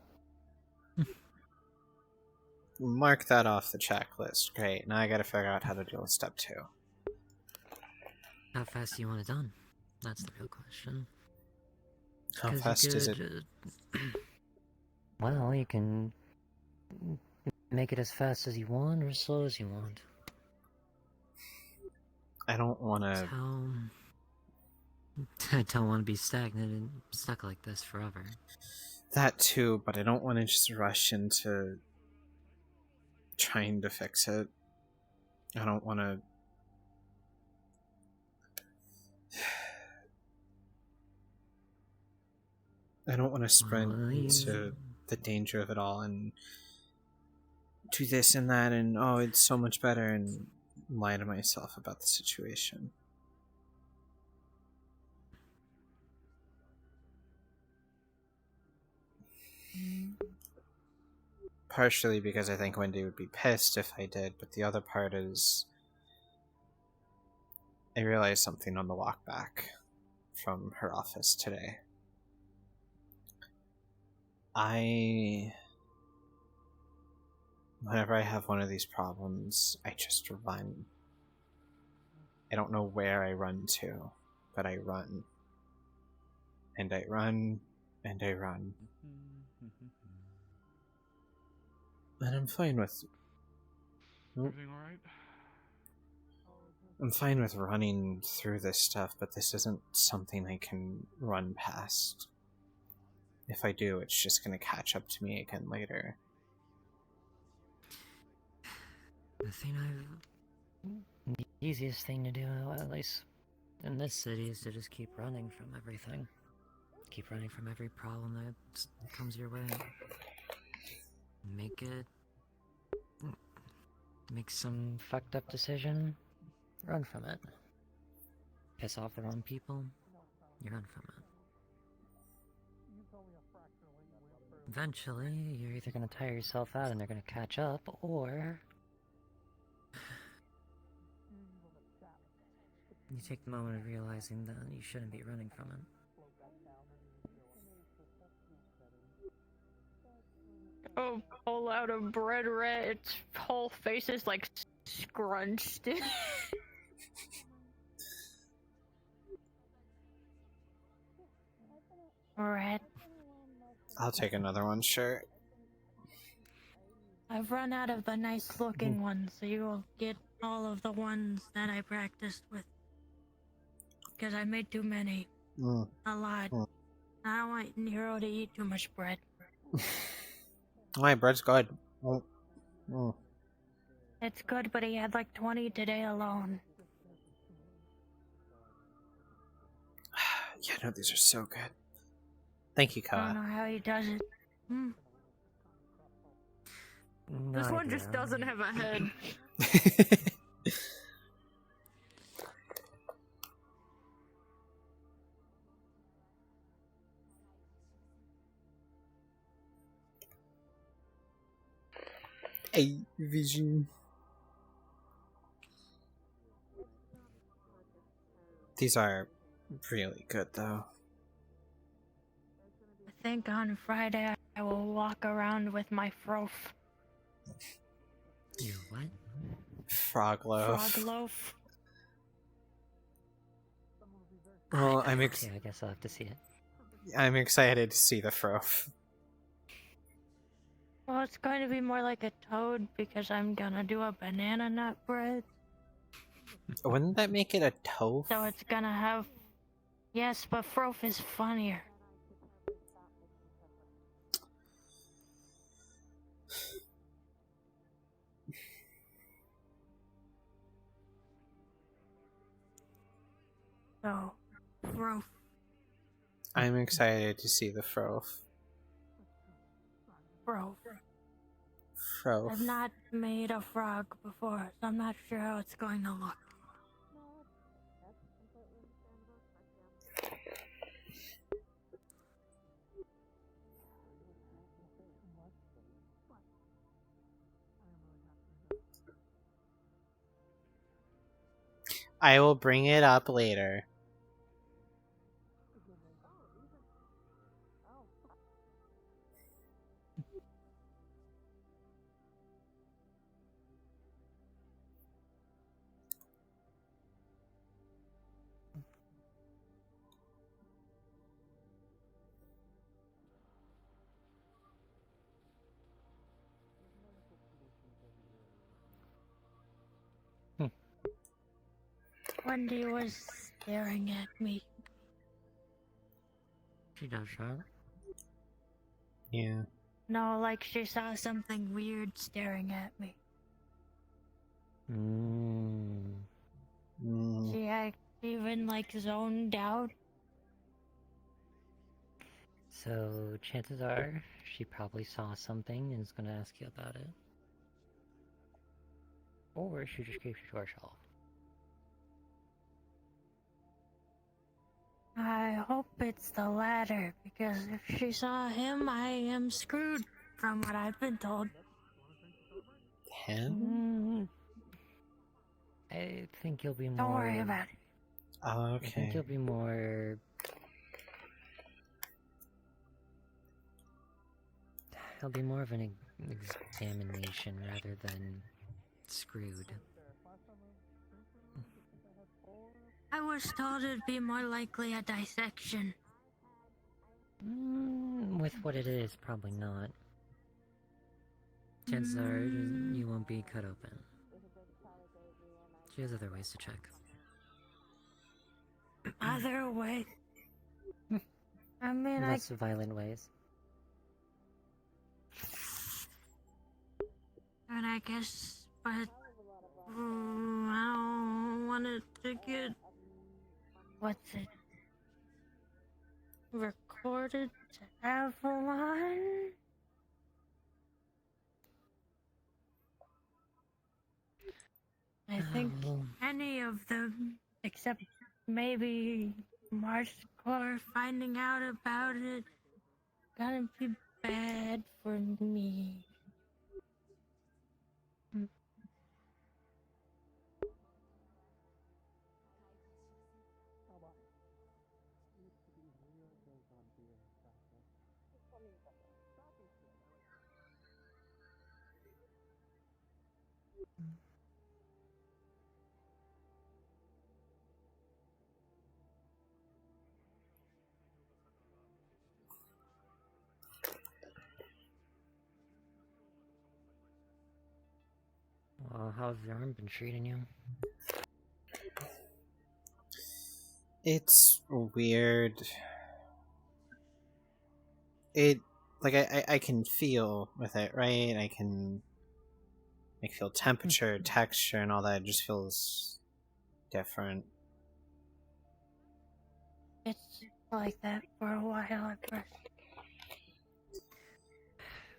Mark that off the checklist. Great, now I gotta figure out how to deal with step 2. How fast do you want it done? That's the real question. How 'Cause you fast is it? could, well, you can make it as fast as you want or as slow as you want. I don't want to... I don't want to be stagnant and stuck like this forever. That too, but I don't want to just rush into trying to fix it. I don't want to... I don't want to sprint into the danger of it all and do this and that and, oh, it's so much better, and lie to myself about the situation. Partially because I think Wendy would be pissed if I did, but the other part is I realized something on the walk back from her office today. Whenever I have one of these problems, I just run. I don't know where I run to, but I run. And I run, and I run. And I'm fine with... Everything alright? I'm fine with running through this stuff, but this isn't something I can run past. If I do, it's just going to catch up to me again later. The easiest thing to do, at least in this city, is to just keep running from everything. Keep running from every problem that comes your way. Make some fucked up decision, run from it. Piss off the wrong people, you run from it. Eventually, you're either gonna tire yourself out and they're gonna catch up, or you take the moment of realizing that you shouldn't be running from it. Oh, pull out a bread rat, its whole face is like scrunched. Red. I'll take another one, sure. I've run out of the nice looking ones, so you will get all of the ones that I practiced with. Because I made too many. A lot. I don't want Nero to eat too much bread. My bread's good. It's good, but he had like 20 today alone. Yeah, no, these are so good. Thank you, I Ka. don't know how he does it. This one just doesn't have a head. Hey, Vision. These are really good, though. I think on Friday I will walk around with my frof. Your what? Frog loaf. Frog loaf. Well, Yeah, I guess I'll have to see it. I'm excited to see the frof. Well, it's going to be more like a toad because I'm gonna do a banana nut bread. Wouldn't that make it a tofu? So it's gonna have... Yes, but frof is funnier. So, frof. I'm excited to see the frof. Frof. Frof. I've not made a frog before, so I'm not sure how it's going to look. I will bring it up later. Wendy was staring at me. She does that. Yeah. No, like she saw something weird staring at me. She even like zoned out. So chances are she probably saw something and is gonna ask you about it. Or she just keeps it to herself. I hope it's the latter, because if she saw him, I am screwed, from what I've been told. Him? I think you'll be more... Don't worry about it. Oh, okay. I think you'll be more... It'll be more of an examination rather than screwed. I was told it'd be more likely a dissection. With what it is, probably not. Chances are you won't be cut open. She has other ways to check. Other way? I mean, Less violent ways. And I guess, but I don't want it to get... What's it? Recorded to Avalon? I think any of them, except maybe Marchcore finding out about it, gonna be bad for me. Well, how's your arm been treating you? It's weird. It, like, I can feel with it, right? I can, like, feel temperature, texture, and all that. It just feels different. It's like that for a while at first.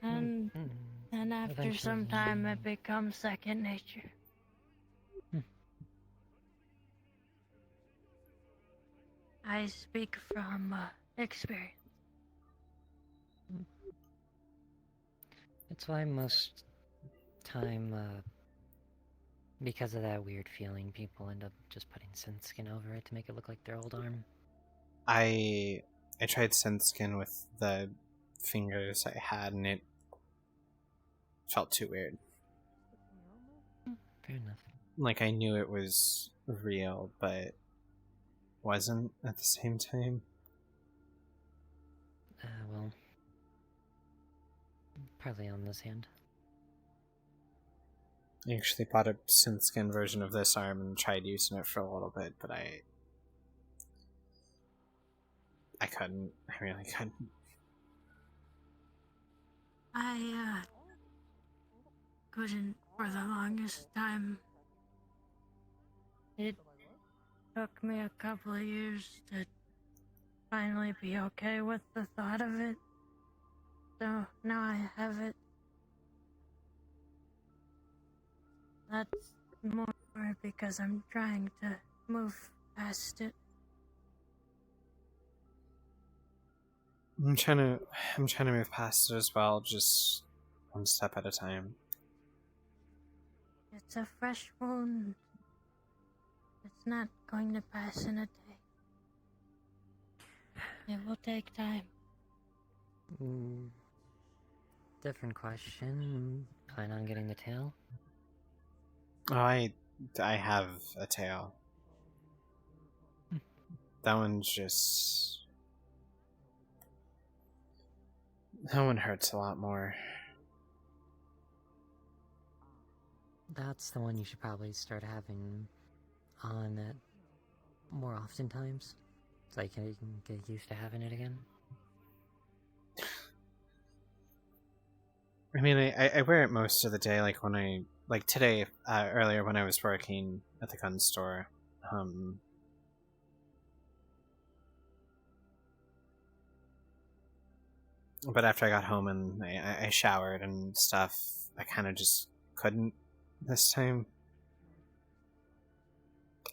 And after some time it becomes second nature. I speak from experience. That's why most time, because of that weird feeling, people end up just putting synth skin over it to make it look like their old arm. I tried synth skin with the fingers I had, and it felt too weird. Fair enough. Like, I knew it was real, but wasn't at the same time. Well, probably on this hand. I actually bought a synth skin version of this arm and tried using it for a little bit, but I couldn't. I really couldn't. I couldn't for the longest time. It took me a couple of years to finally be okay with the thought of it. So now I have it. That's more because I'm trying to move past it. I'm trying to move past it as well, just one step at a time. It's a fresh wound. It's It's not going to pass in a day. It will take time. Different question. Plan on getting the tail? Oh, I have a tail. That one's just... That one hurts a lot more. That's the one you should probably start having on it more oftentimes, so you can get used to having it again. I mean, I wear it most of the day, like when I... Like today, earlier when I was working at the gun store, but after I got home and I showered and stuff, I kind of just couldn't this time.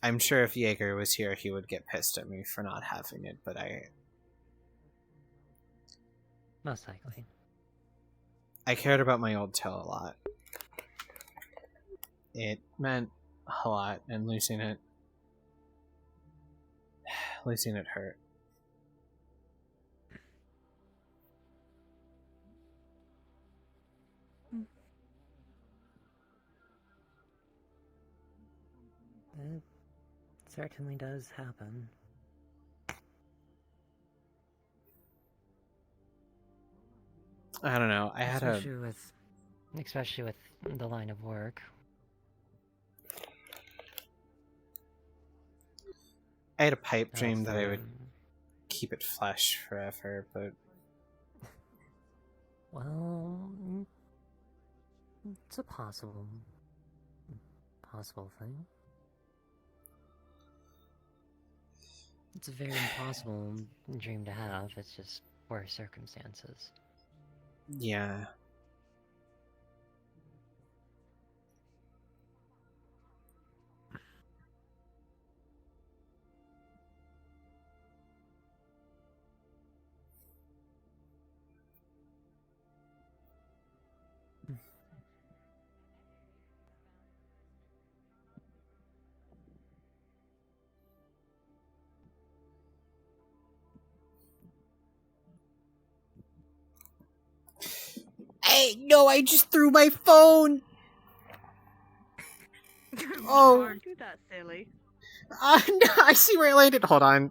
I'm sure if Jaeger was here, he would get pissed at me for not having it, but Most likely. I cared about my old tail a lot. It meant a lot, and losing it hurt. It certainly does happen. I don't know. Especially with the line of work. I had a pipe dream that I would keep it flesh forever, but... Well... It's a possible thing. It's a very impossible dream to have, it's just worse circumstances. Yeah. Hey, no, I just threw my phone! Oh. Don't do that, silly. No, I see where it landed. Hold on.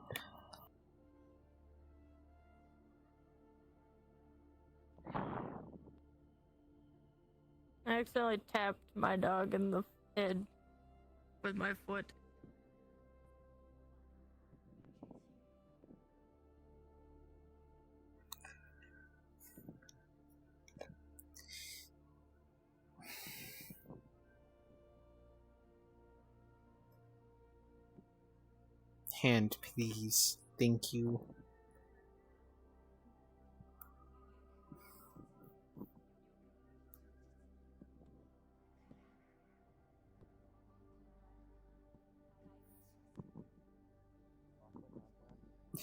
I accidentally tapped my dog in the head with my foot. Hand, please. Thank you.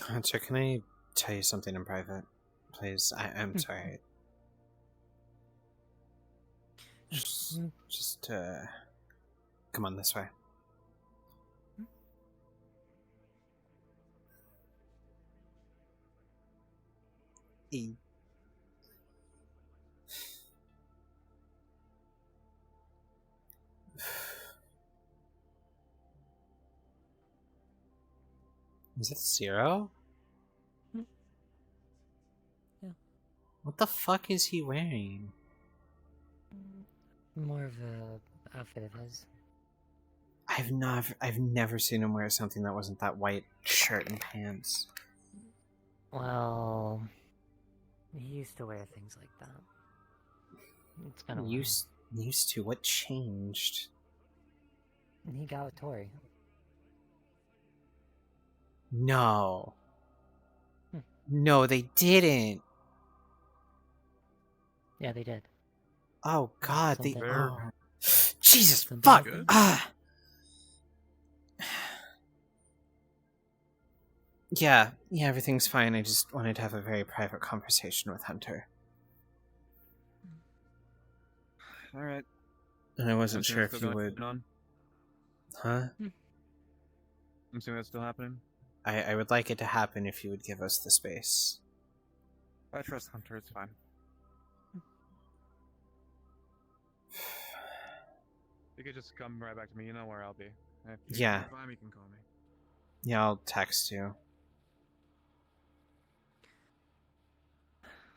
Hunter, can I tell you something in private? Please, I'm sorry. Just come on this way. E. Is it Zero? Yeah. What the fuck is he wearing? More of a outfit of his. I've never seen him wear something that wasn't that white shirt and pants. Well, he used to wear things like that. It's been a while. Used to? What changed? He got with Tori. No. No, they didn't. Yeah, they did. Oh god, they... Something- Oh. Jesus, Something fuck! good? Yeah, everything's fine. I just wanted to have a very private conversation with Hunter. Alright. And I wasn't Hunter sure if still you got would... it on? Huh? I'm assuming that's still happening. I would like it to happen if you would give us the space. I trust Hunter. It's fine. You could just come right back to me. You know where I'll be. If you Yeah. can't find me, you can call me. Yeah, I'll text you.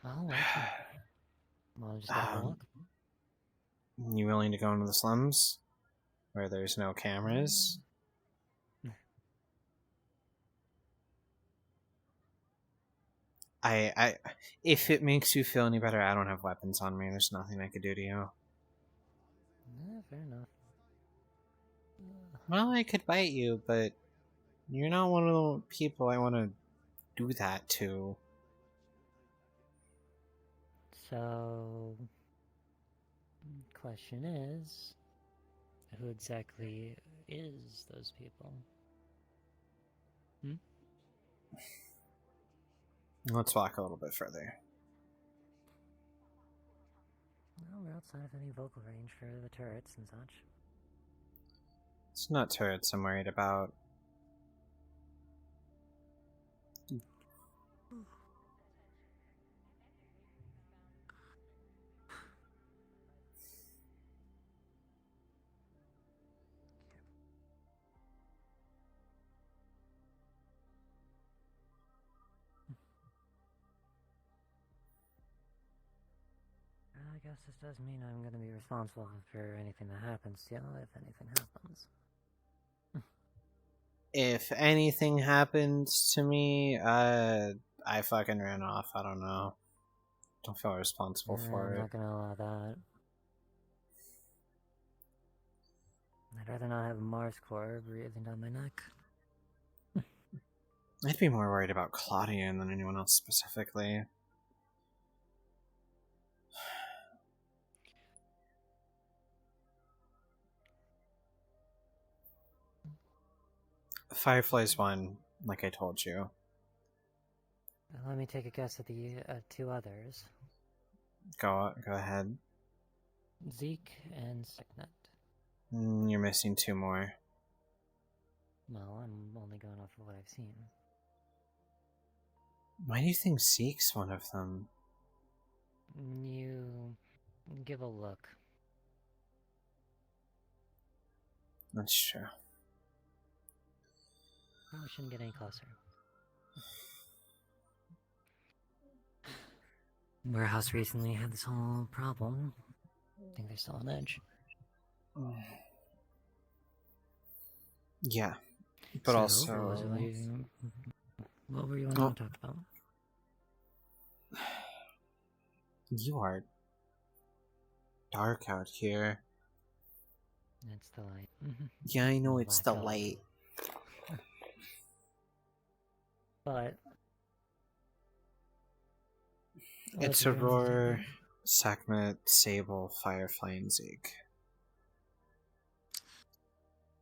I'll let you. Wanna just have a look? You willing to go into the slums? Where there's no cameras? If it makes you feel any better, I don't have weapons on me. There's nothing I could do to you. Yeah, fair enough. Well, I could bite you, but you're not one of the people I want to do that to. So, question is, who exactly is those people? Let's walk a little bit further. Well, we're outside of any vocal range for the turrets and such. It's not turrets I'm worried about. I guess this does mean I'm going to be responsible for anything that happens to you, if anything happens. If anything happens to me, I fucking ran off. I don't know. Don't feel responsible for I'm it. not going to allow that. I'd rather not have Mars Core breathing down my neck. I'd be more worried about Claudia than anyone else specifically. Fireflies won, like I told you. Let me take a guess at the two others. Go ahead. Zeke and Sicknet. You're missing two more. Well, I'm only going off of what I've seen. Why do you think Zeke's one of them? You give a look. That's true. Probably shouldn't get any closer. Warehouse recently had this whole problem. I think they're still on edge. Yeah, but So, also... what were you wanting to talk about? You are dark out here. It's the light. Yeah, I know it's the Blackout. light. But... It's what's your Aurora, Sekhmet, Sable, Firefly, and Zeke.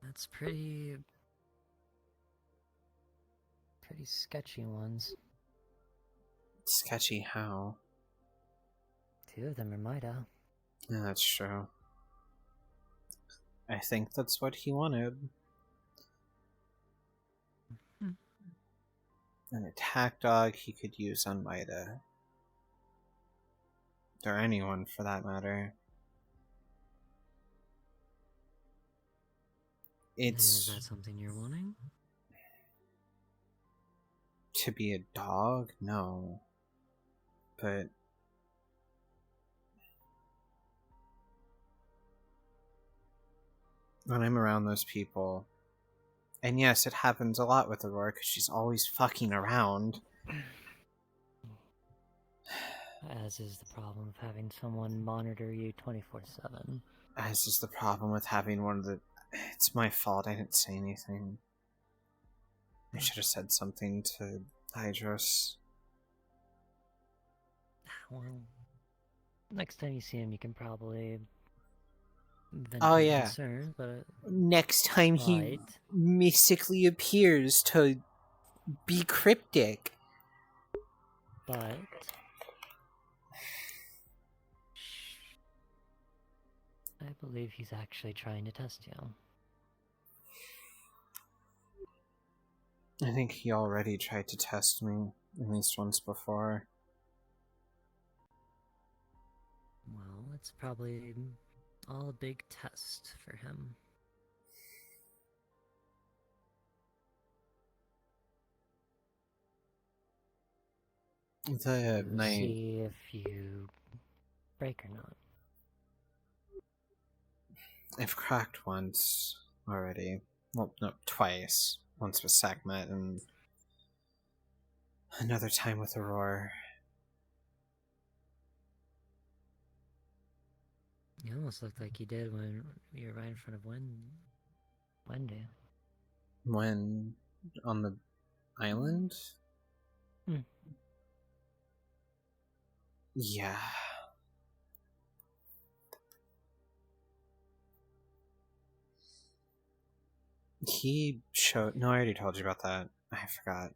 That's pretty sketchy ones. Sketchy how? Two of them are Mida. Yeah, that's true. I think that's what he wanted. An attack dog he could use on Mida. Or anyone for that matter. Is that something you're wanting? To be a dog? No. But when I'm around those people, and yes, it happens a lot with Aurora because she's always fucking around. As is the problem of having someone monitor you 24/7. As is the problem with having one of the... It's my fault, I didn't say anything. I should have said something to Hydros. Well, next time you see him, you can probably... Oh yeah. Concern, but Next time he mystically appears to be cryptic. But... I believe he's actually trying to test you. I think he already tried to test me at least once before. Well, it's probably all a big test for him. The night. See if you break or not. I've cracked once already. Well, no, twice. Once with Sekhmet and another time with Aurora. You almost looked like you did when you were right in front of Wendy. When? On the island? Yeah. He showed... No, I already told you about that. I forgot.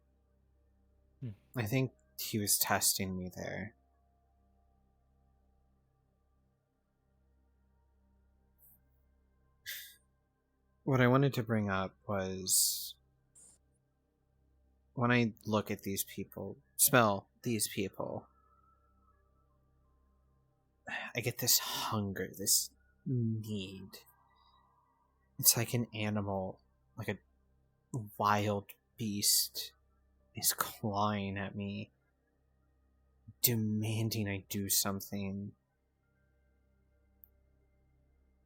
I think he was testing me there. What I wanted to bring up was... when I look at these people, smell these people, I get this hunger, this need. It's like an animal, like a wild beast is clawing at me, demanding I do something.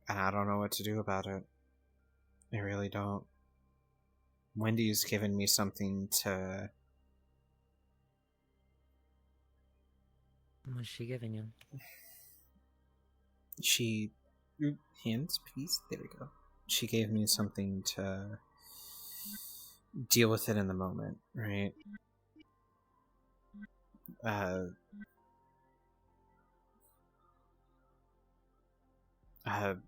And I don't know what to do about it. I really don't. Wendy's given me something to... What's she giving you? She... Hands, please? There we go. She gave me something to deal with it in the moment, right? A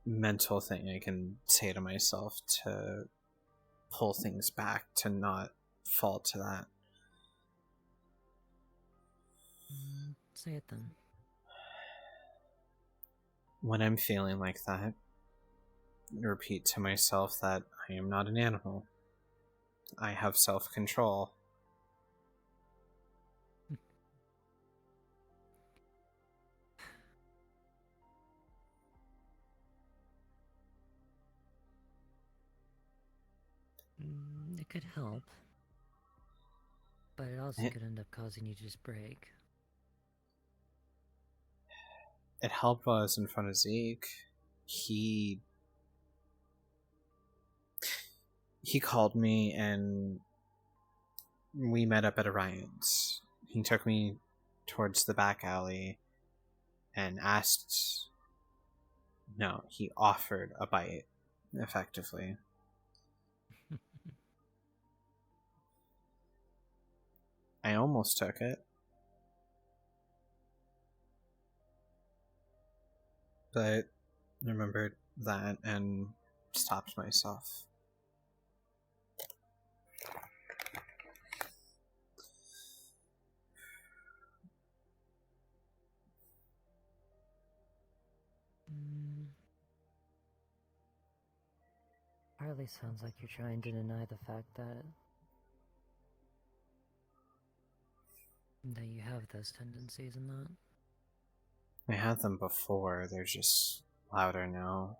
mental thing I can say to myself to pull things back, to not fall to that. Say it then. When I'm feeling like that, repeat to myself that I am not an animal. I have self-control. It could help, but it also could end up causing you to just break. It helped while I was in front of Zeke. He called me and we met up at Orion's. He took me towards the back alley and asked... No, he offered a bite, effectively. I almost took it. But I remembered that and stopped myself. Partly sounds like you're trying to deny the fact that you have those tendencies and that. I had them before, they're just louder now.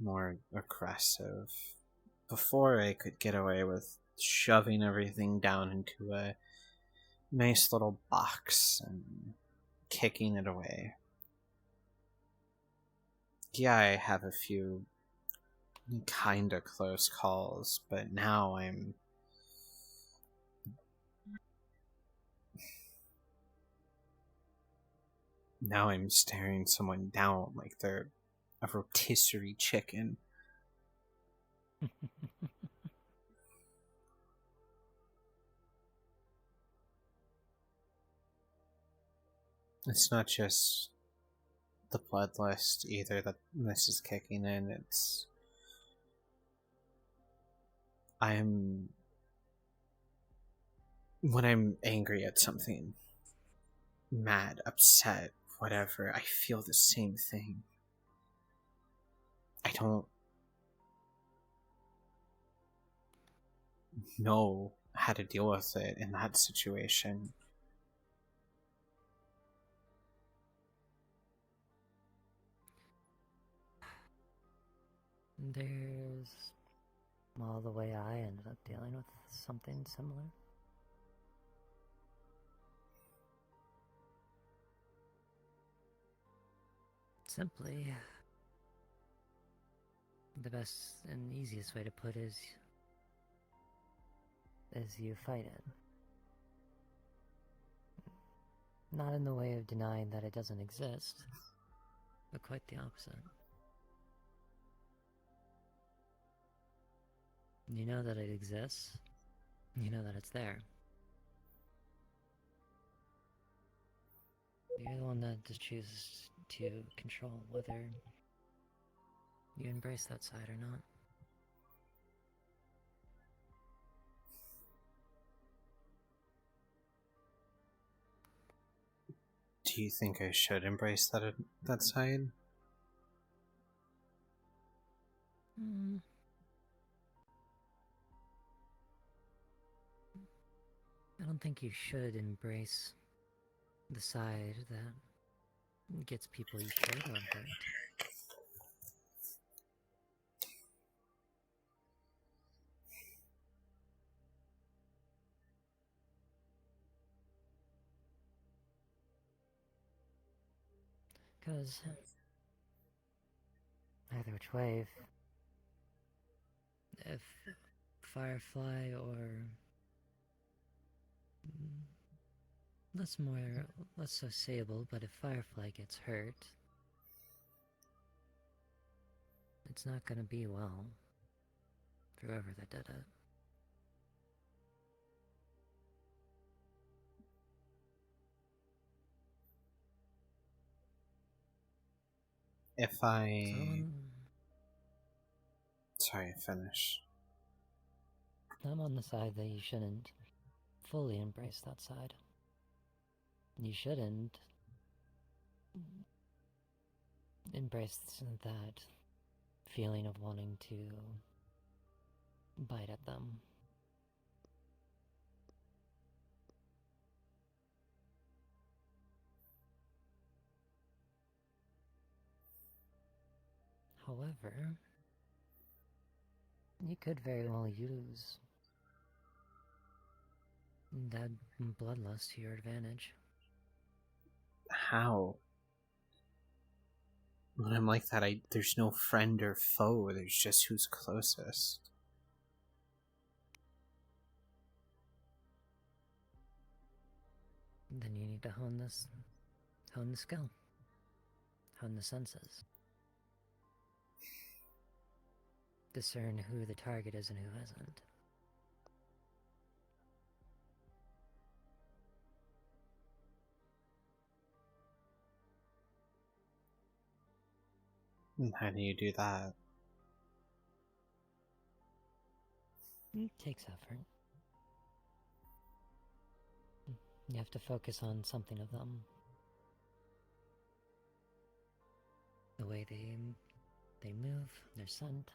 More aggressive. Before I could get away with shoving everything down into a nice little box and kicking it away. Yeah, I have a few kinda close calls, but now I'm... Now I'm staring someone down like they're a rotisserie chicken. It's not just the bloodlust either that this is kicking in, it's... When I'm angry at something, mad, upset, whatever, I feel the same thing. I don't know how to deal with it in that situation. There's well, the way I ended up dealing with something similar. Simply, the best and easiest way to put is you fight it. Not in the way of denying that it doesn't exist, but quite the opposite. You know that it exists. You know that it's there. You're the one that just chooses to control whether you embrace that side or not. Do you think I should embrace that side? I don't think you should embrace the side that gets people you care to hurt. Because either which way, if Firefly or less so Sable, but if Firefly gets hurt, it's not gonna be well for whoever that did it. If I... Sorry, finish. I'm on the side that you shouldn't fully embrace that side. You shouldn't embrace that feeling of wanting to bite at them. However, you could very well use that bloodlust to your advantage. How? When I'm like that, there's no friend or foe, there's just who's closest. Then you need to hone the skill. Hone the senses. Discern who the target is and who isn't. And how do you do that? It takes effort. You have to focus on something of them. The way they move, their scent,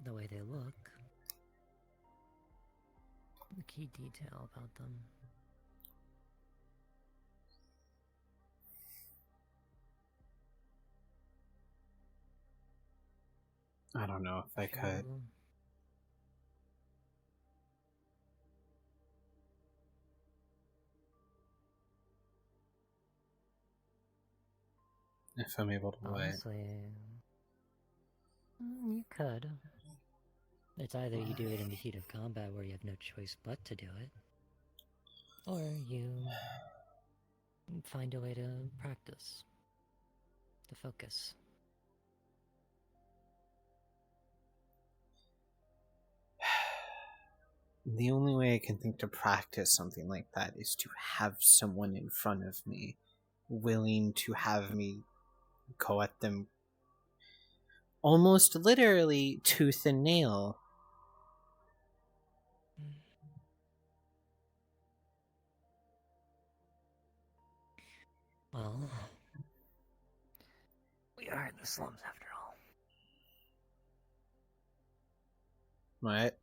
the way they look, the key detail about them. I don't know if I could. If I'm able to wait. Honestly, you could. It's either you do it in the heat of combat where you have no choice but to do it, or you find a way to practice, to focus. The only way I can think to practice something like that is to have someone in front of me willing to have me go at them almost literally tooth and nail. Well, we are in the slums after all. What?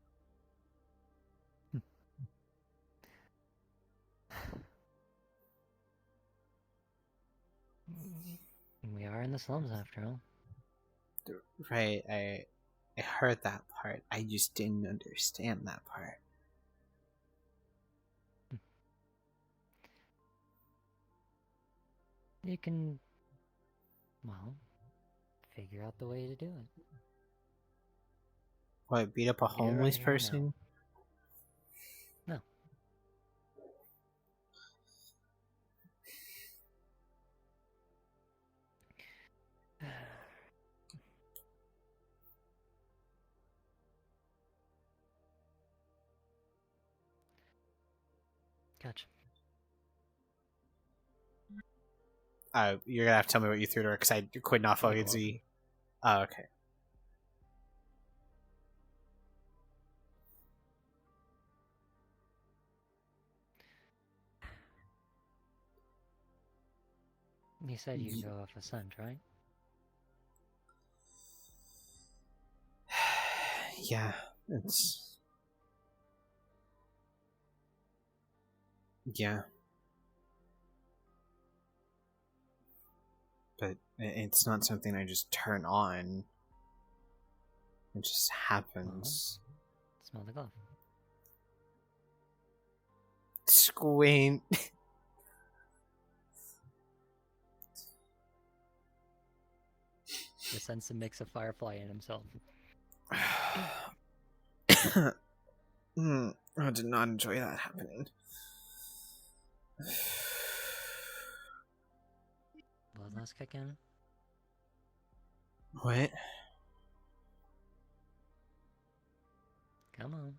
in the slums after all. Right, I heard that part. I just didn't understand that part. You can, well, figure out the way to do it. What, beat up a You can do it homeless right here and now. person? No. Gotcha. You're gonna have to tell me what you threw to her because I could not fucking see. Oh, okay. You said you go off a scent, right? Yeah, it's... Yeah. But it's not something I just turn on. It just happens. Smell the glove. Squint. The sense a mix of Firefly and himself. I did not enjoy that happening. Bloodlust kick in? What? Come on.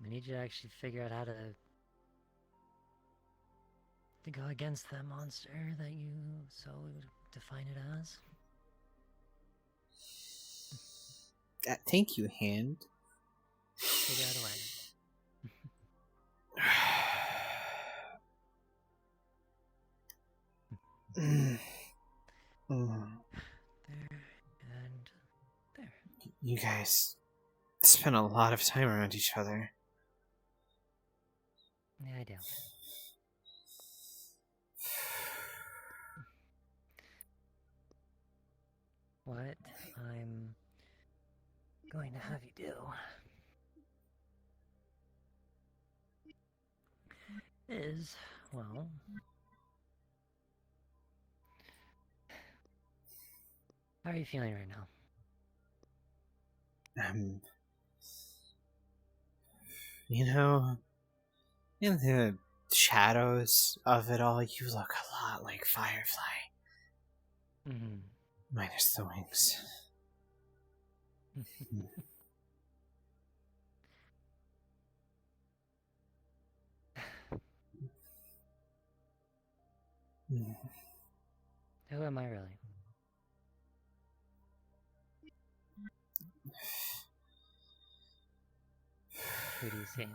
I need you to actually figure out how to go against that monster that you so define it as. Thank you, hand. Figure out a way. There and there. You guys spend a lot of time around each other. Yeah, I do. What I'm going to have you do is, well, how are you feeling right now? In the shadows of it all, you look a lot like Firefly. Mm-hmm. Minus the wings. Who am I really? Who do you see?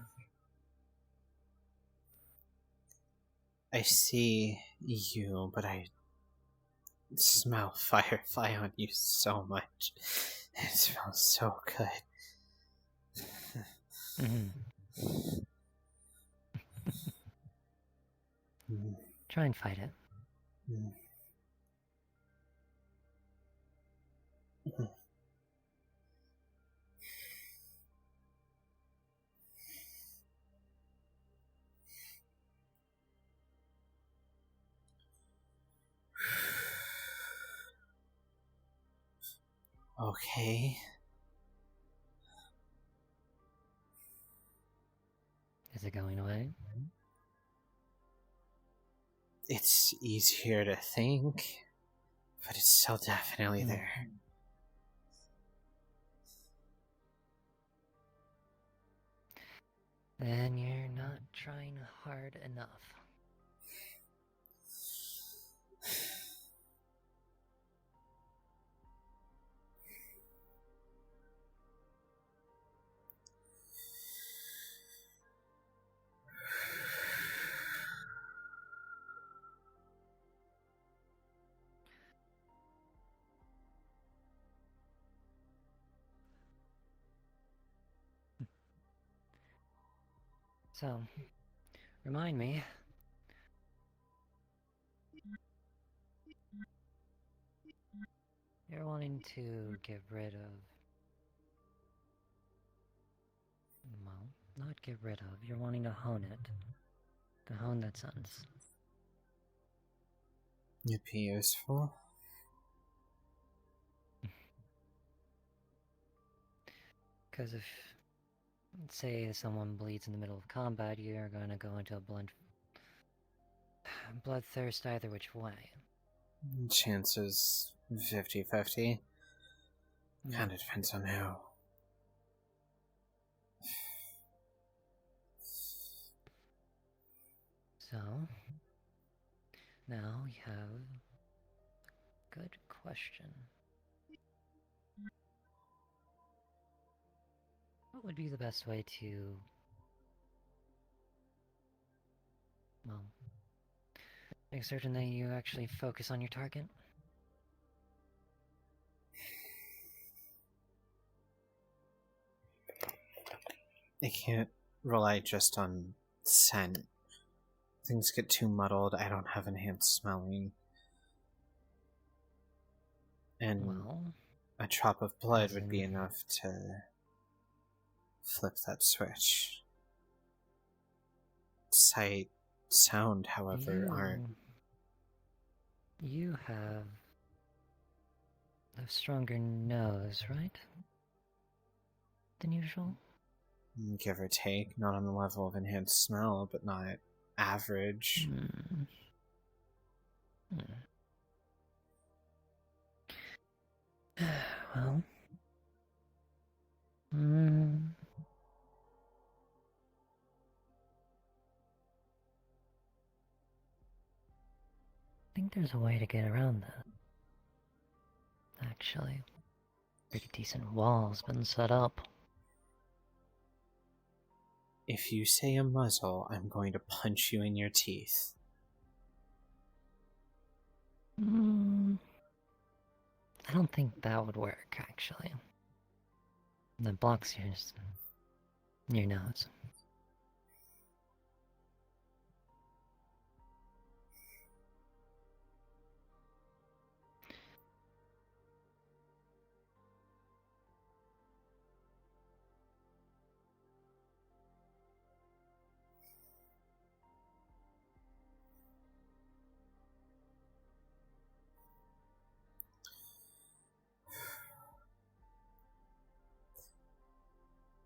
I see you, but I smell Firefly on you so much. It smells so good. Try and fight it. Okay. Is it going away? It's easier to think, but it's still definitely there. Then you're not trying hard enough. So, remind me, You're wanting to get rid of... Well, not get rid of. You're wanting to hone it. To hone that sense. It'd be useful. Because if, say, someone bleeds in the middle of combat, you're gonna go into a bloodthirst either which way. Chances 50-50. Kinda depends on who. So, now we have a good question. What would be the best way to, well, make certain that you actually focus on your target? I can't rely just on scent. Things get too muddled. I don't have enhanced smelling. And a drop of blood would be enough to flip that switch. Sight, sound, however, aren't. You have a stronger nose, right? Than usual? Give or take, not on the level of enhanced smell, but not average. Well, I think there's a way to get around that. Actually, pretty decent wall's been set up. If you say a muzzle, I'm going to punch you in your teeth. I don't think that would work, actually. That blocks your nose.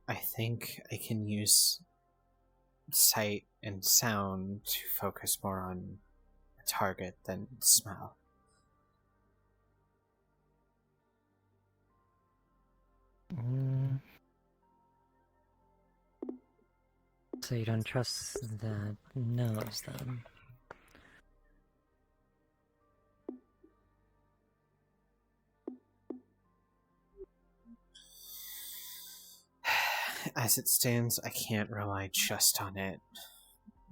I think I can use sight and sound to focus more on a target than smell. So you don't trust that nose, then? As it stands, I can't rely just on it.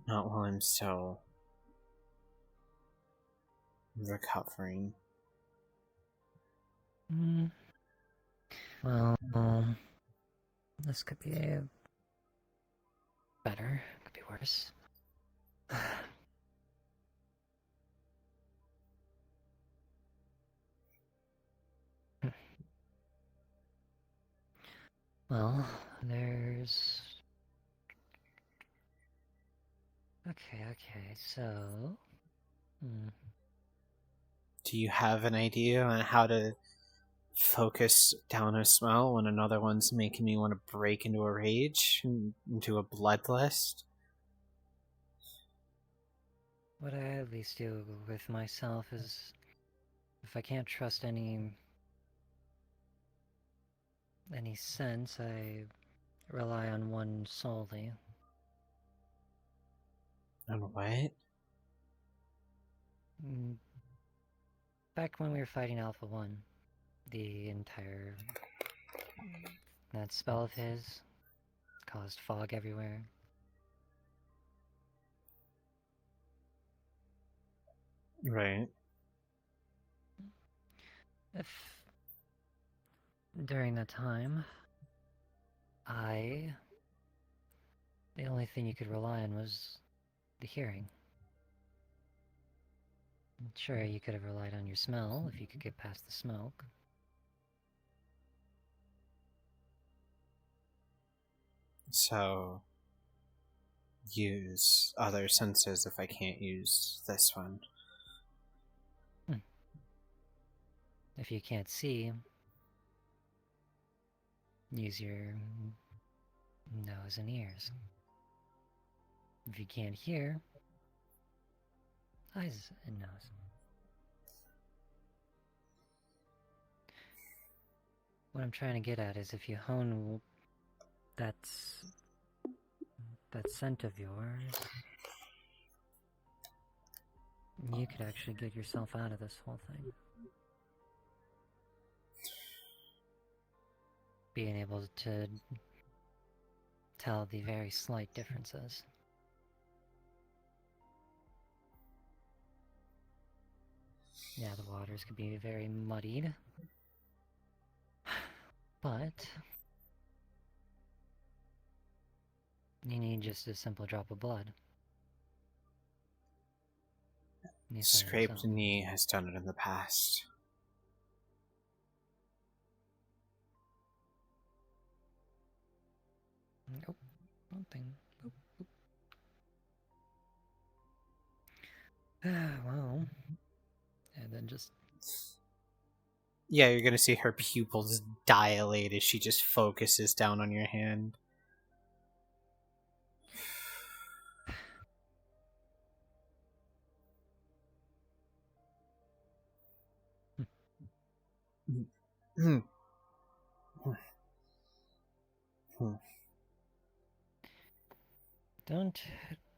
Not while I'm still recovering. Well, this could be better, could be worse. Well, there's... Okay, so... Do you have an idea on how to focus down a smell when another one's making me want to break into a rage, into a bloodlust? What I at least do with myself is, if I can't trust any sense, I rely on one solely. On what? Back when we were fighting Alpha 1, the entire... that spell of his caused fog everywhere. Right. If during that time, the only thing you could rely on was the hearing. Sure, you could have relied on your smell if you could get past the smoke, So, use other senses if I can't use this one. If you can't see, use your nose and ears. If you can't hear, eyes and nose. What I'm trying to get at is if you hone that scent of yours, you could actually get yourself out of this whole thing. Being able to tell the very slight differences. Yeah, the waters could be very muddied, but you need just a simple drop of blood. Scraped knee has done it in the past. Nope, nothing. Nope. Well, and then just... Yeah, you're gonna see her pupils dilate as she just focuses down on your hand. Don't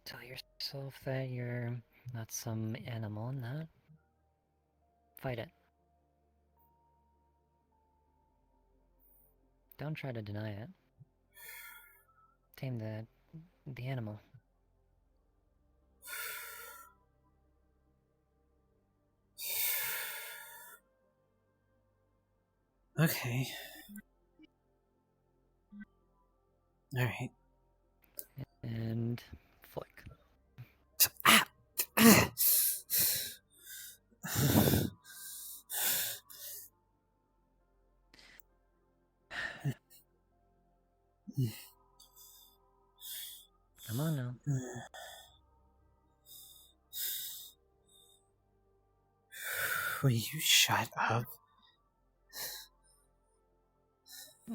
tell yourself that you're not some animal in that. Fight it. Don't try to deny it. Tame the animal. Okay. Alright. And flick. Come on now. Will you shut up?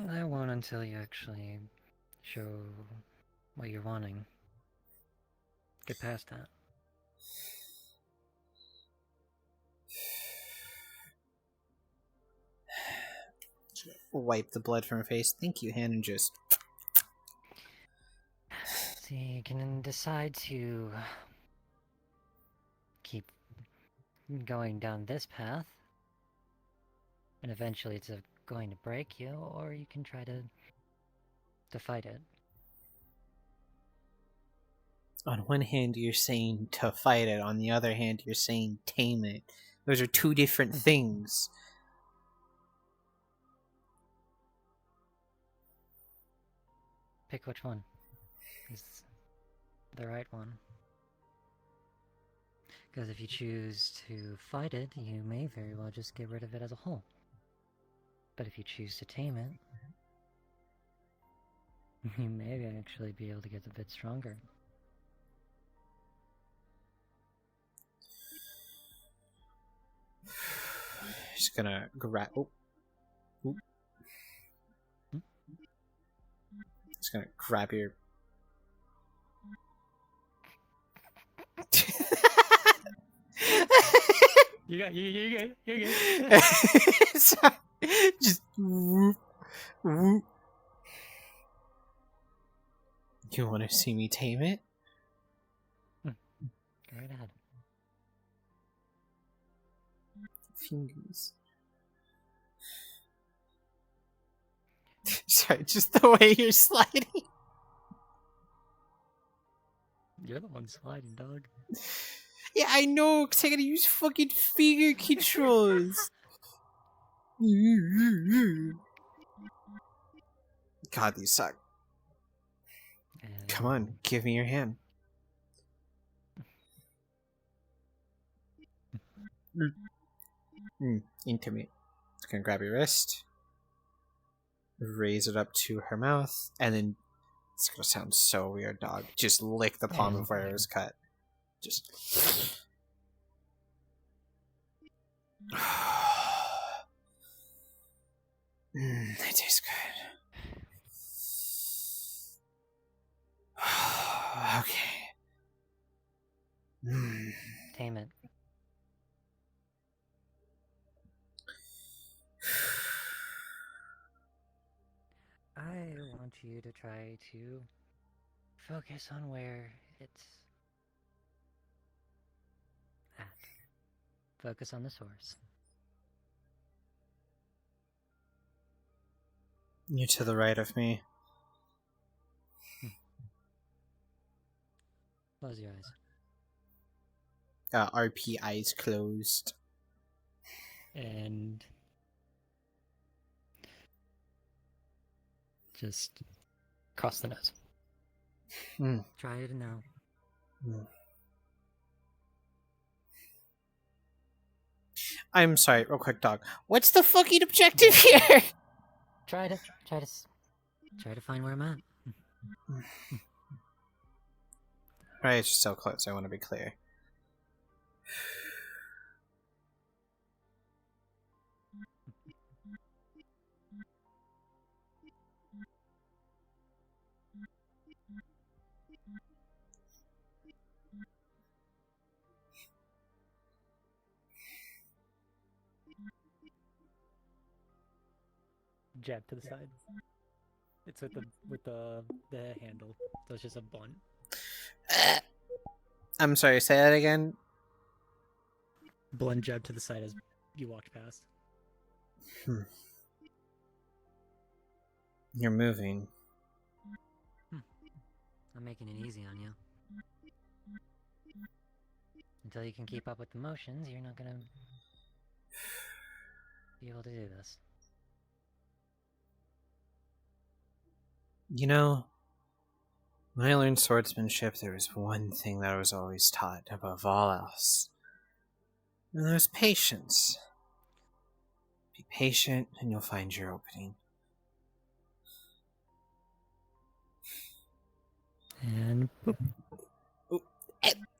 I won't until you actually show what you're wanting. Get past that. Wipe the blood from her face. Thank you, Han, and just... So you can decide to keep going down this path, and eventually it's going to break you, or you can try to fight it. On one hand, you're saying to fight it. On the other hand, you're saying tame it. Those are two different things. Pick which one is the right one. Because if you choose to fight it, you may very well just get rid of it as a whole. But if you choose to tame it, you may actually be able to get a bit stronger. Just gonna grab... Oh. Ooh. Just gonna grab your... You good. Sorry. Just whoop, whoop. You want to see me tame it? Go right ahead. Fingers. Sorry, just the way you're sliding. You're the one sliding, dog. Yeah, I know, because I gotta use fucking finger controls. God, these suck. Come on, give me your hand. Intimate. Just gonna grab your wrist, raise it up to her mouth, and then It's gonna sound so weird, dog. Just lick the palm of where it was cut. Just. It tastes good. Okay. Tame it. I want you to try to focus on where it's at. Focus on the source. You're to the right of me. Close your eyes. RP eyes closed. And just cross the nose. Try it now. I'm sorry, real quick, dog. What's the fucking objective here? Try to find where I'm at. Right, it's just so close. I want to be clear. Jab to the side. It's with the handle. So it's just a blunt. I'm sorry, say that again? Blunt jab to the side as you walked past. You're moving. I'm making it easy on you. Until you can keep up with the motions, you're not gonna be able to do this. You know, when I learned swordsmanship, there was one thing that I was always taught above all else. And that was patience. Be patient and you'll find your opening. And boop.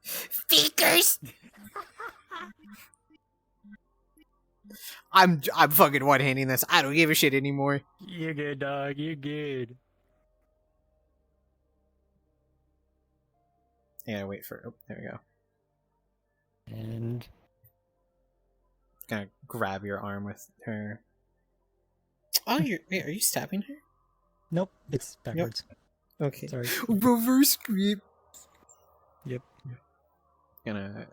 Speakers! I'm fucking one-handing this. I don't give a shit anymore. You're good, dog. You're good. Yeah, wait for it. Oh, there we go. And gonna grab your arm with her. Oh, wait, are you stabbing her? Nope, it's backwards. Nope. Okay. Sorry. Reverse grip. Yep. Gonna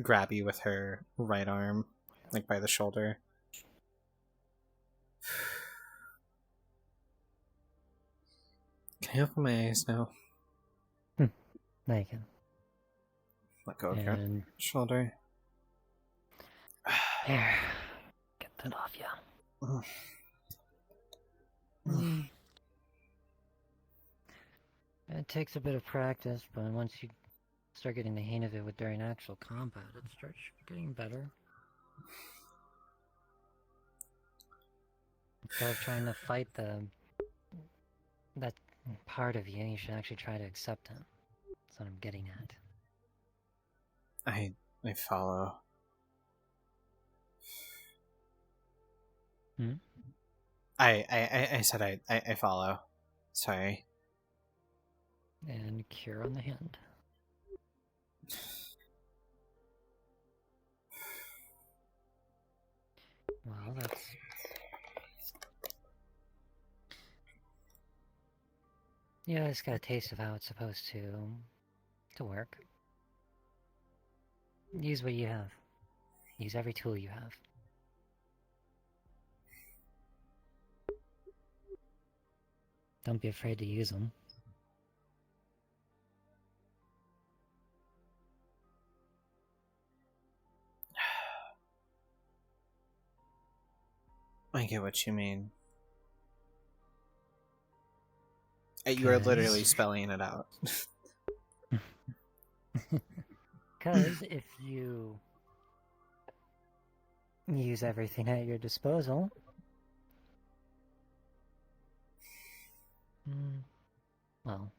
grab you with her right arm, like by the shoulder. Can I open my eyes now? Now you can. Let go of your shoulder. There. Get that off you. It takes a bit of practice, but once you start getting the hang of it during actual combat, it starts getting better. Instead of trying to fight that part of you, you should actually try to accept it. That's what I'm getting at. I follow. I said I follow. Sorry. And cure on the hand. Well, that's... Yeah, it's got a taste of how it's supposed to work. Use what you have. Use every tool you have. Don't be afraid to use them. I get what you mean. You are literally spelling it out. Because if you use everything at your disposal, well,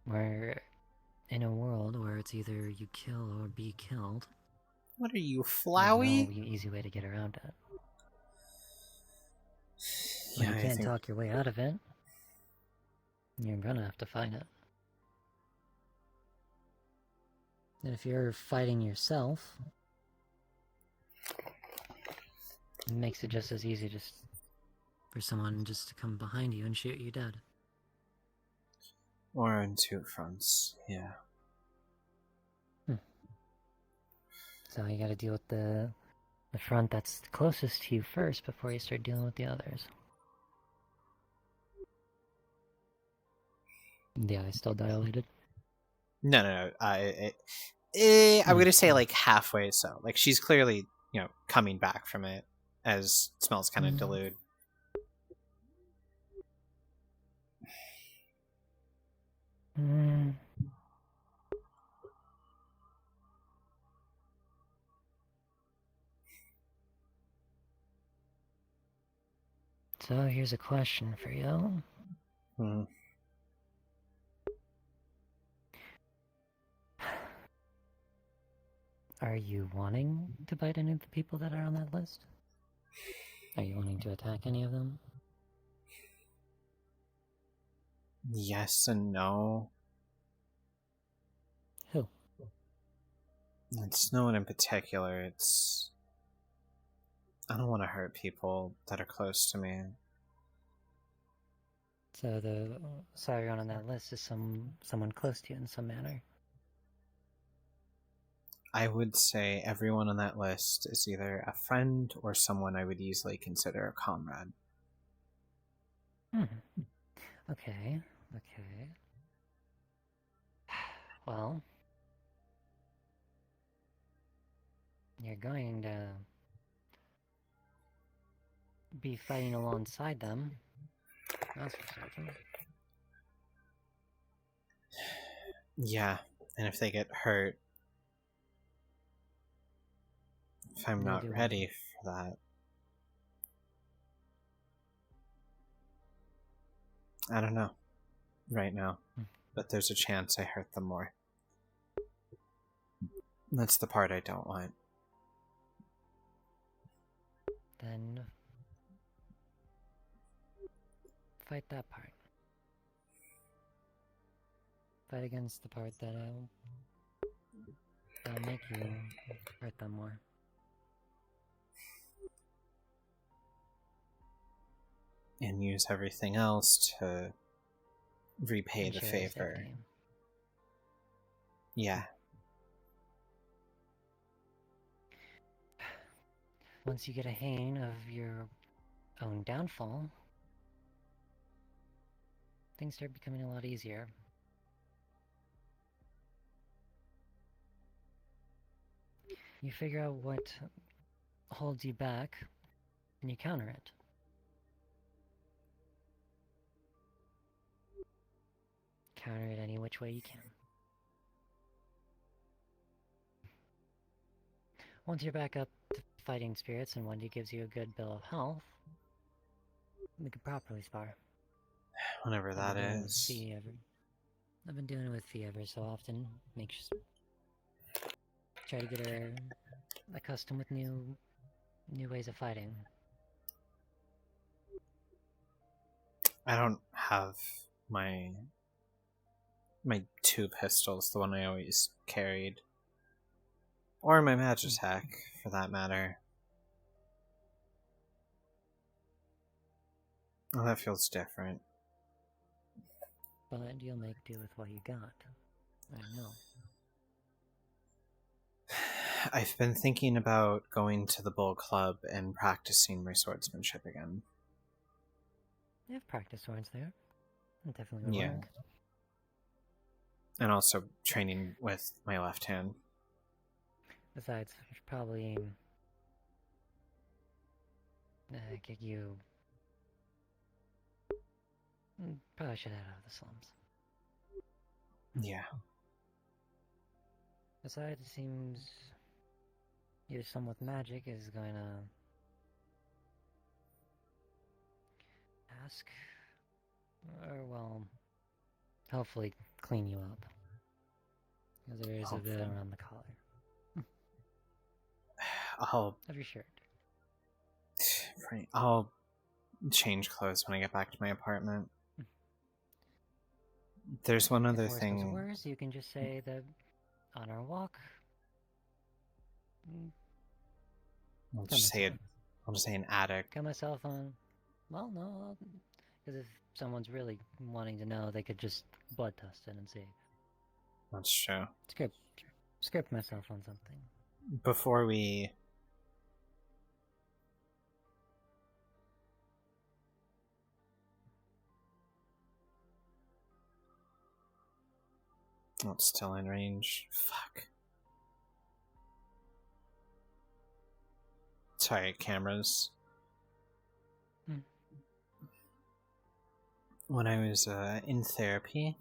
we're in a world where it's either you kill or be killed. What are you, There's Flowey? no easy way to get around it. Yeah, When you I can't think- talk your way out of it, you're gonna have to fight it. And if you're fighting yourself, it makes it just as easy just for someone just to come behind you and shoot you dead. Or on two fronts, yeah. So you gotta deal with the front that's closest to you first before you start dealing with the others. The eye still dilated? No. I'm gonna say like halfway. So, like, she's clearly, coming back from it as smells kind of dilute. So here's a question for you. Are you wanting to bite any of the people that are on that list? Are you wanting to attack any of them? Yes and no. Who? It's no one in particular. It's... I don't want to hurt people that are close to me. So everyone on that list is someone close to you in some manner. I would say everyone on that list is either a friend or someone I would easily consider a comrade. Okay. Well, you're going to be fighting alongside them. That's for certain. Yeah, and if they get hurt, if I'm not ready for that, I don't know right now, but there's a chance I hurt them more. That's the part I don't want. Then fight that part. Fight against the part that'll make you hurt them more. And use everything else to repay the favor. Yeah. Once you get a hang of your own downfall, things start becoming a lot easier. You figure out what holds you back, and you counter it. Counter it any which way you can. Once you're back up to fighting spirits and Wendy gives you a good bill of health, we can properly spar. Whenever that is. I've been doing it with Fee every so often. Try to get her accustomed with new ways of fighting. I don't have my two pistols, the one I always carried. Or my Magitech, for that matter. Oh, that feels different. But you'll make do with what you got. I know. I've been thinking about going to the Bull Club and practicing my swordsmanship again. I have practice swords there. It definitely would work. And also training with my left hand. Besides, we should probably get you... Probably should head out of the slums. Yeah. Besides, it seems you someone with magic is going to ask, or well, hopefully clean you up. Because there is a bit around the collar. Of your shirt. I'll change clothes when I get back to my apartment. There's one other If worse comes to thing. worse, you can just say that on our walk. I'll just say an attic. Got my cell phone. Well, no, because if someone's really wanting to know, they could just blood test it and see. That's true. Script myself on something. Before we... Oh, it's still in range. Fuck. Sorry, cameras. When I was in therapy,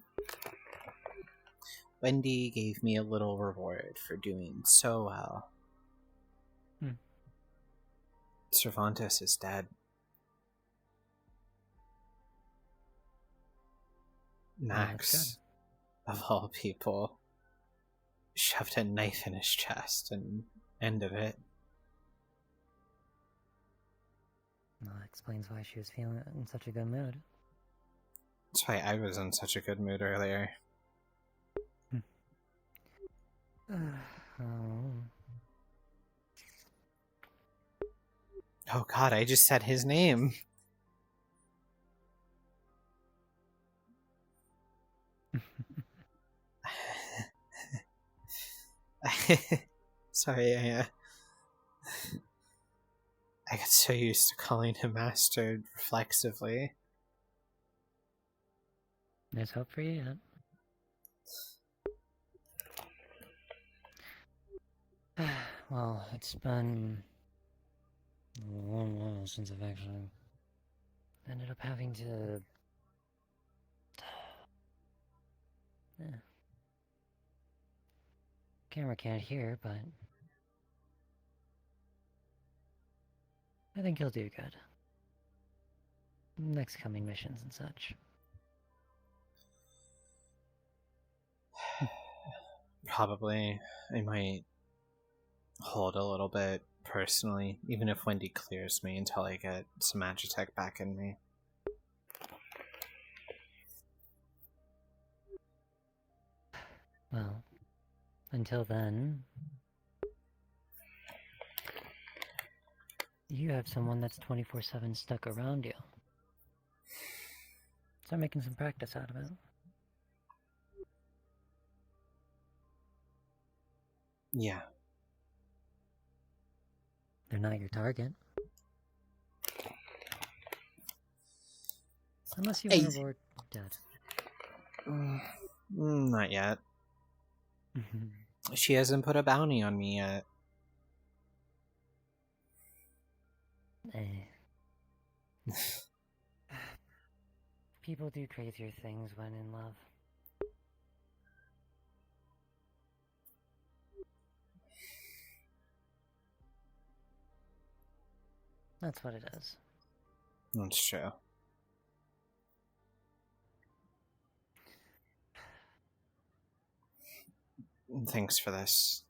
Wendy gave me a little reward for doing so well. Cervantes is dead. Max, of all people, shoved a knife in his chest and ended it. Well, that explains why she was feeling in such a good mood. That's why I was in such a good mood earlier. Oh god, I just said his name. Sorry, I got so used to calling him Master reflexively. There's hope for you yet. Well, it's been a long while since I've actually ended up having to... Camera can't hear, but I think you'll do good. Next coming missions and such. Probably. I might hold a little bit personally, even if Wendy clears me until I get some Magitech back in me. Well, until then, you have someone that's 24/7 stuck around you. Start making some practice out of it. Yeah. They're not your target. Unless you want to reward Dad. Not yet. She hasn't put a bounty on me yet. People do crazier things when in love. That's what it is. That's true. Thanks for this.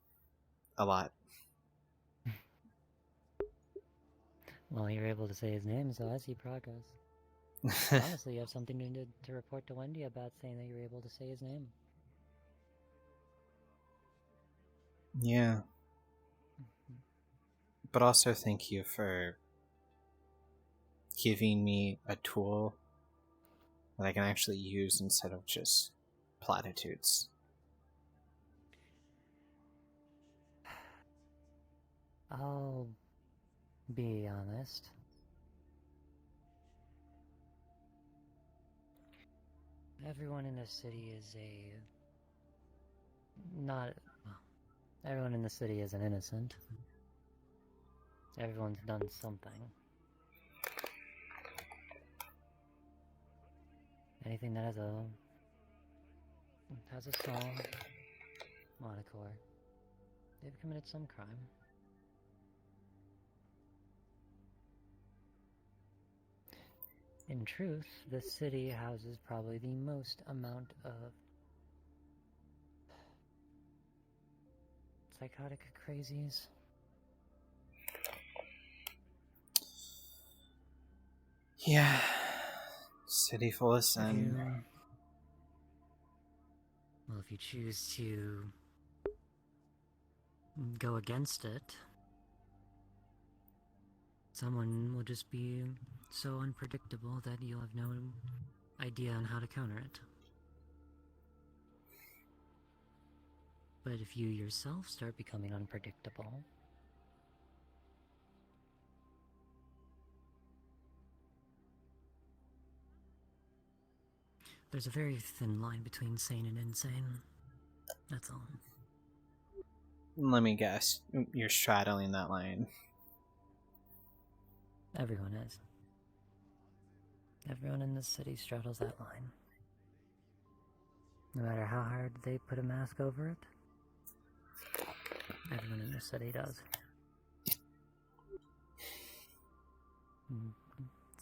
A lot. Well, you're able to say his name, so I see progress. Honestly, you have something to report to Wendy about, saying that you were able to say his name. Yeah. But also thank you for giving me a tool that I can actually use instead of just platitudes. I'll be honest. Everyone in this city is everyone in the city isn't innocent. Everyone's done something. Anything that has a small moniker, they've committed some crime. In truth, this city houses probably the most amount of psychotic crazies. Yeah. City full of sin. Well, if you choose to go against it, someone will just be so unpredictable that you'll have no idea on how to counter it. But if you yourself start becoming unpredictable, there's a very thin line between sane and insane. That's all. Let me guess. You're straddling that line. Everyone is. Everyone in this city straddles that line. No matter how hard they put a mask over it, everyone in this city does.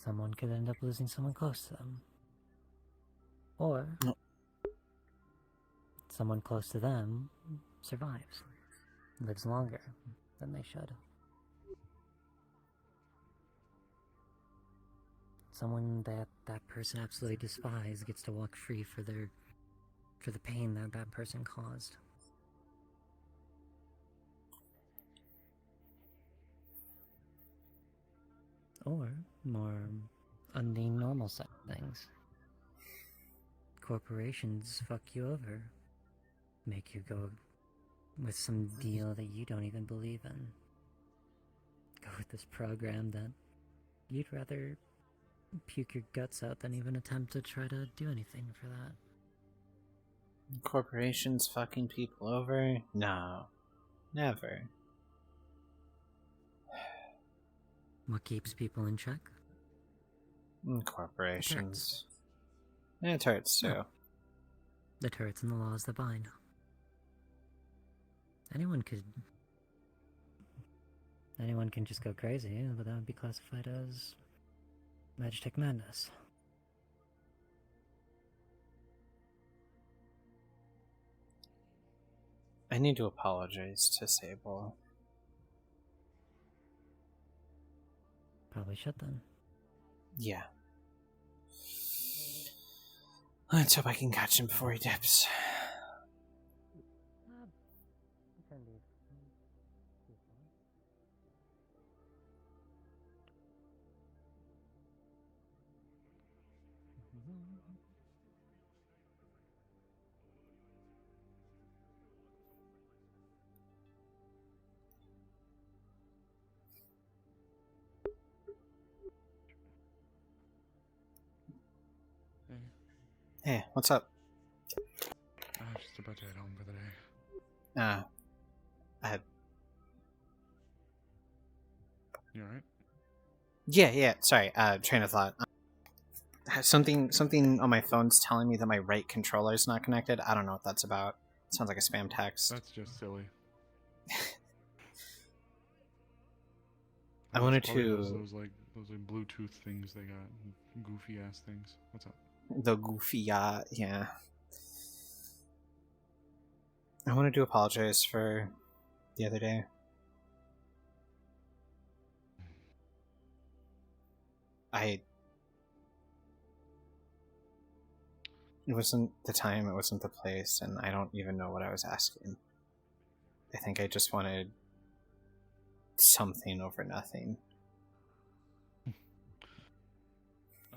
Someone could end up losing someone close to them. Or someone close to them survives, lives longer than they should. Someone that person absolutely despises gets to walk free for the pain that person caused. Or more on the normal side of things. Corporations fuck you over, make you go with some deal that you don't even believe in. Go with this program that you'd rather puke your guts out than even attempt to try to do anything for that. Corporations fucking people over? No. Never. What keeps people in check? Corporations. And turrets too. No. The turrets and the laws that bind. Anyone can just go crazy, but that would be classified as Magitek madness. I need to apologize to Sable. Probably should then. Yeah. Let's hope I can catch him before he dips. Hey, what's up? I'm just about to head home for the day. You alright? Yeah, sorry, train of thought. Something on my phone's telling me that my right controller's not connected. I don't know what that's about. It sounds like a spam text. That's just silly. I wanted to... Those Bluetooth things they got. Goofy ass things. What's up? The goofy, yeah. I wanted to apologize for the other day. It wasn't the time, it wasn't the place, and I don't even know what I was asking. I think I just wanted something over nothing.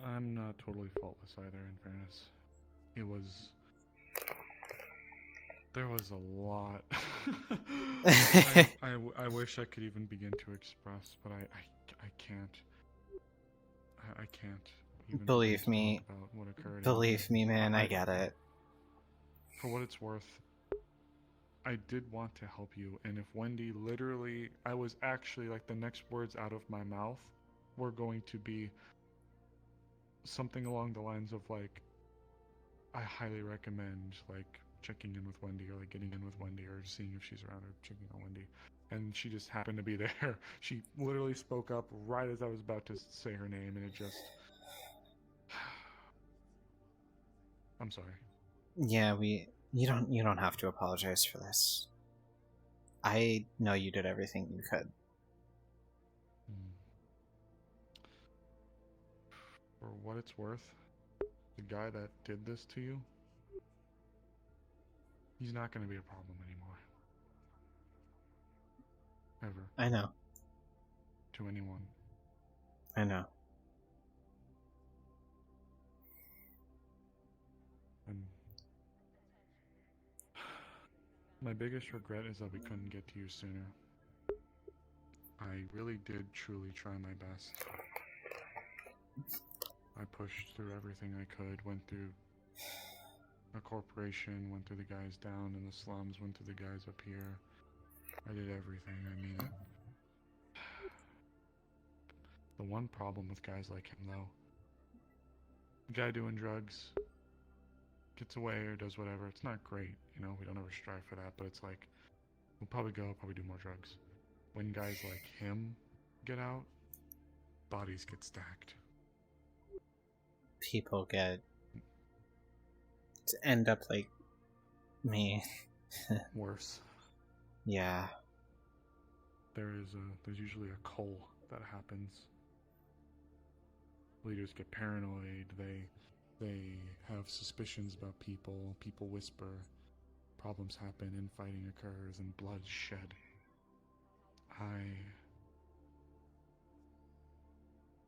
I'm not totally faultless either, in fairness. There was a lot. I wish I could even begin to express, but I can't. I can't even Believe me. About what occurred. Believe me, man, I get it. For what it's worth, I did want to help you, and if Wendy literally... I was actually, like, the next words out of my mouth were going to be something along the lines of, like, I highly recommend, like, checking in with Wendy, or, like, getting in with Wendy, or seeing if she's around, or checking on Wendy. And she just happened to be there. She literally spoke up right as I was about to say her name, and it just... I'm sorry. Yeah, you don't have to apologize for this. I know you did everything you could. For what it's worth, the guy that did this to you, he's not going to be a problem anymore. Ever. I know. To anyone. I know. And my biggest regret is that we couldn't get to you sooner. I really did truly try my best. I pushed through everything I could, went through a corporation, went through the guys down in the slums, went through the guys up here. I did everything, I mean it. The one problem with guys like him, though, the guy doing drugs gets away or does whatever, it's not great, you know, we don't ever strive for that, but it's like, we'll probably do more drugs. When guys like him get out, bodies get stacked. People get to end up like me. Worse. Yeah. There's usually a cull that happens. Leaders get paranoid, they have suspicions about people, people whisper, problems happen, infighting occurs, and blood's shed.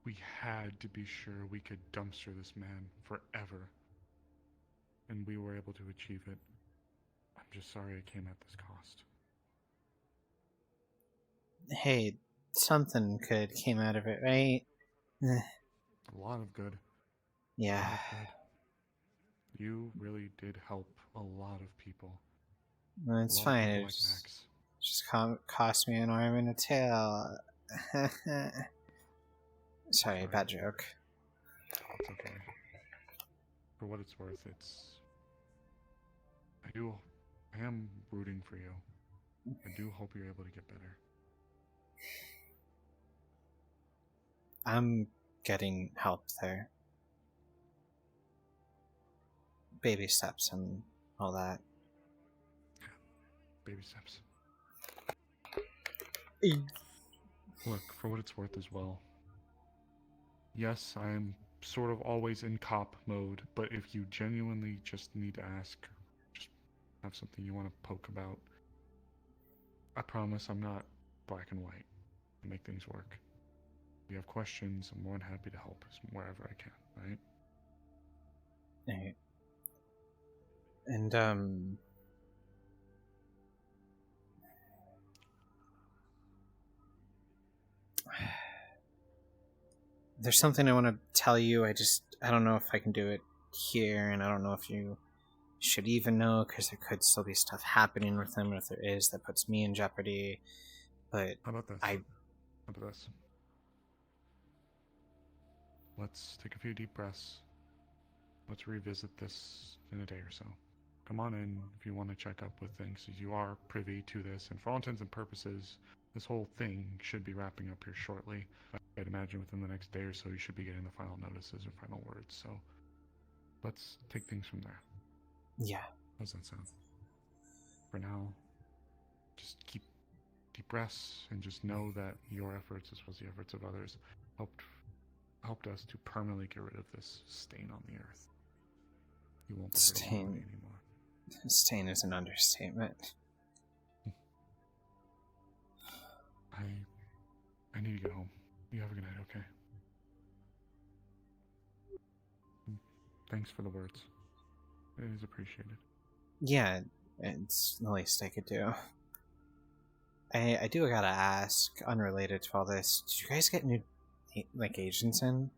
We had to be sure we could dumpster this man forever. And we were able to achieve it. I'm just sorry it came at this cost. Hey, something good came out of it, right? A lot of good. Yeah. A lot of good. You really did help a lot of people. Well, it's A lot of fine. people It like Max. just cost me an arm and a tail. Sorry, bad joke. It's okay. For what it's worth, I am rooting for you. I do hope you're able to get better. I'm getting help there. Baby steps and all that. Baby steps. Look, for what it's worth as well. Yes, I am sort of always in cop mode, but if you genuinely just need to ask, just have something you want to poke about, I promise I'm not black and white. I make things work. If you have questions, I'm more than happy to help wherever I can, right? Right. And, there's something I want to tell you. I don't know if I can do it here, and I don't know if you should even know, because there could still be stuff happening with him, and if there is, that puts me in jeopardy. But how about this? How about this? Let's take a few deep breaths. Let's revisit this in a day or so. Come on in if you want to check up with things, as you are privy to this, and for all intents and purposes, this whole thing should be wrapping up here shortly. I'd imagine within the next day or so you should be getting the final notices and final words, so let's take things from there. Yeah. How's that sound? For now, just keep deep breaths and just know that your efforts, as well as the efforts of others, helped us to permanently get rid of this stain on the earth. You won't be hurting anybody anymore. Stain is an understatement. I need to get home. You have a good night, okay? Thanks for the words. It is appreciated. Yeah, it's the least I could do. I do gotta ask, unrelated to all this, did you guys get new, agents in?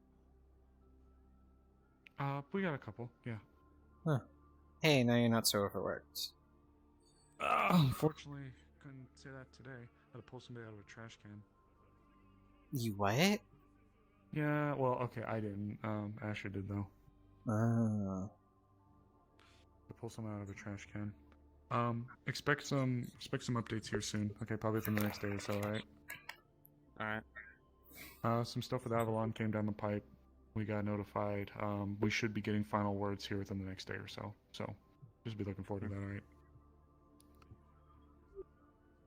We got a couple, yeah. Huh. Hey, now you're not so overworked. Unfortunately, couldn't say that today. I had to pull somebody out of a trash can. You what? Yeah, well, okay, I didn't. Asher did, though. Oh. To pull someone out of a trash can. Expect some updates here soon. Okay, probably within the next day or so, right? Alright. Some stuff with Avalon came down the pipe. we got notified. We should be getting final words here within the next day or so. So, just be looking forward to that. All right.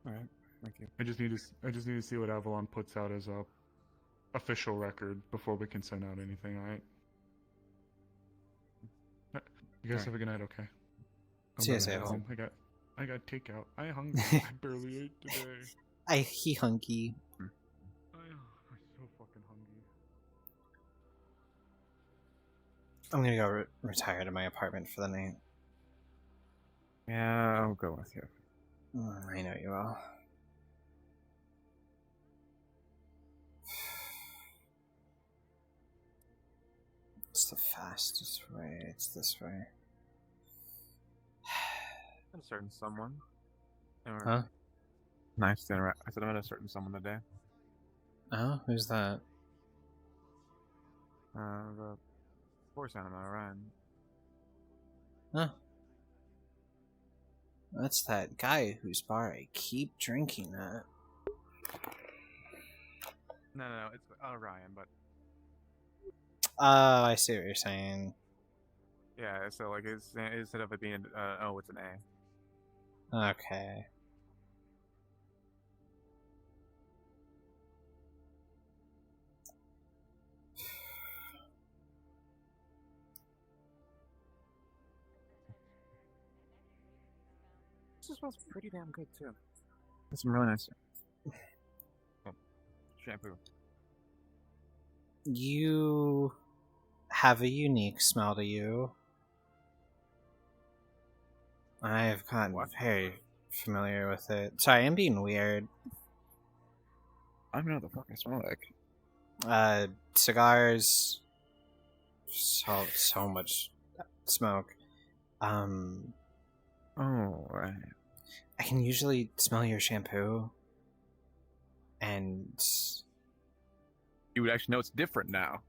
All right. Thank you. I just need to see what Avalon puts out as a official record before we can send out anything. All right. You guys All right. have a good night. Okay. See you, gonna head Sam. home. I got takeout. I hungry. I barely ate today. He hunky. I'm so fucking hungry. I'm gonna go retire to my apartment for the night. Yeah, I'll go with you. I know you will. It's the fastest way. It's this way. I'm certain someone. Huh? Nice to interact. I said I'm at a certain someone today. Oh, who's that? The horse animal, Ryan. Huh? That's that guy whose bar I keep drinking at. No, it's Ryan, but Oh, I see what you're saying. yeah. So like, it's instead of it being O, it's an A. Okay. This smells pretty damn good too. That's some really nice shampoo. You have a unique smell to you. I've gotten very familiar with it. Sorry, I'm being weird. I don't know what the fuck I smell like. Cigars. So much smoke. Oh, right. I can usually smell your shampoo. And You would actually know it's different now.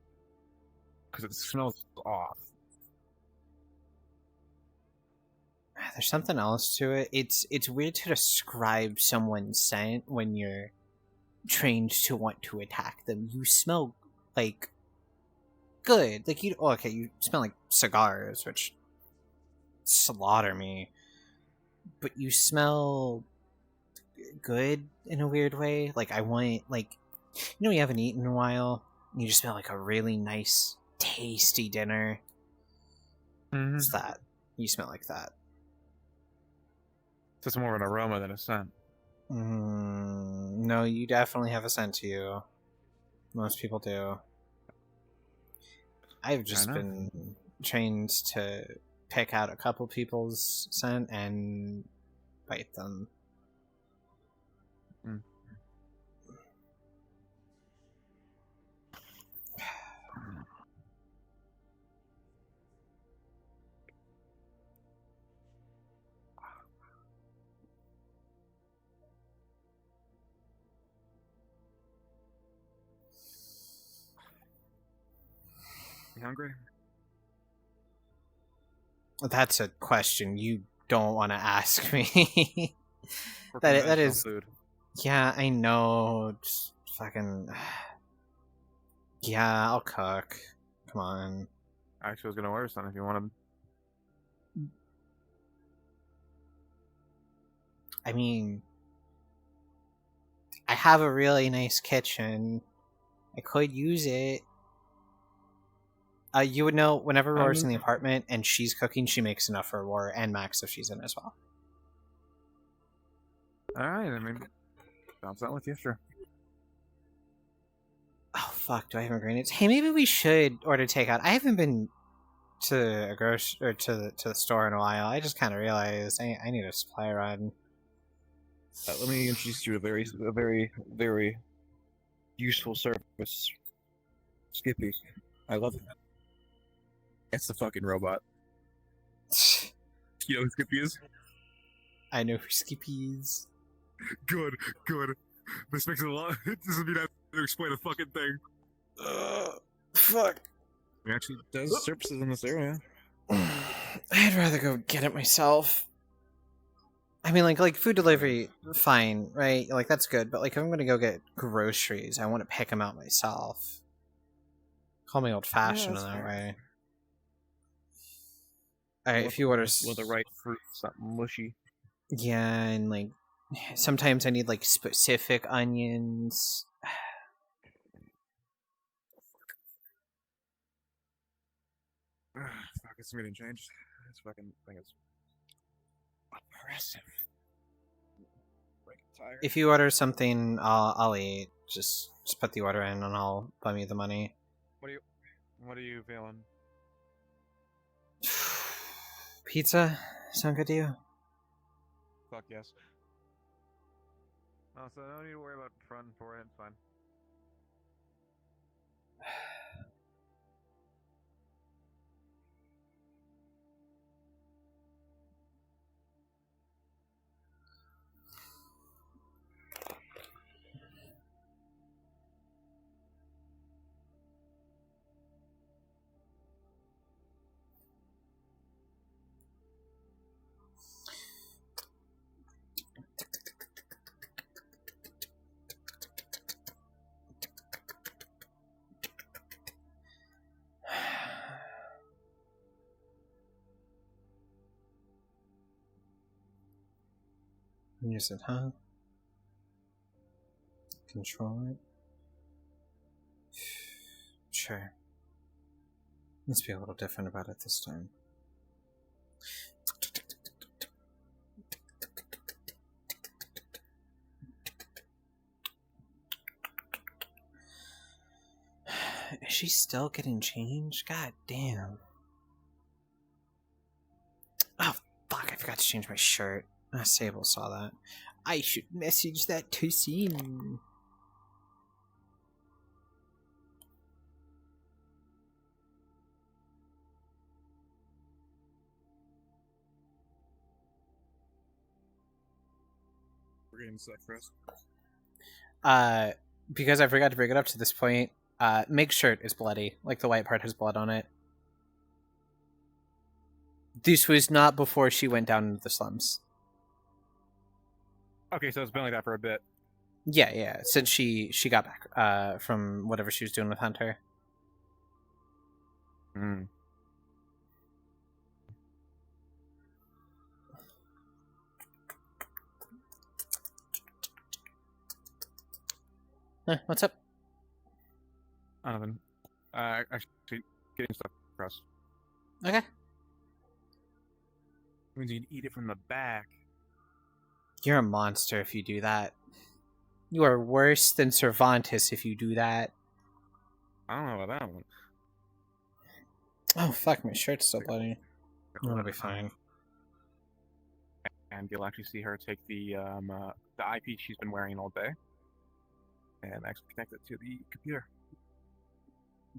Because it smells off. there's something else to it. It's weird to describe someone's scent when you're trained to want to attack them. You smell like good. Like you smell like cigars, which slaughter me. But you smell good in a weird way. Like I want you haven't eaten in a while. And you just smell like a really nice, tasty dinner. Mm-hmm. It's that. You smell like that. So it's more of an aroma than a scent. No, you definitely have a scent to you. Most people do. I've just been trained to pick out a couple people's scent and bite them. Mm. You hungry? That's a question you don't want to ask me. that is food. Yeah, I know. Just fucking yeah, I'll cook. Come on. Actually, I was gonna order some if you want them. I mean, I have a really nice kitchen. I could use it. You would know whenever Roar's in the apartment and she's cooking, she makes enough for Roar and Max if she's in as well. Alright, I mean, bounce out with you, sure. Oh fuck, do I have ingredients? Hey, maybe we should order takeout. I haven't been to a grocery or to the store in a while. I just kind of realized I need a supply run. Let me introduce you to a very, very useful service. Skippy. I love it. It's the fucking robot. You know who Skippy is? I know who Skippy is. Good. This makes it a lot. This would be that to explain a fucking thing. Fuck. He actually does services in this area. I'd rather go get it myself. I mean, like food delivery, fine, right? Like that's good, but like if I'm gonna go get groceries, I want to pick them out myself. Call me old-fashioned Yeah, in that's that fair. way. Alright, if you order... With the right fruit, something mushy. Yeah, and like... Sometimes I need like specific onions. Fuck, it's getting changed. This fucking thing is oppressive. Tired. If you order something, I'll eat. Just put the order in and I'll bum you the money. What are you feeling? Pizza? Sound good to you? Fuck yes. Oh, so no need to worry about fronting for it. It's fine. Use it, huh? Control it? Sure. Let's be a little different about it this time. Is she still getting changed? God damn. Oh, fuck, I forgot to change my shirt. Sable saw that. I should message that to Sim. We're getting set for us. Because I forgot to bring it up to this point, Meg's shirt is bloody. Like, the white part has blood on it. This was not before she went down into the slums. Okay, so it's been like that for a bit. Yeah, since she got back from whatever she was doing with Hunter. Hmm. What's up? Nothing. Actually, getting stuff across. Okay. Means you can eat it from the back. You're a monster if you do that. You are worse than Cervantes if you do that. I don't know about that one. Oh, fuck, my shirt's still bloody. That'll be fine. And you'll actually see her take the IP she's been wearing all day and actually connect it to the computer.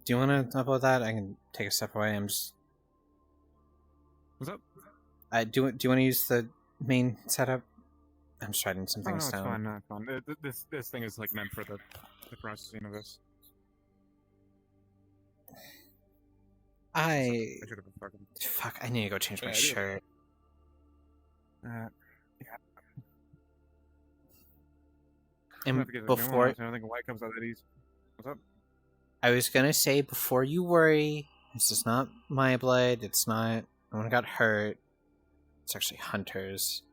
Do you want to upload that? I can take a step away. I'm just... What's up? Do you want to use the main setup? I'm just writing some things no, it's down. fine, no, it's fine. This thing is like meant for the processing of this. I should have been fucking... Fuck, I need to go change my shirt. Yeah. And before... I don't think white comes out that easy. What's up? I was gonna say, before you worry, this is not my blood, it's not... No one got hurt. It's actually Hunter's.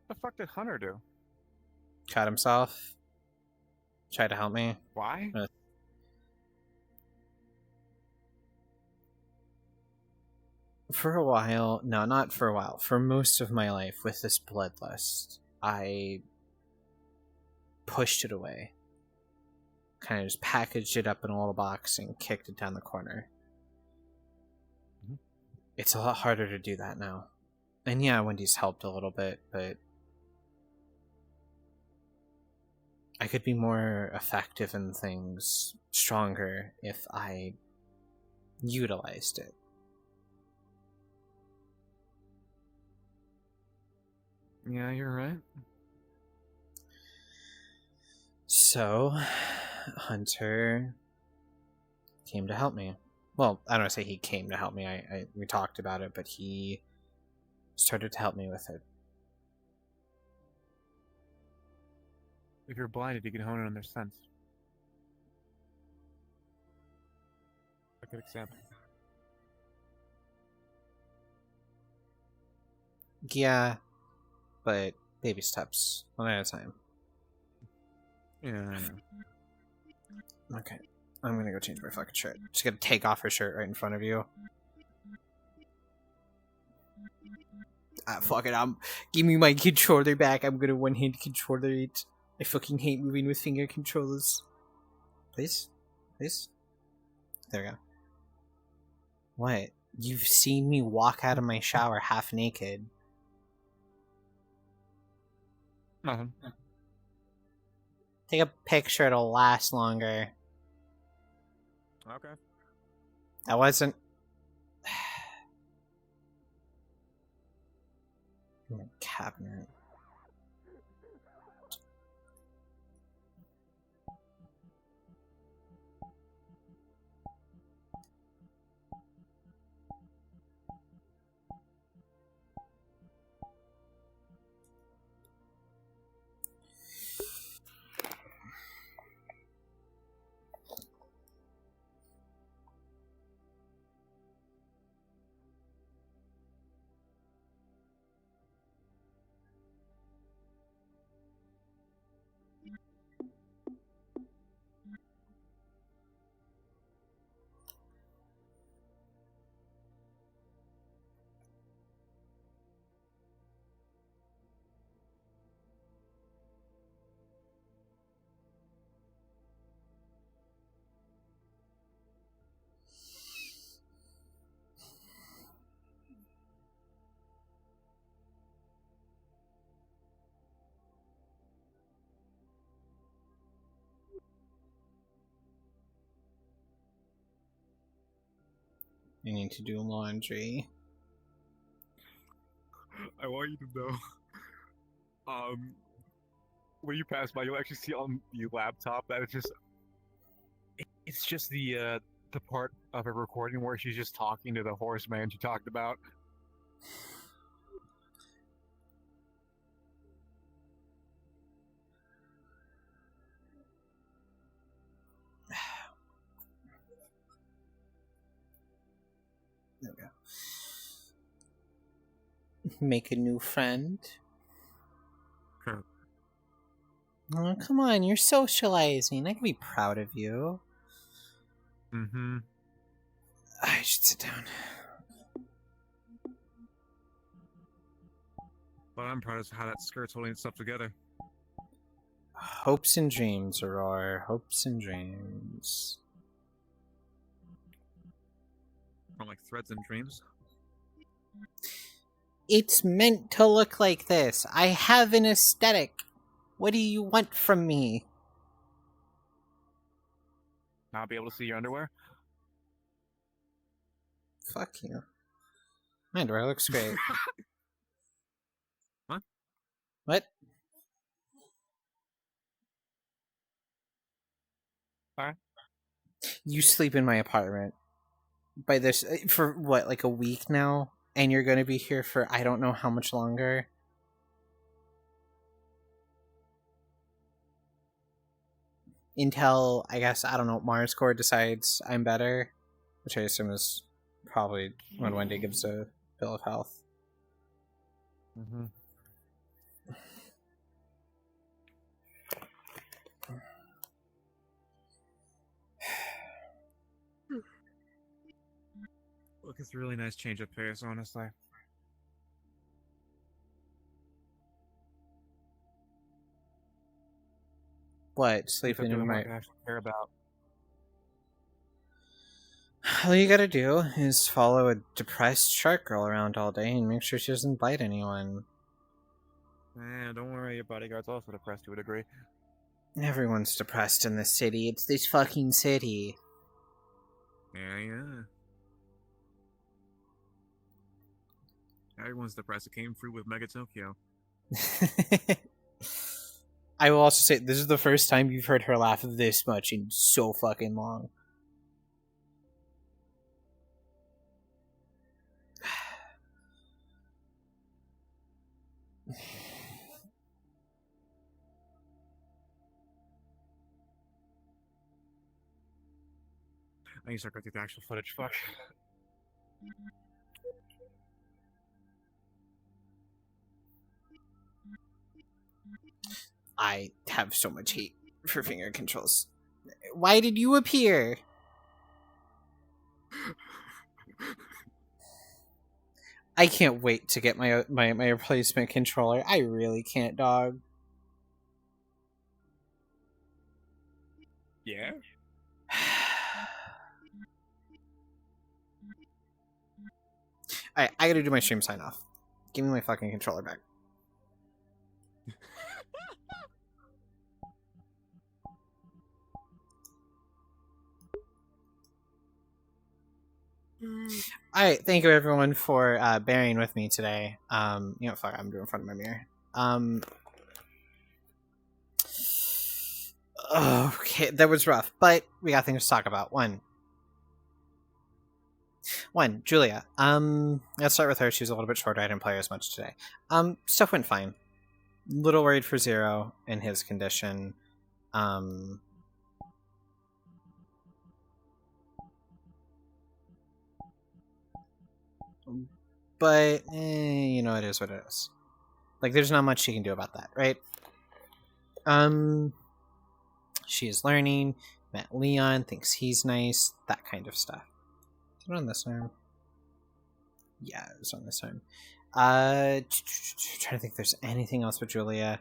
What the fuck did Hunter do? Cut himself. Tried to help me. Why? For a while, no, not for a while, for most of my life with this bloodlust, I pushed it away. Kind of just packaged it up in a little box and kicked it down the corner. Mm-hmm. It's a lot harder to do that now. And yeah, Wendy's helped a little bit, but I could be more effective in things, stronger, if I utilized it. Yeah, you're right. So, Hunter came to help me. Well, I don't want to say he came to help me. We talked about it, but he started to help me with it. If you're blinded, you can hone in on their sense. Good example. Yeah, but baby steps, one at a time. Yeah, I know. Okay, I'm gonna go change my fucking shirt. Just gonna take off her shirt right in front of you. Ah, fuck it. Give me my controller back. I'm gonna one-hand controller it. I fucking hate moving with finger controllers. Please? Please? There we go. What? You've seen me walk out of my shower half naked. Nothing. Take a picture, it'll last longer. Okay. That wasn't... my cabinet. I need to do laundry. I want you to know. When you pass by, you'll actually see on the laptop that it's just the part of a recording where she's just talking to the horseman she talked about. There we go. Make a new friend. Sure. Oh, come on, you're socializing. I can be proud of you. Mm-hmm. I should sit down. But I'm proud of how that skirt's holding itself together. Hopes and dreams, Aurora. Hopes and dreams. More like threads and dreams. It's meant to look like this. I have an aesthetic. What do you want from me? Not be able to see your underwear? Fuck you. My underwear looks great. What? What? Alright. You sleep in my apartment. By this, for what, like a week now? And you're gonna be here for I don't know how much longer? Until, I guess, I don't know, Mars Core decides I'm better. Which I assume is probably when Wendy gives a bill of health. Mm-hmm. Look, it's a really nice change of pace, honestly. What? Sleeping in my... I actually care about. All you gotta do is follow a depressed shark girl around all day and make sure she doesn't bite anyone. Don't worry, your bodyguard's also depressed to a degree. Everyone's depressed in this city. It's this fucking city. Yeah. Everyone's depressed. It came through with Mega Tokyo. I will also say, this is the first time you've heard her laugh this much in so fucking long. I need to start going through the actual footage. Fuck. I have so much hate for finger controls. Why did you appear? I can't wait to get my replacement controller. I really can't, dog. Yeah? Alright, I gotta do my stream sign off. Give me my fucking controller back. Alright, thank you everyone for bearing with me today. You know, fuck, I'm doing in front of my mirror. Okay, that was rough, but we got things to talk about. One, Julia. Let's start with her. She was a little bit shorter. I didn't play her as much today. Stuff went fine. Little worried for Zero in his condition. But, you know, it is what it is. Like, there's not much she can do about that, right? She is learning, met Leon, thinks he's nice, that kind of stuff. Is it on this arm? Yeah, it was on this arm. Trying to think if there's anything else with Julia.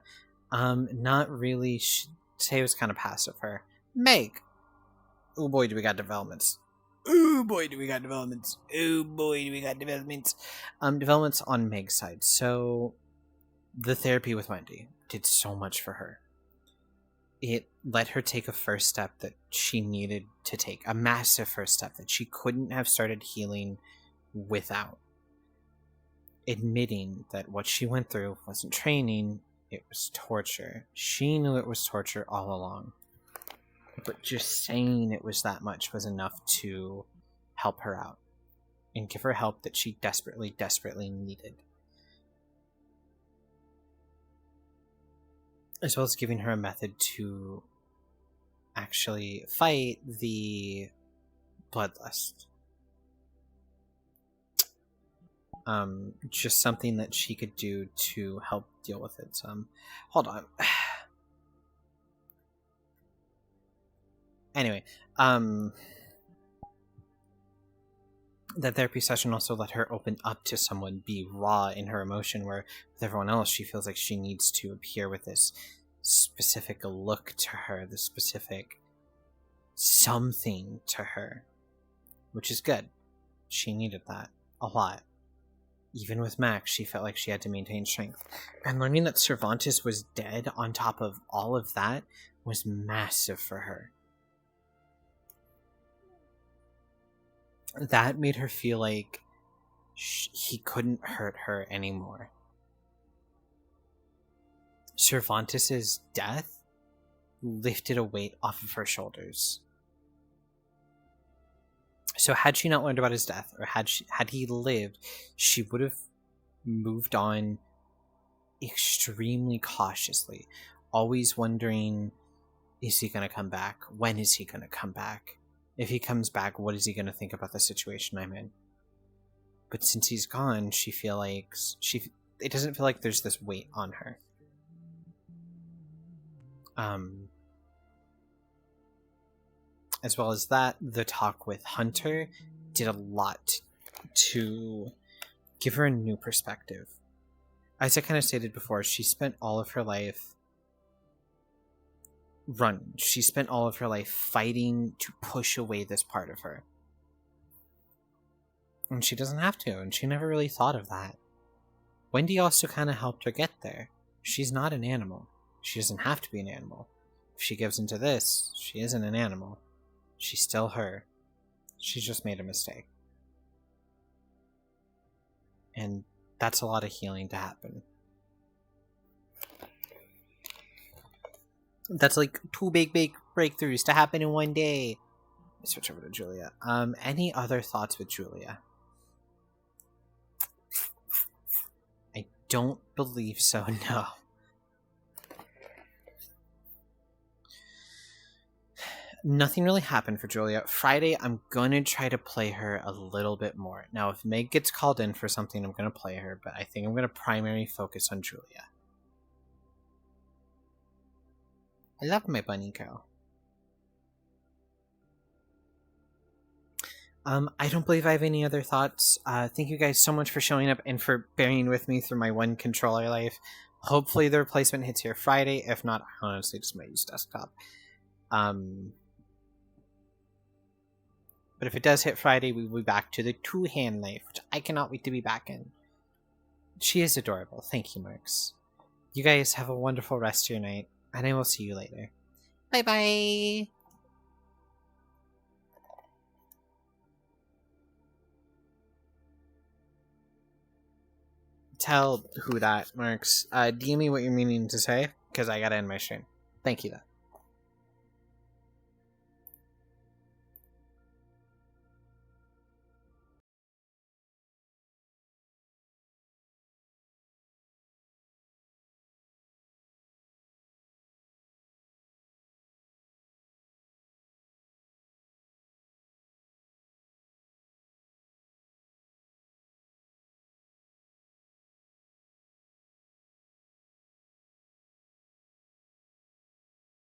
Not really. Say it was kind of passive for Meg. Oh boy, do we got developments. Oh boy, do we got developments. Oh boy, do we got developments. Developments on Meg's side. So, the therapy with Wendy did so much for her. It let her take a first step that she needed to take. A massive first step that she couldn't have started healing without. Admitting that what she went through wasn't training, it was torture. She knew it was torture all along. But just saying it was that much was enough to help her out. And give her help that she desperately, desperately needed. As well as giving her a method to actually fight the bloodlust. Just something that she could do to help deal with it. Hold on. Anyway, that therapy session also let her open up to someone, be raw in her emotion, where with everyone else she feels like she needs to appear with this specific look to her, this specific something to her, which is good. She needed that a lot. Even with Max, she felt like she had to maintain strength. And learning that Cervantes was dead on top of all of that was massive for her. That made her feel like he couldn't hurt her anymore. Cervantes' death lifted a weight off of her shoulders. So had she not learned about his death, or had he lived, she would have moved on extremely cautiously, always wondering, is he going to come back? When is he going to come back? If he comes back, what is he going to think about the situation I'm in? But since he's gone, it doesn't feel like there's this weight on her. As well as that, the talk with Hunter did a lot to give her a new perspective. As I kind of stated before, she spent all of her life She spent all of her life fighting to push away this part of her. And she doesn't have to, and she never really thought of that. Wendy also kind of helped her get there. She's not an animal. She doesn't have to be an animal. If she gives into this, she isn't an animal. She's still her. She's just made a mistake. And that's a lot of healing to happen. That's like 2 big breakthroughs to happen in one day. Let's switch over to Julia. Any other thoughts with Julia? I don't believe so, no. nothing really happened for Julia. Friday, I'm going to try to play her a little bit more. Now, if Meg gets called in for something, I'm going to play her, but I think I'm going to primary focus on Julia. I love my bunny girl. I don't believe I have any other thoughts. Thank you guys so much for showing up and for bearing with me through my one controller life. Hopefully the replacement hits here Friday. If not, I honestly just might use desktop. But if it does hit Friday, we will be back to the two-hand life, which I cannot wait to be back in. She is adorable. Thank you, Marks. You guys have a wonderful rest of your night, and I will see you later. Bye-bye! Tell who that, Marks. DM me what you're meaning to say, because I gotta end my stream. Thank you, though.